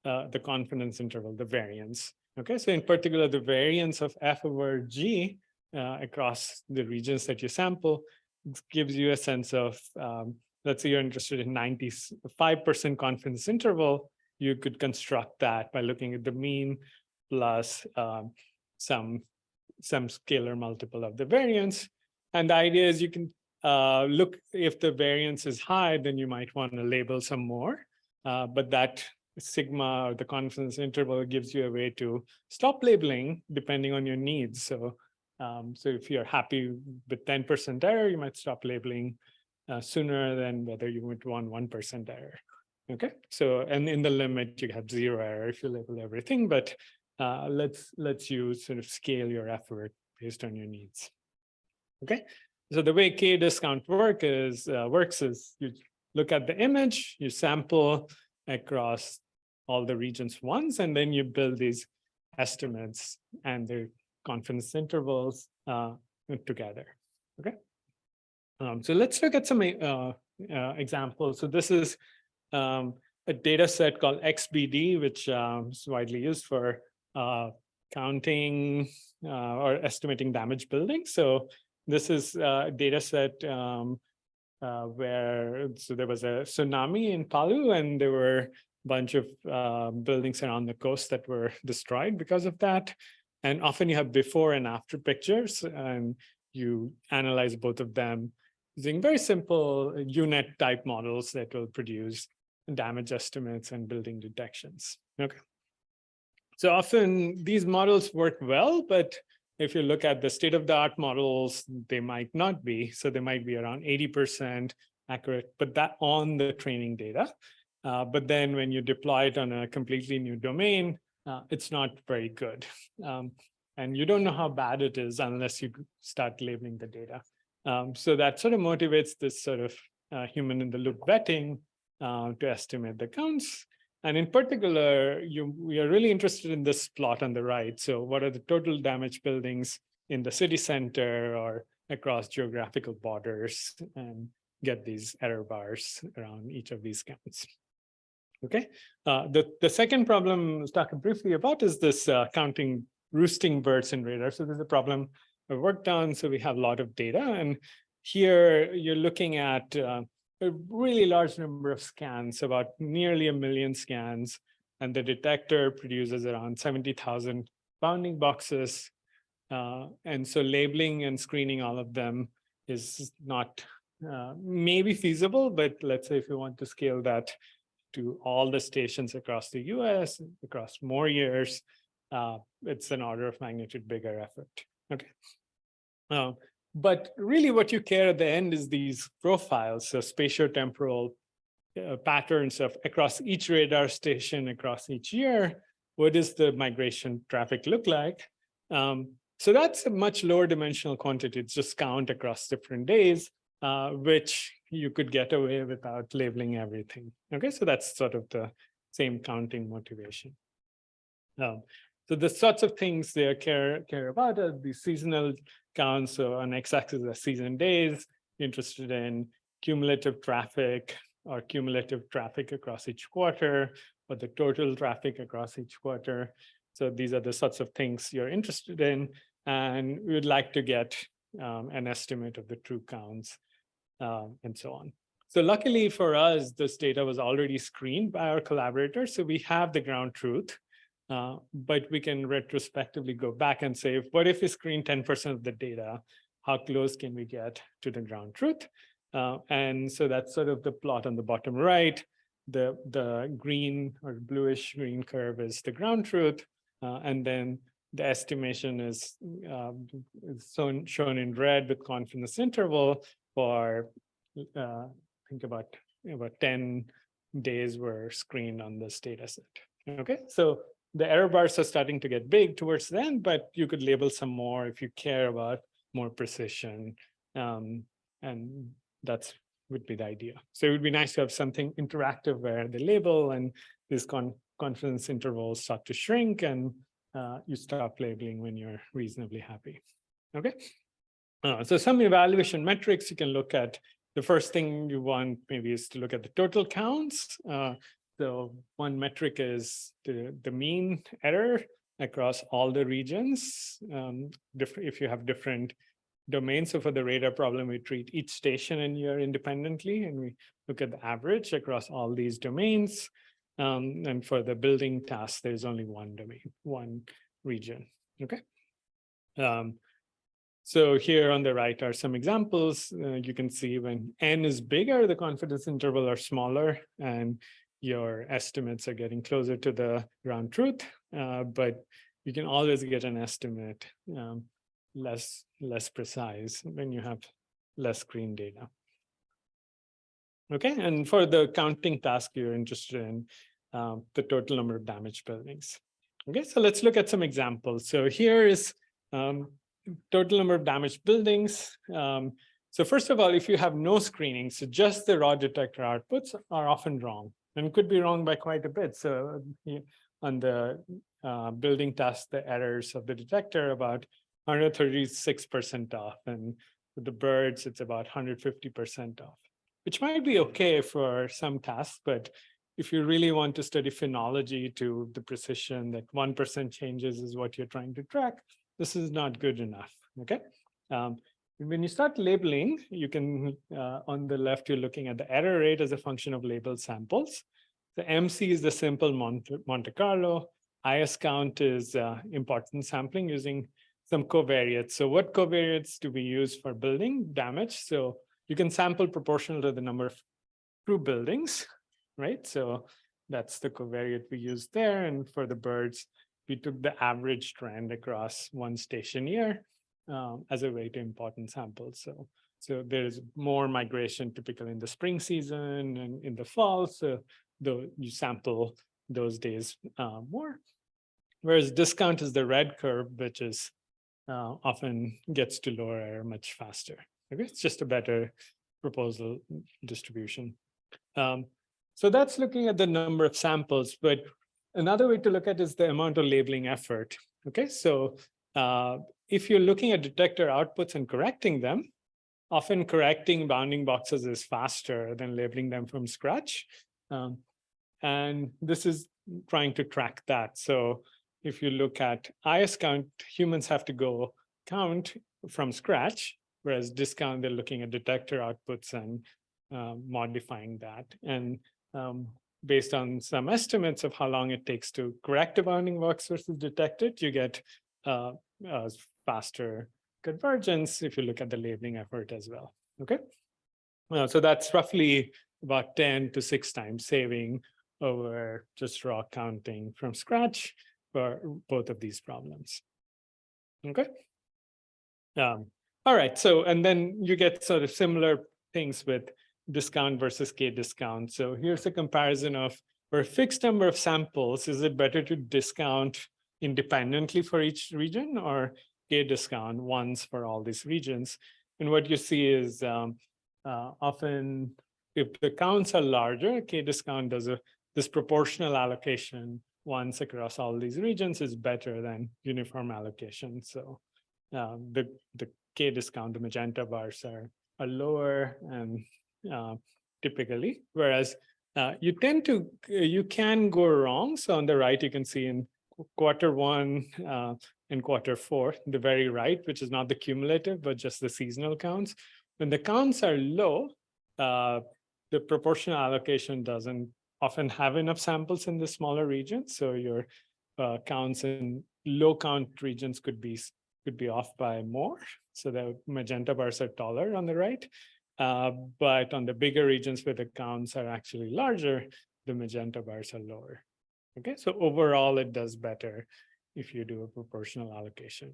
the confidence interval, the variance. Okay, so in particular, the variance of F over G across the regions that you sample gives you a sense of, let's say you're interested in 95% confidence interval, you could construct that by looking at the mean plus some some scalar multiple of the variance. And the idea is you can look, if the variance is high, then you might want to label some more. But that sigma or the confidence interval gives you a way to stop labeling depending on your needs. So, so if you're happy with 10% error, you might stop labeling sooner than whether you would want 1% error. Okay, so and in the limit you have 0 error if you label everything, but let's you sort of scale your effort based on your needs. Okay, so the way k-discount works is you look at the image, you sample across all the regions once, and then you build these estimates and their confidence intervals together. Okay, so let's look at some examples. So this is a data set called XBD, which is widely used for counting or estimating damaged buildings. So this is a data set where there was a tsunami in Palu, and there were a bunch of buildings around the coast that were destroyed because of that. And often you have before and after pictures, and you analyze both of them using very simple UNet type models that will produce damage estimates and building detections. Okay. So often these models work well, but if you look at the state-of-the-art models, they might not be. So they might be around 80% accurate, but that on the training data. But then when you deploy it on a completely new domain, it's not very good. And you don't know how bad it is unless you start labeling the data. So that sort of motivates this sort of human in the loop vetting to estimate the counts. And in particular, we are really interested in this plot on the right. So what are the total damaged buildings in the city center or across geographical borders, and get these error bars around each of these counts. Okay, the second problem I'll talk briefly about is this counting roosting birds in radar. So this is a problem I've worked on. So we have a lot of data, and here you're looking at a really large number of scans, about nearly 1 million scans, and the detector produces around 70,000 bounding boxes. And so labeling and screening all of them is not maybe feasible, but let's say if you want to scale that to all the stations across the US, across more years, it's an order of magnitude bigger effort. Okay. But really what you care at the end is these profiles, so spatiotemporal patterns of across each radar station, across each year, what does the migration traffic look like? So that's a much lower dimensional quantity. It's just count across different days, which you could get away without labeling everything. Okay, so that's sort of the same counting motivation. So the sorts of things they care about are the seasonal counts. So on x-axis are season days, interested in cumulative traffic or cumulative traffic across each quarter, or the total traffic across each quarter. So these are the sorts of things you're interested in, and we would like to get an estimate of the true counts and so on. So luckily for us, this data was already screened by our collaborators, so we have the ground truth. But we can retrospectively go back and say, what if we screen 10% of the data? How close can we get to the ground truth? And so that's sort of the plot on the bottom right. The green or bluish green curve is the ground truth. And then the estimation is shown in red with confidence interval for, I think about 10 days were screened on this data set. Okay, so the error bars are starting to get big towards the end, but you could label some more if you care about more precision. And that's would be the idea. So it would be nice to have something interactive where the label and these confidence intervals start to shrink, and you stop labeling when you're reasonably happy. Okay. So some evaluation metrics you can look at. The first thing you want maybe is to look at the total counts. So one metric is the mean error across all the regions. If you have different domains, so for the radar problem, we treat each station and year independently, and we look at the average across all these domains. And for the building task, there's only one domain, one region. Okay. So here on the right are some examples. You can see when n is bigger, the confidence interval are smaller, and your estimates are getting closer to the ground truth. But you can always get an estimate less precise when you have less screen data. Okay, and for the counting task, you're interested in the total number of damaged buildings. Okay, so let's look at some examples. So here is total number of damaged buildings. So first of all, if you have no screening, so just the raw detector outputs are often wrong, and could be wrong by quite a bit. So on the building task, the errors of the detector about 136% off, and with the birds, it's about 150% off, which might be okay for some tasks, but if you really want to study phenology to the precision that 1% changes is what you're trying to track, this is not good enough, okay? When you start labeling, you can, on the left, you're looking at the error rate as a function of labeled samples. The MC is the simple Monte Carlo. IS count is importance sampling using some covariates. So what covariates do we use for building damage? So you can sample proportional to the number of true buildings, right? So that's the covariate we used there. And for the birds, we took the average trend across one station year as a way to importance sample. So there's more migration typically in the spring season and in the fall. So though you sample those days more. Whereas discount is the red curve, which is often gets to lower error much faster. Okay, it's just a better proposal distribution. So that's looking at the number of samples, but another way to look at is the amount of labeling effort. Okay, so if you're looking at detector outputs and correcting them, often correcting bounding boxes is faster than labeling them from scratch. And this is trying to track that. So if you look at IS count, humans have to go count from scratch, whereas discount, they're looking at detector outputs and modifying that. And based on some estimates of how long it takes to correct a bounding box versus detect it, you get faster convergence if you look at the labeling effort as well, okay? So that's roughly about 10 to 6 times saving over just raw counting from scratch for both of these problems, okay? All right, so, and then you get sort of similar things with discount versus k-discount. So here's a comparison of for a fixed number of samples, is it better to discount independently for each region or k-discount once for all these regions? And what you see is often if the counts are larger, k-discount does this proportional allocation once across all these regions is better than uniform allocation. So the k-discount, the magenta bars are lower and typically, whereas you can go wrong. So on the right, you can see in Q1 and Q4, the very right, which is not the cumulative, but just the seasonal counts. When the counts are low, the proportional allocation doesn't often have enough samples in the smaller regions. So your counts in low count regions could be off by more. So the magenta bars are taller on the right. But on the bigger regions where the counts are actually larger, the magenta bars are lower. Okay, so overall it does better if you do a proportional allocation.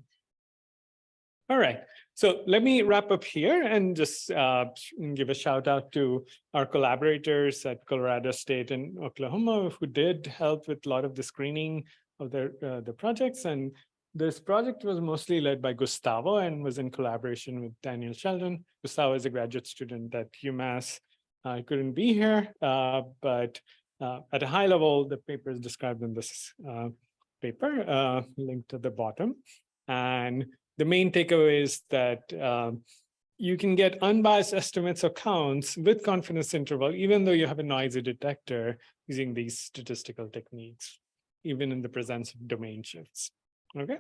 All right, so let me wrap up here and just give a shout out to our collaborators at Colorado State and Oklahoma who did help with a lot of the screening of the projects. And this project was mostly led by Gustavo and was in collaboration with Daniel Sheldon. Gustavo is a graduate student at UMass. I couldn't be here, but at a high level, the paper is described in this paper, linked at the bottom. And the main takeaway is that you can get unbiased estimates of counts with confidence interval, even though you have a noisy detector using these statistical techniques, even in the presence of domain shifts. Okay,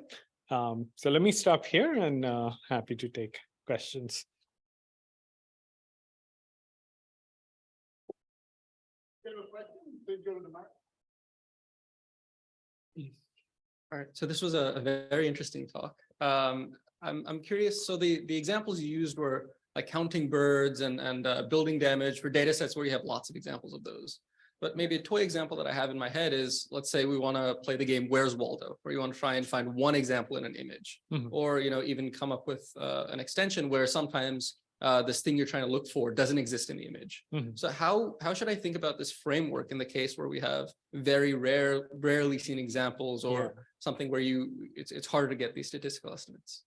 so let me stop here and happy to take questions. All right, so this was a very interesting talk. I'm curious. So the examples you used were like counting birds and building damage for data sets where you have lots of examples of those. But maybe a toy example that I have in my head is, let's say we want to play the game Where's Waldo, where you want to try and find one example in an image, or even come up with an extension where sometimes this thing you're trying to look for doesn't exist in the image. So how should I think about this framework in the case where we have very rarely seen examples, or something where it's harder to get these statistical estimates?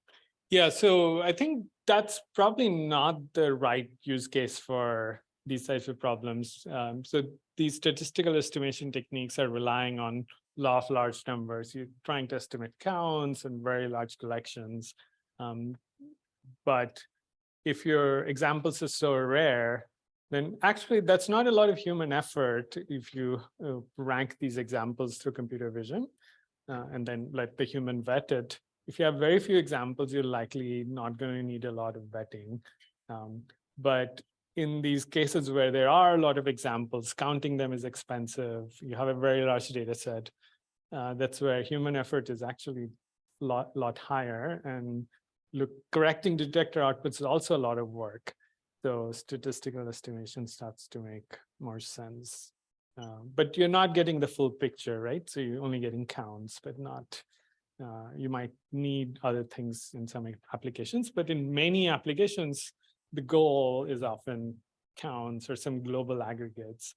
Yeah, so I think that's probably not the right use case for these types of problems. So these statistical estimation techniques are relying on law of large numbers. You're trying to estimate counts and very large collections. But if your examples are so rare, then actually that's not a lot of human effort if you rank these examples through computer vision and then let the human vet it. If you have very few examples, you're likely not going to need a lot of vetting. But in these cases where there are a lot of examples, counting them is expensive. You have a very large data set. That's where human effort is actually a lot higher. And correcting detector outputs is also a lot of work. So statistical estimation starts to make more sense. But you're not getting the full picture, right? So you're only getting counts, but not, you might need other things in some applications. But in many applications, the goal is often counts or some global aggregates,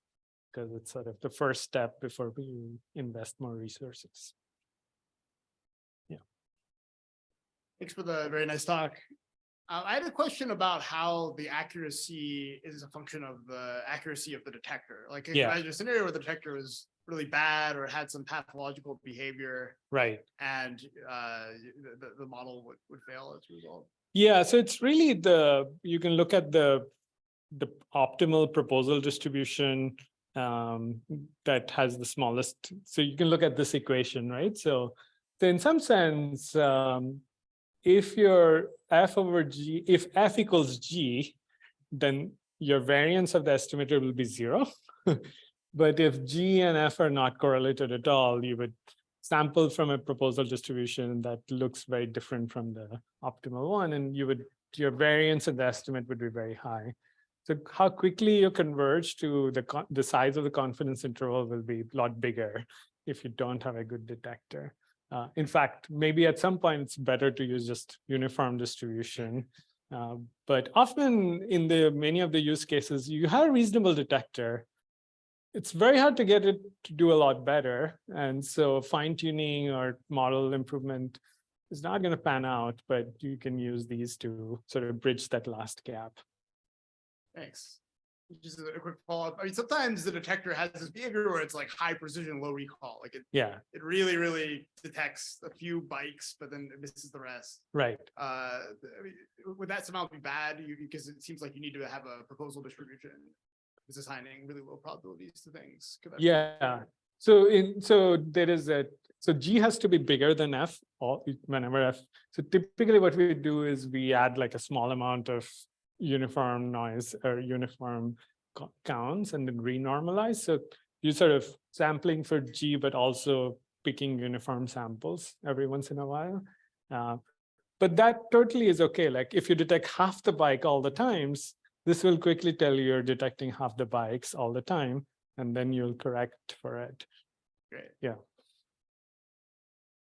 because it's sort of the first step before we invest more resources. Yeah. Thanks for the very nice talk. I had a question about how the accuracy is a function of the accuracy of the detector. Like, if I had a scenario where the detector was really bad or had some pathological behavior, right, and the model would fail as a result. Yeah, so it's really you can look at the optimal proposal distribution that has the smallest. So you can look at this equation, right? So in some sense, if your f over g, if f equals g, then your variance of the estimator will be 0. But if g and f are not correlated at all, you would sample from a proposal distribution that looks very different from the optimal one, and your variance of the estimate would be very high. So how quickly you converge to the size of the confidence interval will be a lot bigger if you don't have a good detector. In fact, maybe at some point it's better to use just uniform distribution. But often in many of the use cases, you have a reasonable detector. It's very hard to get it to do a lot better. And so fine-tuning or model improvement is not going to pan out, but you can use these to sort of bridge that last gap. Thanks. Just a quick follow-up. I mean, sometimes the detector has this behavior where it's like high precision, low recall. Like it really detects a few bikes, but then it misses the rest. Right. I mean, would that somehow be bad? Because it seems like you need to have a proposal distribution. Is assigning really low probabilities to things. Yeah. So there is so G has to be bigger than F whenever F. So typically what we do is we add like a small amount of uniform noise or uniform counts and then renormalize. So you sort of sampling for G, but also picking uniform samples every once in a while. But that totally is okay. Like if you detect half the bike all the times, this will quickly tell you you're detecting half the bikes all the time, and then you'll correct for it. Great. Yeah.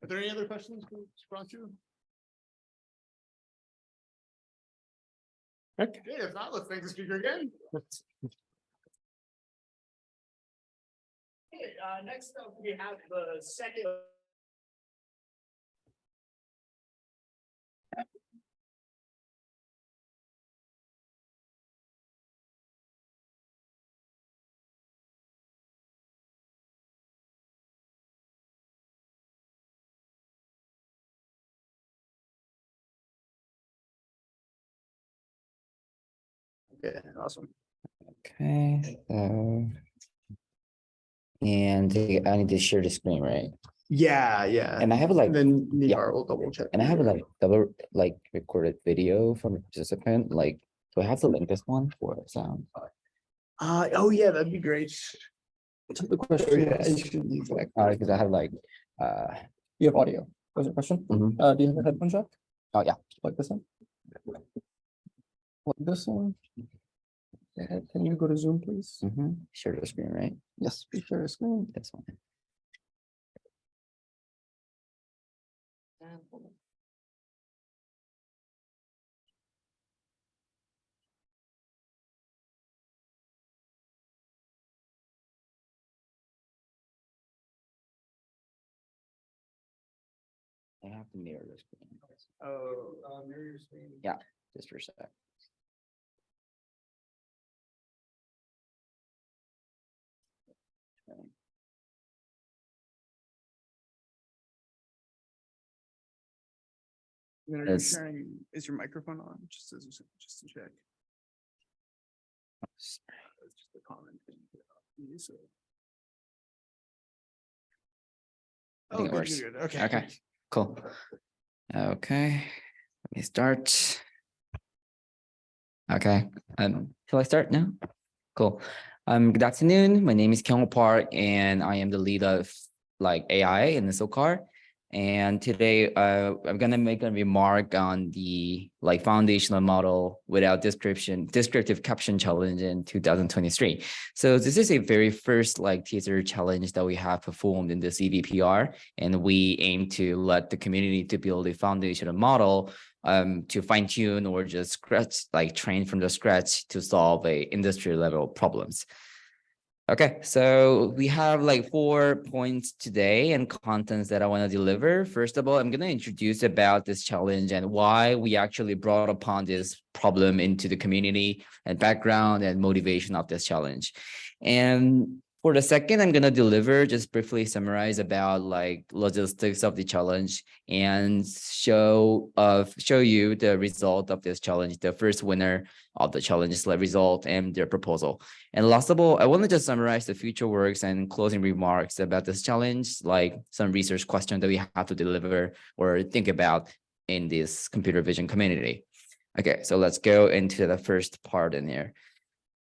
Are there any other questions for Subhranshu? Okay. If not, let's thank the speaker again. Okay, next up we have the second. Okay, awesome. Okay, and I need to share the screen, right? Yeah. And I have like then Nigar will double check. and I have like double recorded video from a participant. Like, do I have to link this one for sound? Oh yeah, that'd be great. So the question is, because I have like you have audio. Was the question? Do you have a headphone jack? Oh yeah, like this one. Like this one. Can you go to Zoom, please? Share the screen, right? Yes, please share the screen. That's fine. I have to mirror the screen. Oh, mirror your screen. Yeah, just for a sec. Okay. Are you It's- sharing, is your microphone on? Just to check. It's just a comment. I think it good, works. good, good. Okay. Okay, cool. Okay, let me start. Okay, shall I start now? Cool. Good afternoon. My name is Kyung Park, and I am the lead of like AI in the SOCAR. And today, I'm gonna make a remark on the like foundational model without descriptive caption challenge in 2023. So this is a very first like teaser challenge that we have performed in the CVPR, and we aim to let the community to build a foundational model to fine tune or just scratch, like train from the scratch to solve a industry level problems. Okay, so we have like 4 points today and contents that I want to deliver. First of all, I'm going to introduce about this challenge and why we actually brought upon this problem into the community and background and motivation of this challenge. And for the second, I'm going to deliver, just briefly summarize about like logistics of the challenge and show you the result of this challenge, the first winner of the challenge result and their proposal. And last of all, I want to just summarize the future works and closing remarks about this challenge, like some research questions that we have to deliver or think about in this computer vision community. Okay, so let's go into the first part in here.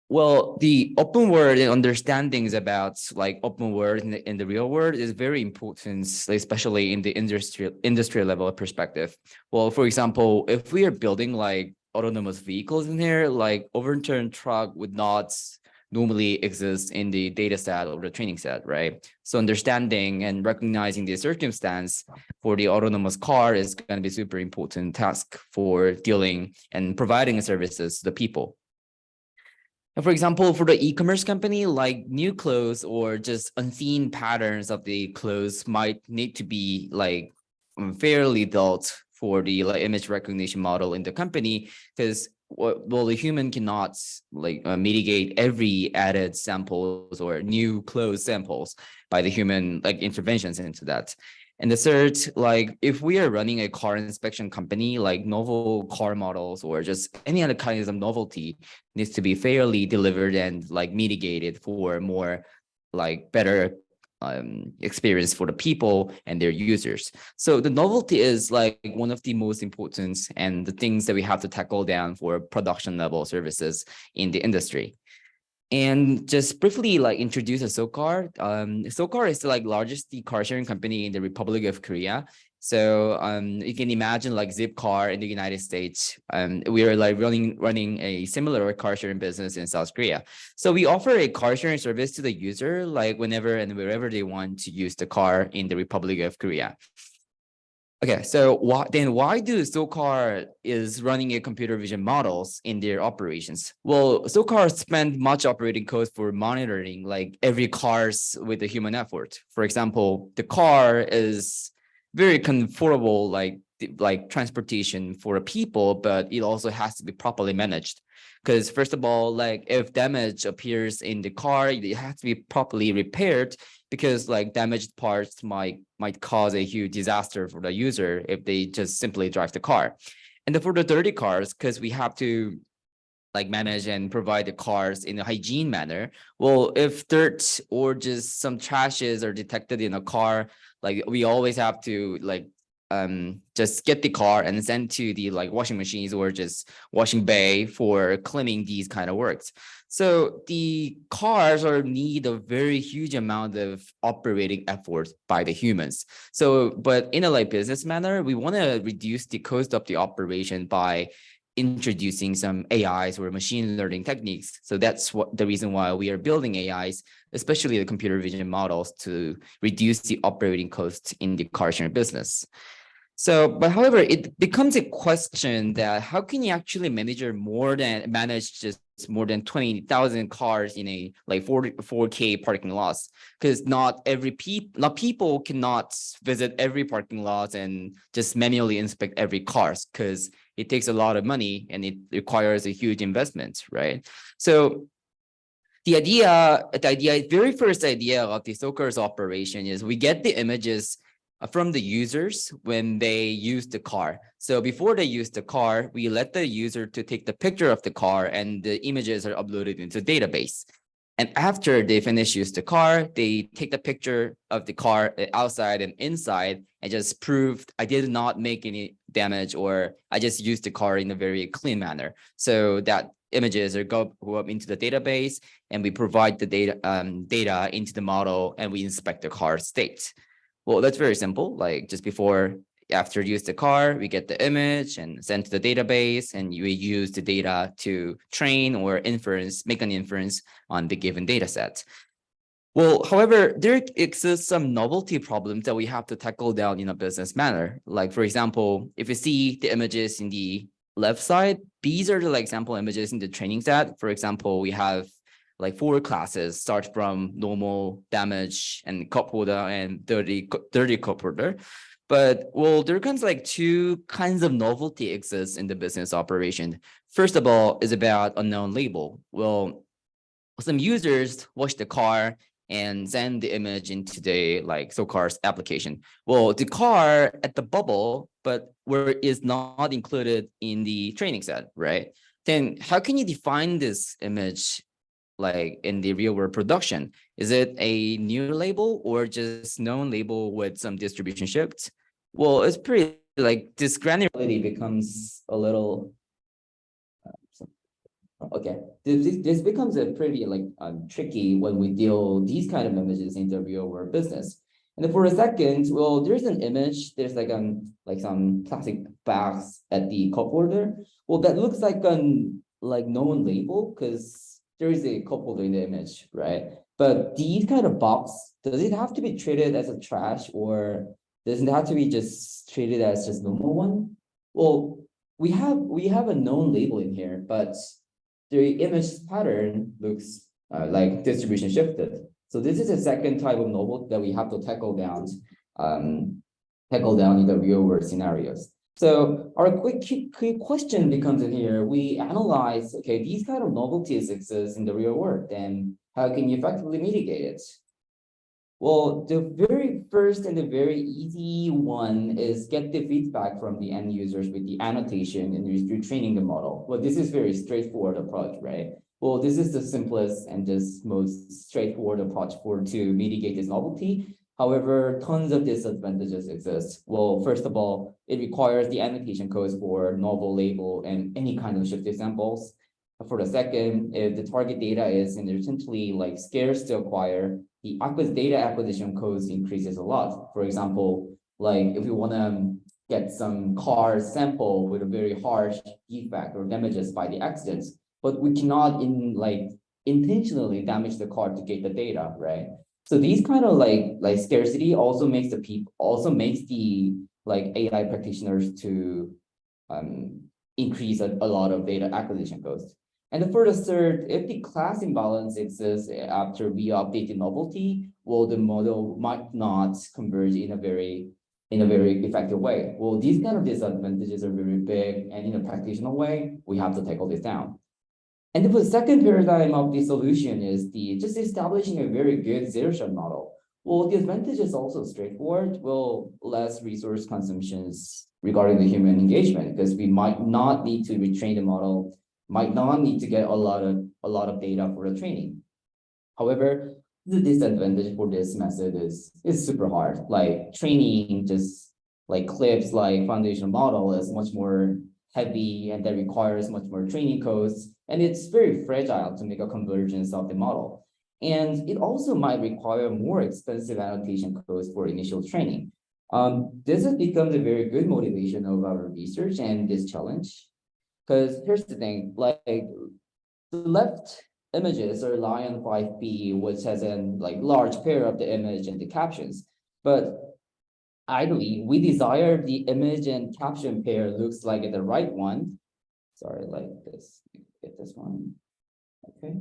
Well, the open world and understandings about like open world in the real world is very important, especially in the industry level perspective. Well, for example, if we are building like autonomous vehicles in here, like overturned truck would not normally exist in the data set or the training set, right? So understanding and recognizing the circumstance for the autonomous car is going to be super important task for dealing and providing services to the people. And for example, for the e-commerce company, like new clothes or just unseen patterns of the clothes might need to be like fairly built for the like image recognition model in the company, because well, the human cannot like mitigate every added samples or new clothes samples by the human like interventions into that. And the third, like if we are running a car inspection company, like novel car models or just any other kinds of novelty needs to be fairly delivered and like mitigated for more like better experience for the people and their users. So the novelty is like one of the most important and the things that we have to tackle down for production level services in the industry. And just briefly like introduce a SOCAR. SOCAR is the like largest car sharing company in the Republic of Korea. So you can imagine like Zipcar in the United States. We are like running a similar car sharing business in South Korea. So we offer a car sharing service to the user like whenever and wherever they want to use the car in the Republic of Korea. Okay, so why do SOCAR is running a computer vision models in their operations? Well, SOCAR spend much operating cost for monitoring like every cars with a human effort. For example, the car is very comfortable like transportation for people, but it also has to be properly managed. Because first of all, like if damage appears in the car, it has to be properly repaired, because like damaged parts might cause a huge disaster for the user if they just simply drive the car. And then for the dirty cars, because we have to like manage and provide the cars in a hygiene manner. Well, if dirt or just some trashes are detected in a car, like we always have to like just get the car and send to the like washing machines or just washing bay for cleaning these kind of works. So the cars are need a very huge amount of operating effort by the humans. So, but in a like business manner, we want to reduce the cost of the operation by introducing some AIs or machine learning techniques. So that's what the reason why we are building AIs, especially the computer vision models, to reduce the operating costs in the car sharing business. So, but however, it becomes a question that how can you actually manage just more than 20,000 cars in a like 4K parking lots? Because not people cannot visit every parking lot and just manually inspect every cars, because it takes a lot of money and it requires a huge investment, right? So the very first idea of the Sokar's operation is we get the images from the users when they use the car. So before they use the car, we let the user to take the picture of the car and the images are uploaded into the database. And after they finish use the car, they take the picture of the car outside and inside and just proved I did not make any damage, or I just used the car in a very clean manner. So that images are go up into the database and we provide the data into the model and we inspect the car state. Well, that's very simple. Like just after use the car, we get the image and send to the database, and we use the data to train or make an inference on the given data set. Well, however, there exists some novelty problems that we have to tackle down in a business manner. Like, for example, if you see the images in the left side, these are the like example images in the training set. For example, we have like 4 classes, start from normal, damage, and cup holder and dirty cup holder. But well, there comes like 2 kinds of novelty exists in the business operation. First of all is about unknown label. Well, some users wash the car and send the image into the like Sokar's application. Well, the car at the bubble, but where is not included in the training set, right? Then how can you define this image like in the real world production? Is it a new label or just known label with some distribution shift? Well, it's pretty like this granularity becomes a little okay. This becomes a pretty like tricky when we deal these kind of images into real world business. And then for a second, well, there's an image. There's like some plastic bags at the cup holder. Well, that looks like like known label because there is a cup holder in the image, right? But these kind of box, does it have to be treated as a trash, or does it have to be just treated as just normal one? Well, we have a known label in here, but the image pattern looks like distribution shifted. So this is a second type of novelty that we have to tackle down in the real world scenarios. So our quick question becomes in here. We analyze, okay, these kind of novelties exist in the real world, then how can you effectively mitigate it? Well, the very first and the very easy one is get the feedback from the end users with the annotation and you're training the model. Well, this is very straightforward approach, right? Well, this is the simplest and just most straightforward approach to mitigate this novelty. However, tons of disadvantages exist. Well, first of all, it requires the annotation codes for novel label and any kind of shift examples. For the second, if the target data is essentially like scarce to acquire, the data acquisition cost increases a lot. For example, like if you want to get some car sample with a very harsh defect or damages by the accidents, but we cannot intentionally damage the car to get the data, right? So these kind of like scarcity also makes the like AI practitioners to increase a lot of data acquisition costs. And for the third, if the class imbalance exists after we update the novelty, well, the model might not converge in a very effective way. Well, these kind of disadvantages are very big, and in a practitioner way, we have to tackle this down. And the second paradigm of the solution is just establishing a very good zero-shot model. Well, the advantage is also straightforward. Well, less resource consumptions regarding the human engagement, because we might not need to retrain the model, might not need to get a lot of data for the training. However, the disadvantage for this method is super hard. Like training just like clips like foundational model is much more heavy and that requires much more training costs. And it's very fragile to make a convergence of the model. And it also might require more expensive annotation codes for initial training. This has become a very good motivation of our research and this challenge. Because here's the thing, like the left images rely on 5P, which has a like large pair of the image and the captions. But ideally, we desire the image and caption pair looks like the right one. Sorry, like this, get this one. Okay.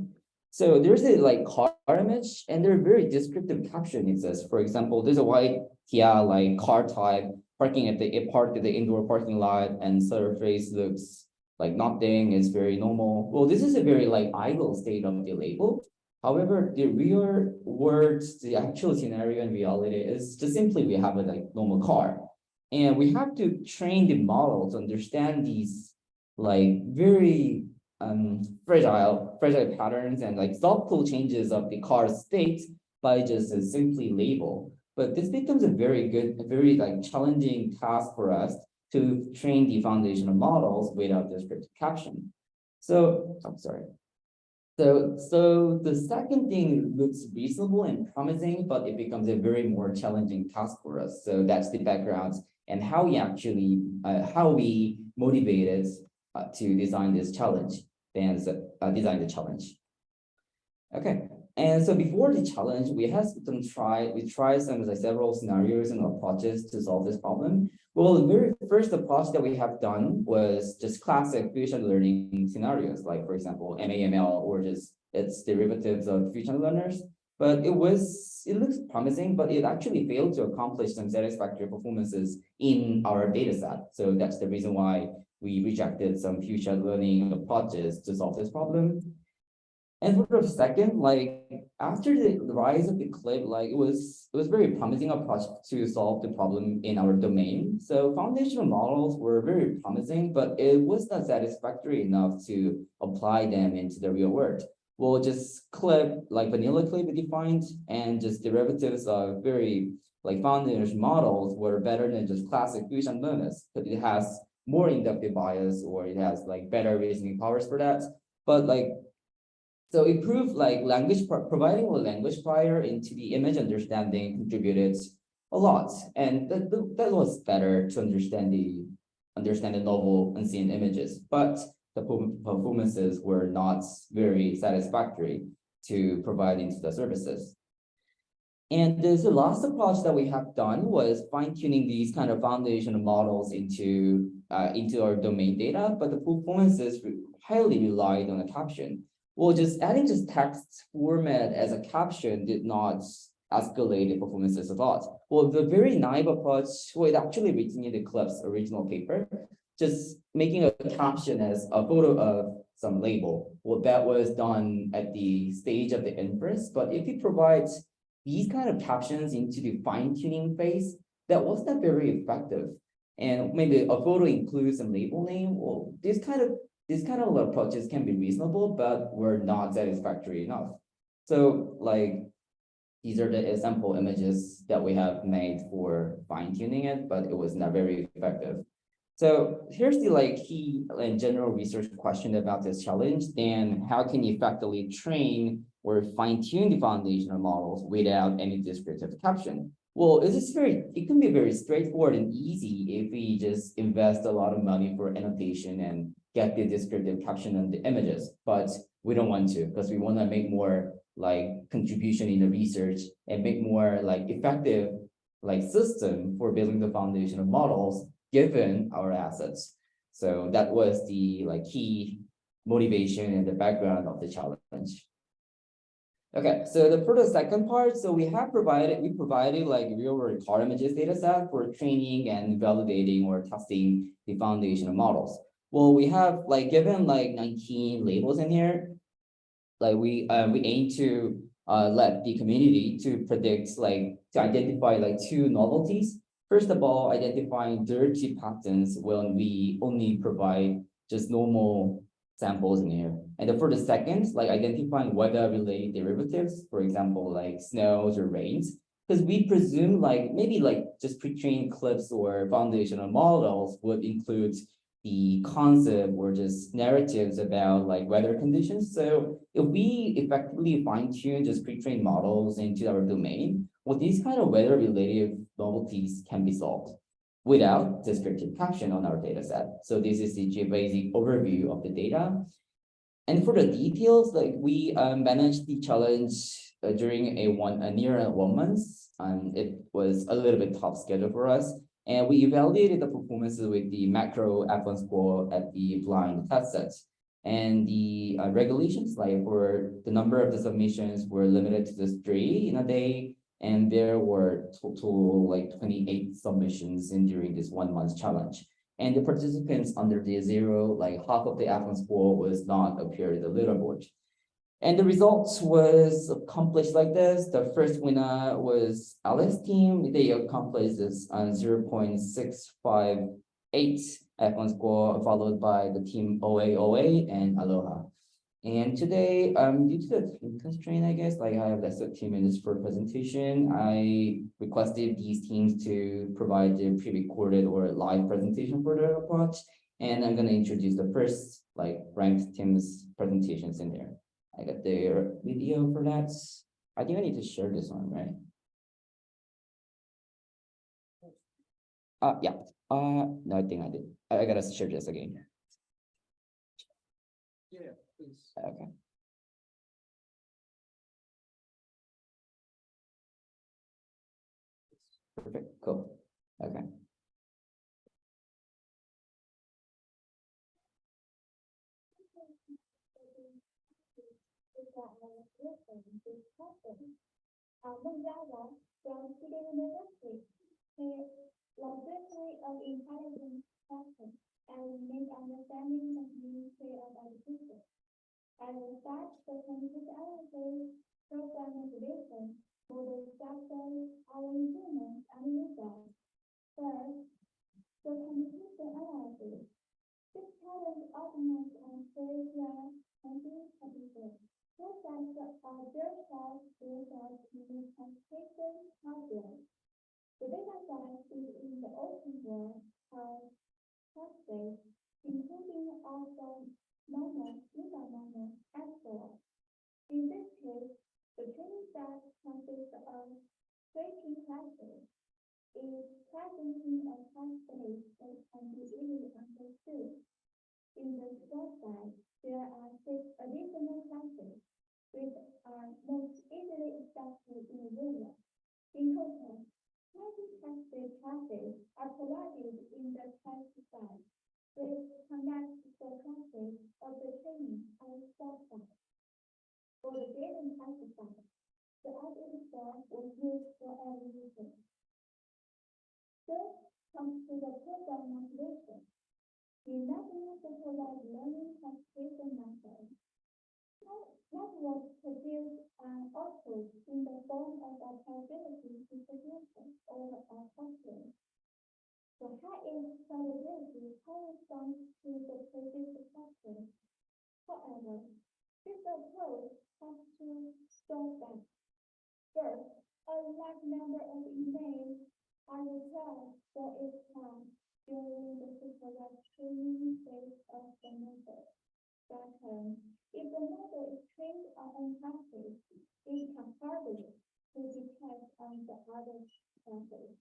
So there's a like car image and there are very descriptive caption exists. For example, there's a white Kia like car type parking at the indoor parking lot and surface looks like nothing, is very normal. Well, this is a very like ideal state of the label. However, the real world, the actual scenario in reality is just simply we have a like normal car. And we have to train the model to understand these like very fragile patterns and like thoughtful changes of the car's state by just a simply label. But this becomes a very like challenging task for us to train the foundational models without descriptive caption. So I'm sorry. So the second thing looks reasonable and promising, but it becomes a very more challenging task for us. So that's the background and how we actually how we motivated to design this challenge and design the challenge. Okay, and so before the challenge, we tried several scenarios and approaches to solve this problem. Well, the very first approach that we have done was just classic fusion learning scenarios, like for example, MAML or just its derivatives of fusion learners. But it looks promising, but it actually failed to accomplish some satisfactory performances in our data set. So that's the reason why we rejected some fusion learning approaches to solve this problem. And for the second, like after the rise of the clip, like it was very promising approach to solve the problem in our domain. So foundational models were very promising, but it was not satisfactory enough to apply them into the real world. We'll just clip like vanilla clip defined and just derivatives of very like foundational models were better than just classic fusion learners, but it has more inductive bias or it has like better reasoning powers for that. But like so it proved like providing a language prior into the image understanding contributed a lot. And that was better to understand the novel unseen images, but the performances were not very satisfactory to provide into the services. And the last approach that we have done was fine-tuning these kind of foundational models into our domain data, but the performances highly relied on a caption. Well, just adding just text format as a caption did not escalate the performances a lot. Well, the very naive approach, well, it actually written in the Clip's original paper, just making a caption as a photo of some label. Well, that was done at the stage of the inference, but if you provide these kind of captions into the fine-tuning phase, that was not very effective. And maybe a photo includes some label name. Well, these kind of approaches can be reasonable, but were not satisfactory enough. So like, these are the example images that we have made for fine-tuning it, but it was not very effective. So here's the like key and general research question about this challenge. Then how can you effectively train or fine-tune the foundational models without any descriptive caption? Well, it can be very straightforward and easy if we just invest a lot of money for annotation and get the descriptive caption on the images, but we don't want to because we want to make more like contribution in the research and make more like effective like system for building the foundational models given our assets. So that was the like key motivation and the background of the challenge. Okay, so for the second part, so we provided like real world car images data set for training and validating or testing the foundational models. Well, we have like given like 19 labels in here. Like we aim to let the community to predict like to identify like two novelties. First of all, identifying dirty patterns when we only provide just normal samples in here. And then for the second, like identifying weather-related derivatives, for example, like snows or rains, because we presume like maybe like just pre-trained clips or foundational models would include the concept or just narratives about like weather conditions. So if we effectively fine-tune just pre-trained models into our domain, well, these kind of weather-related novelties can be solved without descriptive caption on our data set. So this is the basic overview of the data. And for the details, like we managed the challenge during a near 1 month. It was a little bit tough schedule for us. And we evaluated the performances with the macro F1 score at the blind test sets. And the regulations, like for the number of the submissions were limited to just 3 in a day. And there were total like 28 submissions during this 1 month challenge. And the participants under the 0, like half of the F1 score was not appeared in the leaderboard. And the results was accomplished like this. The first winner was Alice team. They accomplished this on 0.658 F1 score, followed by the team OA and Aloha. And today, due to the time constraint, I guess, like I have less than 15 minutes for presentation, I requested these teams to provide the pre-recorded or live presentation for their approach. And I'm gonna introduce the first like ranked team's presentations in there. I got their video for that. I think I need to share this one, right? Yeah. No, I think I did. I gotta share this again. Yeah, please. Okay. Perfect. Cool. Okay. From City University, he laboratory of intelligence testing and make understanding of Ministry of Education. As such, the computer analysis, program motivation, model structure, our improvements and results. First, the computer analysis. This challenge organized on 2024. Process are therefore results in the computation hardware. The data set is in the open world of space, including also normal, internormal, and so on. In this case, the training set consists of 3 key classes. Is present in a class space that can be easily understood. In the source side, there are 6 additional classes, which are most easily accepted in the ruler. In total, 20 tested classes are provided in the test side, which connects the classes of the training and source side. For the given test side, the added score was used for every user. This comes to the program motivation. The network supervised learning computation method. Networks produce an output in the form of a probability distribution over a software. The highest probability corresponds to the predicted software. However, this approach has to stop that. First, a large number of emails are required for each class during the supervised training phase of the model. Second, if the model is trained on classes, it can hardly to detect on the other classes.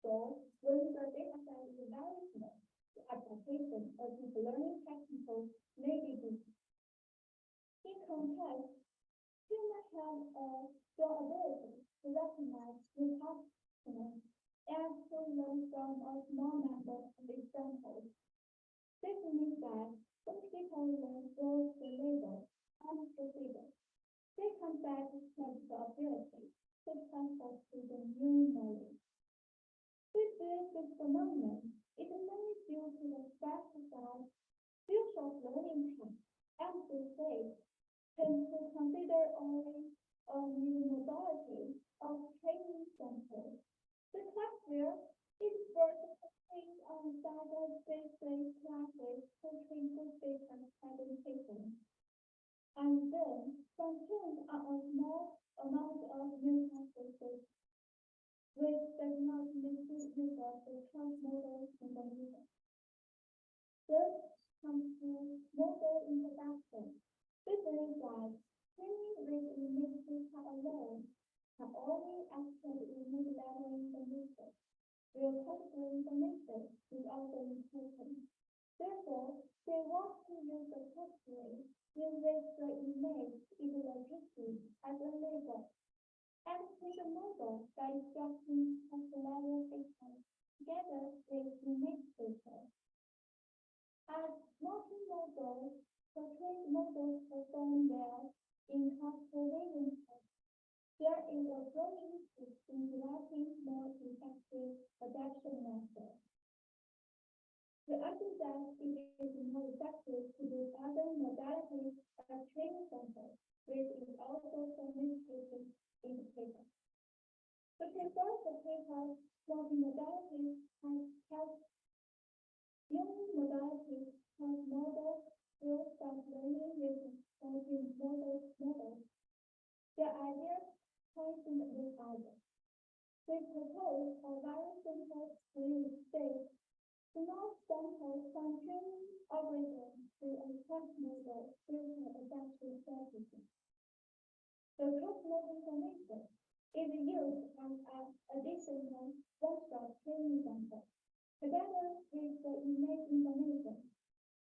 So, when the data set is very small, the application of deep learning techniques may be different. In contrast, humans have a strong ability to recognize new customers and to learn from a small number of examples. This means that when people learn both the label and the figure, they can better have the ability to transfer to the new knowledge. With this phenomenon, it is mainly due to the fact that fields of learning time and research tend to consider only a new modality of training samples. The classware is first based on several basic classes to train good data presentation. And then some trained on a small amount of new classes, which does not necessarily the transmodal information. Third comes to modal introduction. We believe that training with image data alone can only actually image level information. Real technical information is also important. Therefore, they want to use a category in which the image is located as a label, and create a model by extracting text-level data together with image data. As multimodal, portrait models perform well in cross-provision tests. There is a growing interest in developing more effective adaptation methods. We argue that it is more effective to use other modalities as training samples, which is also communicated in the paper. The paper for paper multimodalities has helped unimodalities has models will start learning using multimodal models. The idea coincided with others. We propose a very simple screen state. Small sample from training algorithm to a cross-modal filter adaptive strategy. The cross-modal information is used as an additional one-shot training sample, together with the image information,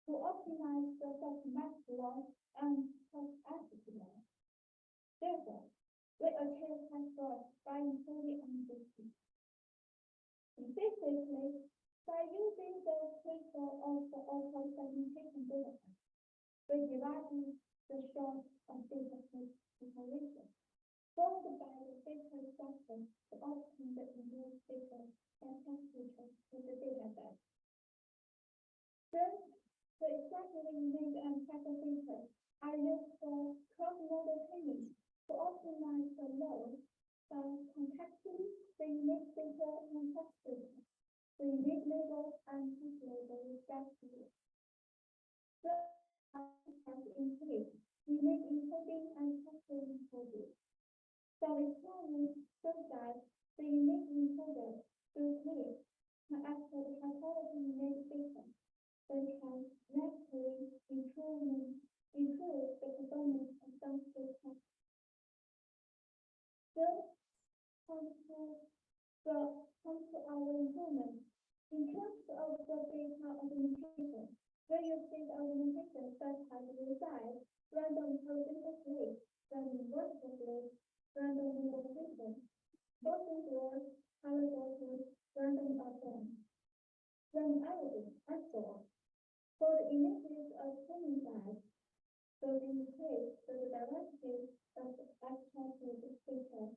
to optimize the softmax loss and complexity loss. Therefore, we achieve test loss by including ambiguity. Basically, by using the principle of the auto-segmentation data, we derive the short of data separation, followed by the data structure to obtain the induced data and test features with the data set. Third, the extracted image and text features are used for cross-modal training to optimize the load by contacting the image data and text data. The image label and text label respectively. The has increased image encoding and text encoding. Some experiments show that the image encoder through click can actually high-quality image data that can naturally improve the performance of some state text. Third, comes to our improvement. In terms of the data augmentation, we use data augmentation such as resize, random horizontal click, random vertical click, random negotiation, boxing doors, color filters, random outline, random editing, and so on. For the images of training size, so indicate the diversity of the extracted data.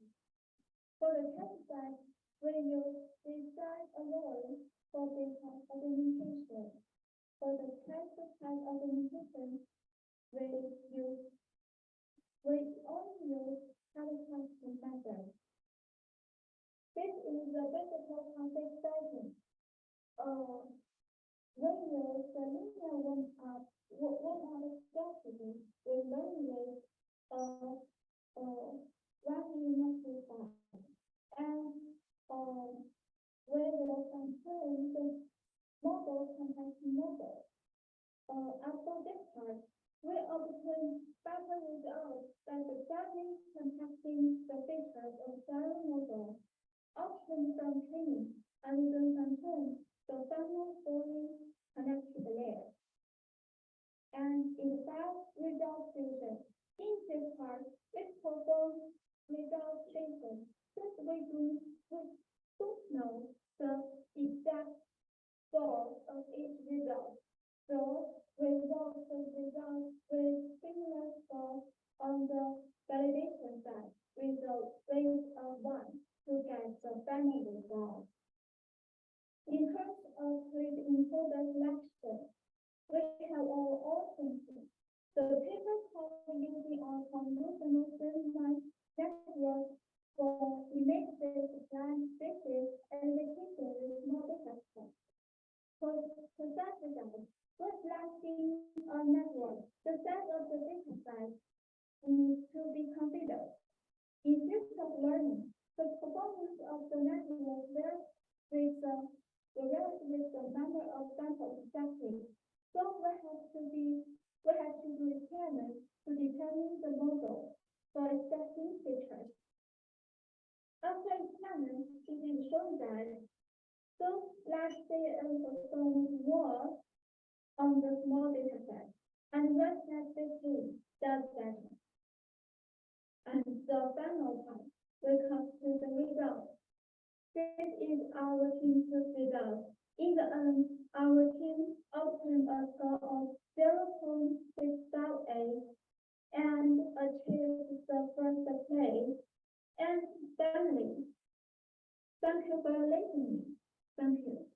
For the test size, we use resize alone for data augmentation. For the test size augmentation, we only use telecasting method. This is the basic concept setting. We use the linear one-up strategy with learning rate of 1 metric size. And we will compare the model contacting model. After this part, we obtain better results than the study contacting the features of several models, option from training, and then contain the final fully connected layer. And in the file result fusion, in this part, it performs result fusion. Since we don't know the exact score of each result, so we work the result with similar scores on the validation side with a rate of 1 to get the final result. In terms of grid encoder selection, we have our own thinking. The paper called using our convolutional generalized network for image-based plan spaces and location with small data sets. For such results, when selecting a network, the size of the data set needs to be considered. In field of learning, the performance of the network varies with the correct with the number of samples exactly. So we have to do experiments to determine the model for expecting features. After experiments, it is shown that so let's say perform more on the small data set, and let's say does better. And the final part will come to the result. This is our team's result. In the end, our team obtained a score of 0.658 and achieved the first place. And finally, thank you for listening. Thank you.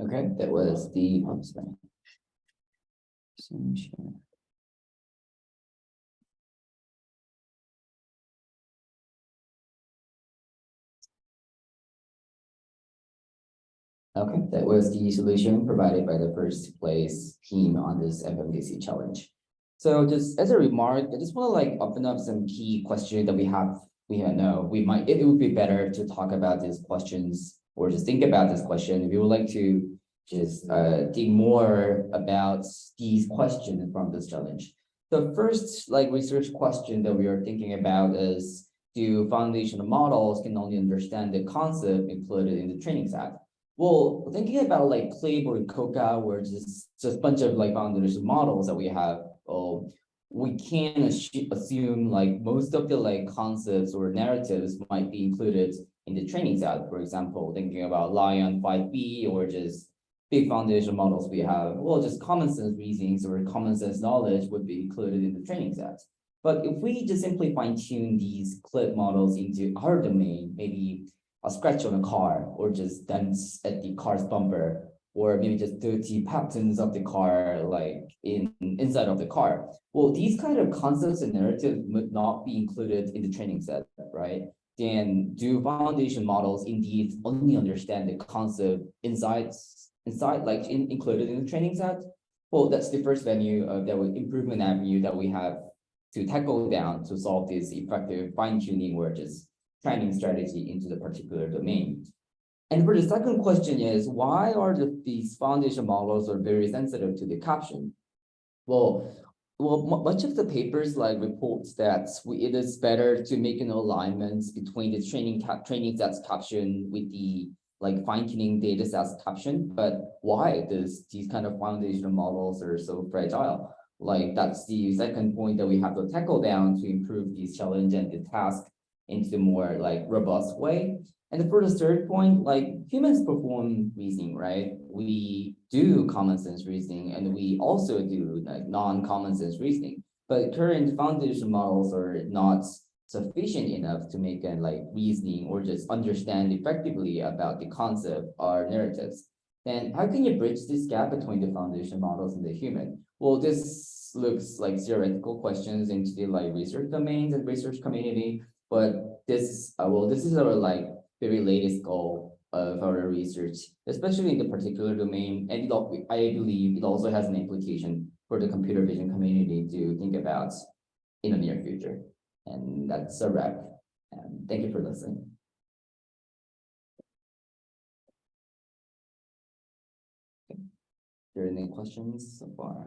Okay, that was the, oh, sorry. Zoom share. Okay, that was the solution provided by the first place team on this FMDC challenge. So just as a remark, I just want to like open up some key questions that we know it would be better to talk about these questions or just think about this question. If you would like to just dig more about these questions from this challenge. The first like research question that we are thinking about is, do foundational models can only understand the concept included in the training set? Well, thinking about like CLIP or COCA, or just a bunch of like foundational models that we have, we can assume like most of the like concepts or narratives might be included in the training set. For example, thinking about Lion 5B or just big foundation models we have, well, just common sense reasonings or common sense knowledge would be included in the training set. But if we just simply fine tune these CLIP models into our domain, maybe a scratch on a car or just dents at the car's bumper, or maybe just dirty patterns of the car, like inside of the car. Well, these kind of concepts and narratives would not be included in the training set, right? Then do foundation models indeed only understand the concept inside like included in the training set? Well, that's the first improvement avenue that we have to tackle down to solve this effective fine-tuning or just training strategy into the particular domain. And for the second question is, why are these foundation models are very sensitive to the caption? Well, much of the papers like reports that it is better to make an alignment between the training sets caption with the like fine-tuning data sets caption. But why these kind of foundational models are so fragile? Like that's the second point that we have to tackle down to improve these challenge and the task into the more like robust way. And for the third point, like humans perform reasoning, right? We do common sense reasoning and we also do like non-common sense reasoning, but current foundation models are not sufficient enough to make a like reasoning or just understand effectively about the concept or narratives. Then how can you bridge this gap between the foundation models and the human? Well, this looks like theoretical questions into the like research domains and research community. But this is our like very latest goal of our research, especially in the particular domain. And I believe it also has an implication for the computer vision community to think about in the near future. And that's a wrap. And thank you for listening. Okay. Are there any questions so far?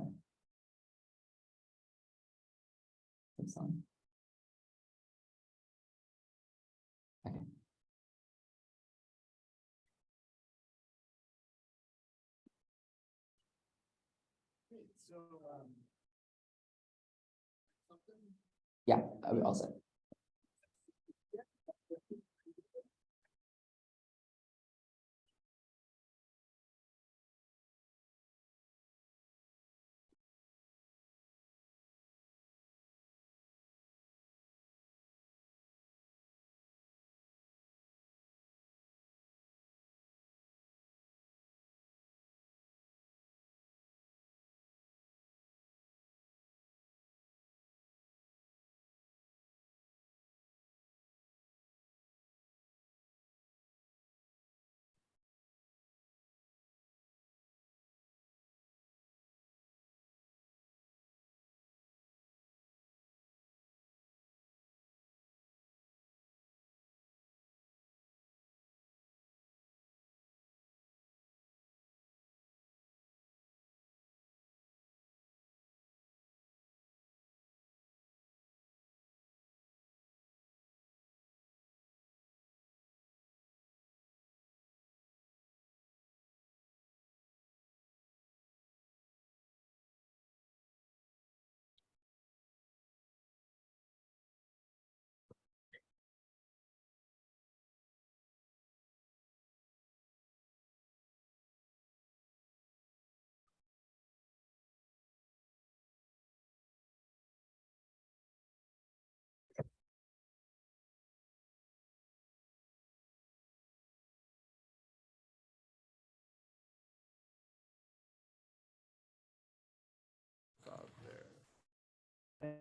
That's on. Okay. So, Yeah, I will also.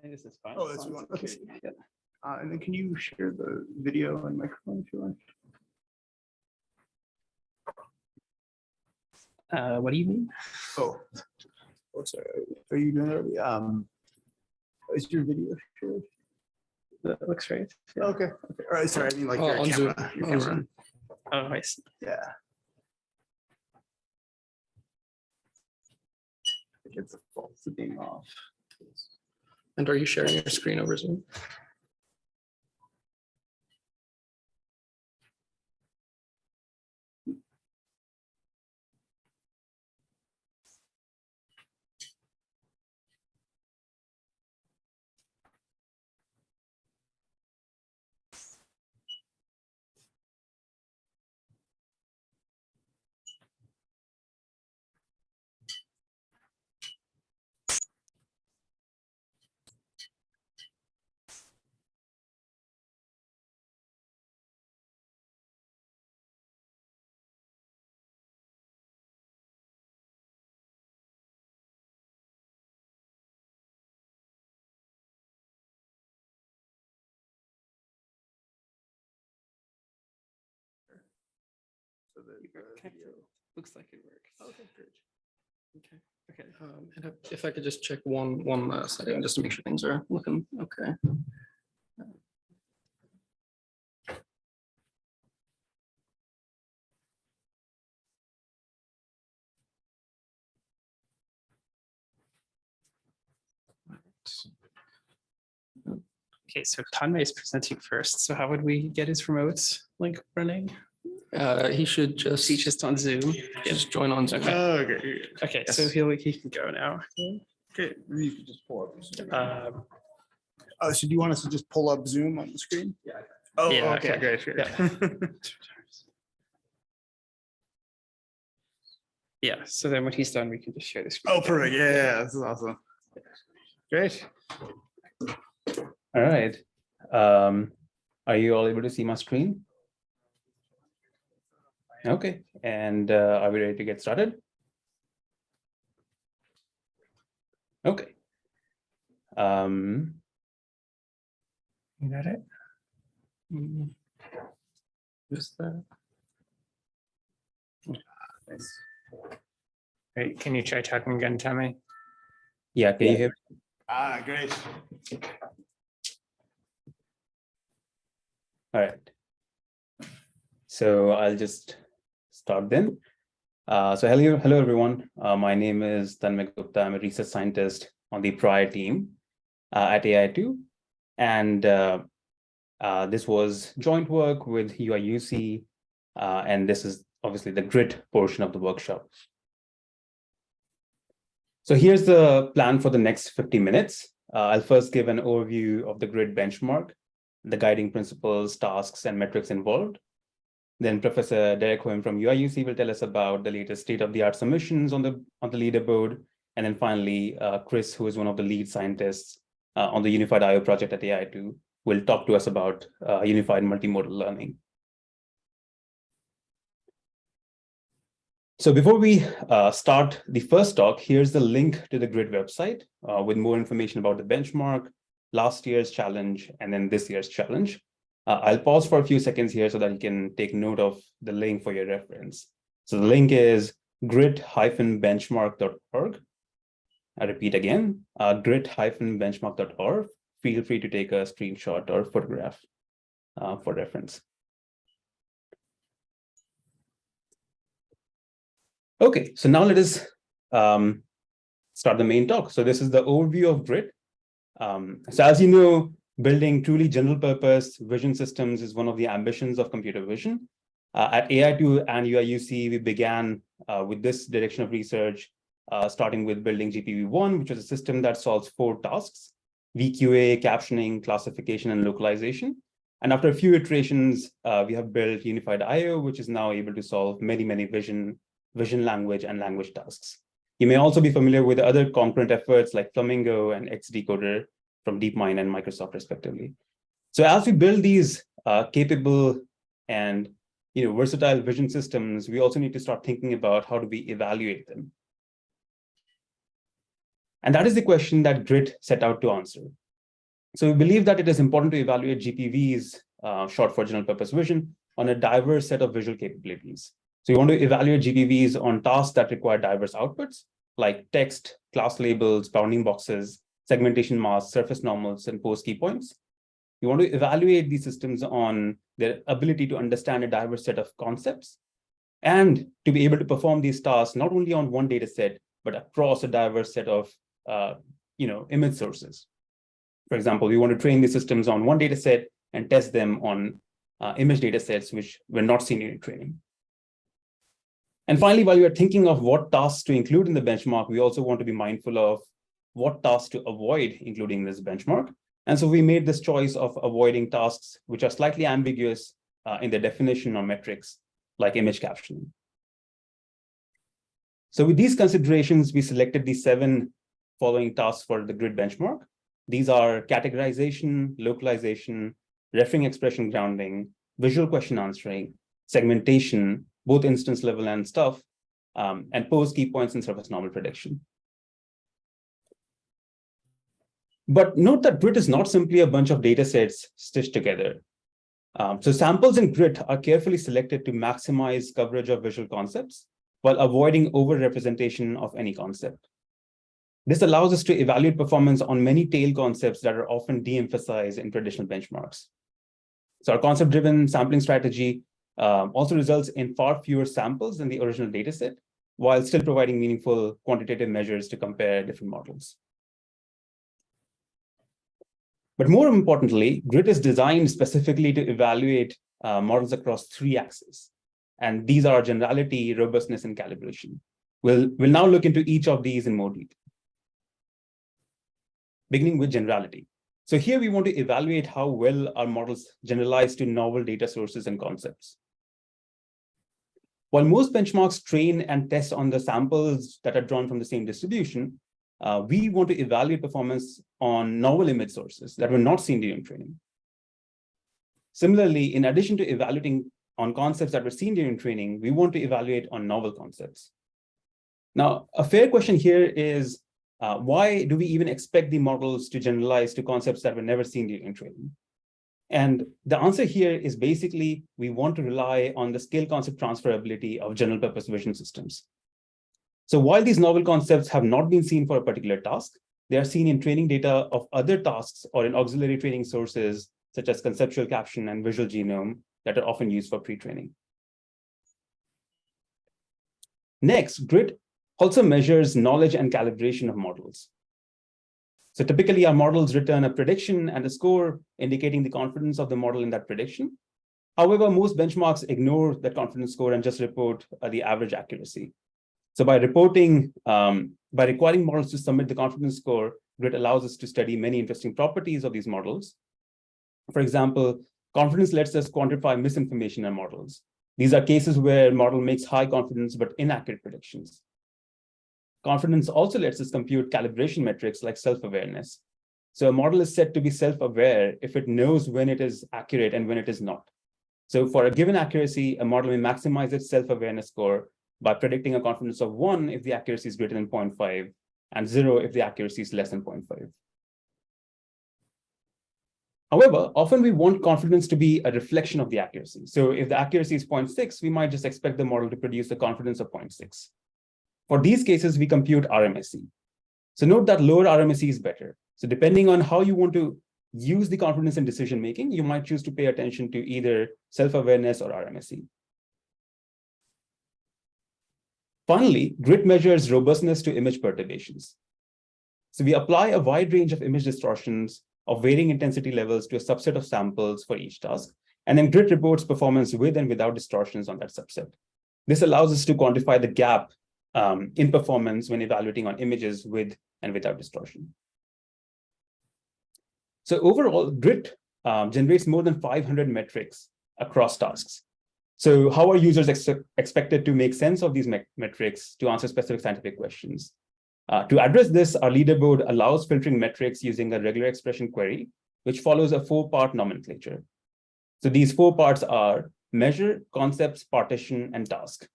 This is fine. Oh, that's one. Okay. Yeah. And then can you share the video and microphone if you want? What do you mean? Oh, sorry. Are you doing it already? Is your video shared? That looks right. Yeah. Okay. Okay. All right. Sorry. I mean, like Oh, your on camera. Zoom. Your On camera. Zoom. Oh, I see. Yeah. It's false being off. And are you sharing your screen over Zoom? So that Looks like it works. Okay, great. Okay. Okay. And if I could just check one setting just to make sure things are looking okay. Okay, so Tanmay is presenting first. So how would we get his remote link running? He should just on Zoom. just join on Zoom. Okay. Okay, Yes. so he can go now. Okay. Maybe you could just pull up. Um, So do you want us to just pull up Zoom on the screen? Yeah. Oh, Yeah, okay. okay. Great. Great. yeah, so then when he's done, we can just share the screen. Oh, perfect. Yeah. This is awesome. Great. All right. Are you all able to see my screen? Okay, and are we ready to get started? Okay. You got it? Just that. Great. Can you try talking again, Tammy? Yeah, can you hear? Great. All right. So I'll just start then. So hello everyone. My name is Tanmay Gupta. I'm a research scientist on the prior team at AI2. And this was joint work with UIUC. And this is obviously the grid portion of the workshop. So here's the plan for the next 50 minutes. I'll first give an overview of the grid benchmark, the guiding principles, tasks, and metrics involved. Then Professor Derek Hoem from UIUC will tell us about the latest state-of-the-art submissions on the leaderboard. And then finally, Chris, who is one of the lead scientists on the Unified IO project at AI2, will talk to us about unified multimodal learning. So before we start the first talk, here's the link to the GRID website with more information about the benchmark, last year's challenge, and then this year's challenge. I'll pause for a few seconds here so that you can take note of the link for your reference. So the link is grid-benchmark.org. I repeat again, grid-benchmark.org. Feel free to take a screenshot or photograph for reference. Okay, so now let us start the main talk. So this is the overview of GRID. So as you know, building truly general purpose vision systems is one of the ambitions of computer vision. At AI2 and UIUC, we began with this direction of research, starting with building GPV1, which is a system that solves 4 tasks: VQA, captioning, classification, and localization. And after a few iterations, we have built Unified IO, which is now able to solve many vision language and language tasks. You may also be familiar with other concurrent efforts like Flamingo and XDecoder from DeepMind and Microsoft, respectively. So as we build these capable and versatile vision systems, we also need to start thinking about how do we evaluate them. And that is the question that GRIT set out to answer. So we believe that it is important to evaluate GPVs, short for general purpose vision, on a diverse set of visual capabilities. So you want to evaluate GPVs on tasks that require diverse outputs, like text, class labels, bounding boxes, segmentation masks, surface normals, and pose key points. You want to evaluate these systems on their ability to understand a diverse set of concepts and to be able to perform these tasks not only on one data set, but across a diverse set of image sources. For example, we want to train these systems on one data set and test them on image data sets which were not seen in training. And finally, while we are thinking of what tasks to include in the benchmark, we also want to be mindful of what tasks to avoid including this benchmark. And so we made this choice of avoiding tasks which are slightly ambiguous in their definition or metrics, like image captioning. So with these considerations, we selected the 7 following tasks for the GRID benchmark. These are categorization, localization, referring expression grounding, visual question answering, segmentation, both instance level and stuff, and pose key points and surface normal prediction. But note that GRIT is not simply a bunch of data sets stitched together. So samples in GRIT are carefully selected to maximize coverage of visual concepts while avoiding overrepresentation of any concept. This allows us to evaluate performance on many tail concepts that are often de-emphasized in traditional benchmarks. So our concept-driven sampling strategy also results in far fewer samples than the original dataset, while still providing meaningful quantitative measures to compare different models. But more importantly, GRIT is designed specifically to evaluate models across 3 axes. And these are generality, robustness, and calibration. We'll now look into each of these in more detail. Beginning with generality. So here we want to evaluate how well our models generalize to novel data sources and concepts. While most benchmarks train and test on the samples that are drawn from the same distribution, we want to evaluate performance on novel image sources that were not seen during training. Similarly, in addition to evaluating on concepts that were seen during training, we want to evaluate on novel concepts. Now, a fair question here is, why do we even expect the models to generalize to concepts that were never seen during training? And the answer here is basically, we want to rely on the scale concept transferability of general purpose vision systems. So while these novel concepts have not been seen for a particular task, they are seen in training data of other tasks or in auxiliary training sources, such as conceptual caption and visual genome, that are often used for pre-training. Next, GRIT also measures knowledge and calibration of models. So typically, our models return a prediction and a score indicating the confidence of the model in that prediction. However, most benchmarks ignore that confidence score and just report the average accuracy. So by requiring models to submit the confidence score, GRIT allows us to study many interesting properties of these models. For example, confidence lets us quantify misinformation in models. These are cases where model makes high confidence but inaccurate predictions. Confidence also lets us compute calibration metrics like self-awareness. So a model is said to be self-aware if it knows when it is accurate and when it is not. So for a given accuracy, a model may maximize its self-awareness score by predicting a confidence of 1 if the accuracy is greater than 0.5 and 0 if the accuracy is less than 0.5. However, often we want confidence to be a reflection of the accuracy. So if the accuracy is 0.6, we might just expect the model to produce a confidence of 0.6. For these cases, we compute RMSE. So note that lower RMSE is better. So depending on how you want to use the confidence in decision-making, you might choose to pay attention to either self-awareness or RMSE. Finally, GRIT measures robustness to image perturbations. So we apply a wide range of image distortions of varying intensity levels to a subset of samples for each task, and then GRIT reports performance with and without distortions on that subset. This allows us to quantify the gap in performance when evaluating on images with and without distortion. So overall, GRIT generates more than 500 metrics across tasks. So how are users expected to make sense of these metrics to answer specific scientific questions? To address this, our leaderboard allows filtering metrics using a regular expression query, which follows a 4-part nomenclature. So these 4 parts are measure, concepts, partition, and task.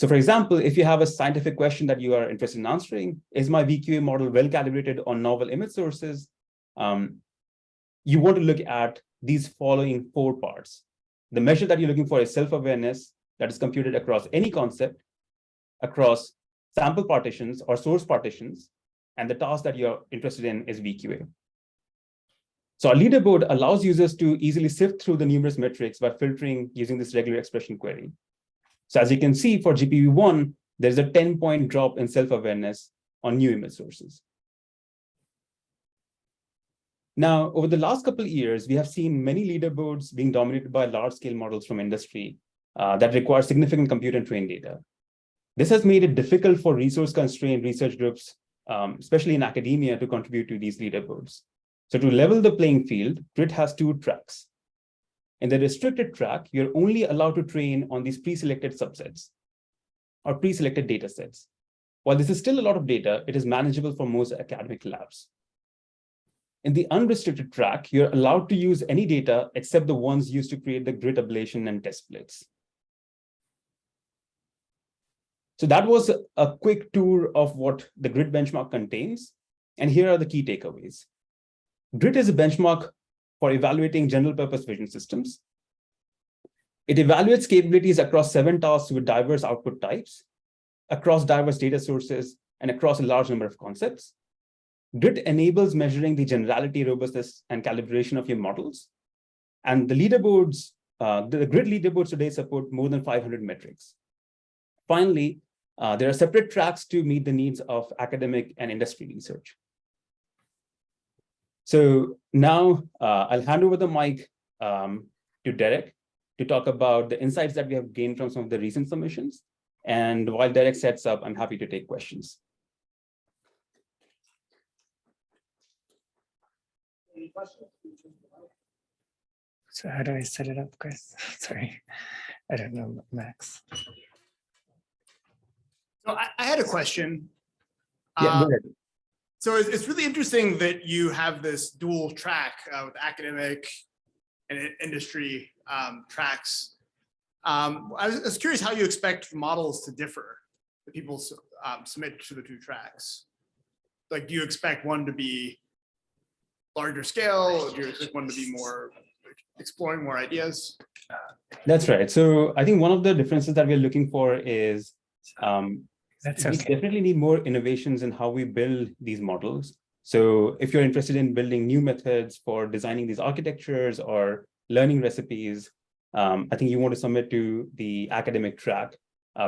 So for example, if you have a scientific question that you are interested in answering, is my VQA model well calibrated on novel image sources? You want to look at these following 4 parts. The measure that you're looking for is self-awareness that is computed across any concept, across sample partitions or source partitions, and the task that you're interested in is VQA. So our leaderboard allows users to easily sift through the numerous metrics by filtering using this regular expression query. So as you can see, for GPV1, there's a 10-point drop in self-awareness on new image sources. Now, over the last couple of years, we have seen many leaderboards being dominated by large-scale models from industry that require significant compute and trained data. This has made it difficult for resource-constrained research groups, especially in academia, to contribute to these leaderboards. So to level the playing field, GRIT has 2 tracks. In the restricted track, you're only allowed to train on these pre-selected subsets or pre-selected data sets. While this is still a lot of data, it is manageable for most academic labs. In the unrestricted track, you're allowed to use any data except the ones used to create the GRIT ablation and test plates. So that was a quick tour of what the GRIT benchmark contains. And here are the key takeaways. GRIT is a benchmark for evaluating general purpose vision systems. It evaluates capabilities across 7 tasks with diverse output types, across diverse data sources, and across a large number of concepts. GRIT enables measuring the generality, robustness, and calibration of your models. And the leaderboards, the GRIT leaderboards today support more than 500 metrics. Finally, there are separate tracks to meet the needs of academic and industry research. So now I'll hand over the mic to Derek to talk about the insights that we have gained from some of the recent submissions. And while Derek sets up, I'm happy to take questions. Any questions? So how do I set it up, Chris? Sorry, I don't know, Max. So I had a question. Yeah, go ahead. So it's really interesting that you have this dual track with academic and industry tracks. I was curious how you expect models to differ that people submit to the 2 tracks. Like, do you expect one to be larger scale? Or do you expect one to be more exploring more ideas? That's right. So I think one of the differences that we're looking for is we definitely need more innovations in how we build these models. So if you're interested in building new methods for designing these architectures or learning recipes, I think you want to submit to the academic track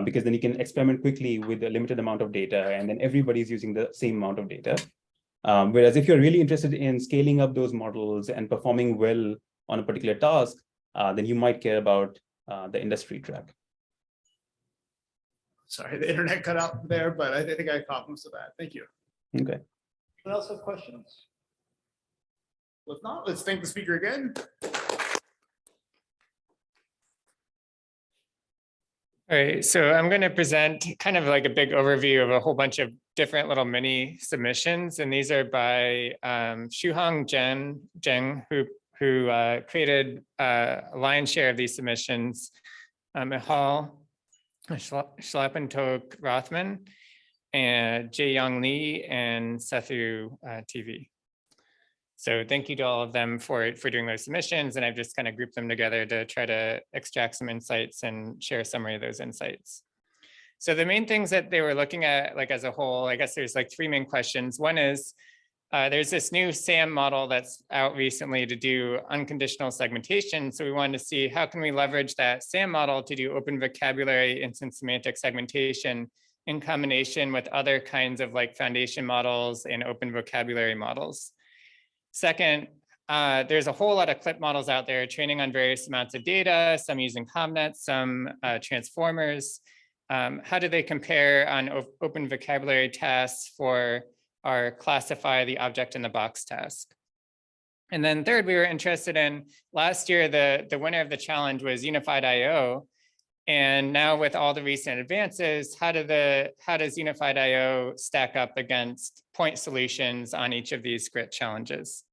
because then you can experiment quickly with a limited amount of data, and then everybody's using the same amount of data. Whereas if you're really interested in scaling up those models and performing well on a particular task, then you might care about the industry track. Sorry, the internet cut out there, but I think I caught most of that. Thank you. Okay. Anyone else have questions? If not, let's thank the speaker again. All right, so I'm going to present kind of like a big overview of a whole bunch of different little mini submissions, and these are by Shuhong Zheng, who created a lion's share of these submissions, Michal Schlappentok Rothman, and Jae-Young Lee, and Sethu TV. So thank you to all of them for doing those submissions, and I've just kind of grouped them together to try to extract some insights and share a summary of those insights. So the main things that they were looking at, like as a whole, I guess there's like 3 main questions. One is, there's this new SAM model that's out recently to do unconditional segmentation. So we wanted to see how can we leverage that SAM model to do open vocabulary instance semantic segmentation in combination with other kinds of like foundation models and open vocabulary models. Second, there's a whole lot of clip models out there training on various amounts of data, some using ComNet, some transformers. How do they compare on open vocabulary tasks for our classify the object in the box task? And then third, we were interested in, last year, the winner of the challenge was Unified IO. And now with all the recent advances, how does Unified IO stack up against point solutions on each of these GRIT challenges?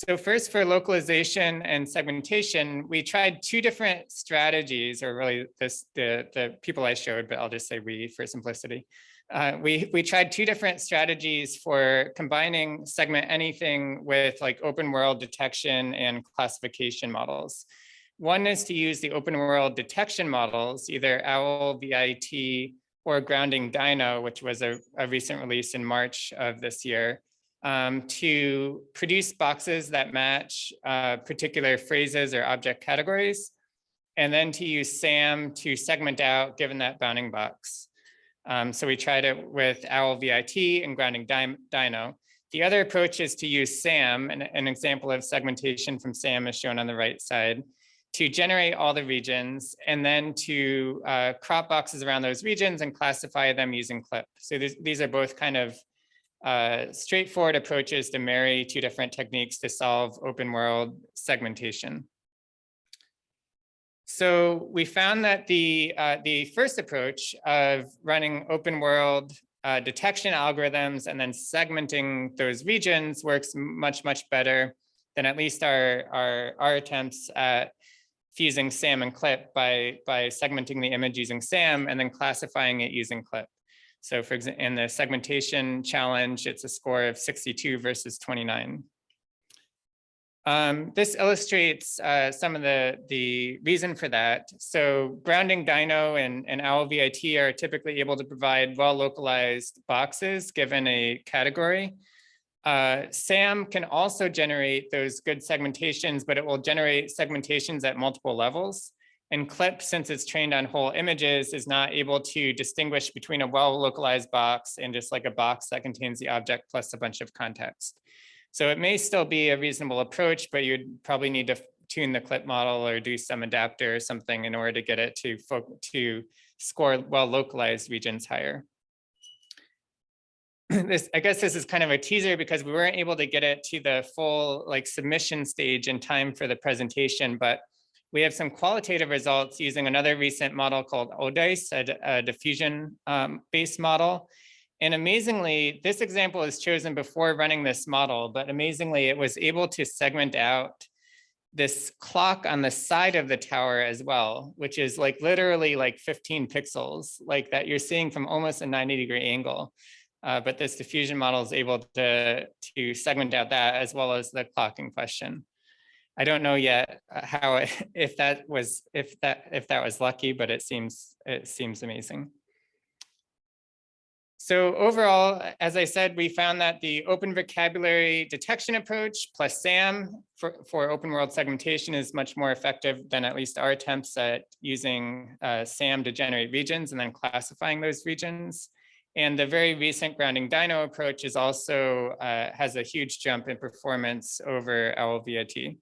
So first, for localization and segmentation, we tried two different strategies, or really the people I showed, but I'll just say we for simplicity. We tried two different strategies for combining segment anything with like open world detection and classification models. One is to use the open world detection models, either OWL, VIT, or grounding Dino, which was a recent release in March of this year, to produce boxes that match particular phrases or object categories, and then to use SAM to segment out given that bounding box. So we tried it with OWL VIT and grounding Dino. The other approach is to use SAM, and an example of segmentation from SAM is shown on the right side, to generate all the regions and then to crop boxes around those regions and classify them using CLIP. So these are both kind of straightforward approaches to marry two different techniques to solve open world segmentation. So we found that the first approach of running open world detection algorithms and then segmenting those regions works much better than at least our attempts at fusing SAM and CLIP by segmenting the image using SAM and then classifying it using CLIP. So for example, in the segmentation challenge, it's a score of 62 versus 29. This illustrates some of the reason for that. So grounding Dino and OWL VIT are typically able to provide well-localized boxes given a category. SAM can also generate those good segmentations, but it will generate segmentations at multiple levels. And CLIP, since it's trained on whole images, is not able to distinguish between a well-localized box and just like a box that contains the object plus a bunch of context. So it may still be a reasonable approach, but you'd probably need to tune the CLIP model or do some adapter or something in order to get it to score well-localized regions higher. I guess this is kind of a teaser because we weren't able to get it to the full like submission stage in time for the presentation, but we have some qualitative results using another recent model called ODICE, a diffusion based model. And amazingly, this example is chosen before running this model, but amazingly, it was able to segment out this clock on the side of the tower as well, which is like literally like 15 pixels, like that you're seeing from almost a 90-degree angle. But this diffusion model is able to segment out that as well as the clock in question. I don't know yet how if that was lucky, but it seems amazing. So overall, as I said, we found that the open vocabulary detection approach plus SAM for open world segmentation is much more effective than at least our attempts at using SAM to generate regions and then classifying those regions. And the very recent grounding Dino approach is also has a huge jump in performance over OWL VIT.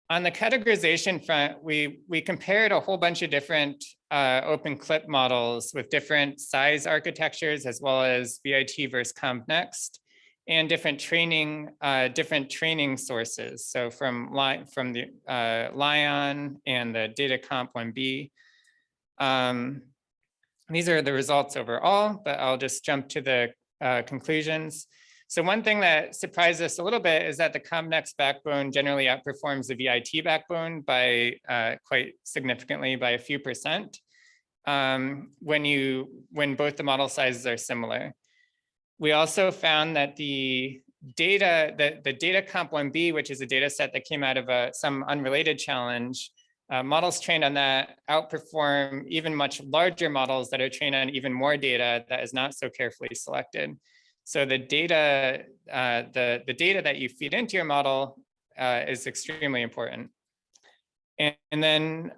On the categorization front, we compared a whole bunch of different open CLIP models with different size architectures, as well as VIT versus CompNext, and different training sources. So from the Lion and the data comp 1B. These are the results overall, but I'll just jump to the conclusions. So one thing that surprised us a little bit is that the CompNext backbone generally outperforms the VIT backbone by quite significantly by a few percent when both the model sizes are similar. We also found that the data comp 1B, which is a data set that came out of some unrelated challenge, models trained on that outperform even much larger models that are trained on even more data that is not so carefully selected. So the data that you feed into your model is extremely important. And then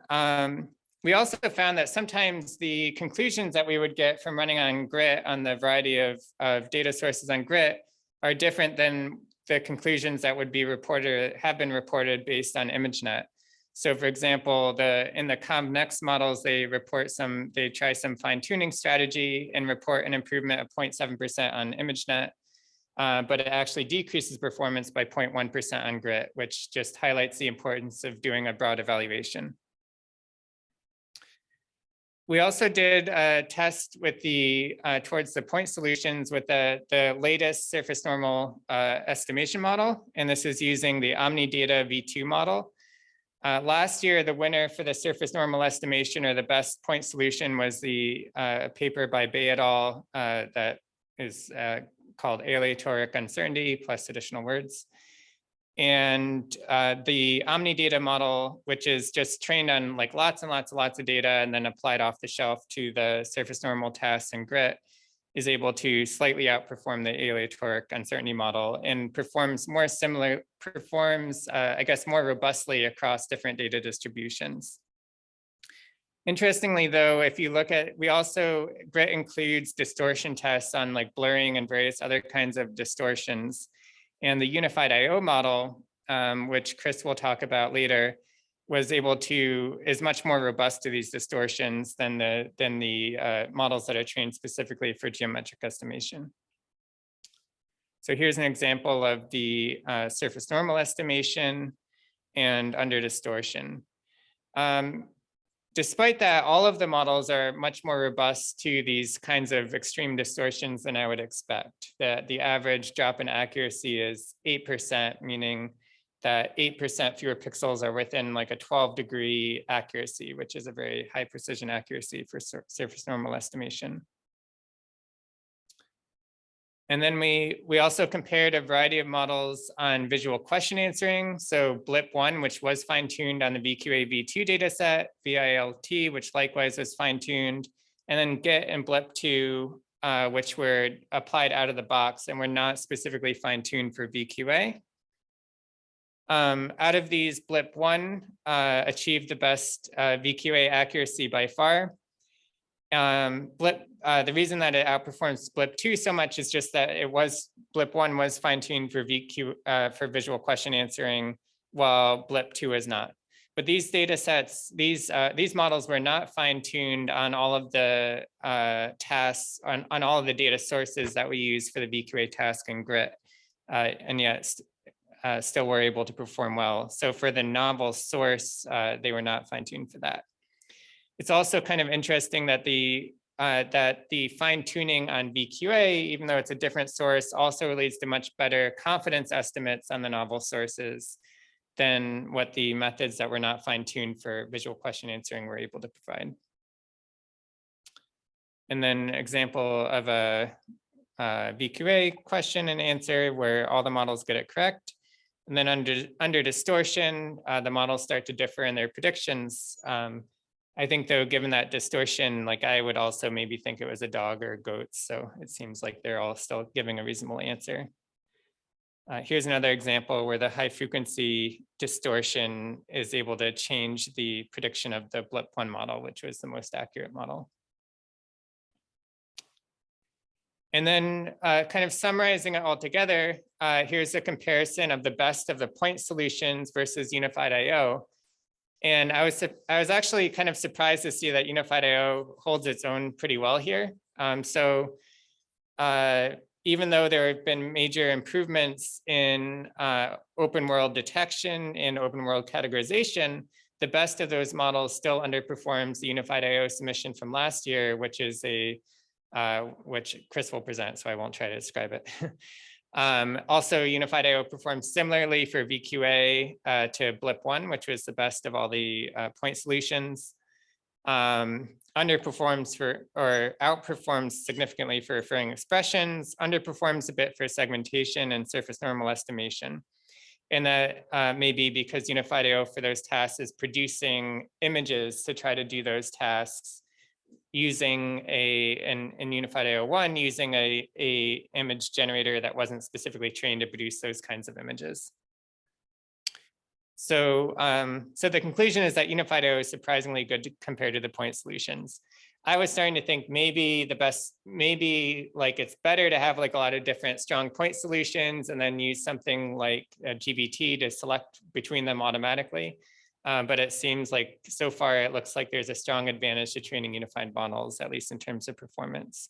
we also found that sometimes the conclusions that we would get from running on GRIT on the variety of data sources on GRIT are different than the conclusions that would be have been reported based on ImageNet. So for example, in the CompNext models, they try some fine tuning strategy and report an improvement of 0.7% on ImageNet, but it actually decreases performance by 0.1% on GRIT, which just highlights the importance of doing a broad evaluation. We also did a test with the towards the point solutions with the latest surface normal estimation model, and this is using the Omnidata V2 model. Last year, the winner for the surface normal estimation or the best point solution was the paper by Bay et al. That is called aleatoric uncertainty plus additional words. And the Omnidata model, which is just trained on like lots and lots of data and then applied off the shelf to the surface normal tests and grit, is able to slightly outperform the aleatoric uncertainty model and performs I guess, more robustly across different data distributions. Interestingly, though, if you look at, grit includes distortion tests on like blurring and various other kinds of distortions. And the unified IO model, which Chris will talk about later, is much more robust to these distortions than the models that are trained specifically for geometric estimation. So here's an example of the surface normal estimation and under distortion. Despite that, all of the models are much more robust to these kinds of extreme distortions than I would expect. That the average drop in accuracy is 8%, meaning that 8% fewer pixels are within like a 12-degree accuracy, which is a very high precision accuracy for surface normal estimation. And then we also compared a variety of models on visual question answering. So BLIP1, which was fine-tuned on the VQA V2 dataset, VILT, which likewise was fine-tuned, and then GIT and BLIP2, which were applied out of the box and were not specifically fine-tuned for VQA. Out of these, BLIP1 achieved the best VQA accuracy by far. The reason that it outperforms BLIP2 so much is just that BLIP1 was fine-tuned for for visual question answering, while BLIP2 is not. But these data sets, these models were not fine-tuned on all of the tasks, on all of the data sources that we use for the VQA task and grit, and yet still were able to perform well. So for the novel source, they were not fine-tuned for that. It's also kind of interesting that the fine-tuning on VQA, even though it's a different source, also leads to much better confidence estimates on the novel sources than what the methods that were not fine-tuned for visual question answering were able to provide. And then example of a VQA question and answer where all the models get it correct. And then under distortion, the models start to differ in their predictions. I think though, given that distortion, like I would also maybe think it was a dog or a goat. So it seems like they're all still giving a reasonable answer. Here's another example where the high frequency distortion is able to change the prediction of the BLIP1 model, which was the most accurate model. And then kind of summarizing it all together, here's a comparison of the best of the point solutions versus unified IO. And I was actually kind of surprised to see that unified IO holds its own pretty well here. Even though there have been major improvements in open world detection and open world categorization, the best of those models still underperforms the unified IO submission from last year, which is which Chris will present, so I won't try to describe it. Also, unified IO performs similarly for VQA to BLIP1, which was the best of all the point solutions. Underperforms or outperforms significantly for referring expressions, underperforms a bit for segmentation and surface normal estimation. And that may be because unified IO for those tasks is producing images to try to do those tasks using in unified IO1 using a image generator that wasn't specifically trained to produce those kinds of images. So the conclusion is that unified IO is surprisingly good compared to the point solutions. I was starting to think maybe like it's better to have like a lot of different strong point solutions and then use something like a GBT to select between them automatically. But it seems like so far it looks like there's a strong advantage to training unified models, at least in terms of performance.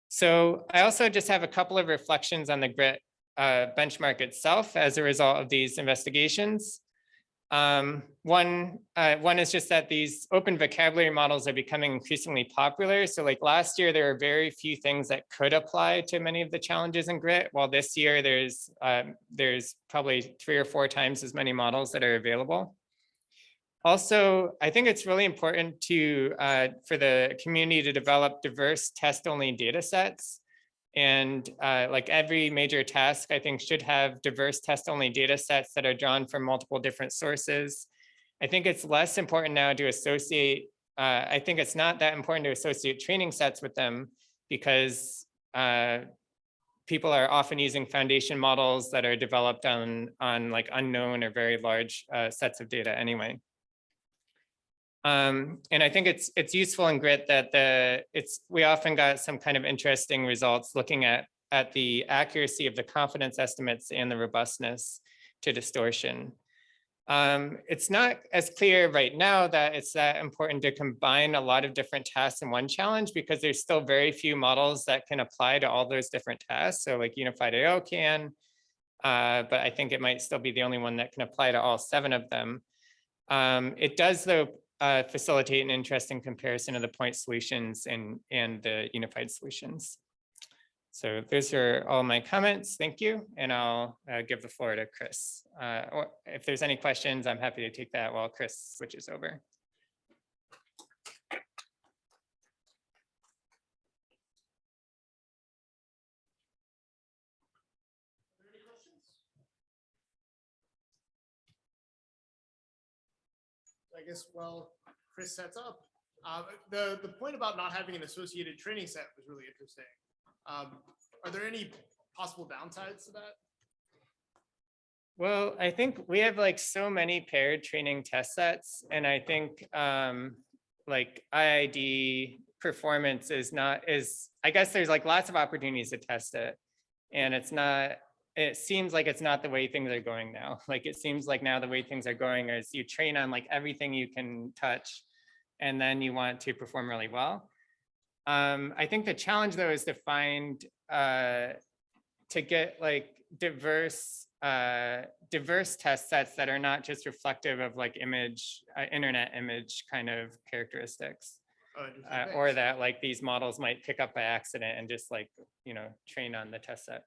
So I also just have a couple of reflections on the GRIT benchmark itself as a result of these investigations. One is just that these open vocabulary models are becoming increasingly popular. So like last year, there were very few things that could apply to many of the challenges in GRIT, while this year there's probably 3 or 4 times as many models that are available. Also, I think it's really important for the community to develop diverse test-only data sets. And like every major task, I think should have diverse test-only data sets that are drawn from multiple different sources. I think it's less important now to associate, I think it's not that important to associate training sets with them because people are often using foundation models that are developed on like unknown or very large sets of data anyway. And I think it's useful in GRIT that we often got some kind of interesting results looking at the accuracy of the confidence estimates and the robustness to distortion. It's not as clear right now that it's that important to combine a lot of different tasks in one challenge because there's still very few models that can apply to all those different tasks. So like Unified IO can, but I think it might still be the only one that can apply to all 7 of them. It does though facilitate an interesting comparison of the point solutions and the unified solutions. So those are all my comments. Thank you. And I'll give the floor to Chris. Or if there's any questions, I'm happy to take that while Chris switches over. I guess while Chris sets up, the point about not having an associated training set was really interesting. Are there any possible downsides to that? Well, I think we have like so many paired training test sets, and I think like IID performance I guess there's like lots of opportunities to test it, and it seems like it's not the way things are going now. Like it seems like now the way things are going is you train on like everything you can touch, and then you want to perform really well. I think the challenge though is to find to get like diverse test sets that are not just reflective of like internet image kind of characteristics. Or that like these models might pick up by accident and just like, train on the test set.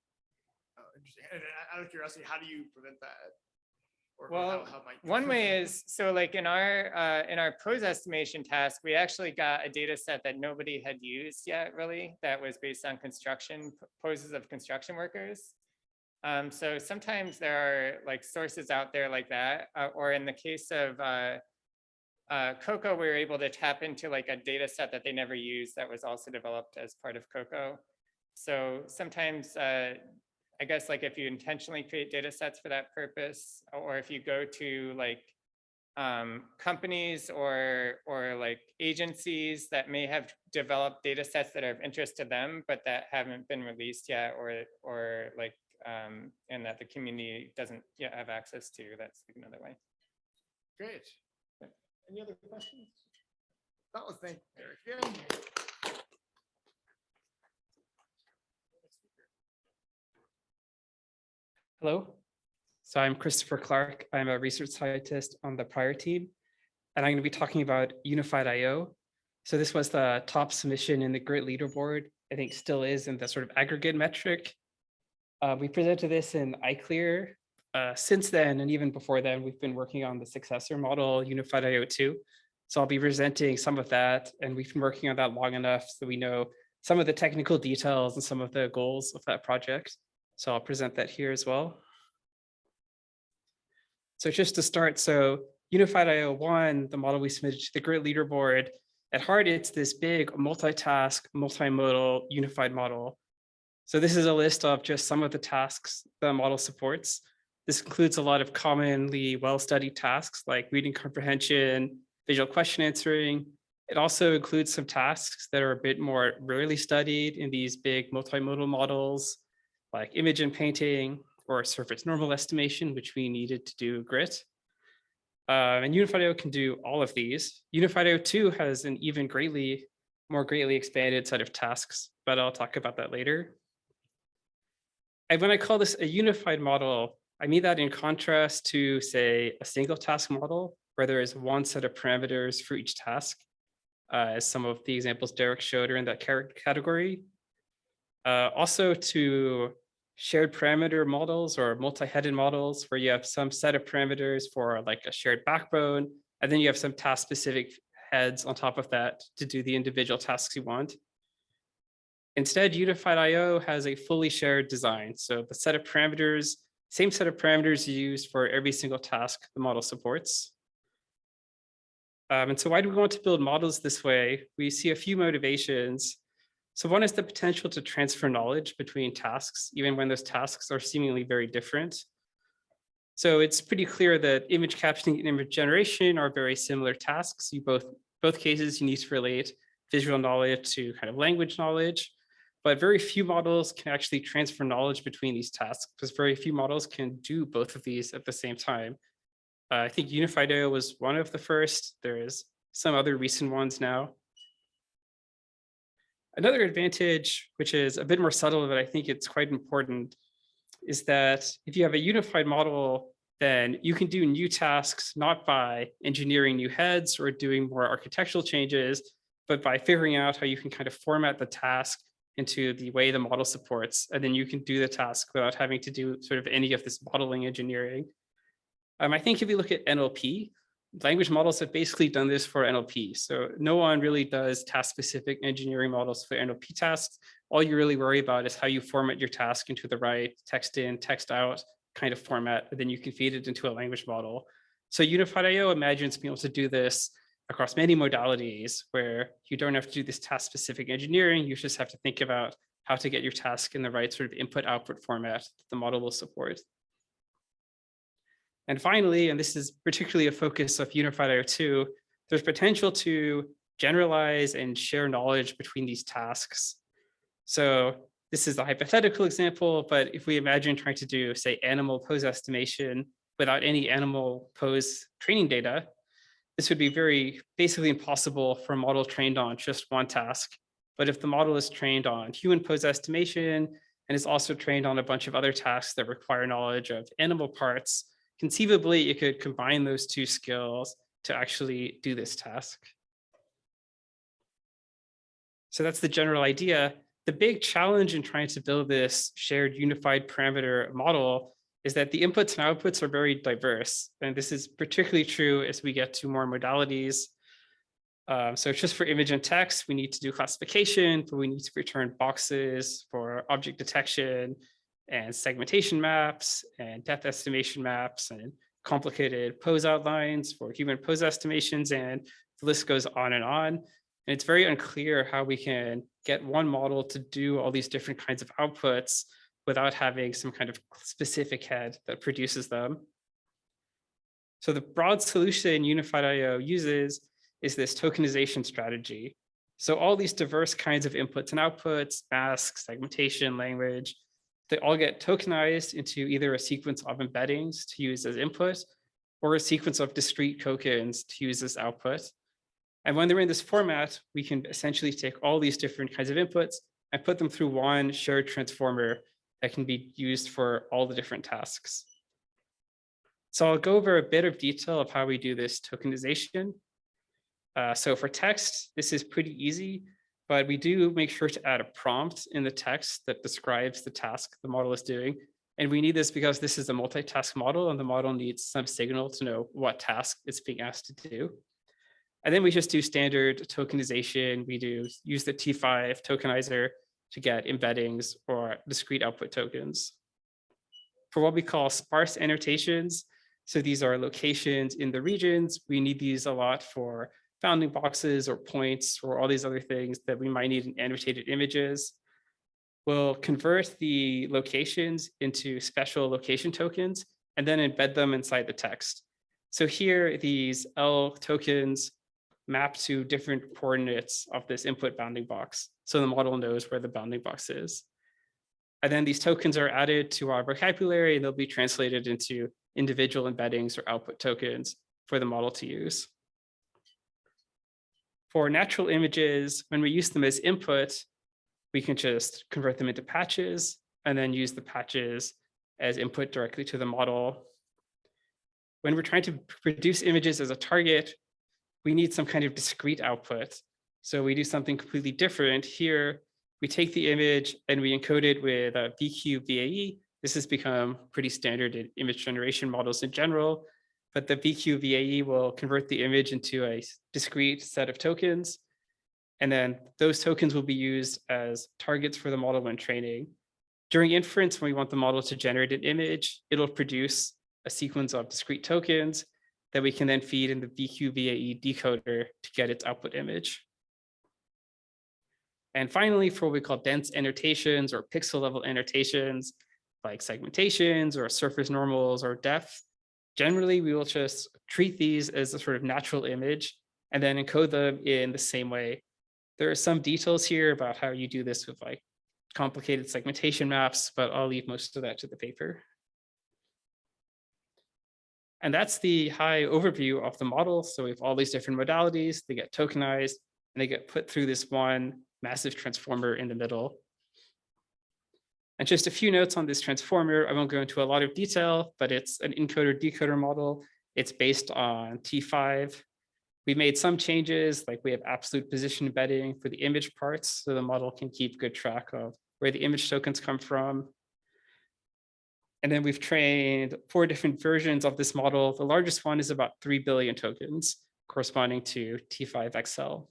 Oh, interesting. And out of curiosity, how do you prevent that? Or well, how might you one way is, so like in our pose estimation task, we actually got a data set that nobody had used yet really, that was based on poses of construction workers. So sometimes there are like sources out there like that, or in the case of Cocoa, we were able to tap into like a data set that they never used that was also developed as part of Cocoa. So sometimes I guess like if you intentionally create data sets for that purpose, or if you go to like companies or like agencies that may have developed data sets that are of interest to them, but that haven't been released yet, or like, and that the community doesn't yet have access to, that's another way. Great. Any other questions? That was thank Eric. Yeah. Hello, so I'm Christopher Clark. I'm a research scientist on the prior team, and I'm going to be talking about Unified IO. So this was the top submission in the GRIT leaderboard, I think still is in the sort of aggregate metric. We presented this in iClear. Since then, and even before then, we've been working on the successor model, Unified IO 2. So I'll be presenting some of that, and we've been working on that long enough so we know some of the technical details and some of the goals of that project. So I'll present that here as well. So just to start, so Unified IO 1, the model we submitted to the GRIT leaderboard, at heart, it's this big multitask, multimodal, unified model. So this is a list of just some of the tasks the model supports. This includes a lot of commonly well-studied tasks like reading comprehension, visual question answering. It also includes some tasks that are a bit more rarely studied in these big multimodal models, like image and painting or surface normal estimation, which we needed to do GRIT. And Unified IO can do all of these. Unified IO 2 has an even more greatly expanded set of tasks, but I'll talk about that later. And when I call this a unified model, I mean that in contrast to, say, a single task model, where there is one set of parameters for each task, as some of the examples Derek showed are in that category. Also to shared parameter models or multi-headed models, where you have some set of parameters for like a shared backbone, and then you have some task-specific heads on top of that to do the individual tasks you want. Instead, Unified IO has a fully shared design. So the set of parameters, same set of parameters used for every single task the model supports. And so why do we want to build models this way? We see a few motivations. So one is the potential to transfer knowledge between tasks, even when those tasks are seemingly very different. So it's pretty clear that image captioning and image generation are very similar tasks. Both cases, you need to relate visual knowledge to kind of language knowledge, but very few models can actually transfer knowledge between these tasks, because very few models can do both of these at the same time. I think Unified IO was one of the first. There is some other recent ones now. Another advantage, which is a bit more subtle, but I think it's quite important, is that if you have a unified model, then you can do new tasks, not by engineering new heads or doing more architectural changes, but by figuring out how you can kind of format the task into the way the model supports, and then you can do the task without having to do sort of any of this modeling engineering. I think if you look at NLP, language models have basically done this for NLP. So no one really does task-specific engineering models for NLP tasks. All you really worry about is how you format your task into the right text in, text out kind of format, and then you can feed it into a language model. So Unified IO imagines being able to do this across many modalities, where you don't have to do this task-specific engineering. You just have to think about how to get your task in the right sort of input-output format that the model will support. And finally, and this is particularly a focus of Unified IO 2, there's potential to generalize and share knowledge between these tasks. So this is a hypothetical example, but if we imagine trying to do, say, animal pose estimation without any animal pose training data, this would be basically impossible for a model trained on just one task. But if the model is trained on human pose estimation and is also trained on a bunch of other tasks that require knowledge of animal parts, conceivably, it could combine those two skills to actually do this task. So that's the general idea. The big challenge in trying to build this shared unified parameter model is that the inputs and outputs are very diverse. And this is particularly true as we get to more modalities. So just for image and text, we need to do classification, but we need to return boxes for object detection and segmentation maps and depth estimation maps and complicated pose outlines for human pose estimations, and the list goes on and on. And it's very unclear how we can get one model to do all these different kinds of outputs without having some kind of specific head that produces them. So the broad solution Unified IO uses is this tokenization strategy. So all these diverse kinds of inputs and outputs, masks, segmentation, language, they all get tokenized into either a sequence of embeddings to use as input or a sequence of discrete tokens to use as output. And when they're in this format, we can essentially take all these different kinds of inputs and put them through one shared transformer that can be used for all the different tasks. So I'll go over a bit of detail of how we do this tokenization. So for text, this is pretty easy, but we do make sure to add a prompt in the text that describes the task the model is doing. And we need this because this is a multitask model and the model needs some signal to know what task it's being asked to do. And then we just do standard tokenization. We use the T5 tokenizer to get embeddings or discrete output tokens. For what we call sparse annotations, so these are locations in the regions, we need these a lot for bounding boxes or points or all these other things that we might need in annotated images. We'll convert the locations into special location tokens and then embed them inside the text. So here, these L tokens map to different coordinates of this input bounding box. So the model knows where the bounding box is. And then these tokens are added to our vocabulary and they'll be translated into individual embeddings or output tokens for the model to use. For natural images, when we use them as input, we can just convert them into patches and then use the patches as input directly to the model. When we're trying to produce images as a target, we need some kind of discrete output. So we do something completely different. Here, we take the image and we encode it with a VQ VAE. This has become pretty standard in image generation models in general, but the VQ VAE will convert the image into a discrete set of tokens. And then those tokens will be used as targets for the model when training. During inference, when we want the model to generate an image, it'll produce a sequence of discrete tokens that we can then feed in the VQ VAE decoder to get its output image. And finally, for what we call dense annotations or pixel level annotations, like segmentations or surface normals or depth, generally we will just treat these as a sort of natural image and then encode them in the same way. There are some details here about how you do this with like complicated segmentation maps, but I'll leave most of that to the paper. And that's the high overview of the model. So we have all these different modalities, they get tokenized and they get put through this one massive transformer in the middle. And just a few notes on this transformer. I won't go into a lot of detail, but it's an encoder decoder model. It's based on T5. We made some changes, like we have absolute position embedding for the image parts, so the model can keep good track of where the image tokens come from. And then we've trained 4 different versions of this model. The largest one is about 3 billion tokens, corresponding to T5XL.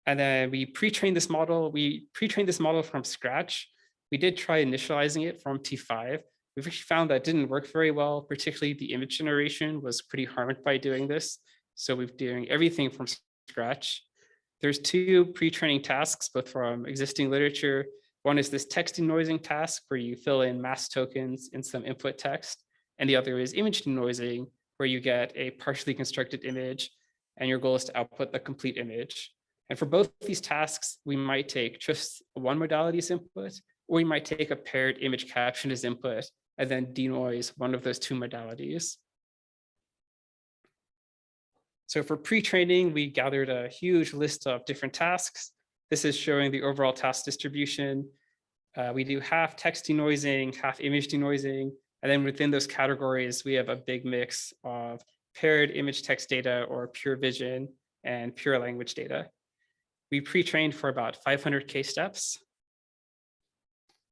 And then we pre-trained this model. We pre-trained this model from scratch. We did try initializing it from T5. We've actually found that didn't work very well, particularly the image generation was pretty harmed by doing this. So we're doing everything from scratch. There's 2 pre-training tasks, both from existing literature. One is this text denoising task where you fill in mask tokens in some input text. And the other is image denoising, where you get a partially constructed image and your goal is to output the complete image. And for both these tasks, we might take just one modality as input, or we might take a paired image caption as input and then denoise one of those 2 modalities. So for pre-training, we gathered a huge list of different tasks. This is showing the overall task distribution. We do half text denoising, half image denoising, and then within those categories, we have a big mix of paired image text data or pure vision and pure language data. We pre-trained for about 500K steps.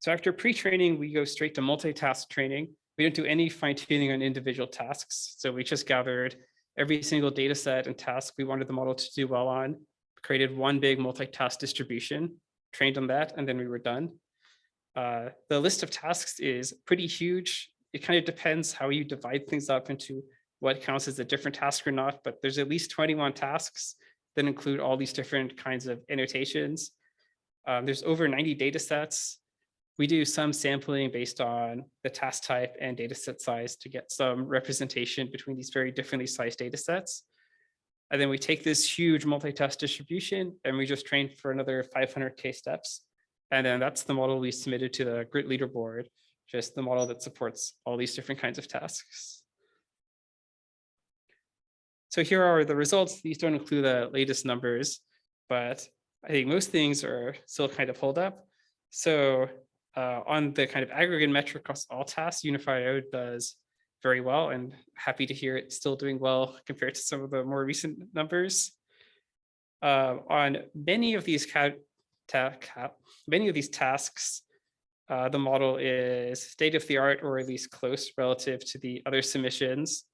So after pre-training, we go straight to multitask training. We don't do any fine-tuning on individual tasks. So we just gathered every single data set and task we wanted the model to do well on, created one big multitask distribution, trained on that, and then we were done. The list of tasks is pretty huge. It kind of depends how you divide things up into what counts as a different task or not, but there's at least 21 tasks that include all these different kinds of annotations. There's over 90 data sets. We do some sampling based on the task type and data set size to get some representation between these very differently sized data sets. And then we take this huge multitask distribution and we just train for another 500K steps. And then that's the model we submitted to the GRIT leaderboard, just the model that supports all these different kinds of tasks. So here are the results. These don't include the latest numbers, but I think most things are still kind of hold up. So on the kind of aggregate metric across all tasks, Unify.io does very well, and happy to hear it's still doing well compared to some of the more recent numbers. On many of these tasks, the model is state of the art or at least close relative to the other submissions.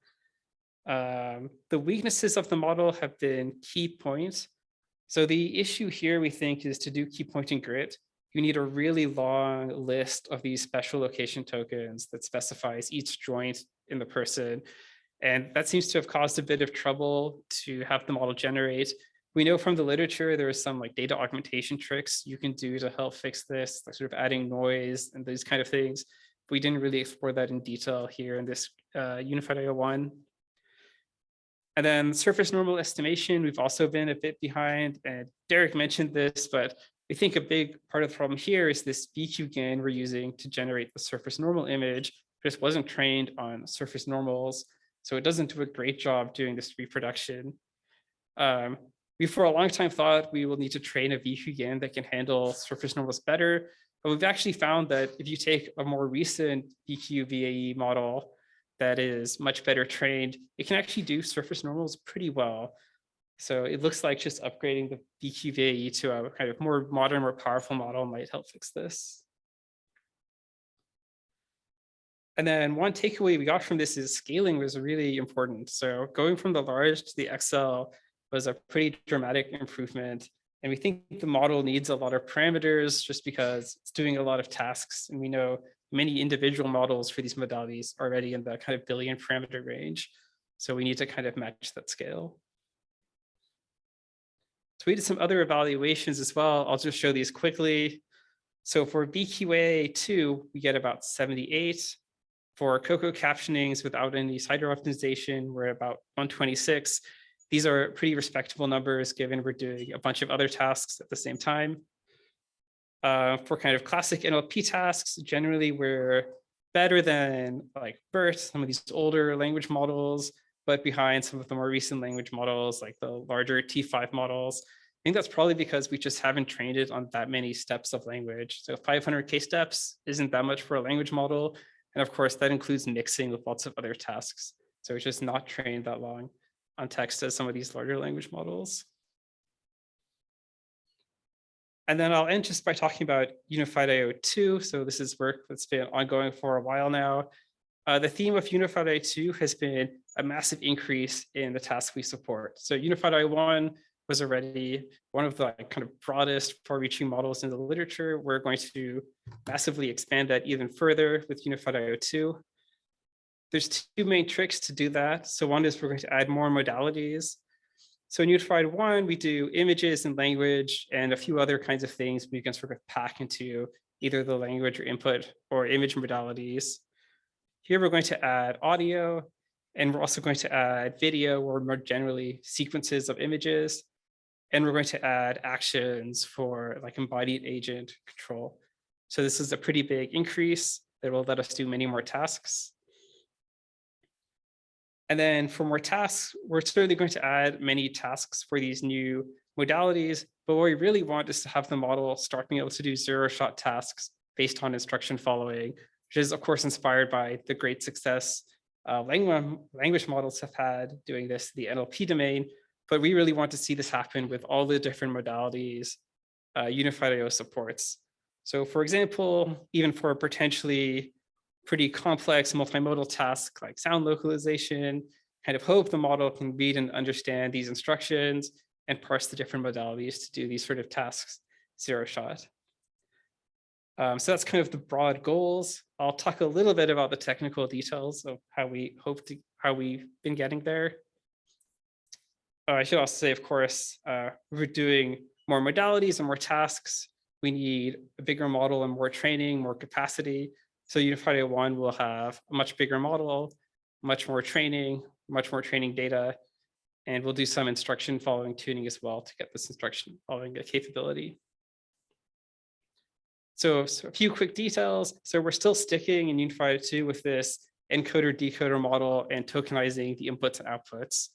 The weaknesses of the model have been key points. So the issue here, we think, is to do key pointing grid. You need a really long list of these special location tokens that specifies each joint in the person. And that seems to have caused a bit of trouble to have the model generate. We know from the literature, there are some like data augmentation tricks you can do to help fix this, like sort of adding noise and these kind of things. We didn't really explore that in detail here in this Unified.io 1. And then surface normal estimation, we've also been a bit behind, and Derek mentioned this, but we think a big part of the problem here is this VQ GAN we're using to generate the surface normal image just wasn't trained on surface normals, so it doesn't do a great job doing this reproduction. We for a long time thought we will need to train a VQ GAN that can handle surface normals better, But we've actually found that if you take a more recent BQ-VAE model that is much better trained, it can actually do surface normals pretty well. So it looks like just upgrading the BQ-VAE to a kind of more modern, more powerful model might help fix this. And then one takeaway we got from this is scaling was really important. So going from the large to the XL was a pretty dramatic improvement. And we think the model needs a lot of parameters just because it's doing a lot of tasks. And we know many individual models for these modalities are already in the kind of billion parameter range. So we need to kind of match that scale. So we did some other evaluations as well. I'll just show these quickly. So for BQA2, we get about 78. For COCO captionings without any CIDR optimization, we're at about 126. These are pretty respectable numbers given we're doing a bunch of other tasks at the same time. For kind of classic NLP tasks, generally we're better than like BERT, some of these older language models, but behind some of the more recent language models, like the larger T5 models. I think that's probably because we just haven't trained it on that many steps of language. So 500K steps isn't that much for a language model. And of course, that includes mixing with lots of other tasks. So it's just not trained that long on text as some of these larger language models. And then I'll end just by talking about Unified IO2. So this is work that's been ongoing for a while now. The theme of Unified IO2 has been a massive increase in the tasks we support. So Unified IO1 was already one of the kind of broadest far-reaching models in the literature. We're going to massively expand that even further with Unified IO2. There's two main tricks to do that. So one is we're going to add more modalities. So in Unified 1, we do images and language and a few other kinds of things we can sort of pack into either the language or input or image modalities. Here we're going to add audio, and we're also going to add video or more generally sequences of images. And we're going to add actions for like embodied agent control. So this is a pretty big increase that will let us do many more tasks. And then for more tasks, we're certainly going to add many tasks for these new modalities. But what we really want is to have the model start being able to do zero-shot tasks based on instruction following, which is of course inspired by the great success language models have had doing this in the NLP domain. But we really want to see this happen with all the different modalities Unified IO supports. So for example, even for a potentially pretty complex multimodal tasks like sound localization, kind of hope the model can read and understand these instructions and parse the different modalities to do these sort of tasks zero shot. So that's kind of the broad goals. I'll talk a little bit about the technical details of how we've been getting there. I should also say, of course, we're doing more modalities and more tasks. We need a bigger model and more training, more capacity. So Unified IO1 will have a much bigger model, much more training data, and we'll do some instruction following tuning as well to get this instruction following a capability. So a few quick details. So we're still sticking in Unified IO2 with this encoder decoder model and tokenizing the inputs and outputs.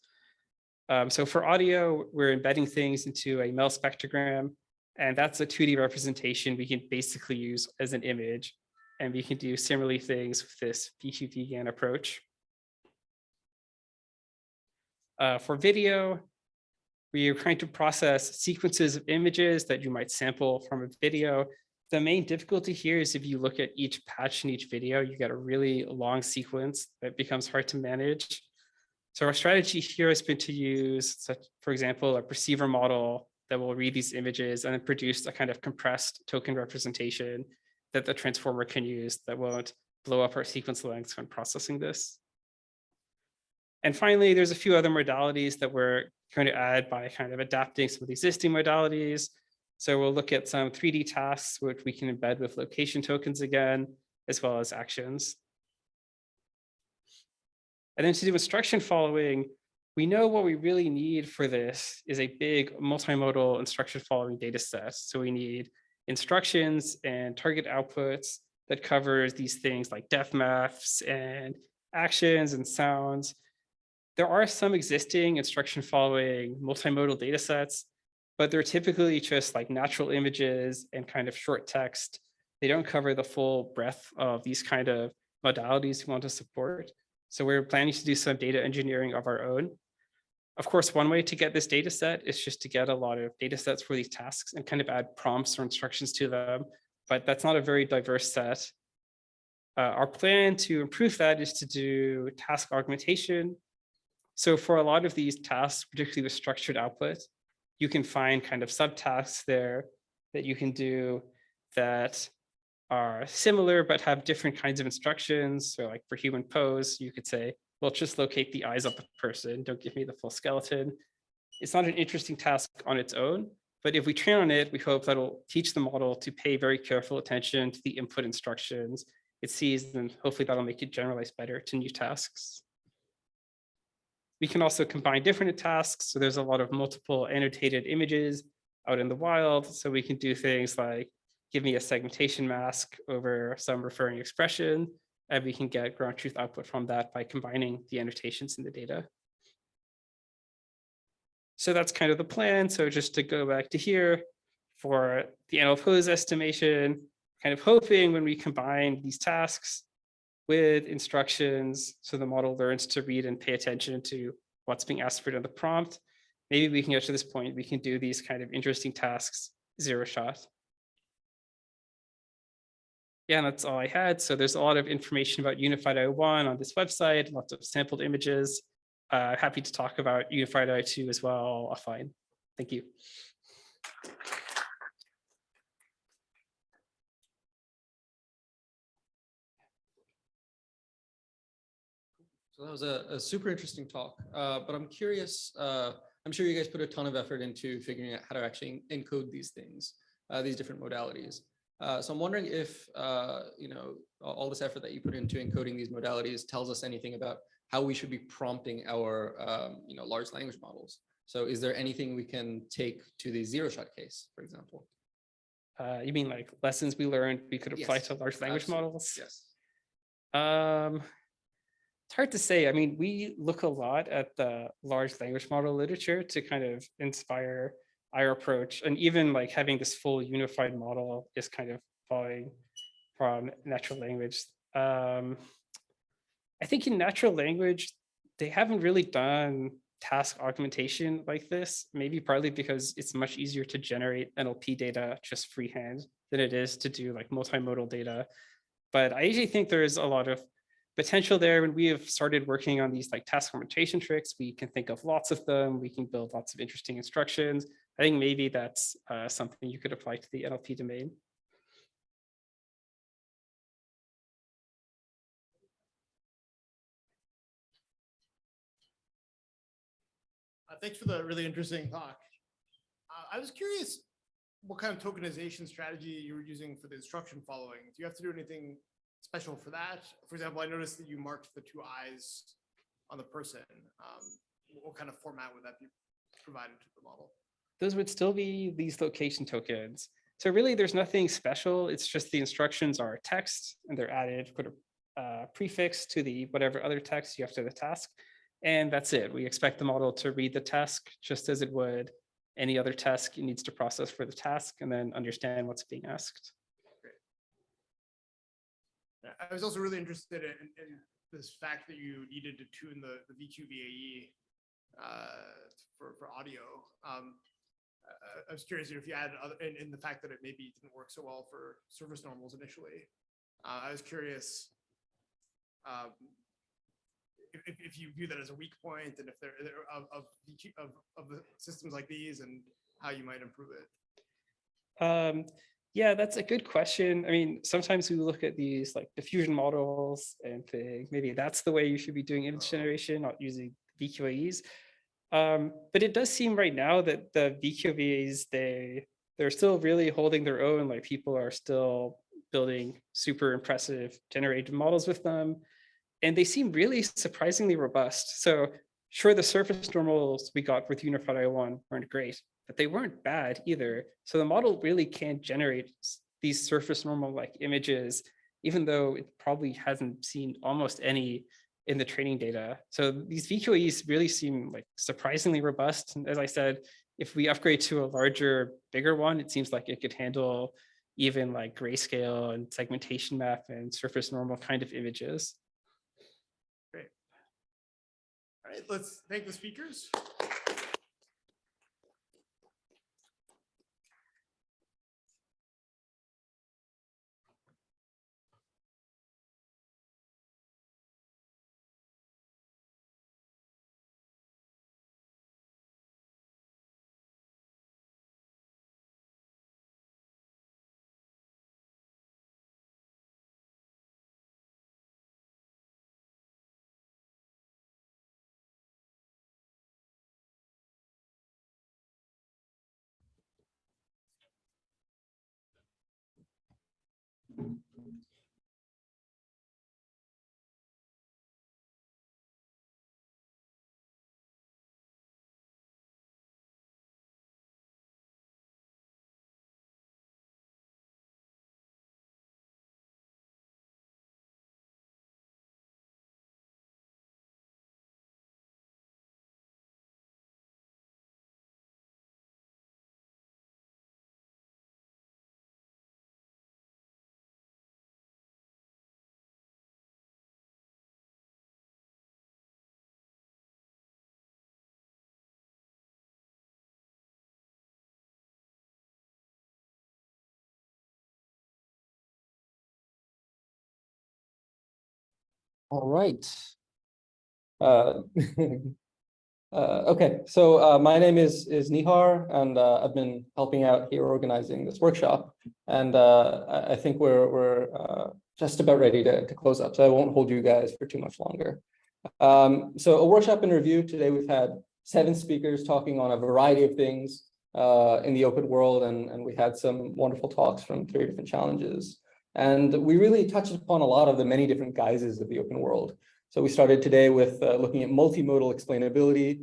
So for audio, we're embedding things into a MEL spectrogram, and that's a 2D representation we can basically use as an image. And we can do similarly things with this BQ-VGAN approach. For video, we are trying to process sequences of images that you might sample from a video. The main difficulty here is if you look at each patch in each video, you get a really long sequence that becomes hard to manage. So our strategy here has been to use, for example, a perceiver model that will read these images and then produce a kind of compressed token representation that the transformer can use that won't blow up our sequence lengths when processing this. And finally, there's a few other modalities that we're going to add by kind of adapting some of the existing modalities. So we'll look at some 3D tasks, which we can embed with location tokens again, as well as actions. And then to do instruction following, we know what we really need for this is a big multimodal instruction following data set. So we need instructions and target outputs that covers these things like depth maps and actions and sounds. There are some existing instruction following multimodal data sets, but they're typically just like natural images and kind of short text. they don't cover the full breadth of these kind of modalities we want to support. So we're planning to do some data engineering of our own. Of course, one way to get this data set is just to get a lot of data sets for these tasks and kind of add prompts or instructions to them, but that's not a very diverse set. Our plan to improve that is to do task augmentation. So for a lot of these tasks, particularly with structured output, you can find kind of subtasks there that you can do that are similar but have different kinds of instructions. So like for human pose, you could say, well, just locate the eyes of the person, don't give me the full skeleton. It's not an interesting task on its own, but if we train on it, we hope that'll teach the model to pay very careful attention to the input instructions it sees, and hopefully that'll make it generalize better to new tasks. We can also combine different tasks. So there's a lot of multiple annotated images out in the wild. So we can do things like give me a segmentation mask over some referring expression, and we can get ground truth output from that by combining the annotations in the data. So that's kind of the plan. So just to go back to here for the NL pose estimation, kind of hoping when we combine these tasks with instructions, so the model learns to read and pay attention to what's being asked for in the prompt, maybe we can get to this point, we can do these kind of interesting tasks zero shot. Yeah, and that's all I had. So there's a lot of information about Unified I/1 on this website, lots of sampled images. Happy to talk about Unified I/2 as well offline. Thank you. So that was a super interesting talk, but I'm curious, I'm sure you guys put a ton of effort into figuring out how to actually encode these things, these different modalities. So I'm wondering if, you know, all this effort that you put into encoding these modalities tells us anything about how we should be prompting our, you know, large language models. So is there anything we can take to the zero shot case, for example? You mean like lessons we learned we could apply Yes, to large language absolutely. models? Yes. It's hard to say. I mean, we look a lot at the large language model literature to kind of inspire our approach. And even like having this full unified model is kind of following from natural language. I think in natural language, they haven't really done task augmentation like this, maybe partly because it's much easier to generate NLP data just freehand than it is to do like multimodal data. But I usually think there's a lot of potential there. When we have started working on these like task augmentation tricks, we can think of lots of them. We can build lots of interesting instructions. I think maybe that's something you could apply to the NLP domain. Thanks for the really interesting talk. I was curious what kind of tokenization strategy you were using for the instruction following. Do you have to do anything special for that? For example, I noticed that you marked the two eyes on the person. What kind of format would that be provided to the model? Those would still be these location tokens. So really there's nothing special. It's just the instructions are text and they're added, put a prefix to the whatever other text you have to the task. And that's it. We expect the model to read the task just as it would any other task it needs to process for the task and then understand what's being asked. Great. I was also really interested in this fact that you needed to tune the VQVAE for audio. I was curious if you added other, in the fact that it maybe didn't work so well for surface normals initially. I was curious if you view that as a weak point, and if they're of the systems like these, and how you might improve it. Yeah, that's a good question. I mean, sometimes we look at these like diffusion models and think maybe that's the way you should be doing image generation, not using VQAEs. But it does seem right now that the VQAEs, they're still really holding their own. Like people are still building super impressive generated models with them. And they seem really surprisingly robust. So sure, the surface normals we got with Unified I/1 weren't great, but they weren't bad either. So the model really can generate these surface normal like images, even though it probably hasn't seen almost any in the training data. So these VQAEs really seem like surprisingly robust. And as I said, if we upgrade to a larger, bigger one, it seems like it could handle even like grayscale and segmentation map and surface normal kind of images. Great. All right, let's thank the speakers. All right. Okay, so my name is Nihar, and I've been helping out here organizing this workshop. And I think we're just about ready to close up, so I won't hold you guys for too much longer. So a workshop in review. Today we've had 7 speakers talking on a variety of things in the open world, and we had some wonderful talks from 3 different challenges. And we really touched upon a lot of the many different guises of the open world. So we started today with looking at multimodal explainability.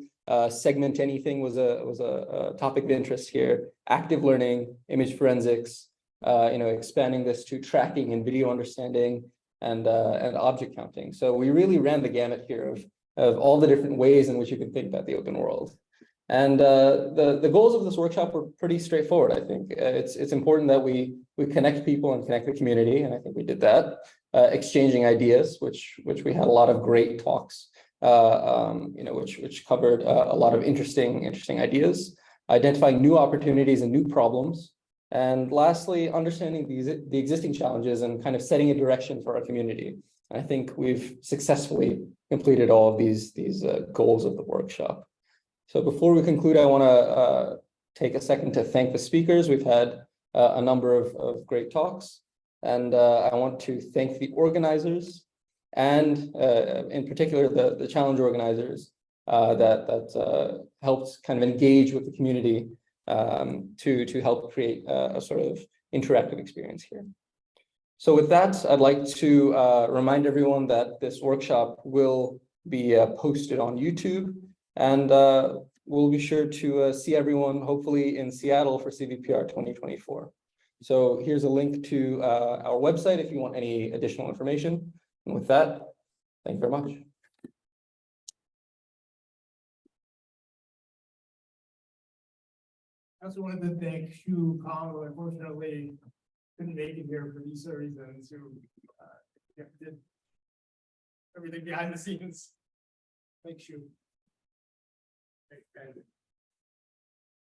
Segment anything was a topic of interest here. Active learning, image forensics, expanding this to tracking and video understanding and object counting. So we really ran the gamut here of all the different ways in which you can think about the open world. And the goals of this workshop were pretty straightforward. I think it's important that we connect people and connect the community, and I think we did that. Exchanging ideas, which we had a lot of great talks, which covered a lot of interesting ideas. Identifying new opportunities and new problems, and lastly, understanding the existing challenges and kind of setting a direction for our community. I think we've successfully completed all of these goals of the workshop. So before we conclude, I want to take a second to thank the speakers. We've had a number of great talks, and I want to thank the organizers, and in particular the challenge organizers that helped kind of engage with the community to help create a sort of interactive experience here. So with that, I'd like to remind everyone that this workshop will be posted on YouTube, and we'll be sure to see everyone hopefully in Seattle for CVPR 2024. So here's a link to our website if you want any additional information. And with that, thank you very much. I also wanted to thank Shu Kong, who unfortunately couldn't make it here for these reasons, who did everything behind the scenes. Thanks, Shu. Thanks, guys.